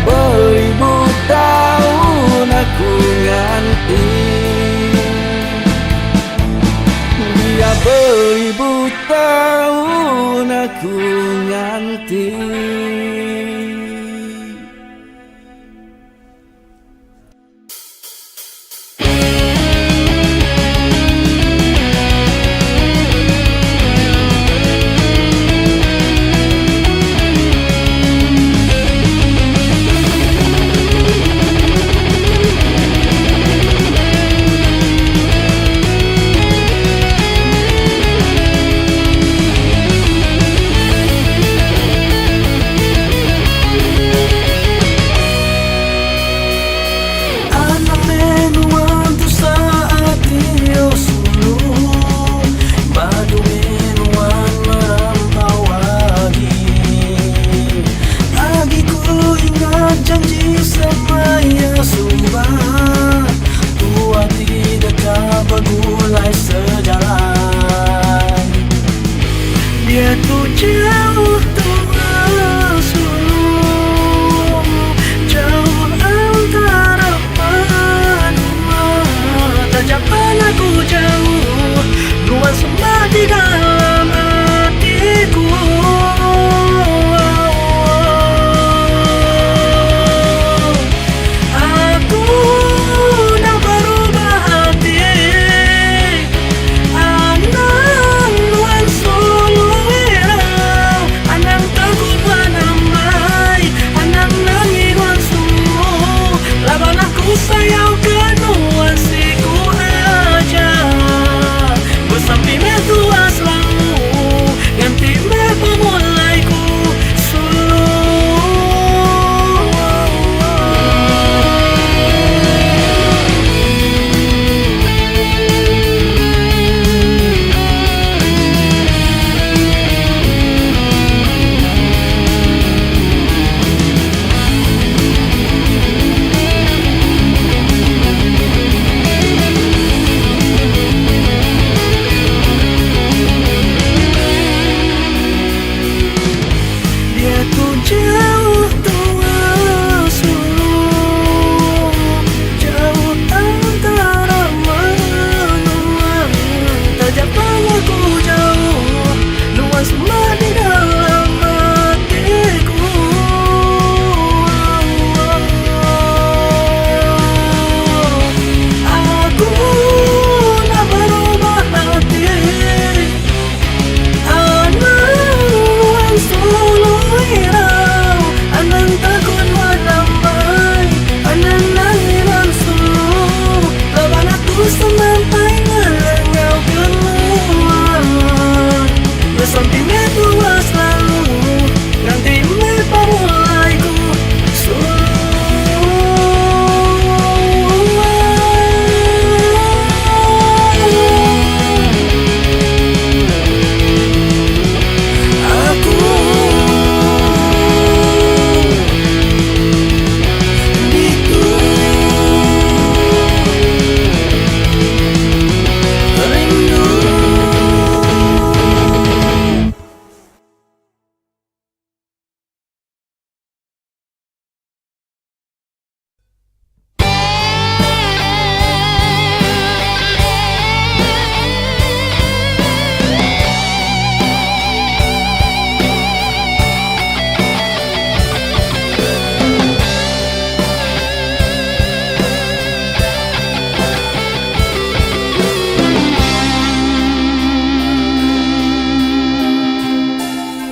janji semaya sumpah, tua tidak kau bergulai sejalan. Dia tuh jauh jauh antara benua, tak jalan aku jauh, nuansa di dalam hatiku. Aku dah berubah hati, anang nuansa luirau, anang takut wanamai, anang nangi nuansa, laban aku sayang ke nuansiku aja. Bersampai me tua selalu, ganti me pemulaiku sulu. Dia tuh jauh jauh antara menua, tak jalan aku jauh, nuansa di dalam hatiku. Aku dah berubah hati, anang solo hirau, anang takut wanamai, anang nangiran sulu, laban aku sampai ngelengau keluar. Bersampai me tua selalu, ganti me pemulaiku aku itu rindu.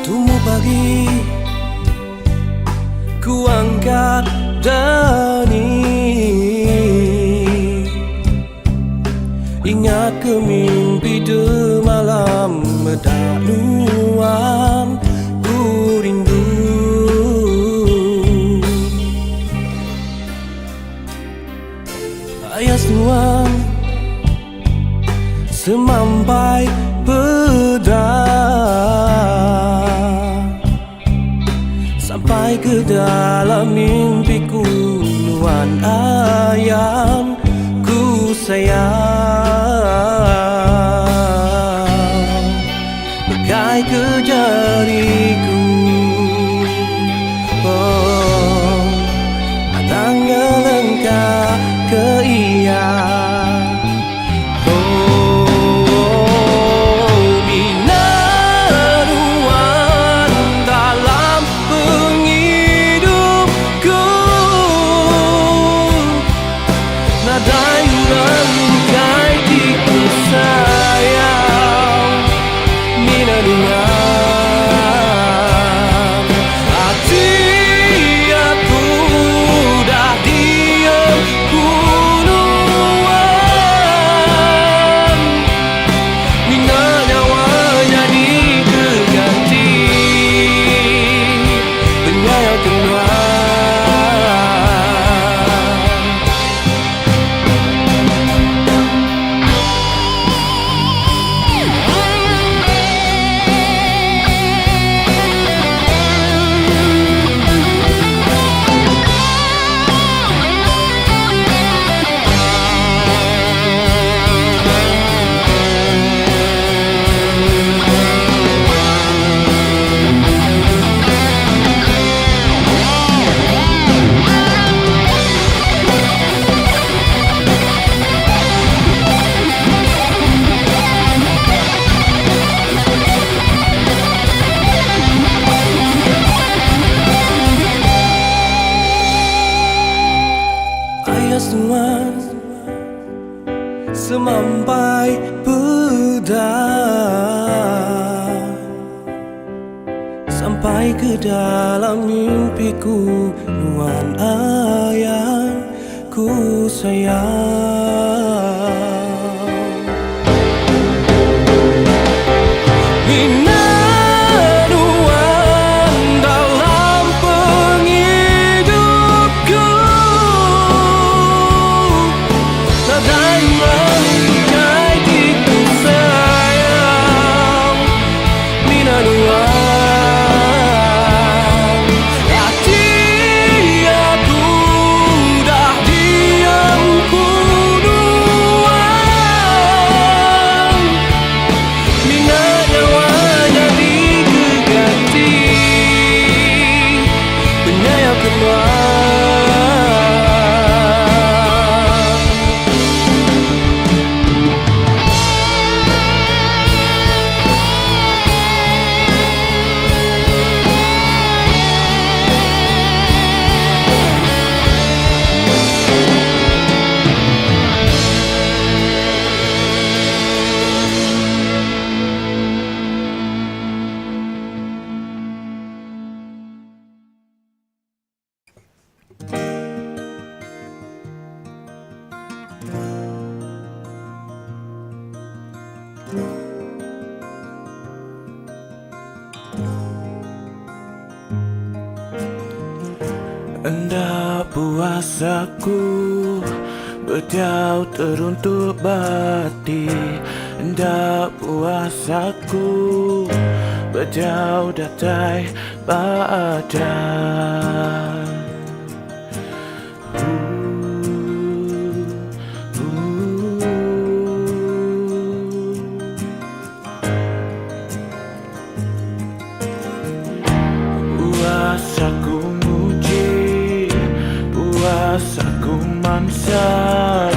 Tunggu pagi, ku angkat dani, ingat ke mimpi de malam berdanuan, ku rindu. Ayas nuan semampai pedang, sampai ke dalam mimpiku, nuan ayam ku sayang, pegai ke jariku. Oh, atang ngelengkah ke iya. Nadai ulang nuan semampai pedang sampai ke dalam mimpiku nuan ayang ku sayang. Hendak puas aku berjauh teruntuk bati. Hendak puas aku berjauh datai badan. Puas aku aku mansat,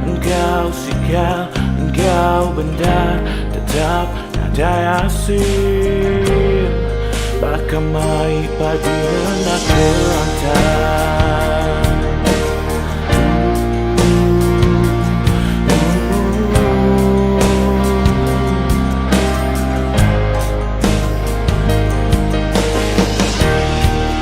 engkau sikal, engkau benda tetap ada asin. Bakamai pagi nak kelantar.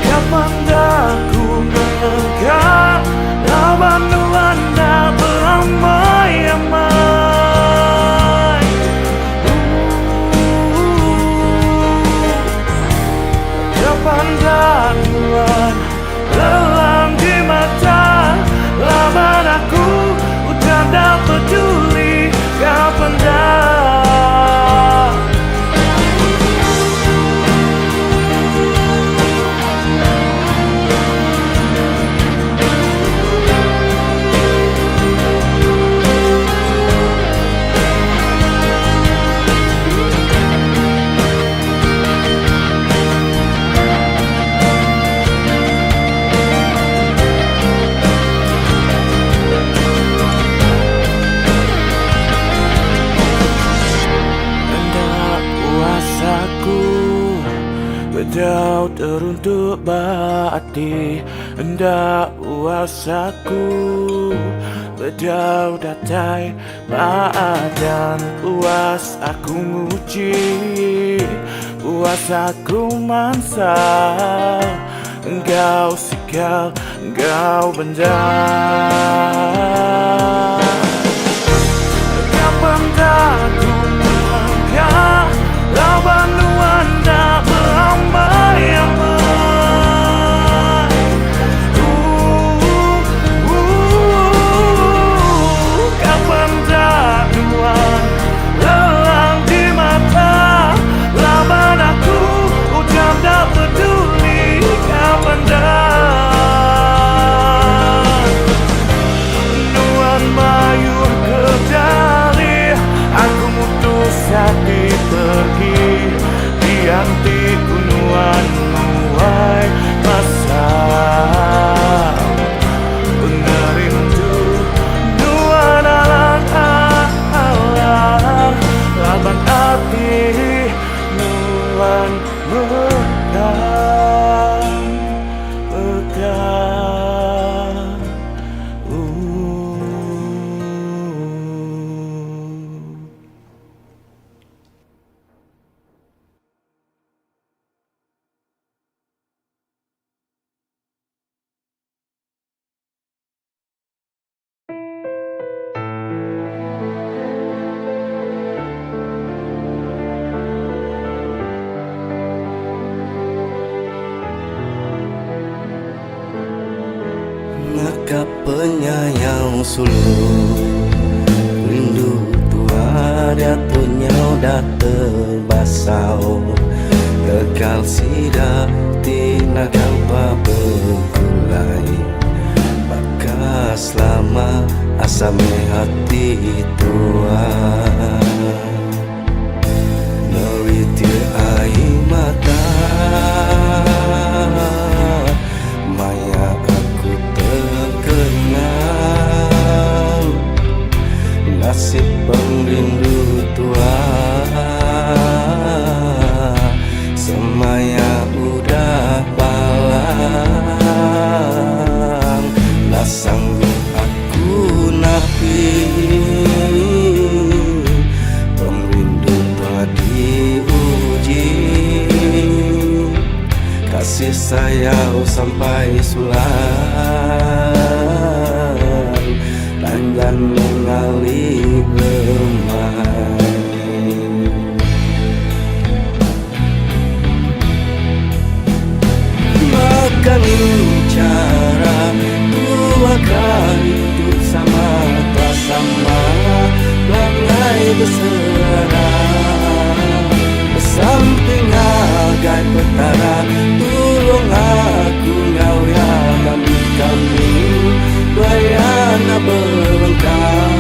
Kapan dah ku menegak lawan nuanda beramai-ramai. Kapan dah nuan lelang di mata lawan aku udah tak peduli. Kapan dah berjauh teruntuk bati. Hendak puasaku berjauh datai badan. Puas aku nguci, puas aku mansal, engkau sikal, engkau benda. Kapan dah ku melangkah lawan nuanda beramai-ramai. Kapan dah nuan lelang di mata lawan aku udah tak peduli. Kapan dah nuan mayu kedari aku mutus hati pergi. Dianti kunuan muai masa pengerindu nuan alang-alang laban hati nuan pegang Kakak penyayang suluh, rindu tua datunya udah terbasau. Kekal sida tina gampa bergulai, bakas lama asame hati tua. Neritir air mata, maya aku terkenang. Nasib pengrindu tua, semaya udah palang. Lah sanggup aku napi, pengrindu tua diuji. Kasih sayang sampai sulang, dan mengalir lemah. Makan cara tua kali hidup sama tak sama, langai bersera bersamping agai petara. Tolong aku ngau yang ambil kami bayana berengkang.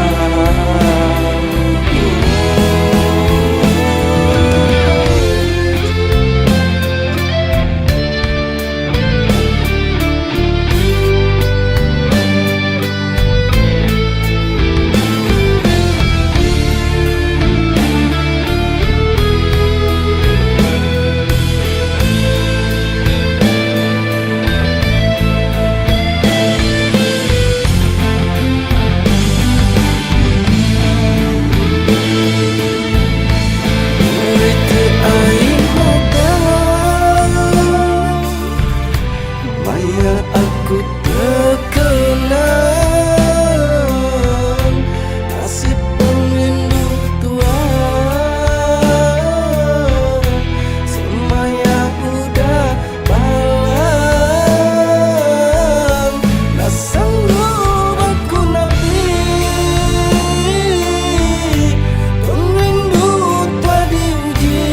Aku terkenal, nasib pengrindu tua, semaya udah palang. Nah sanggup aku nabi, pengrindu tua diuji.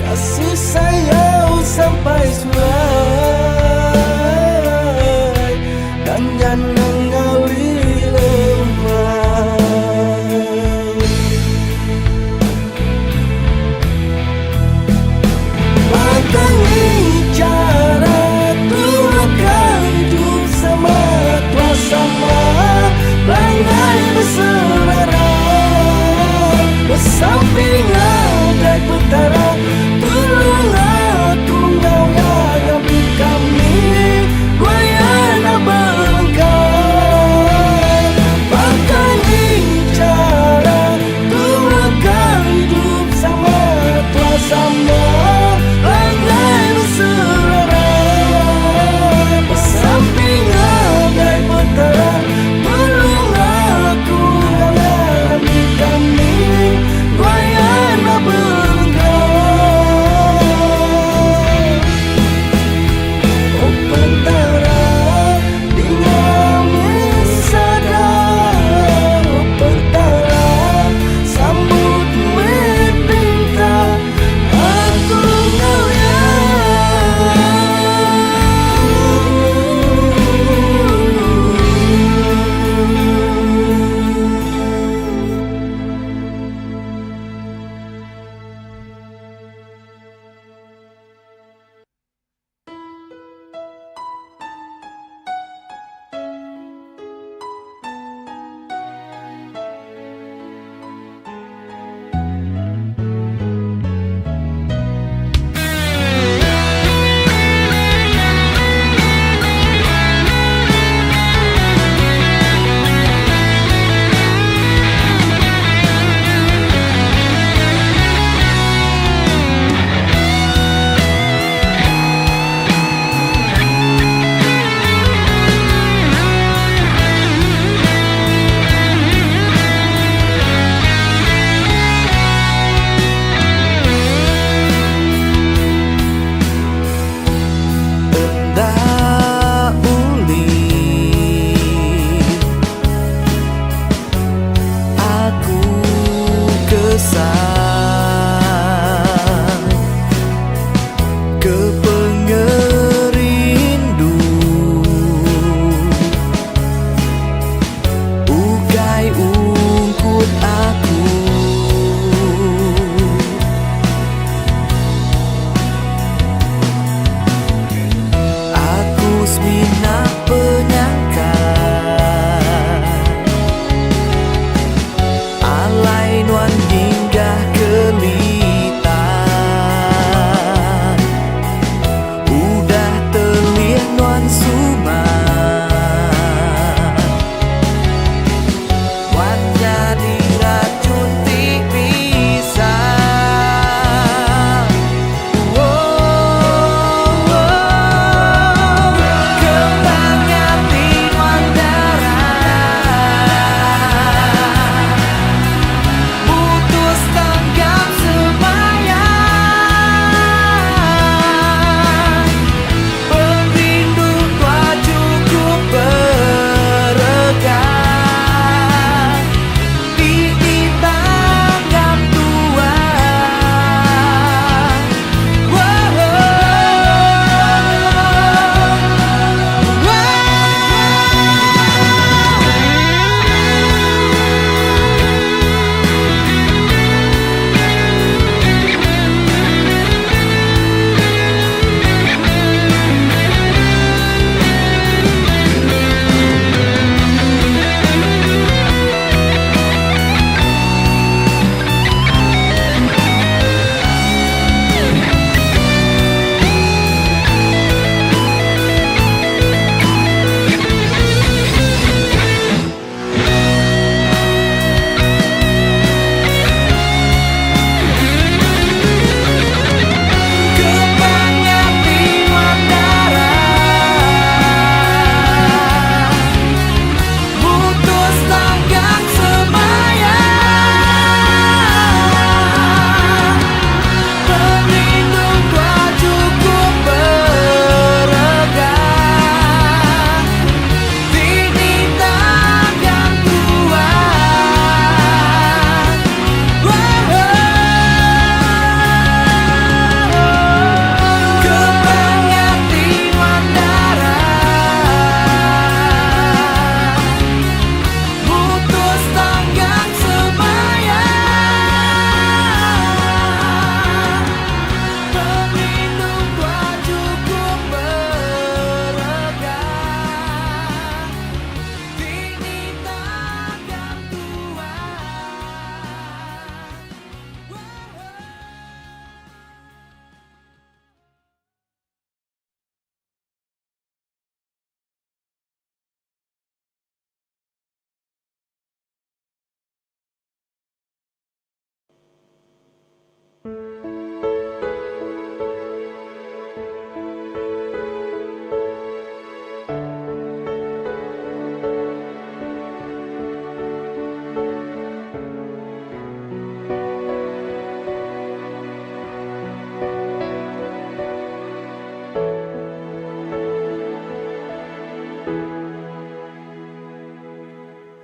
Kasih sayang sampai suara,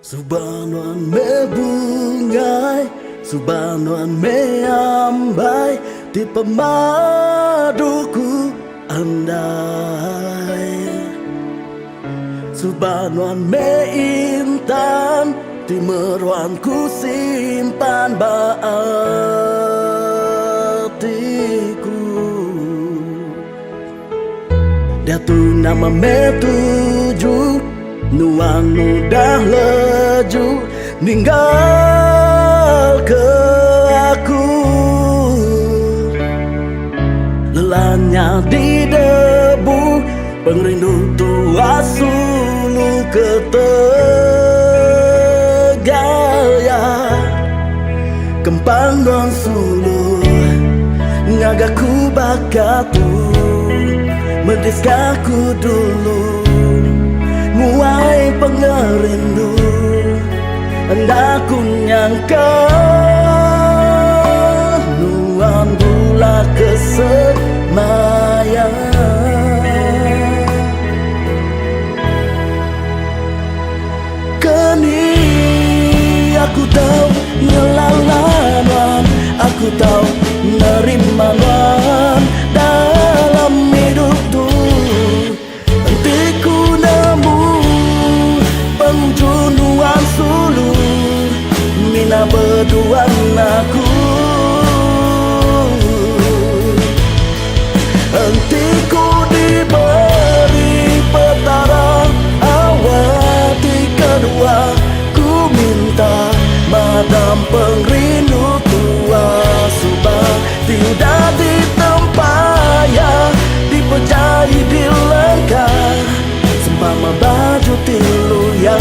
Subanuan me bungai, subanuan me ambai, di pemaduku andai. Subanuan me intan, di meruanku simpan baatiku. Dia tu nama me tujuh, nuan udah leju ninggal ke aku. Lelahnya di debu, pengrindu tua sulu ke Tegaya. Kempang don sulu ngagaku bakatu, mendeskaku dulu muai pengerindu. Hendak ku nyangka nuan bula kesemaya. Kini aku tahu ngelawan, aku tahu nerima wan dalam hidup tu. Hentiku nemu penjunuan sulu, mina berduan aku. Hentiku diberi petara awati kedua, ku minta madam pengrindu tua subang tidak ditempaya, dipejai di lengkah sempama baju tilu ya.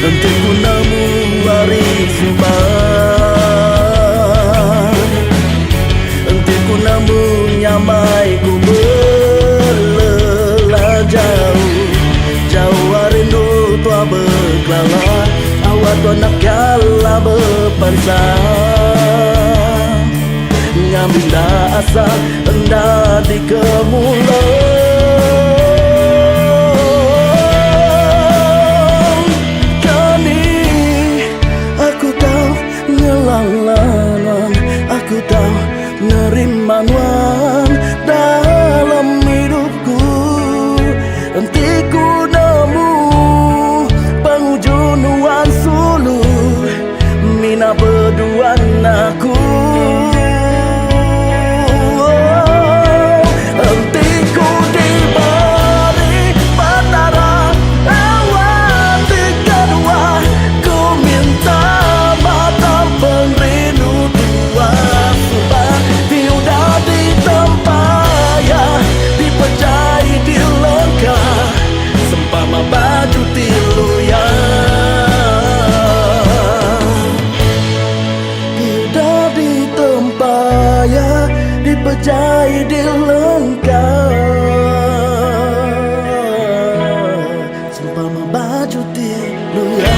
Hentiku nemu hari subang, hentiku nemu nyamai ku belelah jauh. Jauh rindu tua berkelala, awat tua nak kala berpansa. Ngambil asa hendak dikemulau. Aku tahu nerima wan dalam hidupku. Hentiku nemu penghujung wan sulu, mina berduan aku. Hentiku diberi petara awan di kedua, ku minta matang pengrindu tua subang tidak ditempaya, dipejai di lengkah sempama baju tilu ya. Tidak ditempaya, dipejai di lengkah sempama baju tilu ya.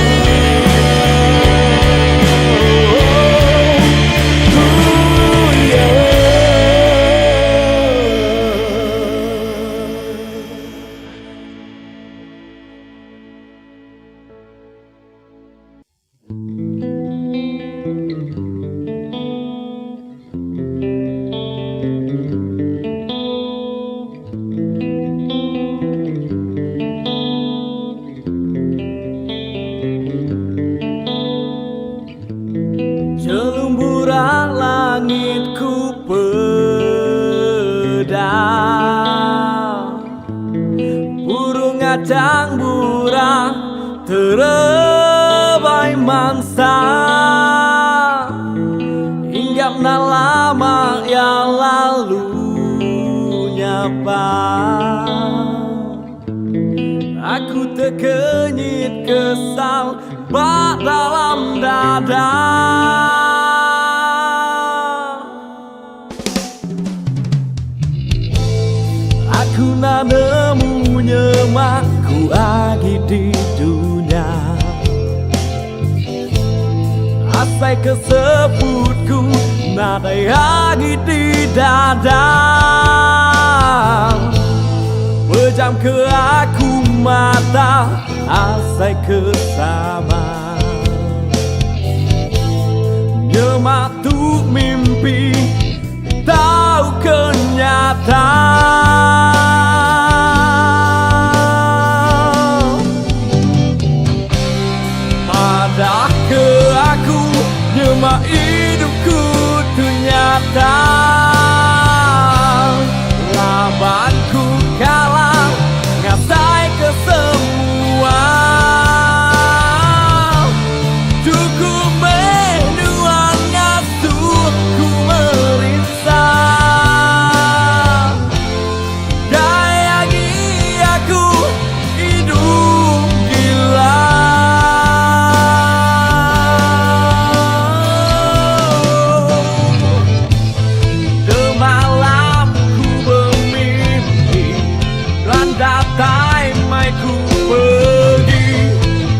Jelumburan langitku pedang, burung ngacang burang terebai mangsa. Hinggap na lama yang lalu nyapa, Aku terkenyit kesal bak dalam dada. Aku nak nemu nyemakku lagi di dunia. Asai kesebutku nada lagi di dada. Pejam ke aku mata, asai kesama. Nyemak tu mimpi, tahu kenyataan. Padah ke aku, nyemak hidupku ternyata. Labanku kalah, ngasai ke semua. Cukup menuang ngasuh ku merisa. Gaya aku hidup gila. Semalam ku bermimpi, randatai mai ku pergi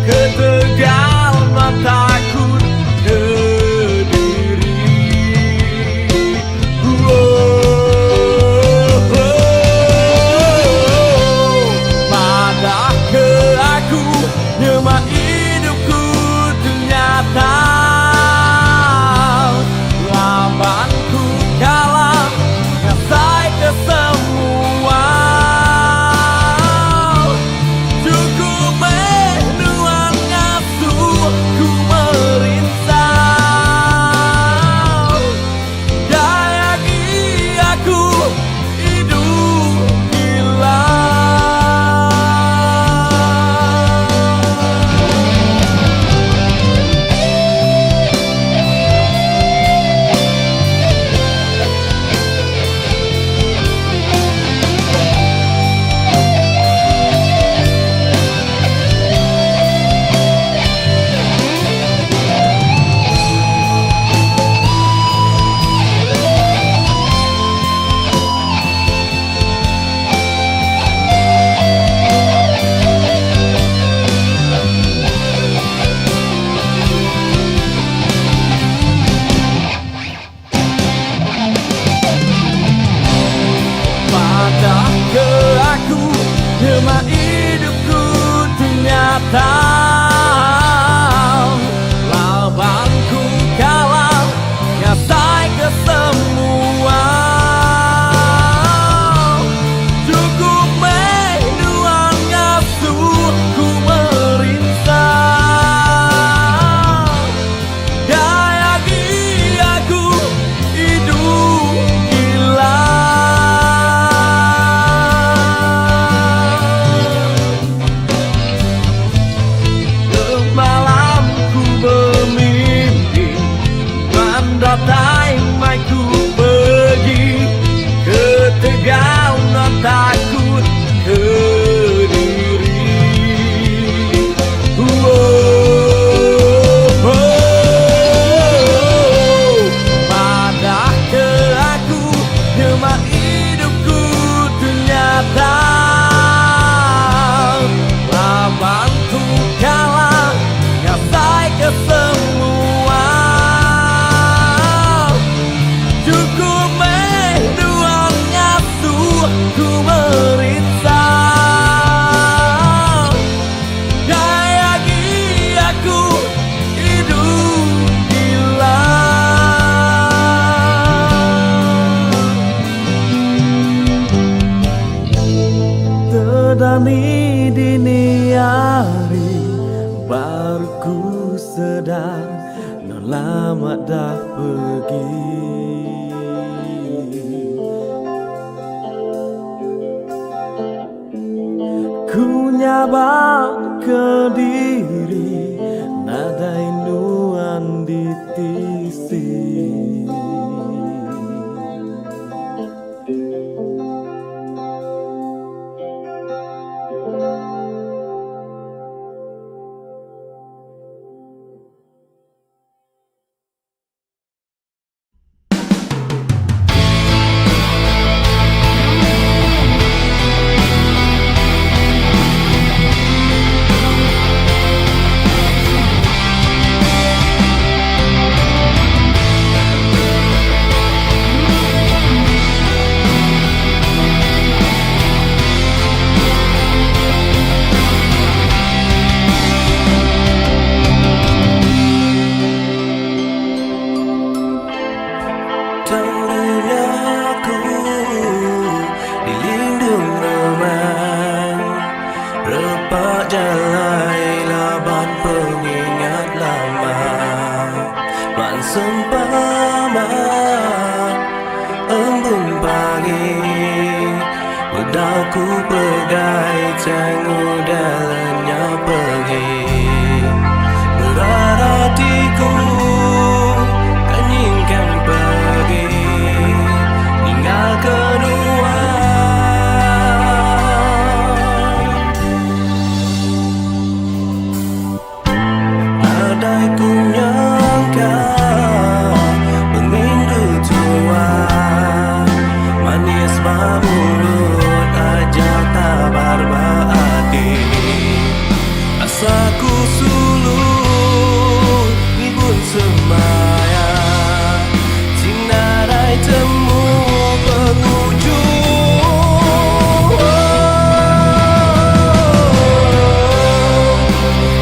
ke Tegal, takut ke diri. Padah ke aku, nyemak hidupku ternyata. Labanku kalah, ngasai ke semua. Cukup menuang ngasuh ku merisa. Gaya aku hidup gila. Padah ke aku, nyemak hidupku ternyata. Labanku kalah, ngasai ke semua. Cukup menuang ngasuh ku merisa. Gaya aku hidup gila. Semalam ku bermimpi, randatai mai ku pergi ke Tegal, takut ke diri. Padah ke aku, nyemak hidupku ternyata. Labanku kalah, ngasai ke semua. Cukup menuang ngasuh ku merisa. Gaya aku hidup gila. Terdani dini hari, baru ku sedar non lama dah pergi. Ku nyabak ke diri, nada induan di tisi. ku pegai tengok dalamnya pergi. Berat hatiku kan ingin pergi, tinggal kedua. Andai ku nyangka pemindu tua, manis mulut aja tak berbadi. Asaku sulung ibun semaya, sinarai temu penghujung.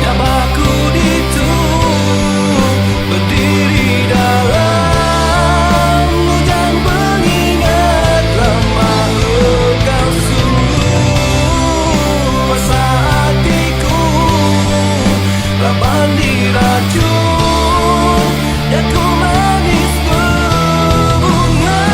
Nyabaku ditu berdiri dalam hujan pengingat lama engkau sungguh. Masa hatiku laban diracun, dan ku manis berbunga.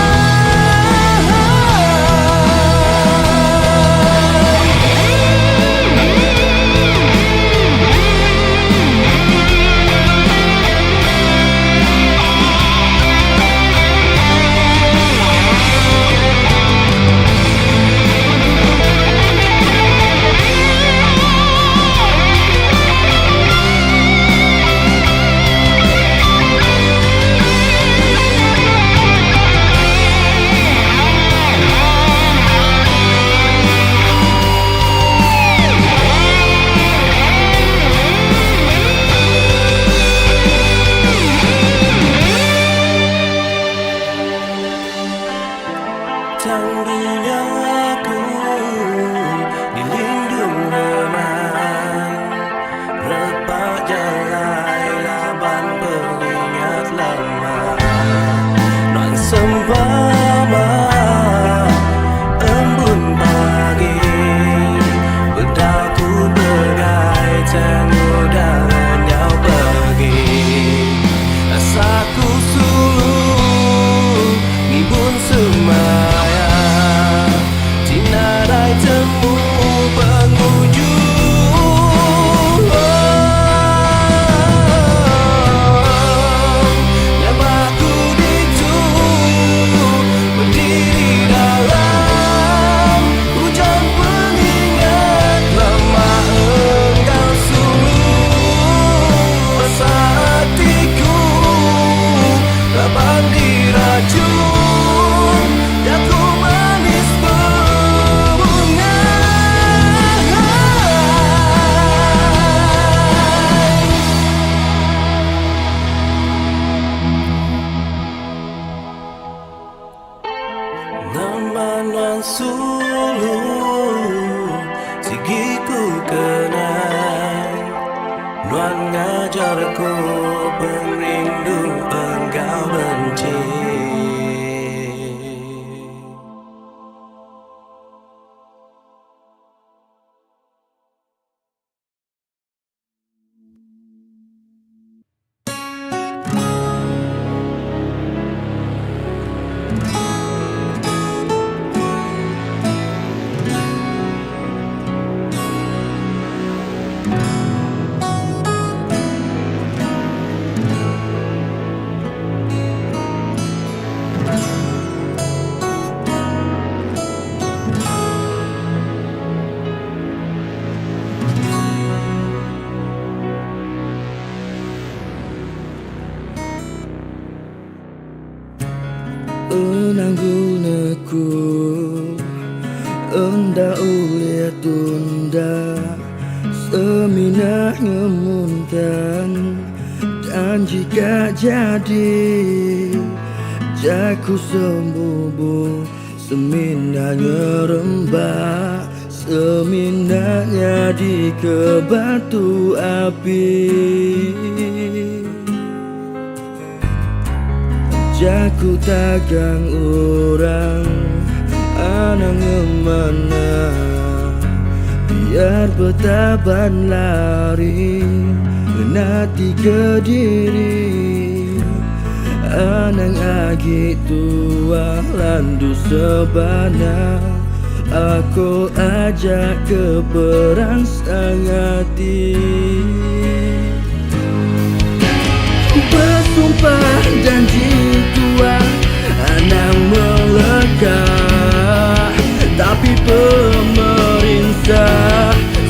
Tangguhnya aku dilindung reman, repak jalai laban pengingat lama. Nan sempama embun pagi, bedaku pegai tengok dalamnya pergi. Asaku sulung ibun semaya, sinarai temu penghujung. Nyabaku ditu berdiri dalam hujan pengingat lama engkau sungguh. Masa hatiku laban diracun, dan ku manis berbunga. Nama Nuan Sulu sigiku kenal, Nuan ngajarku perindu engkau benci. Unanggunaku enda ulia tunda, seminah ngemuntan. Dan jika jadi jaku sembubu, seminah ngerembah, seminahnya di ke batu api. Jaku tagang orang anak ngemana, biar betaban lari menati ke diri. Anang agi tua landu sebana, aku ajak ke perang sang hati. Bersumpah janji kuat anak melekat, tapi pemerintah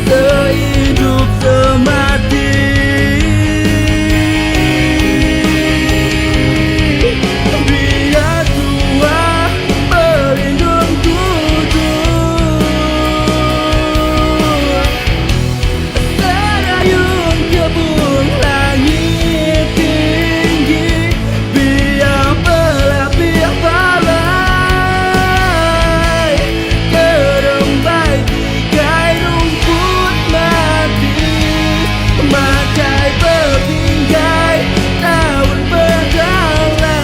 sehidup semati. Biar Tuhan pelindung tujuh, terayun kebun langit tinggi. Biar pelapis balai kerembai tigai rumput mati, makai bertinggai daun berdalai.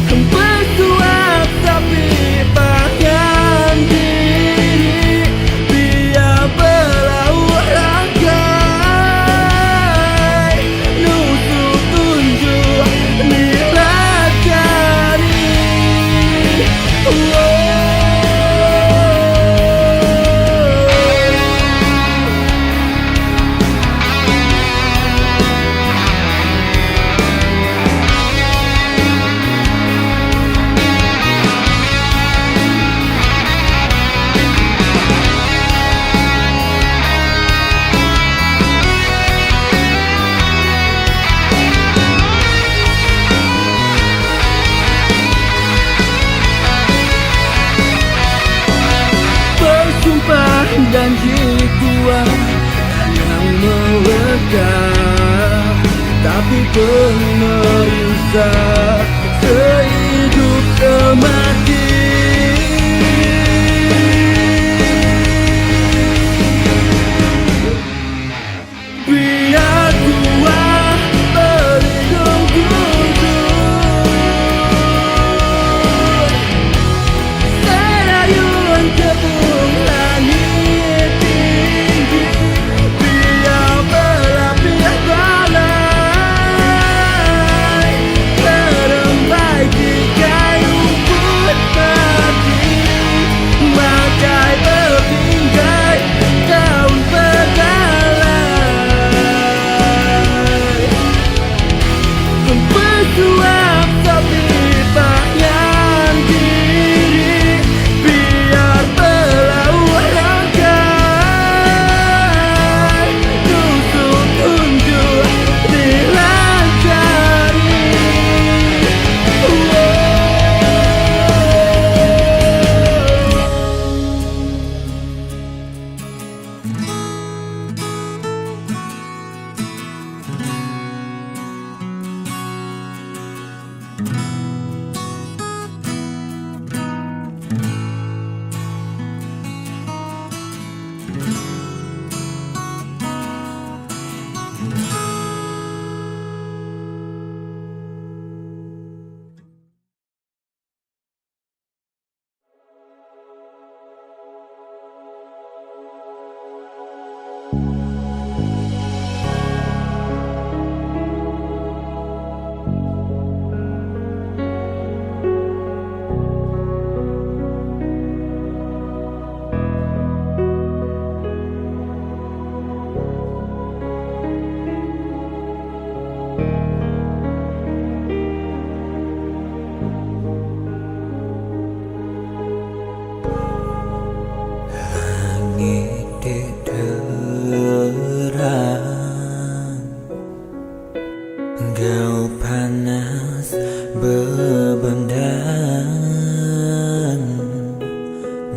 Bersuap tapi pangan diri, biar berlaut ragai, nusuk tunjuk nilakari. Bersumpah janji kuat yang melekat, tapi pemerintah sehidup semati. Biar Tuhan pelindung tujuh, terayun kebun langit tinggi. Biar berlapis balai kerembai tigai rumput mati, makai bertinggai daun berdalai. Bersuap tapi pangan diri, biar berlaut ragai, nusuk tunjuk dilacari. Langit terang, engkau panas bebendan,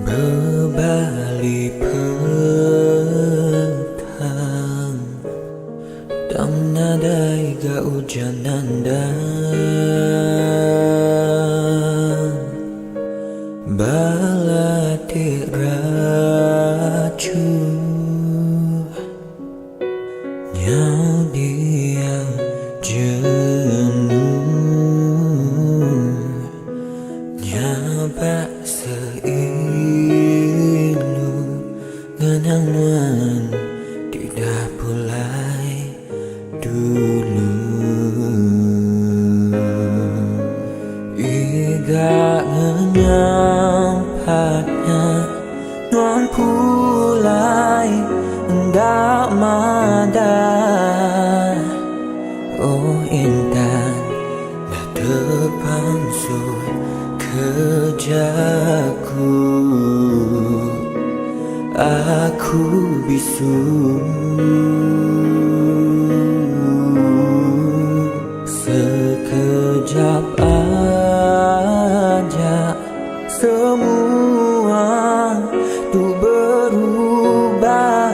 berbalik petang, dan nadai hujanan dan balatik racu nyau diam jenuh nyabak seilu ngenangan tidak pulai dulu iga nampaknya Nuan pulai ndak mada. Oh intan dah depan sur kejaku, aku bisu sekejap aja semua tuh berubah.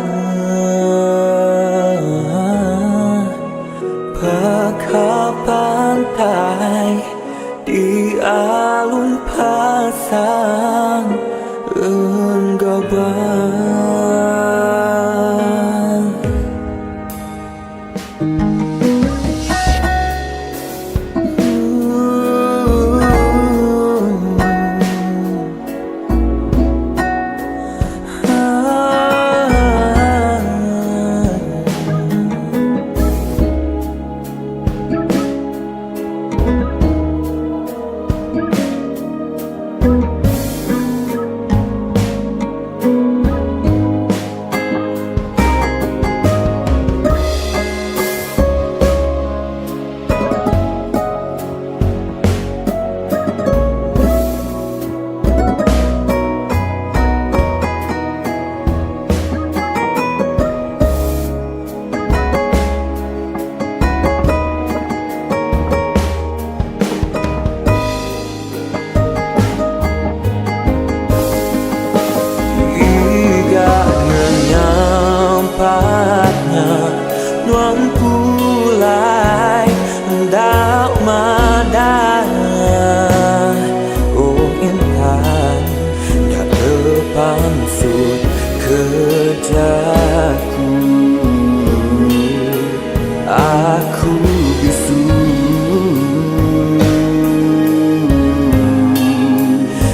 Pakai pantai di alun pasang enggabang. Nuan pulai ndak mada. Oh intan dah depan sud kejaku, aku bisu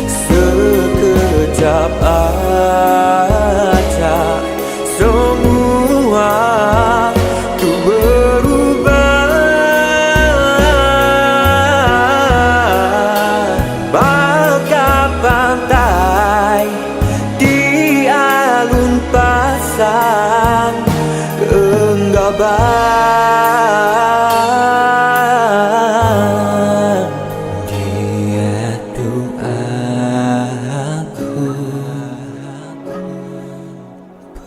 sekejap aja semua tuh berubah. Bagai pantai di alun pasang enggabang. Dia tuh aku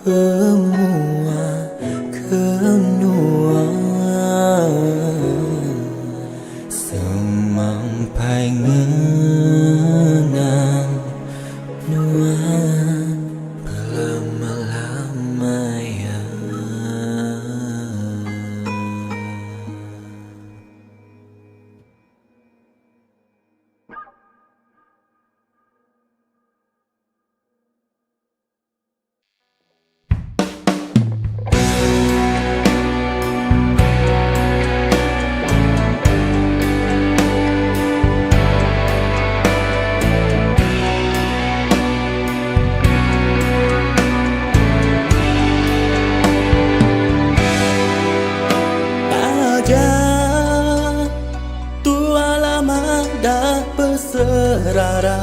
semua kenua semampai ngenang nuan berlama-lama ya. Tua lama dah berserara,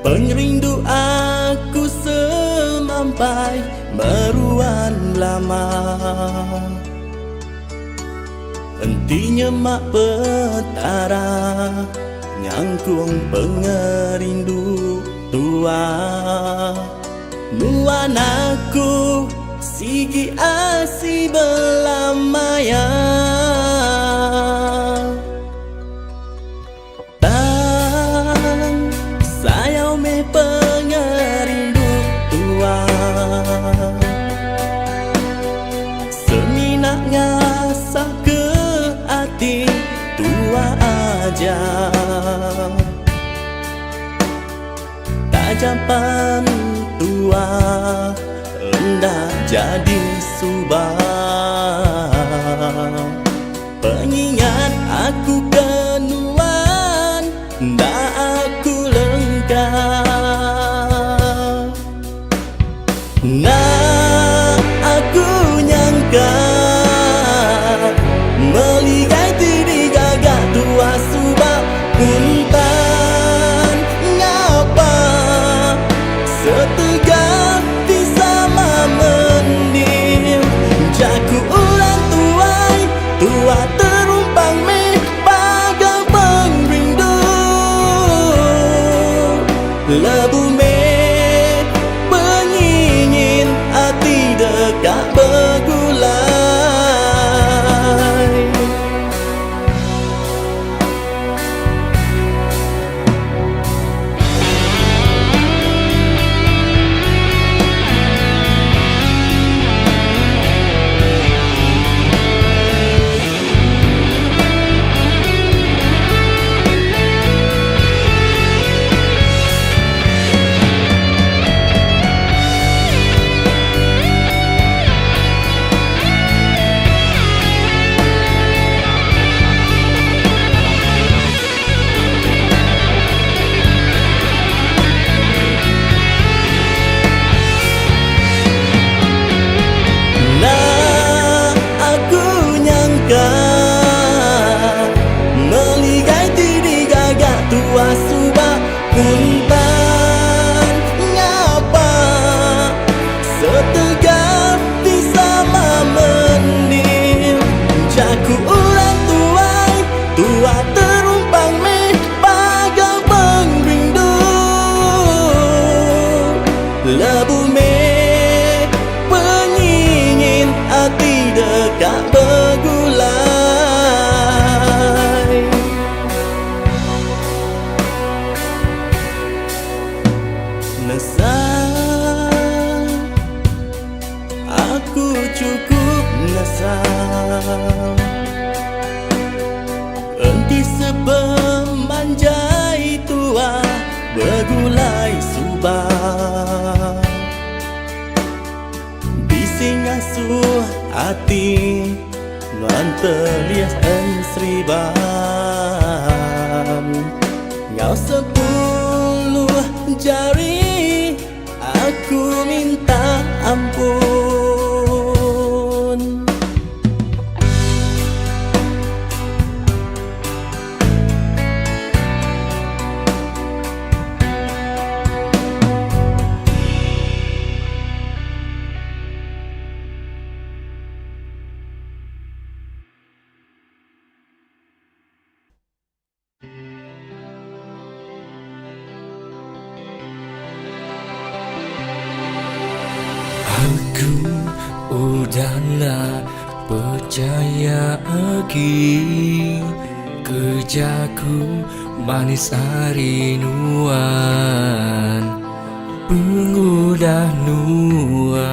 pengerindu aku semampai meruan lama. Hentinya mak petara nyangkung pengerindu tua. Nuan aku sigi asi belamaya, tang sayau me pengerindu tua. Seminak ngasah ke hati tua aja, tajapan tua hendak jadi subah. Pengingat aku kenuan, ndak aku lengkap. Nah aku nyangka melihat diri gagak tua subah Lebu me pengingin hati dekat bergulai. Puntan ngapa setegap di sama mendil. Jaku ulang tuai tua terumpang me bagai pengrindu. Lebu me pengingin hati dekat bergulai. Nesal, aku cukup nesal. Enti sepemanjai tua bergulai subah. Bising asuh hati nuan terlias ensriban. Ngau 10 jari aku minta ampun. Aku udah nak percaya lagi. Kerjaku manis harinuan, pengudah nuan.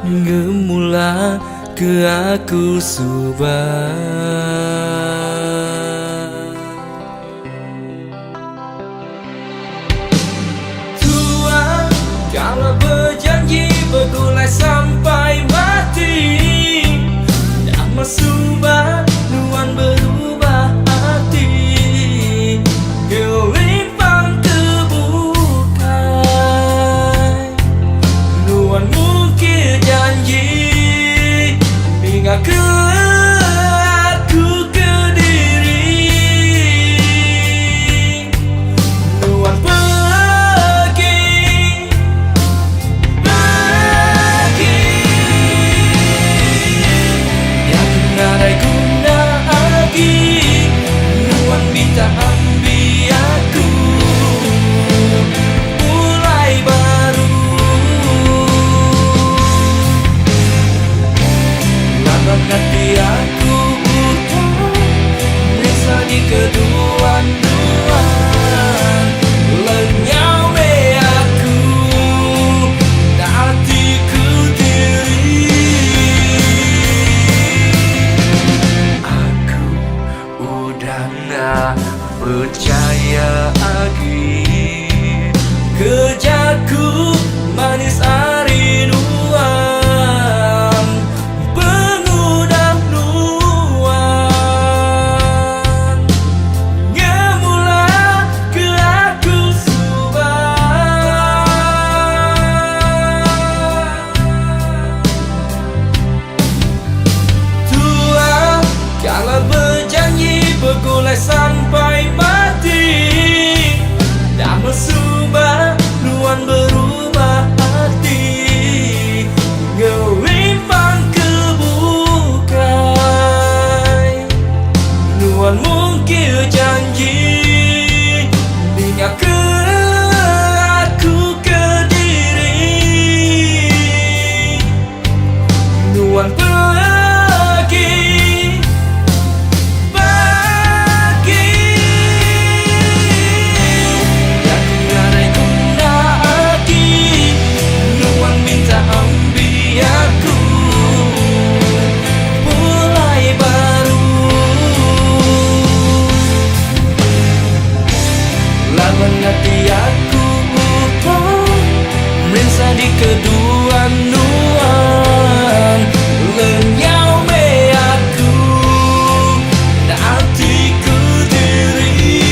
Gemula ke aku subah. Kalau berjanji bergulai sampai mati, dah masubah nuan berubah hati. Gelimpang terbukai, nuan mungkir janji hingga ke aku ke diri. Nuan minta ambil aku mulai baru. Lambang hati aku butuh rasa di kedua-duaan. Lenyau me aku hatiku diri. Aku udah nak percaya lagi. Kerjaku manis harinuan, pengudah nuan. Ngemula ke aku subah. Tua kalau berjanji bergulai sampai mati, dah masubah nuan berubah hati. Gelimpang kebukai, nuan mungkir janji Tanya ke aku ke diri, Nuan pergi, yang tiada guna lagi. Nuan minta ambil aku mulai baru. Lawan hati aku merasa di kedua nuan lenyau me aku dan hatiku diri.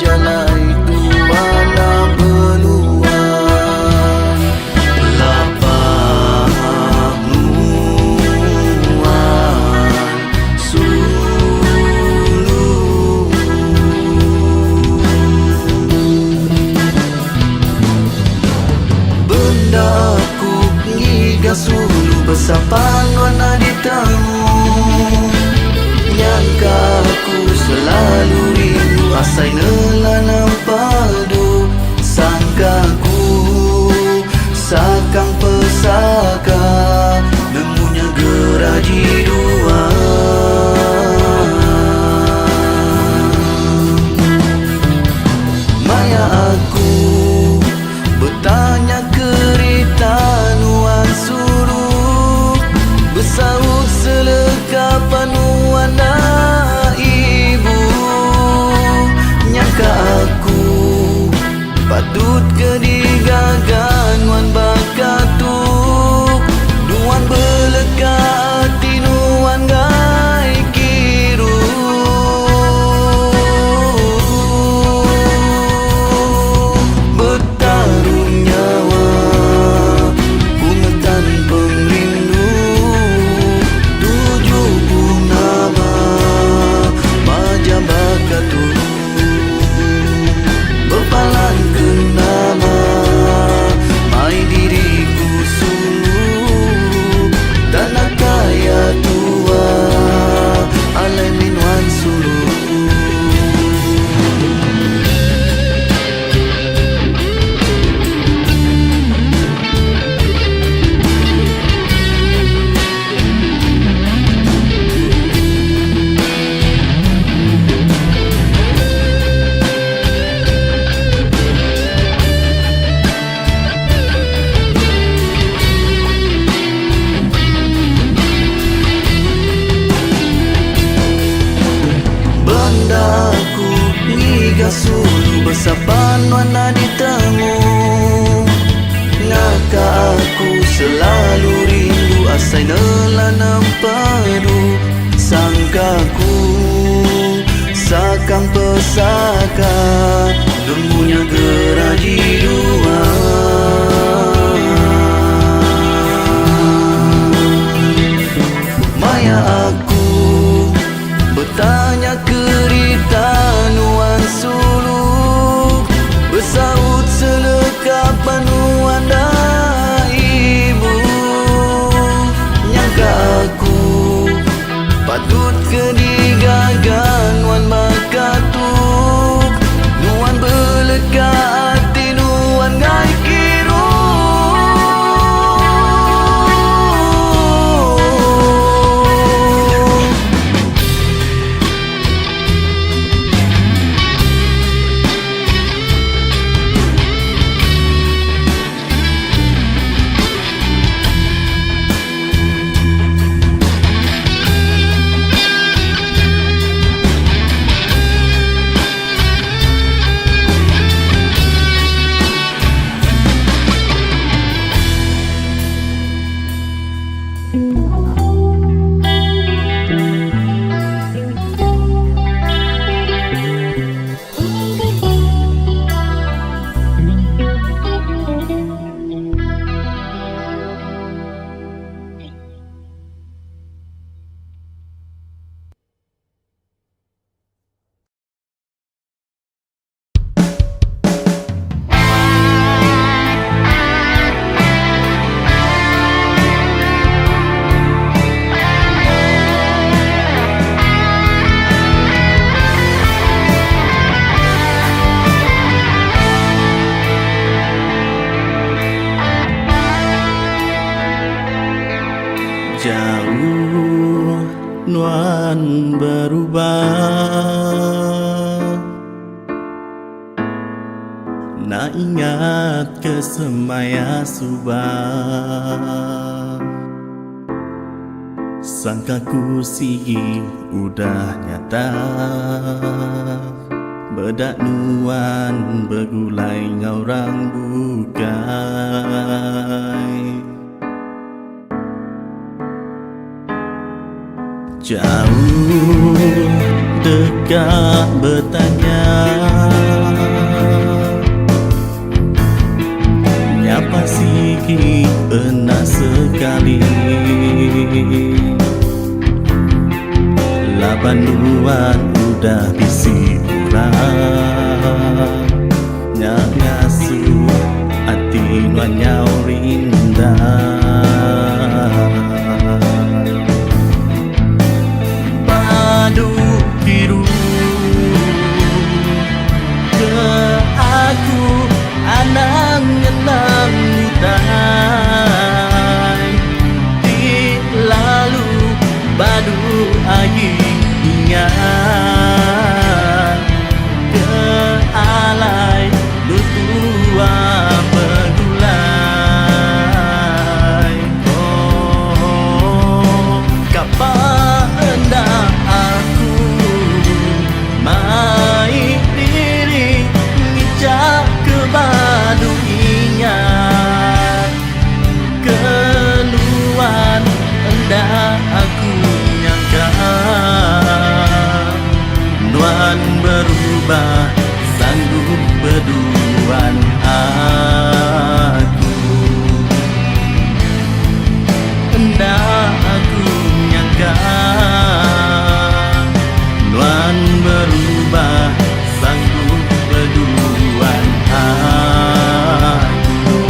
jalai tuana beluan lapang nuan sulu benda ku ngiga sulu besapan wana ditamu nyangka ku selalu rindu asai nelanam padu sangka ku sakang pesaka nemunya geraji dua maya aku bertanya kerita nuan suruh bersaut selekapan wana ibu nyangka aku patut kedigagan wan bakatuk nuan beleka hati nuan gai kiru bertaruh nyawa bungetan perindu tujuh nama majabakatu berpalan ke nama mai diriku sulu tanah kaya tua alai minuan sulu bandaku ngiga sulu besapan wana ditemu ngaka aku selalu rindu asai nelanam padu sangkaku sakang pesaka nemunya geraji dua maya aku bertanya kerita nuan sulu bersaut selekapan nuan ibu nyangka aku patut kedigagan wan bakatuk nuan beleka hati nuan gai kiru Jauh nuan berubah nak ingat ke semaya subah sangka ku sigi udah nyata bedak nuan bergulai ngaurang bukai jauh dekat bertanya, nyapa siki pernah sekali. Labanuan udah bisi urang, nyak ngasu hati nuanyau rindah. Padu biru ke aku anang nyenang mutai di lalu badu agi ingat ke alai lutua bergulai. Oh, kapan hendak aku mai diri ngicap ke badu ingat keluar hendak aku nyangka nuan berubah sanggup berduaan aku. Hendak aku nyangka nuan berubah sanggup berduaan aku.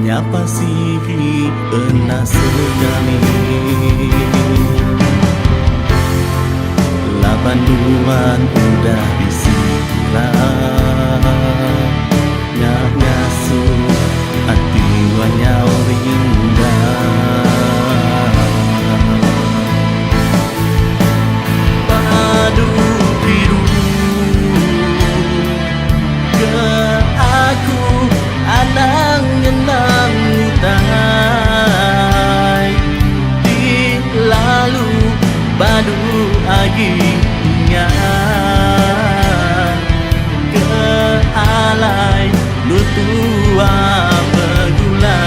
Nyapa sih pernah sekali. Labanuan udah bisi kurang, nyak ngasu hati wanyau rindah. Padu biru ke aku anang nyenang mutai di lalu badu agi ingat ke alai lutua bergulai.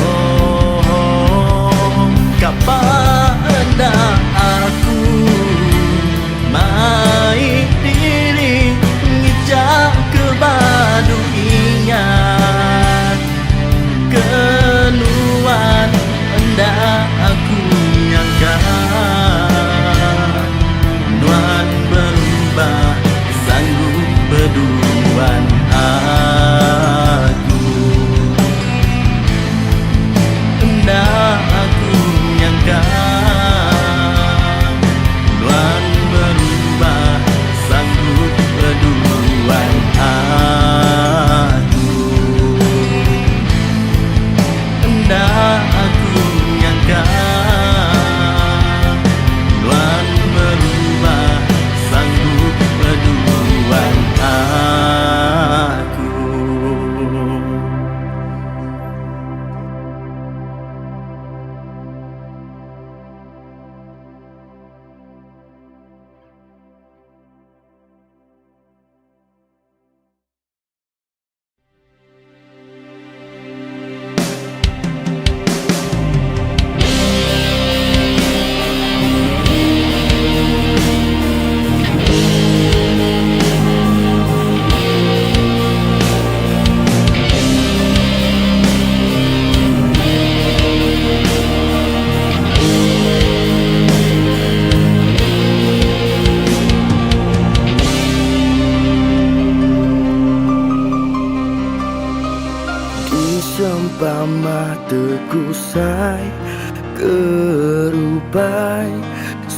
Oh, kapan hendak aku mai diri ngicap ke badu ingat keluar hendak aku nyangka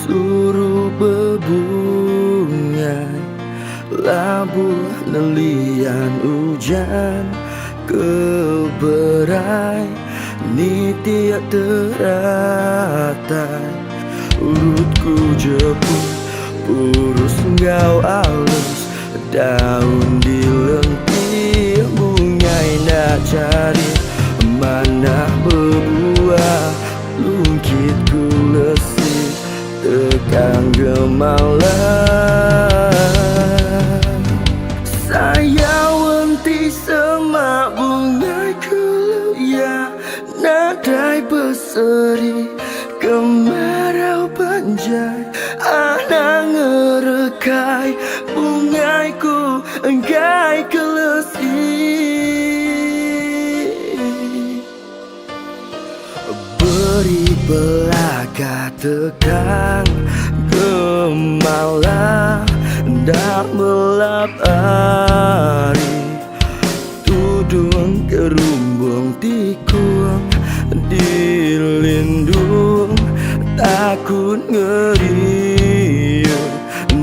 suruh berbungai labuh nelian hujan keberai ni tiap teratai urutku jepun purus ngau alus daun di lentir bungai nak cari mana berbuah lungkitku lesih tekan gemalang saya wenti semak bungai keluya nadai berseri kemarau panjai anak ngerekai bungaiku enggai kelesih beri belaka tekan gemalang dak melap hari tudung kerumbung tikung dilindung takut ngeriung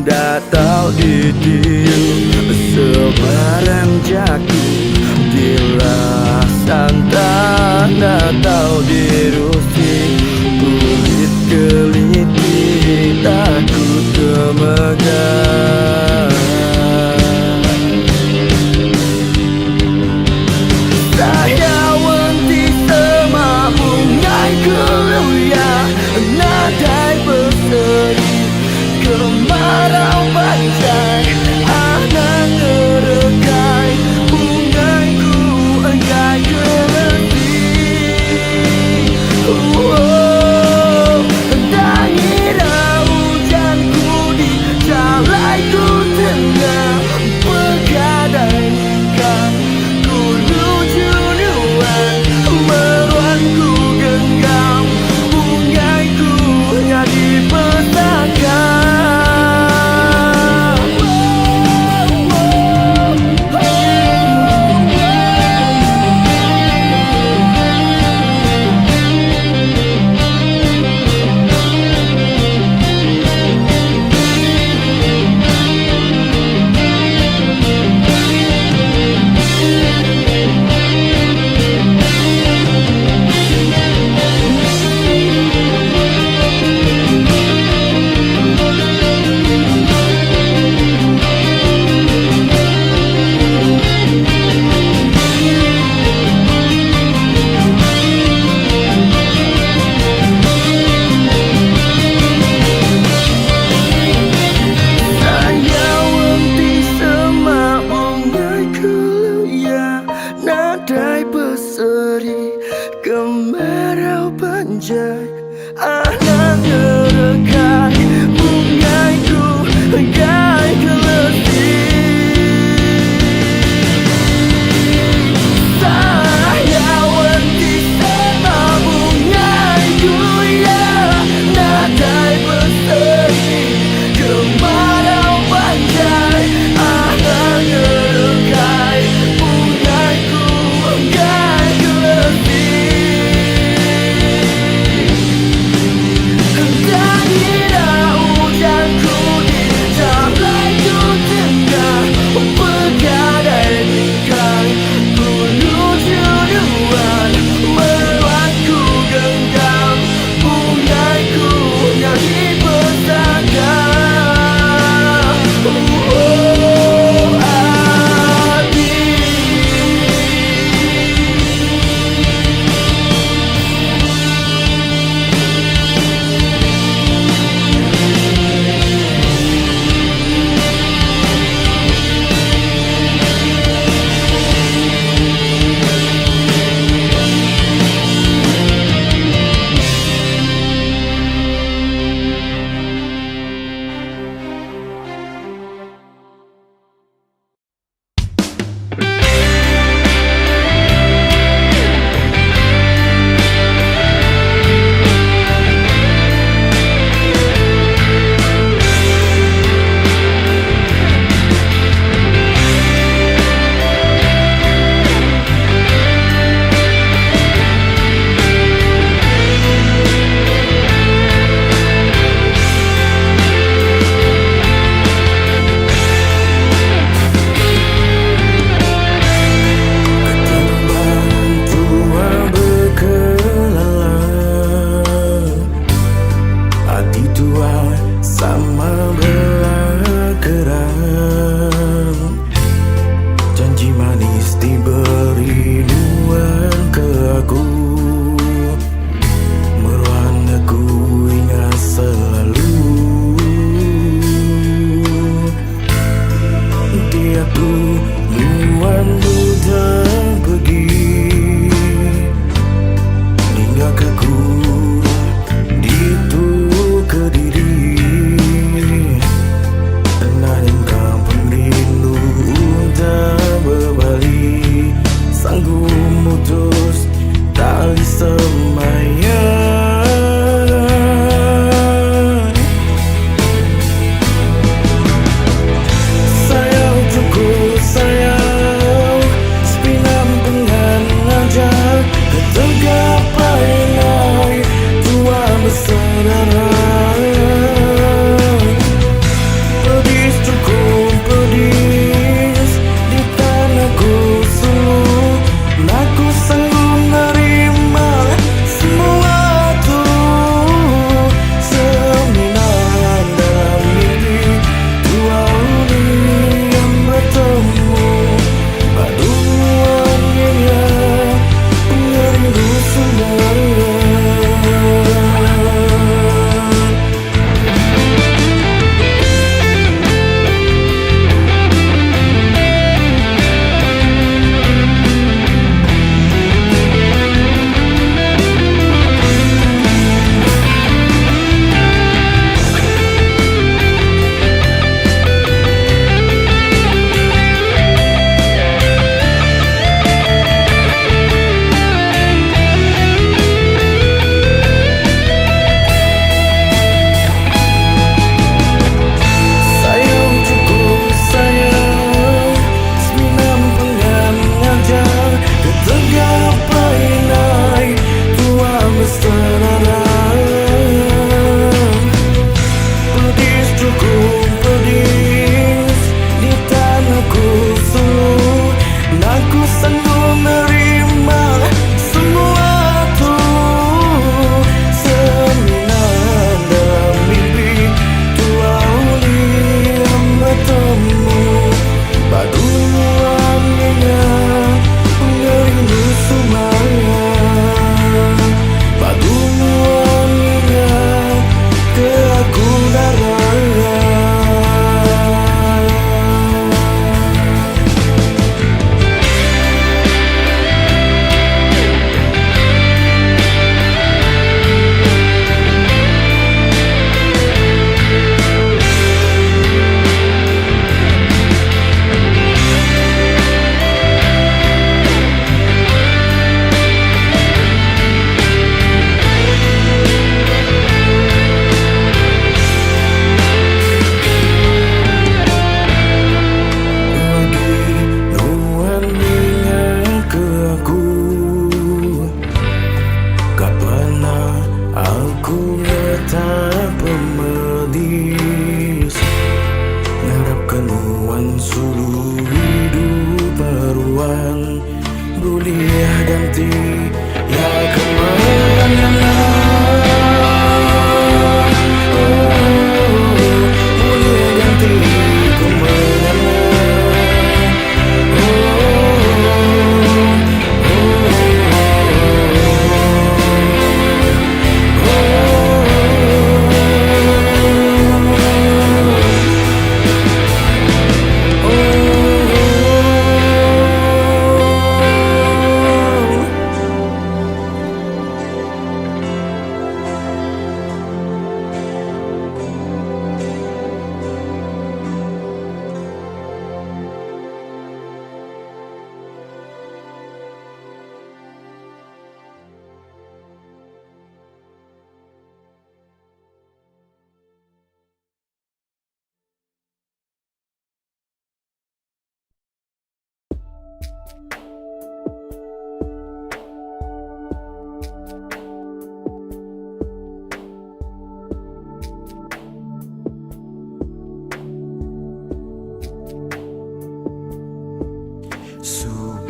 dak tahu ditiup sebarang jaku dilaksana dak tahu dirusi kulit keliti takut kemegang saya wenti semak bungai keluya nadai berseri kemarau panjai anak ngerekai bungaiku enggai kelesih dangira hujanku di jalan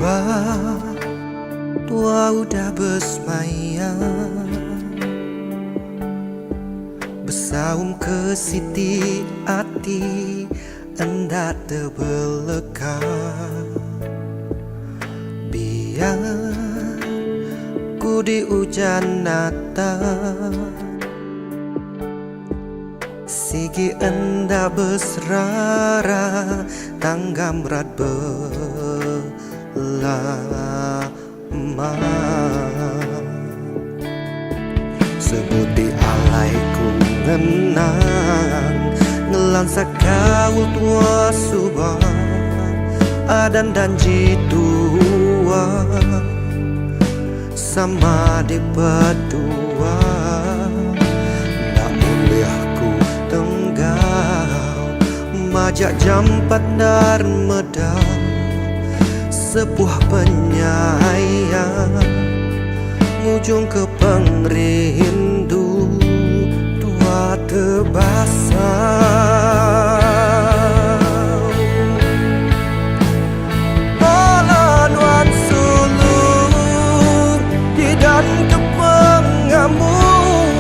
Subah tua udah bersemayam, bersaum ke siti hati hendak terbelekang. Biar ku di hujan Natal, sigi hendak berserara tanggam rat belama. Sebuti alaiku ngenang ngelansa kau tua subah adan dan jitua sama di berdua. Nak boleh aku tenggau majak jampat dar medal sebuah penyayang ujung ke pengrindu tua terbasar. Palanuan sulung di dan ke pengamuk,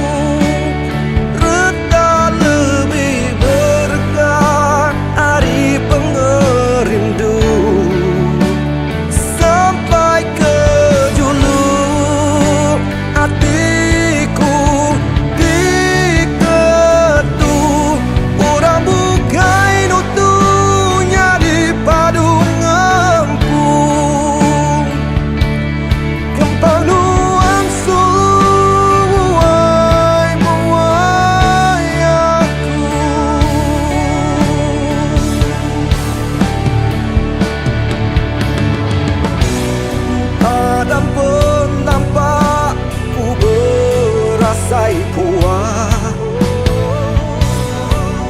reta lebih berkah hari pengerindu sampai ke julu hatiku diketuk orang bukai nutunya di padung ngempung kempang nuang suai muai aku. Adam pun nampak ku berasai puas,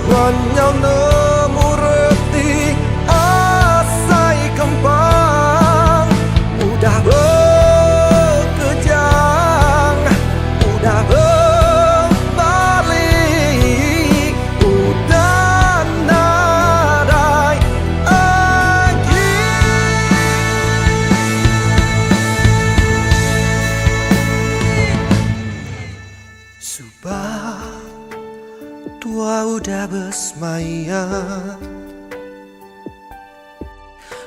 nganyau nemu reti asai kembang. Udah berkejang, udah berbalik, udah nadai lagi. Subah tua udah bersemayam,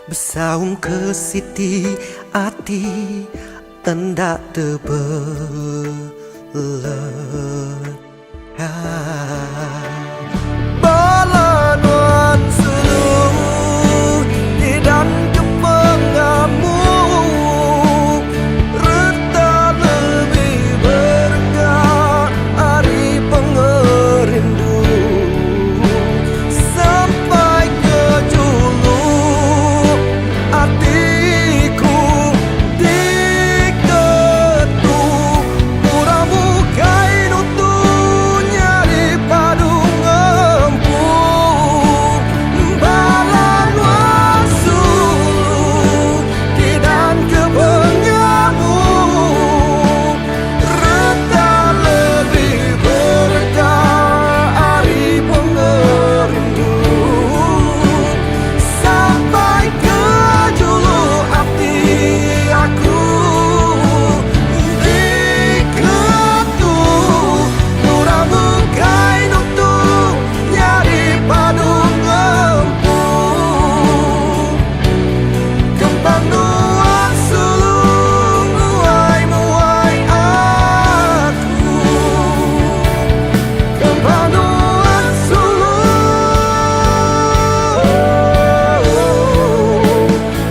bersaung ke siti hati hendak terbelekang. Palanuan sulung di dan ke pengamuk, reta lebih berkah hari pengerindu sampai ke julu hatiku diketuk orang bukai nutunya di padung ngempung. Balanuan sulung di dan ke pengamuk, reta lebih berkah hari pengerindu sampai ke julu hati aku diketuk orang bukai nutunya di padung ngempung kembang nuang sulung muai muai aku. Kembang nuang sulung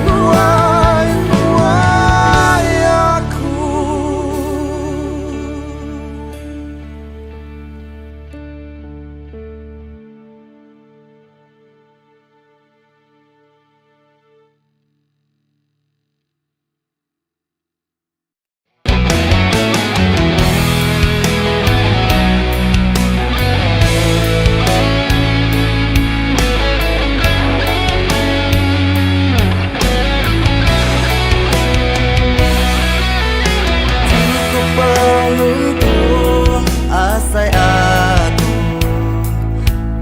muai muai aku. Cukup penuntung asai aku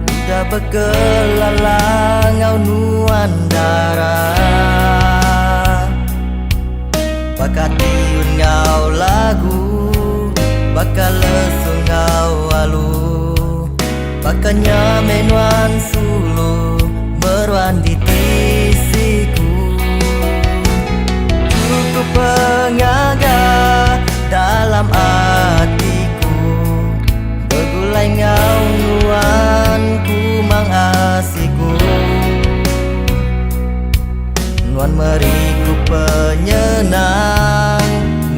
udah begelalang ngau nuan darah Bakatiun ngau lagu, bakal lesung ngau alu, bakanya menuan sulu meruan di tisiku. Cukup pengaga dalam hatiku, begulai ngau nuan ku mangasiku. Nuan meriku penyenang,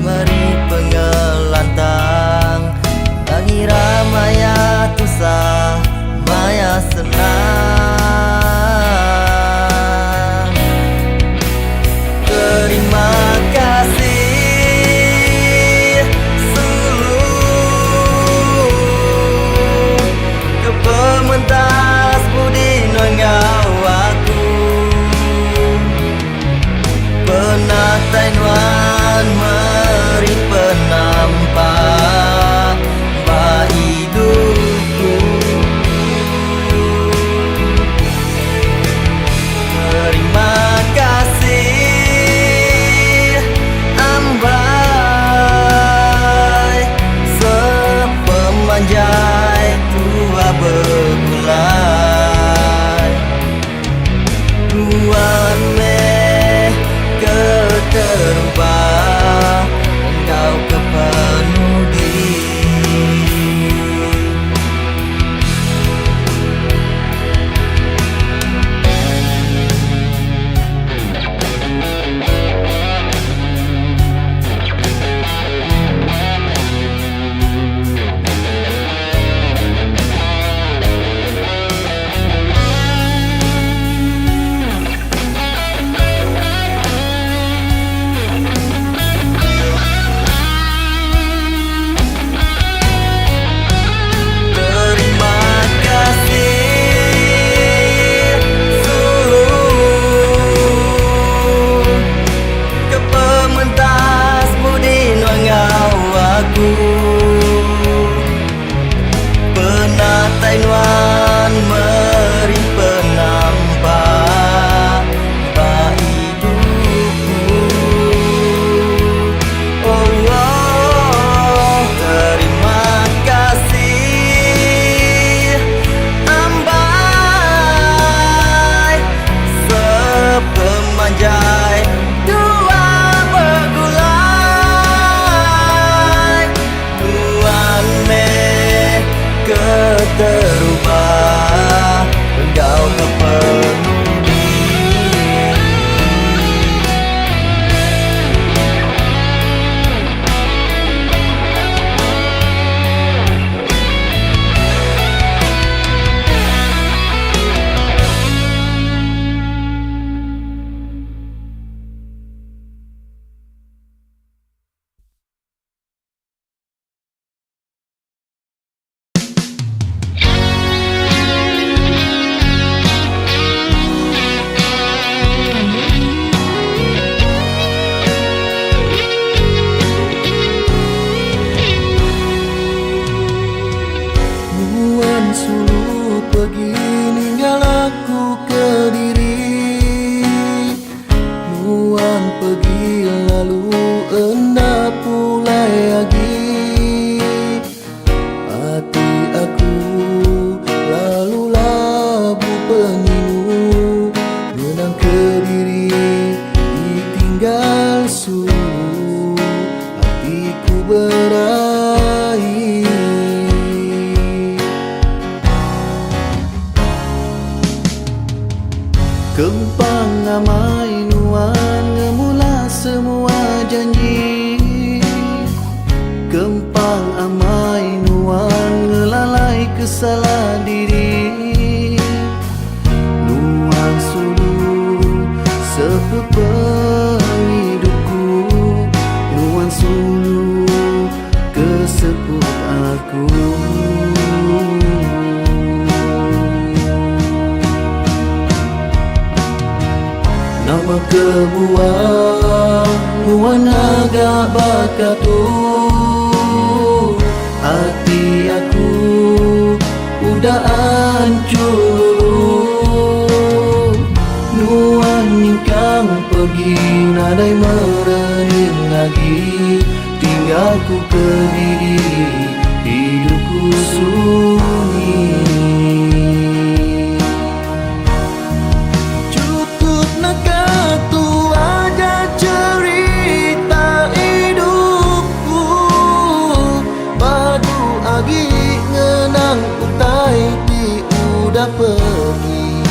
meri pengelantang, dangira maya tusah, maya senang. Terima kasih seluruh kepementas budi nongau aku. Penatai nuan meri penampak ba hidupku. Terima kasih ambai sepemanjai tua begulai. Tuan meh keterubah, engkau kepenuh diri. Penatai nuan meri penampak ba hidupku. Oh, oh, terima kasih ambai sepemanjai dua begulai. Tuan meh keterubah, engkau kepenuh diri. Nuan sulu pergi ninggal aku ke diri. Nuan pergi lalu enda pulai lagi. Hati aku lalu labu peninu, benang ke diri ditinggal sulu, hatiku berahi. Kempang amai nuan ngemula semua janji. Kempang amai nuan ngelalai kesalah diri. Nuan sulu sepepeng hidupku. Nuan sulu kesepuh aku. Nama kebuang nuan agak bakatu. Hati aku udah hancur. Nuan ningkang pergi, nadai merening lagi, tinggal ku berdiri, hidupku sunyi. Cukup nak tu aja cerita hidupku, badu agi ngenang utai di udah pergi.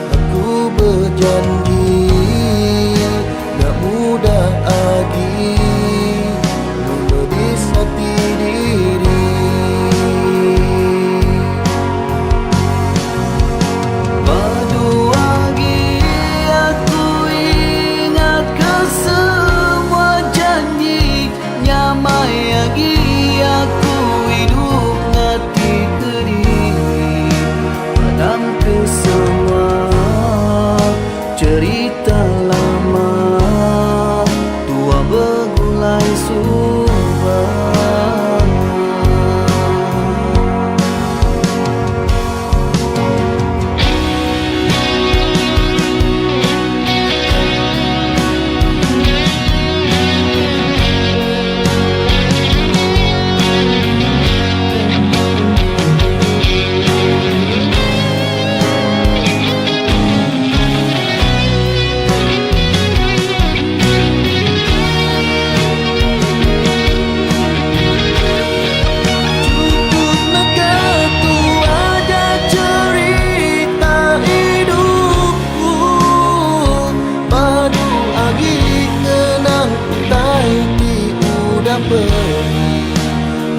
Aku berjanji gak mudah lagi melebis hati diri. Badu lagi aku ingat ke semua janji, nyamai lagi aku hidup ngati kediri. Padam ke semua cerita lama, tua bergulai subah.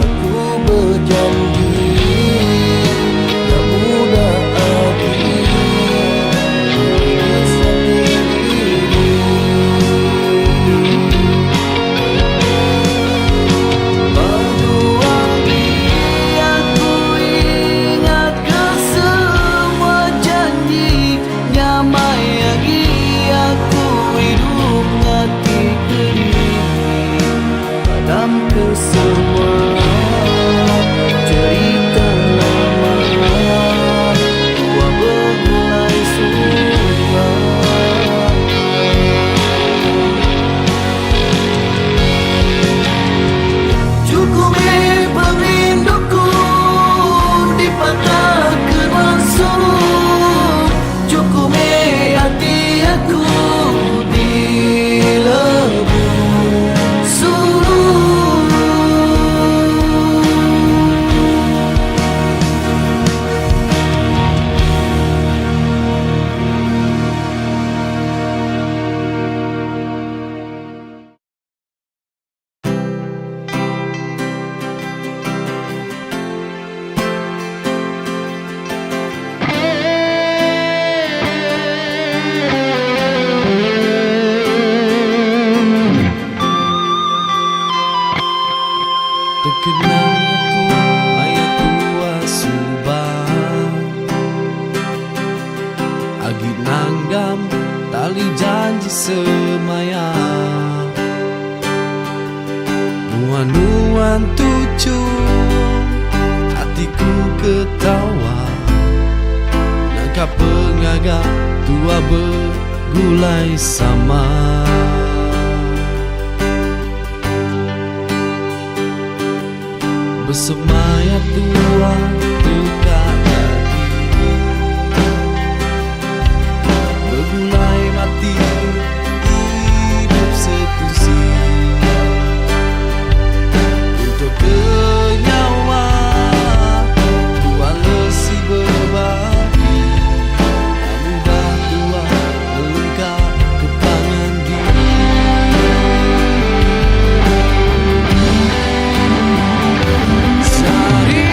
Aku berjanji gak mudah lagi melebis hati diri. Baru lagi aku ingat ke semua janji, nyamai lagi aku hidup ngati kediri. Padam ke semua cerita lama, tua bergulai subah. Cukup perinduku dipatahkan langsung, cukup hati aku dilebur suruh. Terkenang aku ayat tua subah, agi nanggam tali janji semaya. Nuan-nuan tucu hatiku ketawa, nangka pengaga tua bergulai sama. Bersemaya tua dekat lagi, bergulai mati hidup sekursi. Untuk kenyawa tua lesi berbagi, tak mudah tua melangkah ke tangan diri. Sari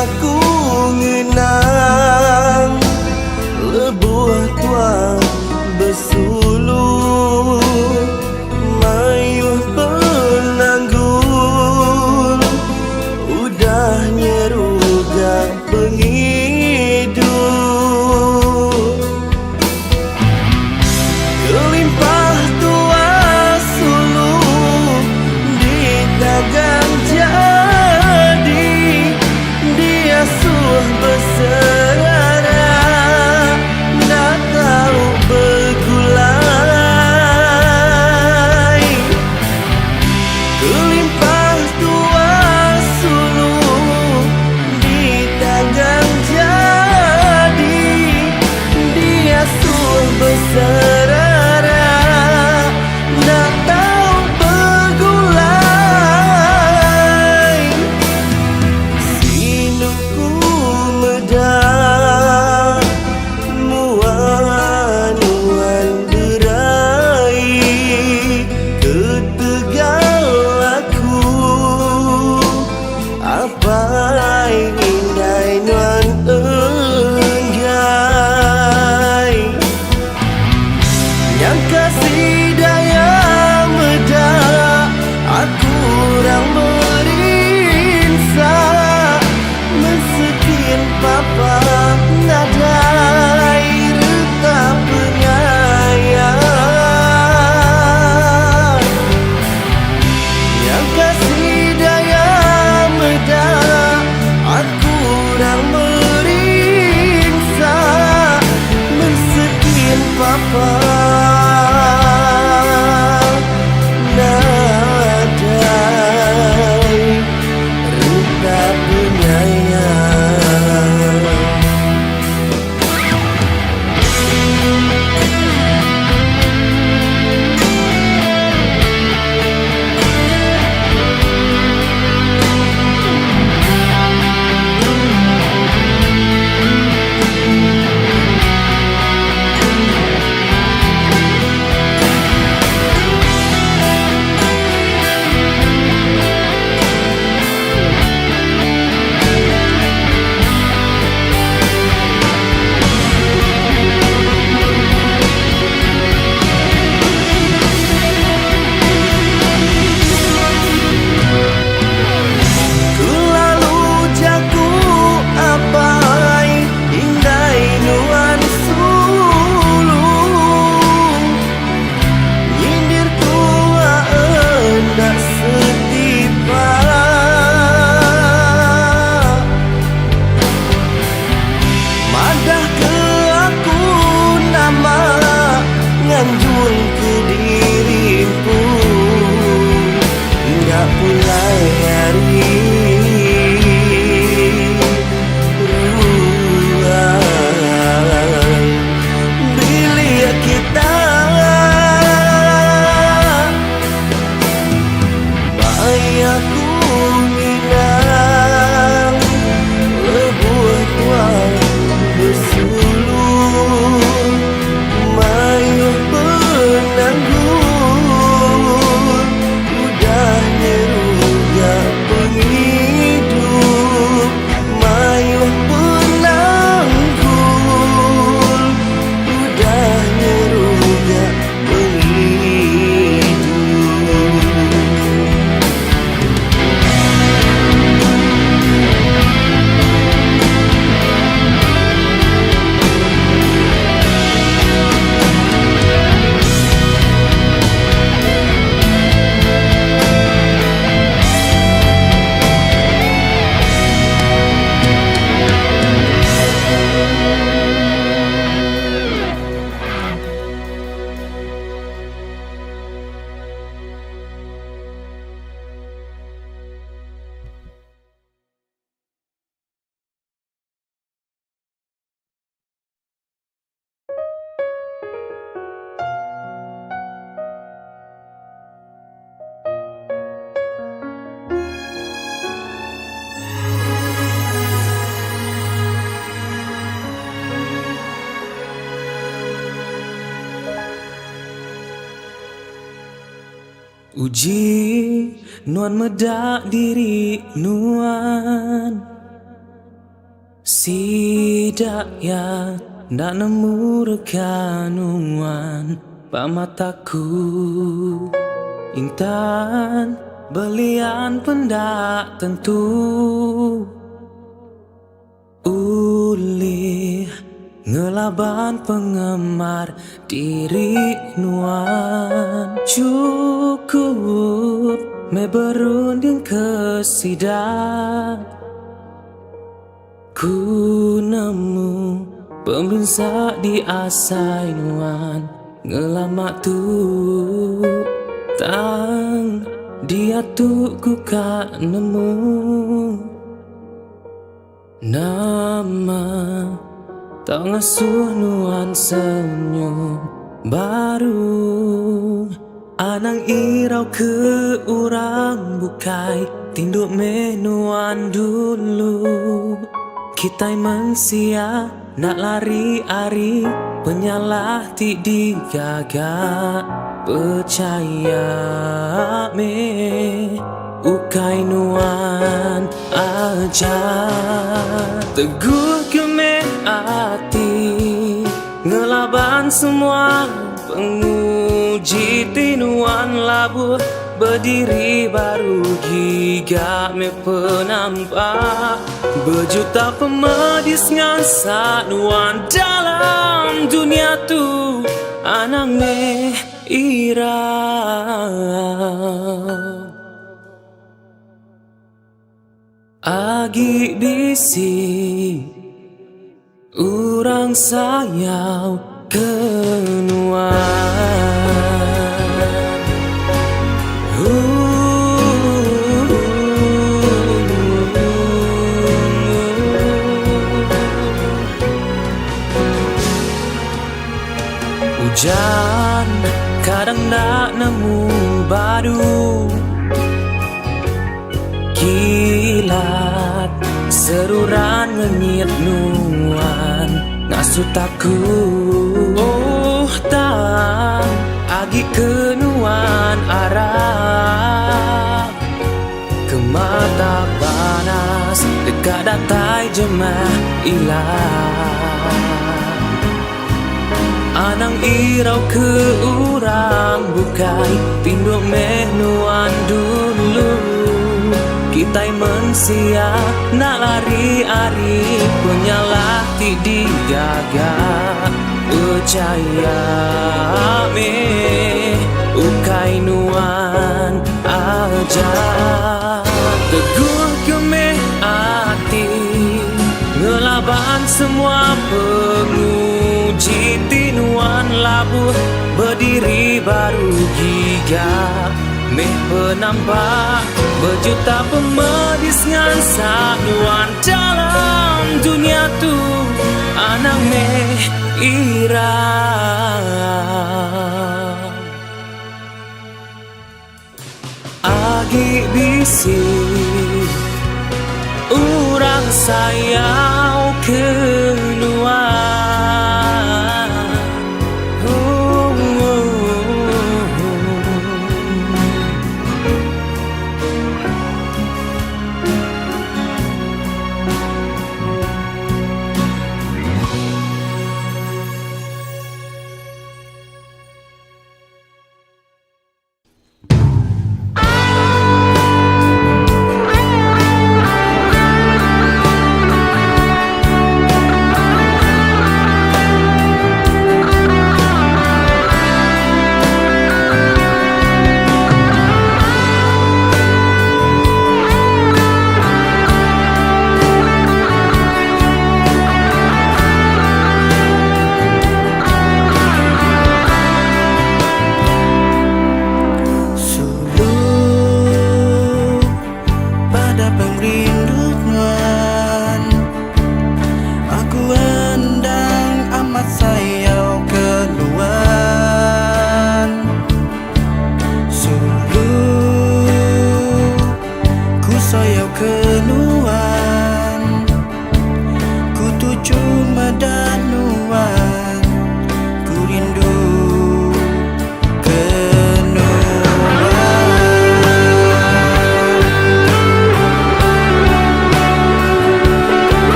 aku ngenang lebuh tua bersuluh mayuh penanggung udah nyerugak penghidup kelimpah tua suluh ditagang jadi dia suh berserara nak tahu bergulai kelimpah tua suluh ditagang jadi dia suh berserara nak tahu bergulai sinuku medah muan-muan berai ketegal aku apa indai nuan enggai yang kasih daya medah aku orang merinsa mensekin papa nadai reta penyayang yang kasih daya medah aku orang merinsa mensekin papa nadai reta penyayang Kulalu jaku abai indai nuan sulung nyindir tua endak setipa madah ke aku nama nganjung ke diriku nggak mulai hari ruang bilik kita bayaku minang lebuh tua bersuluh mayuh penanggung udah nyerugak penghidup mayuh penanggung udah nyerugak penghidup Uji nuan medak diri nuan Sidaknya nak nemu rekanuan pamataku intan belian pendak tentu ulih ngelaban penggemar diri nuan cukup me berunding kesidang ku nemu pemirsa di asai nuan ngelamak tu tang dia tu ku kak nemu nama tak ngasuh nuan senyum baru anang irau ke orang bukai tinduk menuan dulu kita manusia nak lari ari penyalah ti digaga percaya me ukai nuan aja teguh ke me hati ngelaban semua penguji tinuan labuh berdiri baru giga me penampak berjuta pemedis ngansa nuan dalam dunia tu anang me ira agi bisi urang sayau kenuan hujan kadang nak nemu badu kilat seruran ngenyit nuan ngasuh takut oh tak agi kenuan arah ke mata panas dekat datai jemah ilah anang irau ke urang bukai tinduk menuan dulu kita manusia nak lari ari penyalah ti digaga percaya me ukai nuan aja teguh ke me hati ngelaban semua penguji tinuan labuh berdiri baru giga meh penampak berjuta pemedis ngansa nuan dalam dunia tu anang meh ira agi bisi urang sayau keluar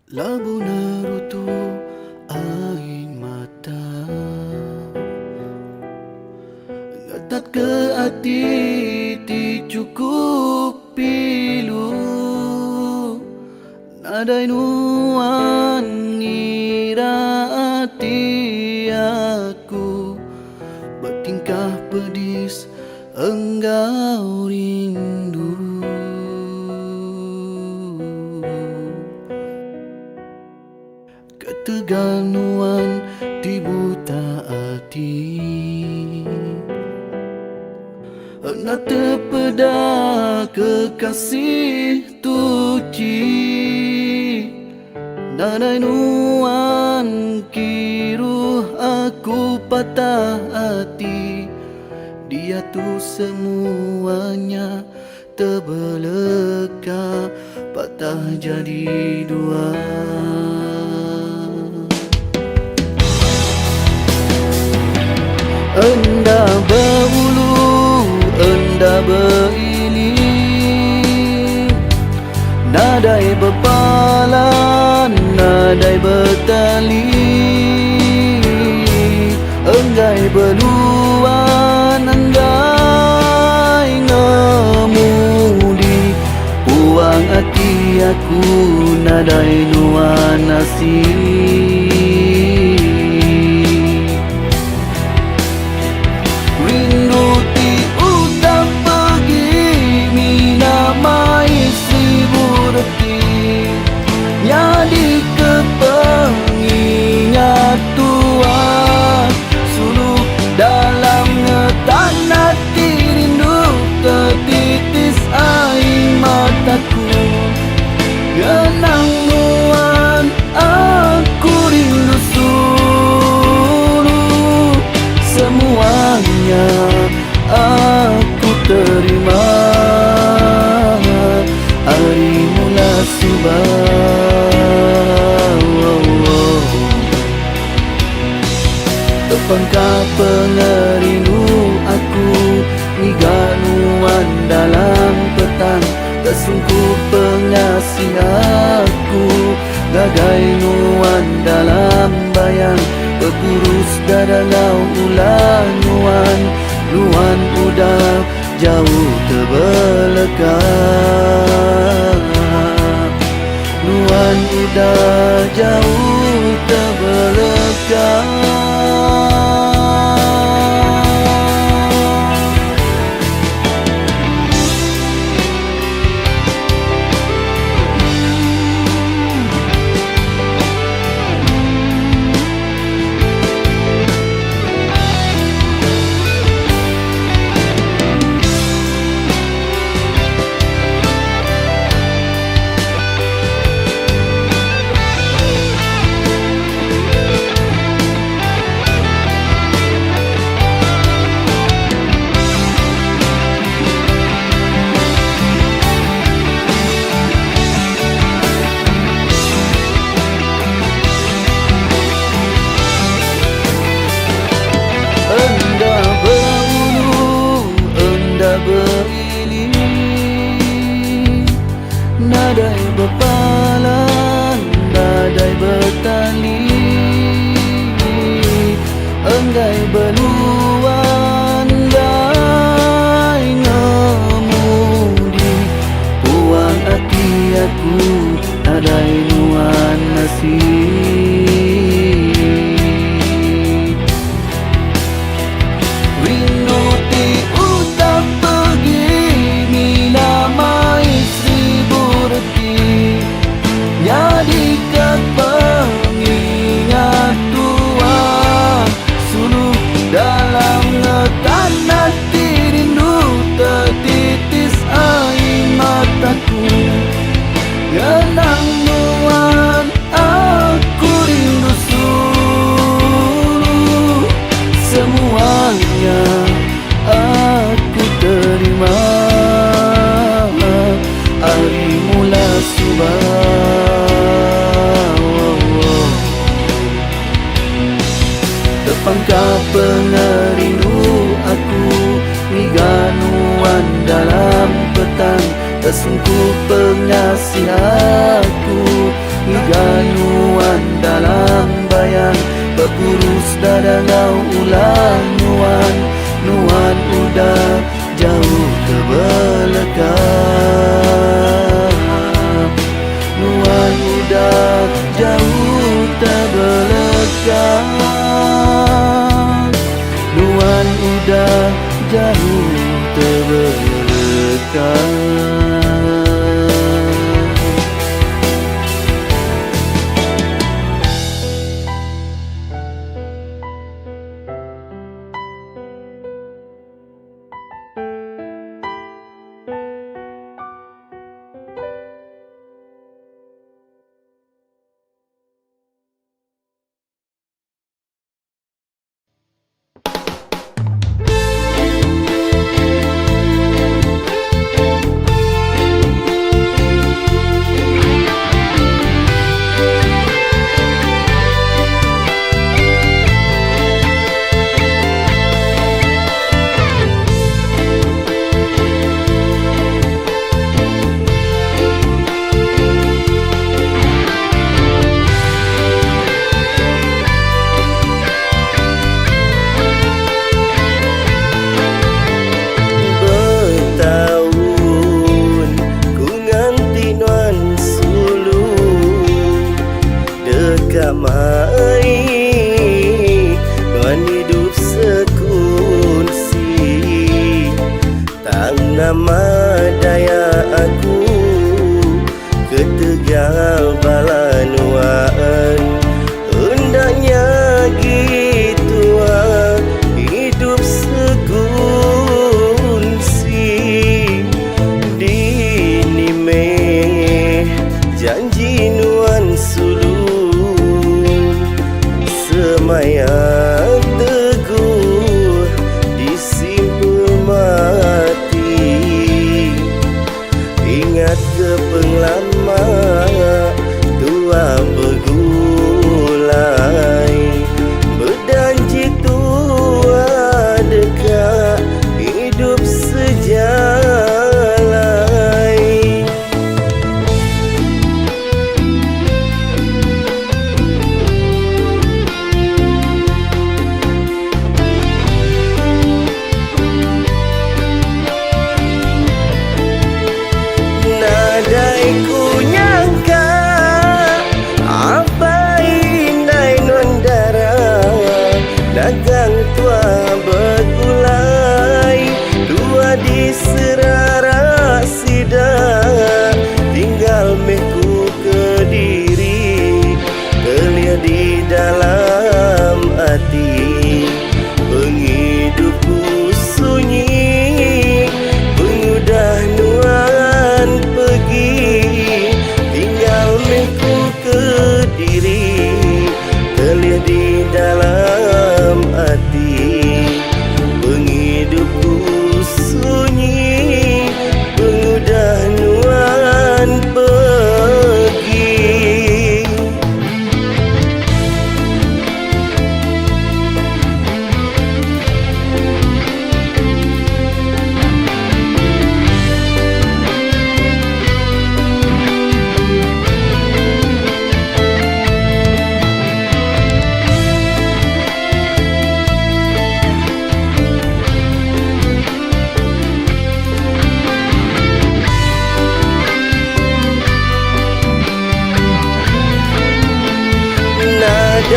Labu narutu air mata ngatat ke hati ti cukup pilu nadai nuan ngira hati aku bertingkah pedis engkau rindu. Keteganuan di buta hati nak terpeda kekasih tuci nadai nuan kiruh aku patah hati dia tu semuanya terbeleka patah jadi dua. Enda berbulu, enda beriling, nadai berpalan, nadai bertali, enggai beluan, enggai ngemudi, puang hati aku nadai nuan nasib. Jadi kepengingat tua suluh dalam ngetan hati rindu tertitis air mataku genang nuan aku rindu suluh semuanya aku terima hari mula subah. Tepangkah pengerindu aku niganuan dalam petang tersungkuh pengasih aku gagai nuan dalam bayang berkurus dadangau ulang nuan nuan udah jauh terbeleka nuan udah jauh terbeleka. Nadai berpalan, nadai bertali, enggai beluan, enggai ngemudi, puang hati aku, nadai nuan nasib. Rindu ti utak pergi, mina mai jadi kepengingat tua suluh dalam ngetan hati rindu tertitis air mataku genang nuan aku rindu suluh semuanya aku terima hari mula subah. Tepangkah pengerindu aku niganuan dalam petang tersungkuh pengasih aku nigai dangau ulang nuan udah jauh terbelakang, nuan udah jauh terbelakang, nuan udah jauh terbelakang.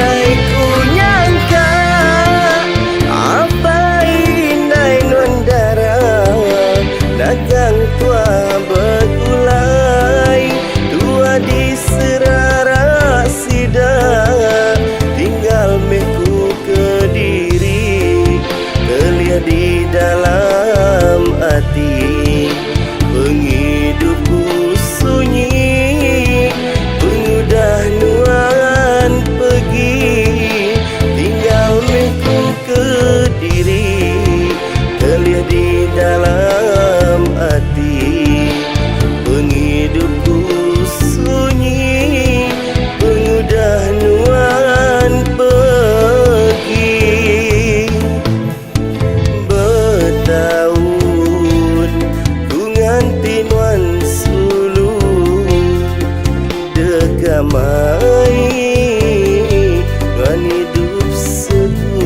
Andai ku nyangka apa indai nondara dagang tua bergulai dua di serara sida tinggal meku ke diri kelia di dalam hati pengidupku sunyi pengudah nuan pergi tinggal meku ke diri kelia di dalam hati pengidupku sunyi pengudah nuan pergi bertahun ku nganti nuan sulu dekamai nuan hidup seku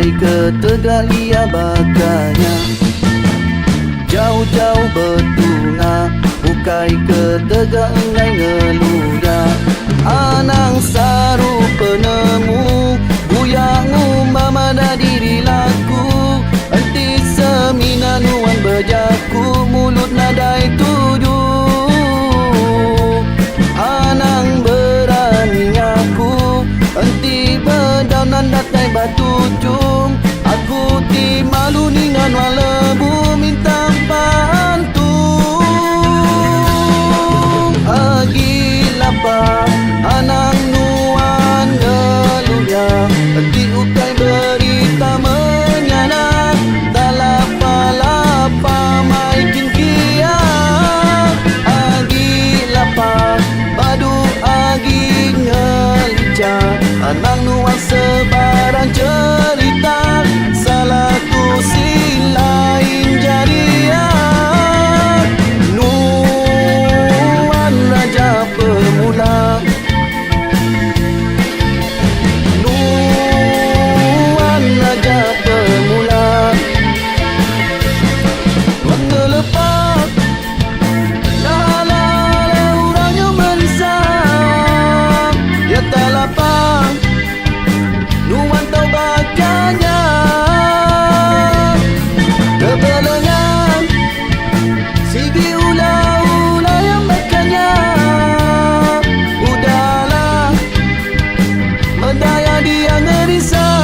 bukai ketegak ia bakanya. Jauh-jauh bertunga, bukai ketegak engai ngeluya. Anang saru penemu, buyangu mamada diri laku. Enti semina nuan berjaku, mulut nadai tuju. Anang berani aku, enti bedaunan datai batu cum. Aku ti malu ningan walebu minta bantu. Agi lapar anang nuan ngeluya, enti ukai berita menyanak. Talapa-lapa maikin kiak. Agi lapar badu agi ngelicak, anang nuan sebarang cerita. Salahku silain jadian. Nuan raja pemula, Nuan raja pemula. Waktu lepas dah orangnya merisau. Ya tak lapang Nuan tahu bacanya. Kebelengan sigi ula-ula yang bacanya. Udahlah mendaya dia ngerisau.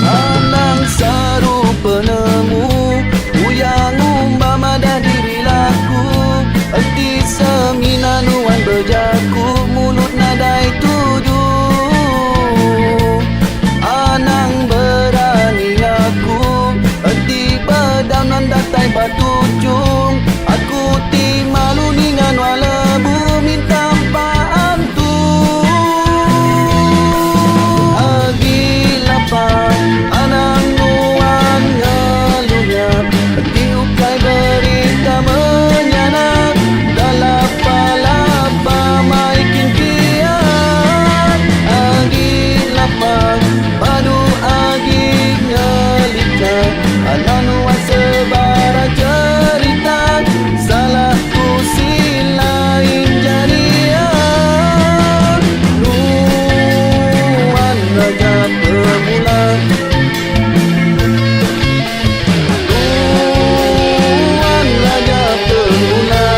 Anang saru penemu, buyang umba madah diri laku. Enti semina nuan berjaku, mulut nadai tuju. Anang berani aku, enti bedaunan datai batu cung. Aku ti malu ningan walebu minta bantu. Agi lapar anang nuan ngeluya, enti ukai berita menyanak. Dalapa-lapa maikin kiat. Agi lapar padu agi ngelicak, anang nuan sebarang cerita. Salahku silain jadian. Nuan raja pemula, Nuan raja pemula,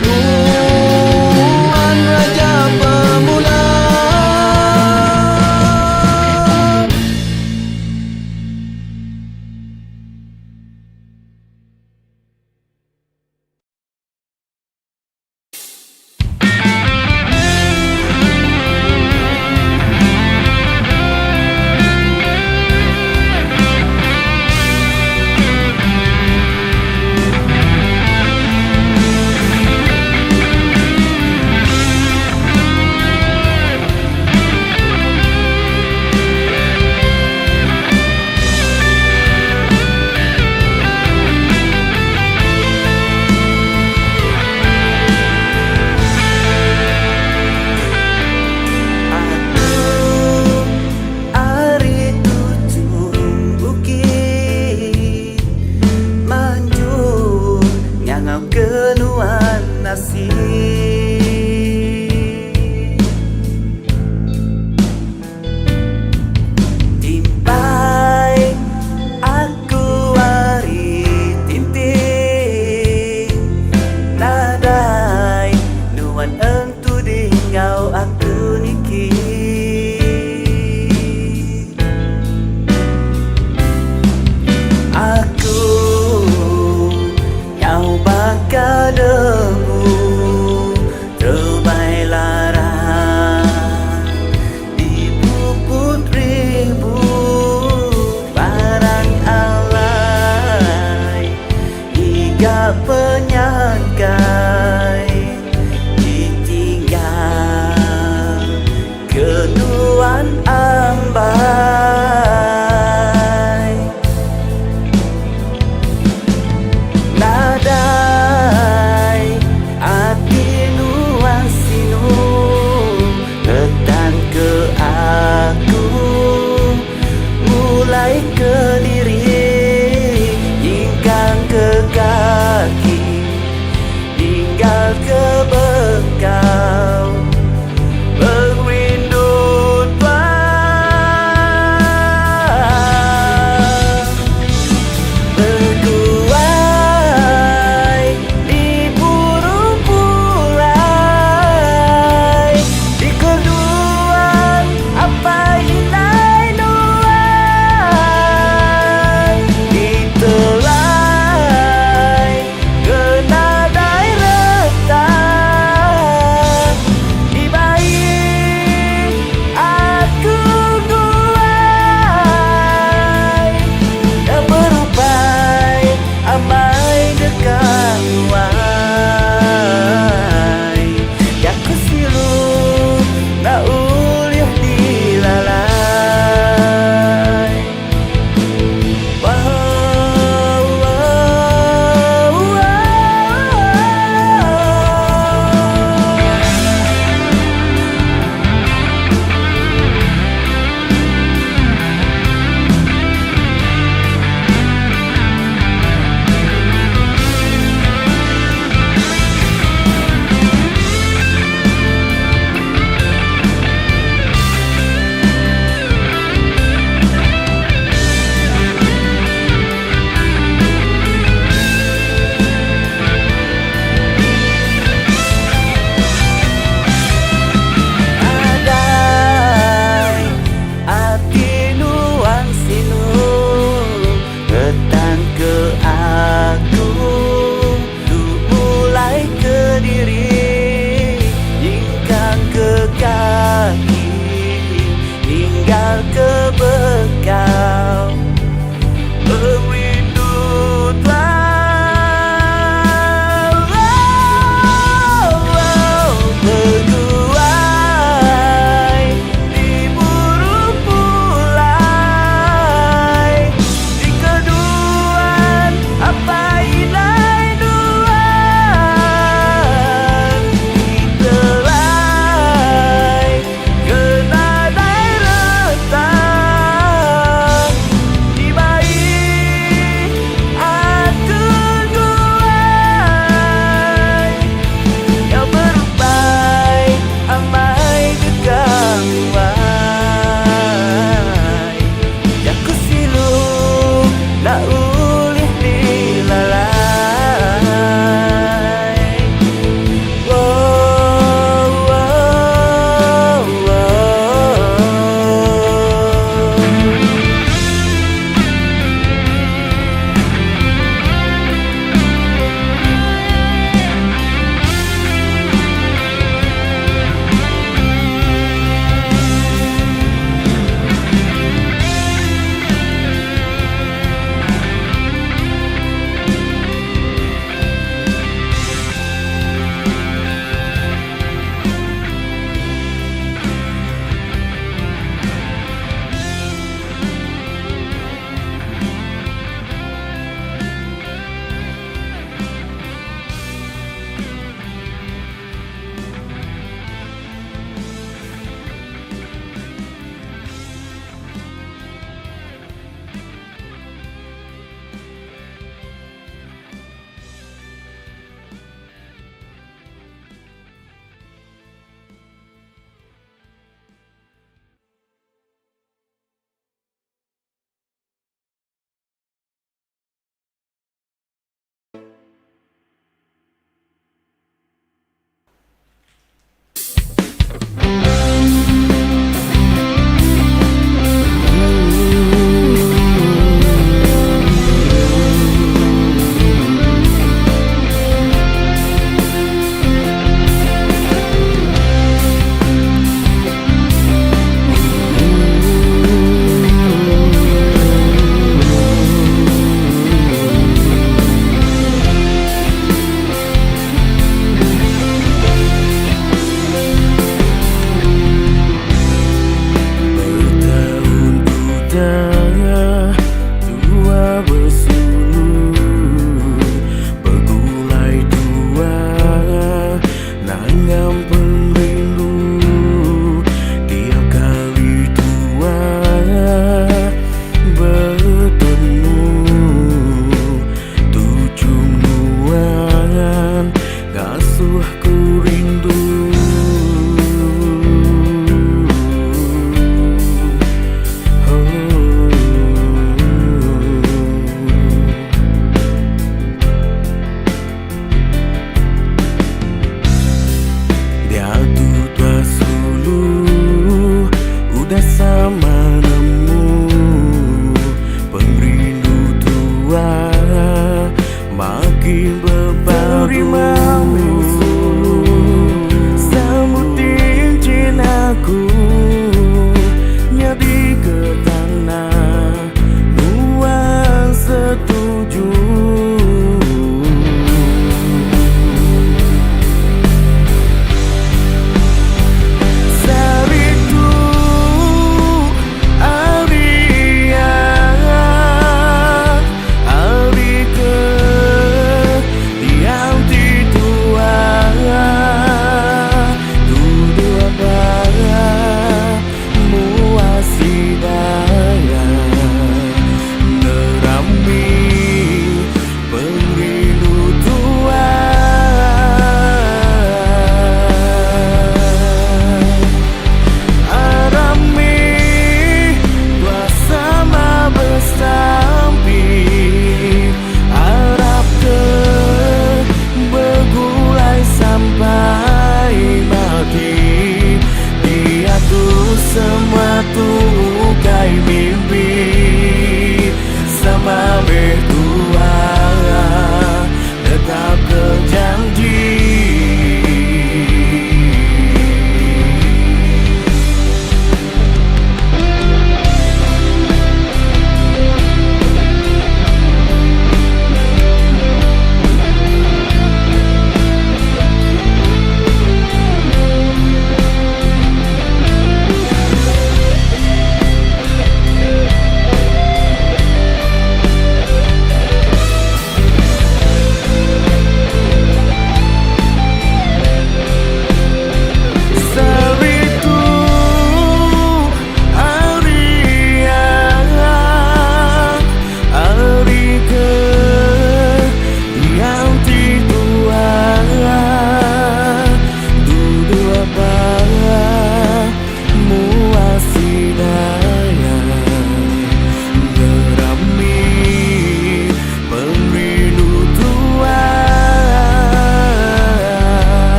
Nuan raja pemula. Aku yang bakal debu ku rindu. Dia tu tua sulu udah sama nemu pengrindu tua makin berbaru.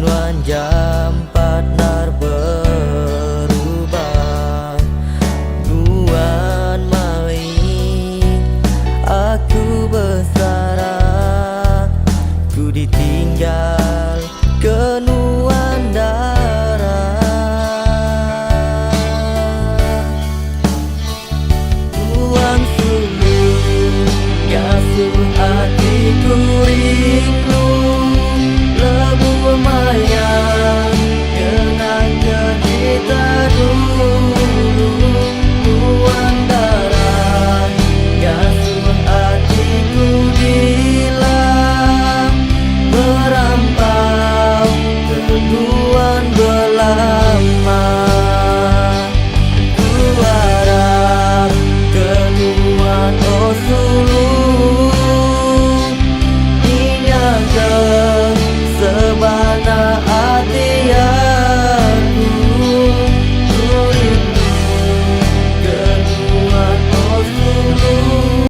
wan jam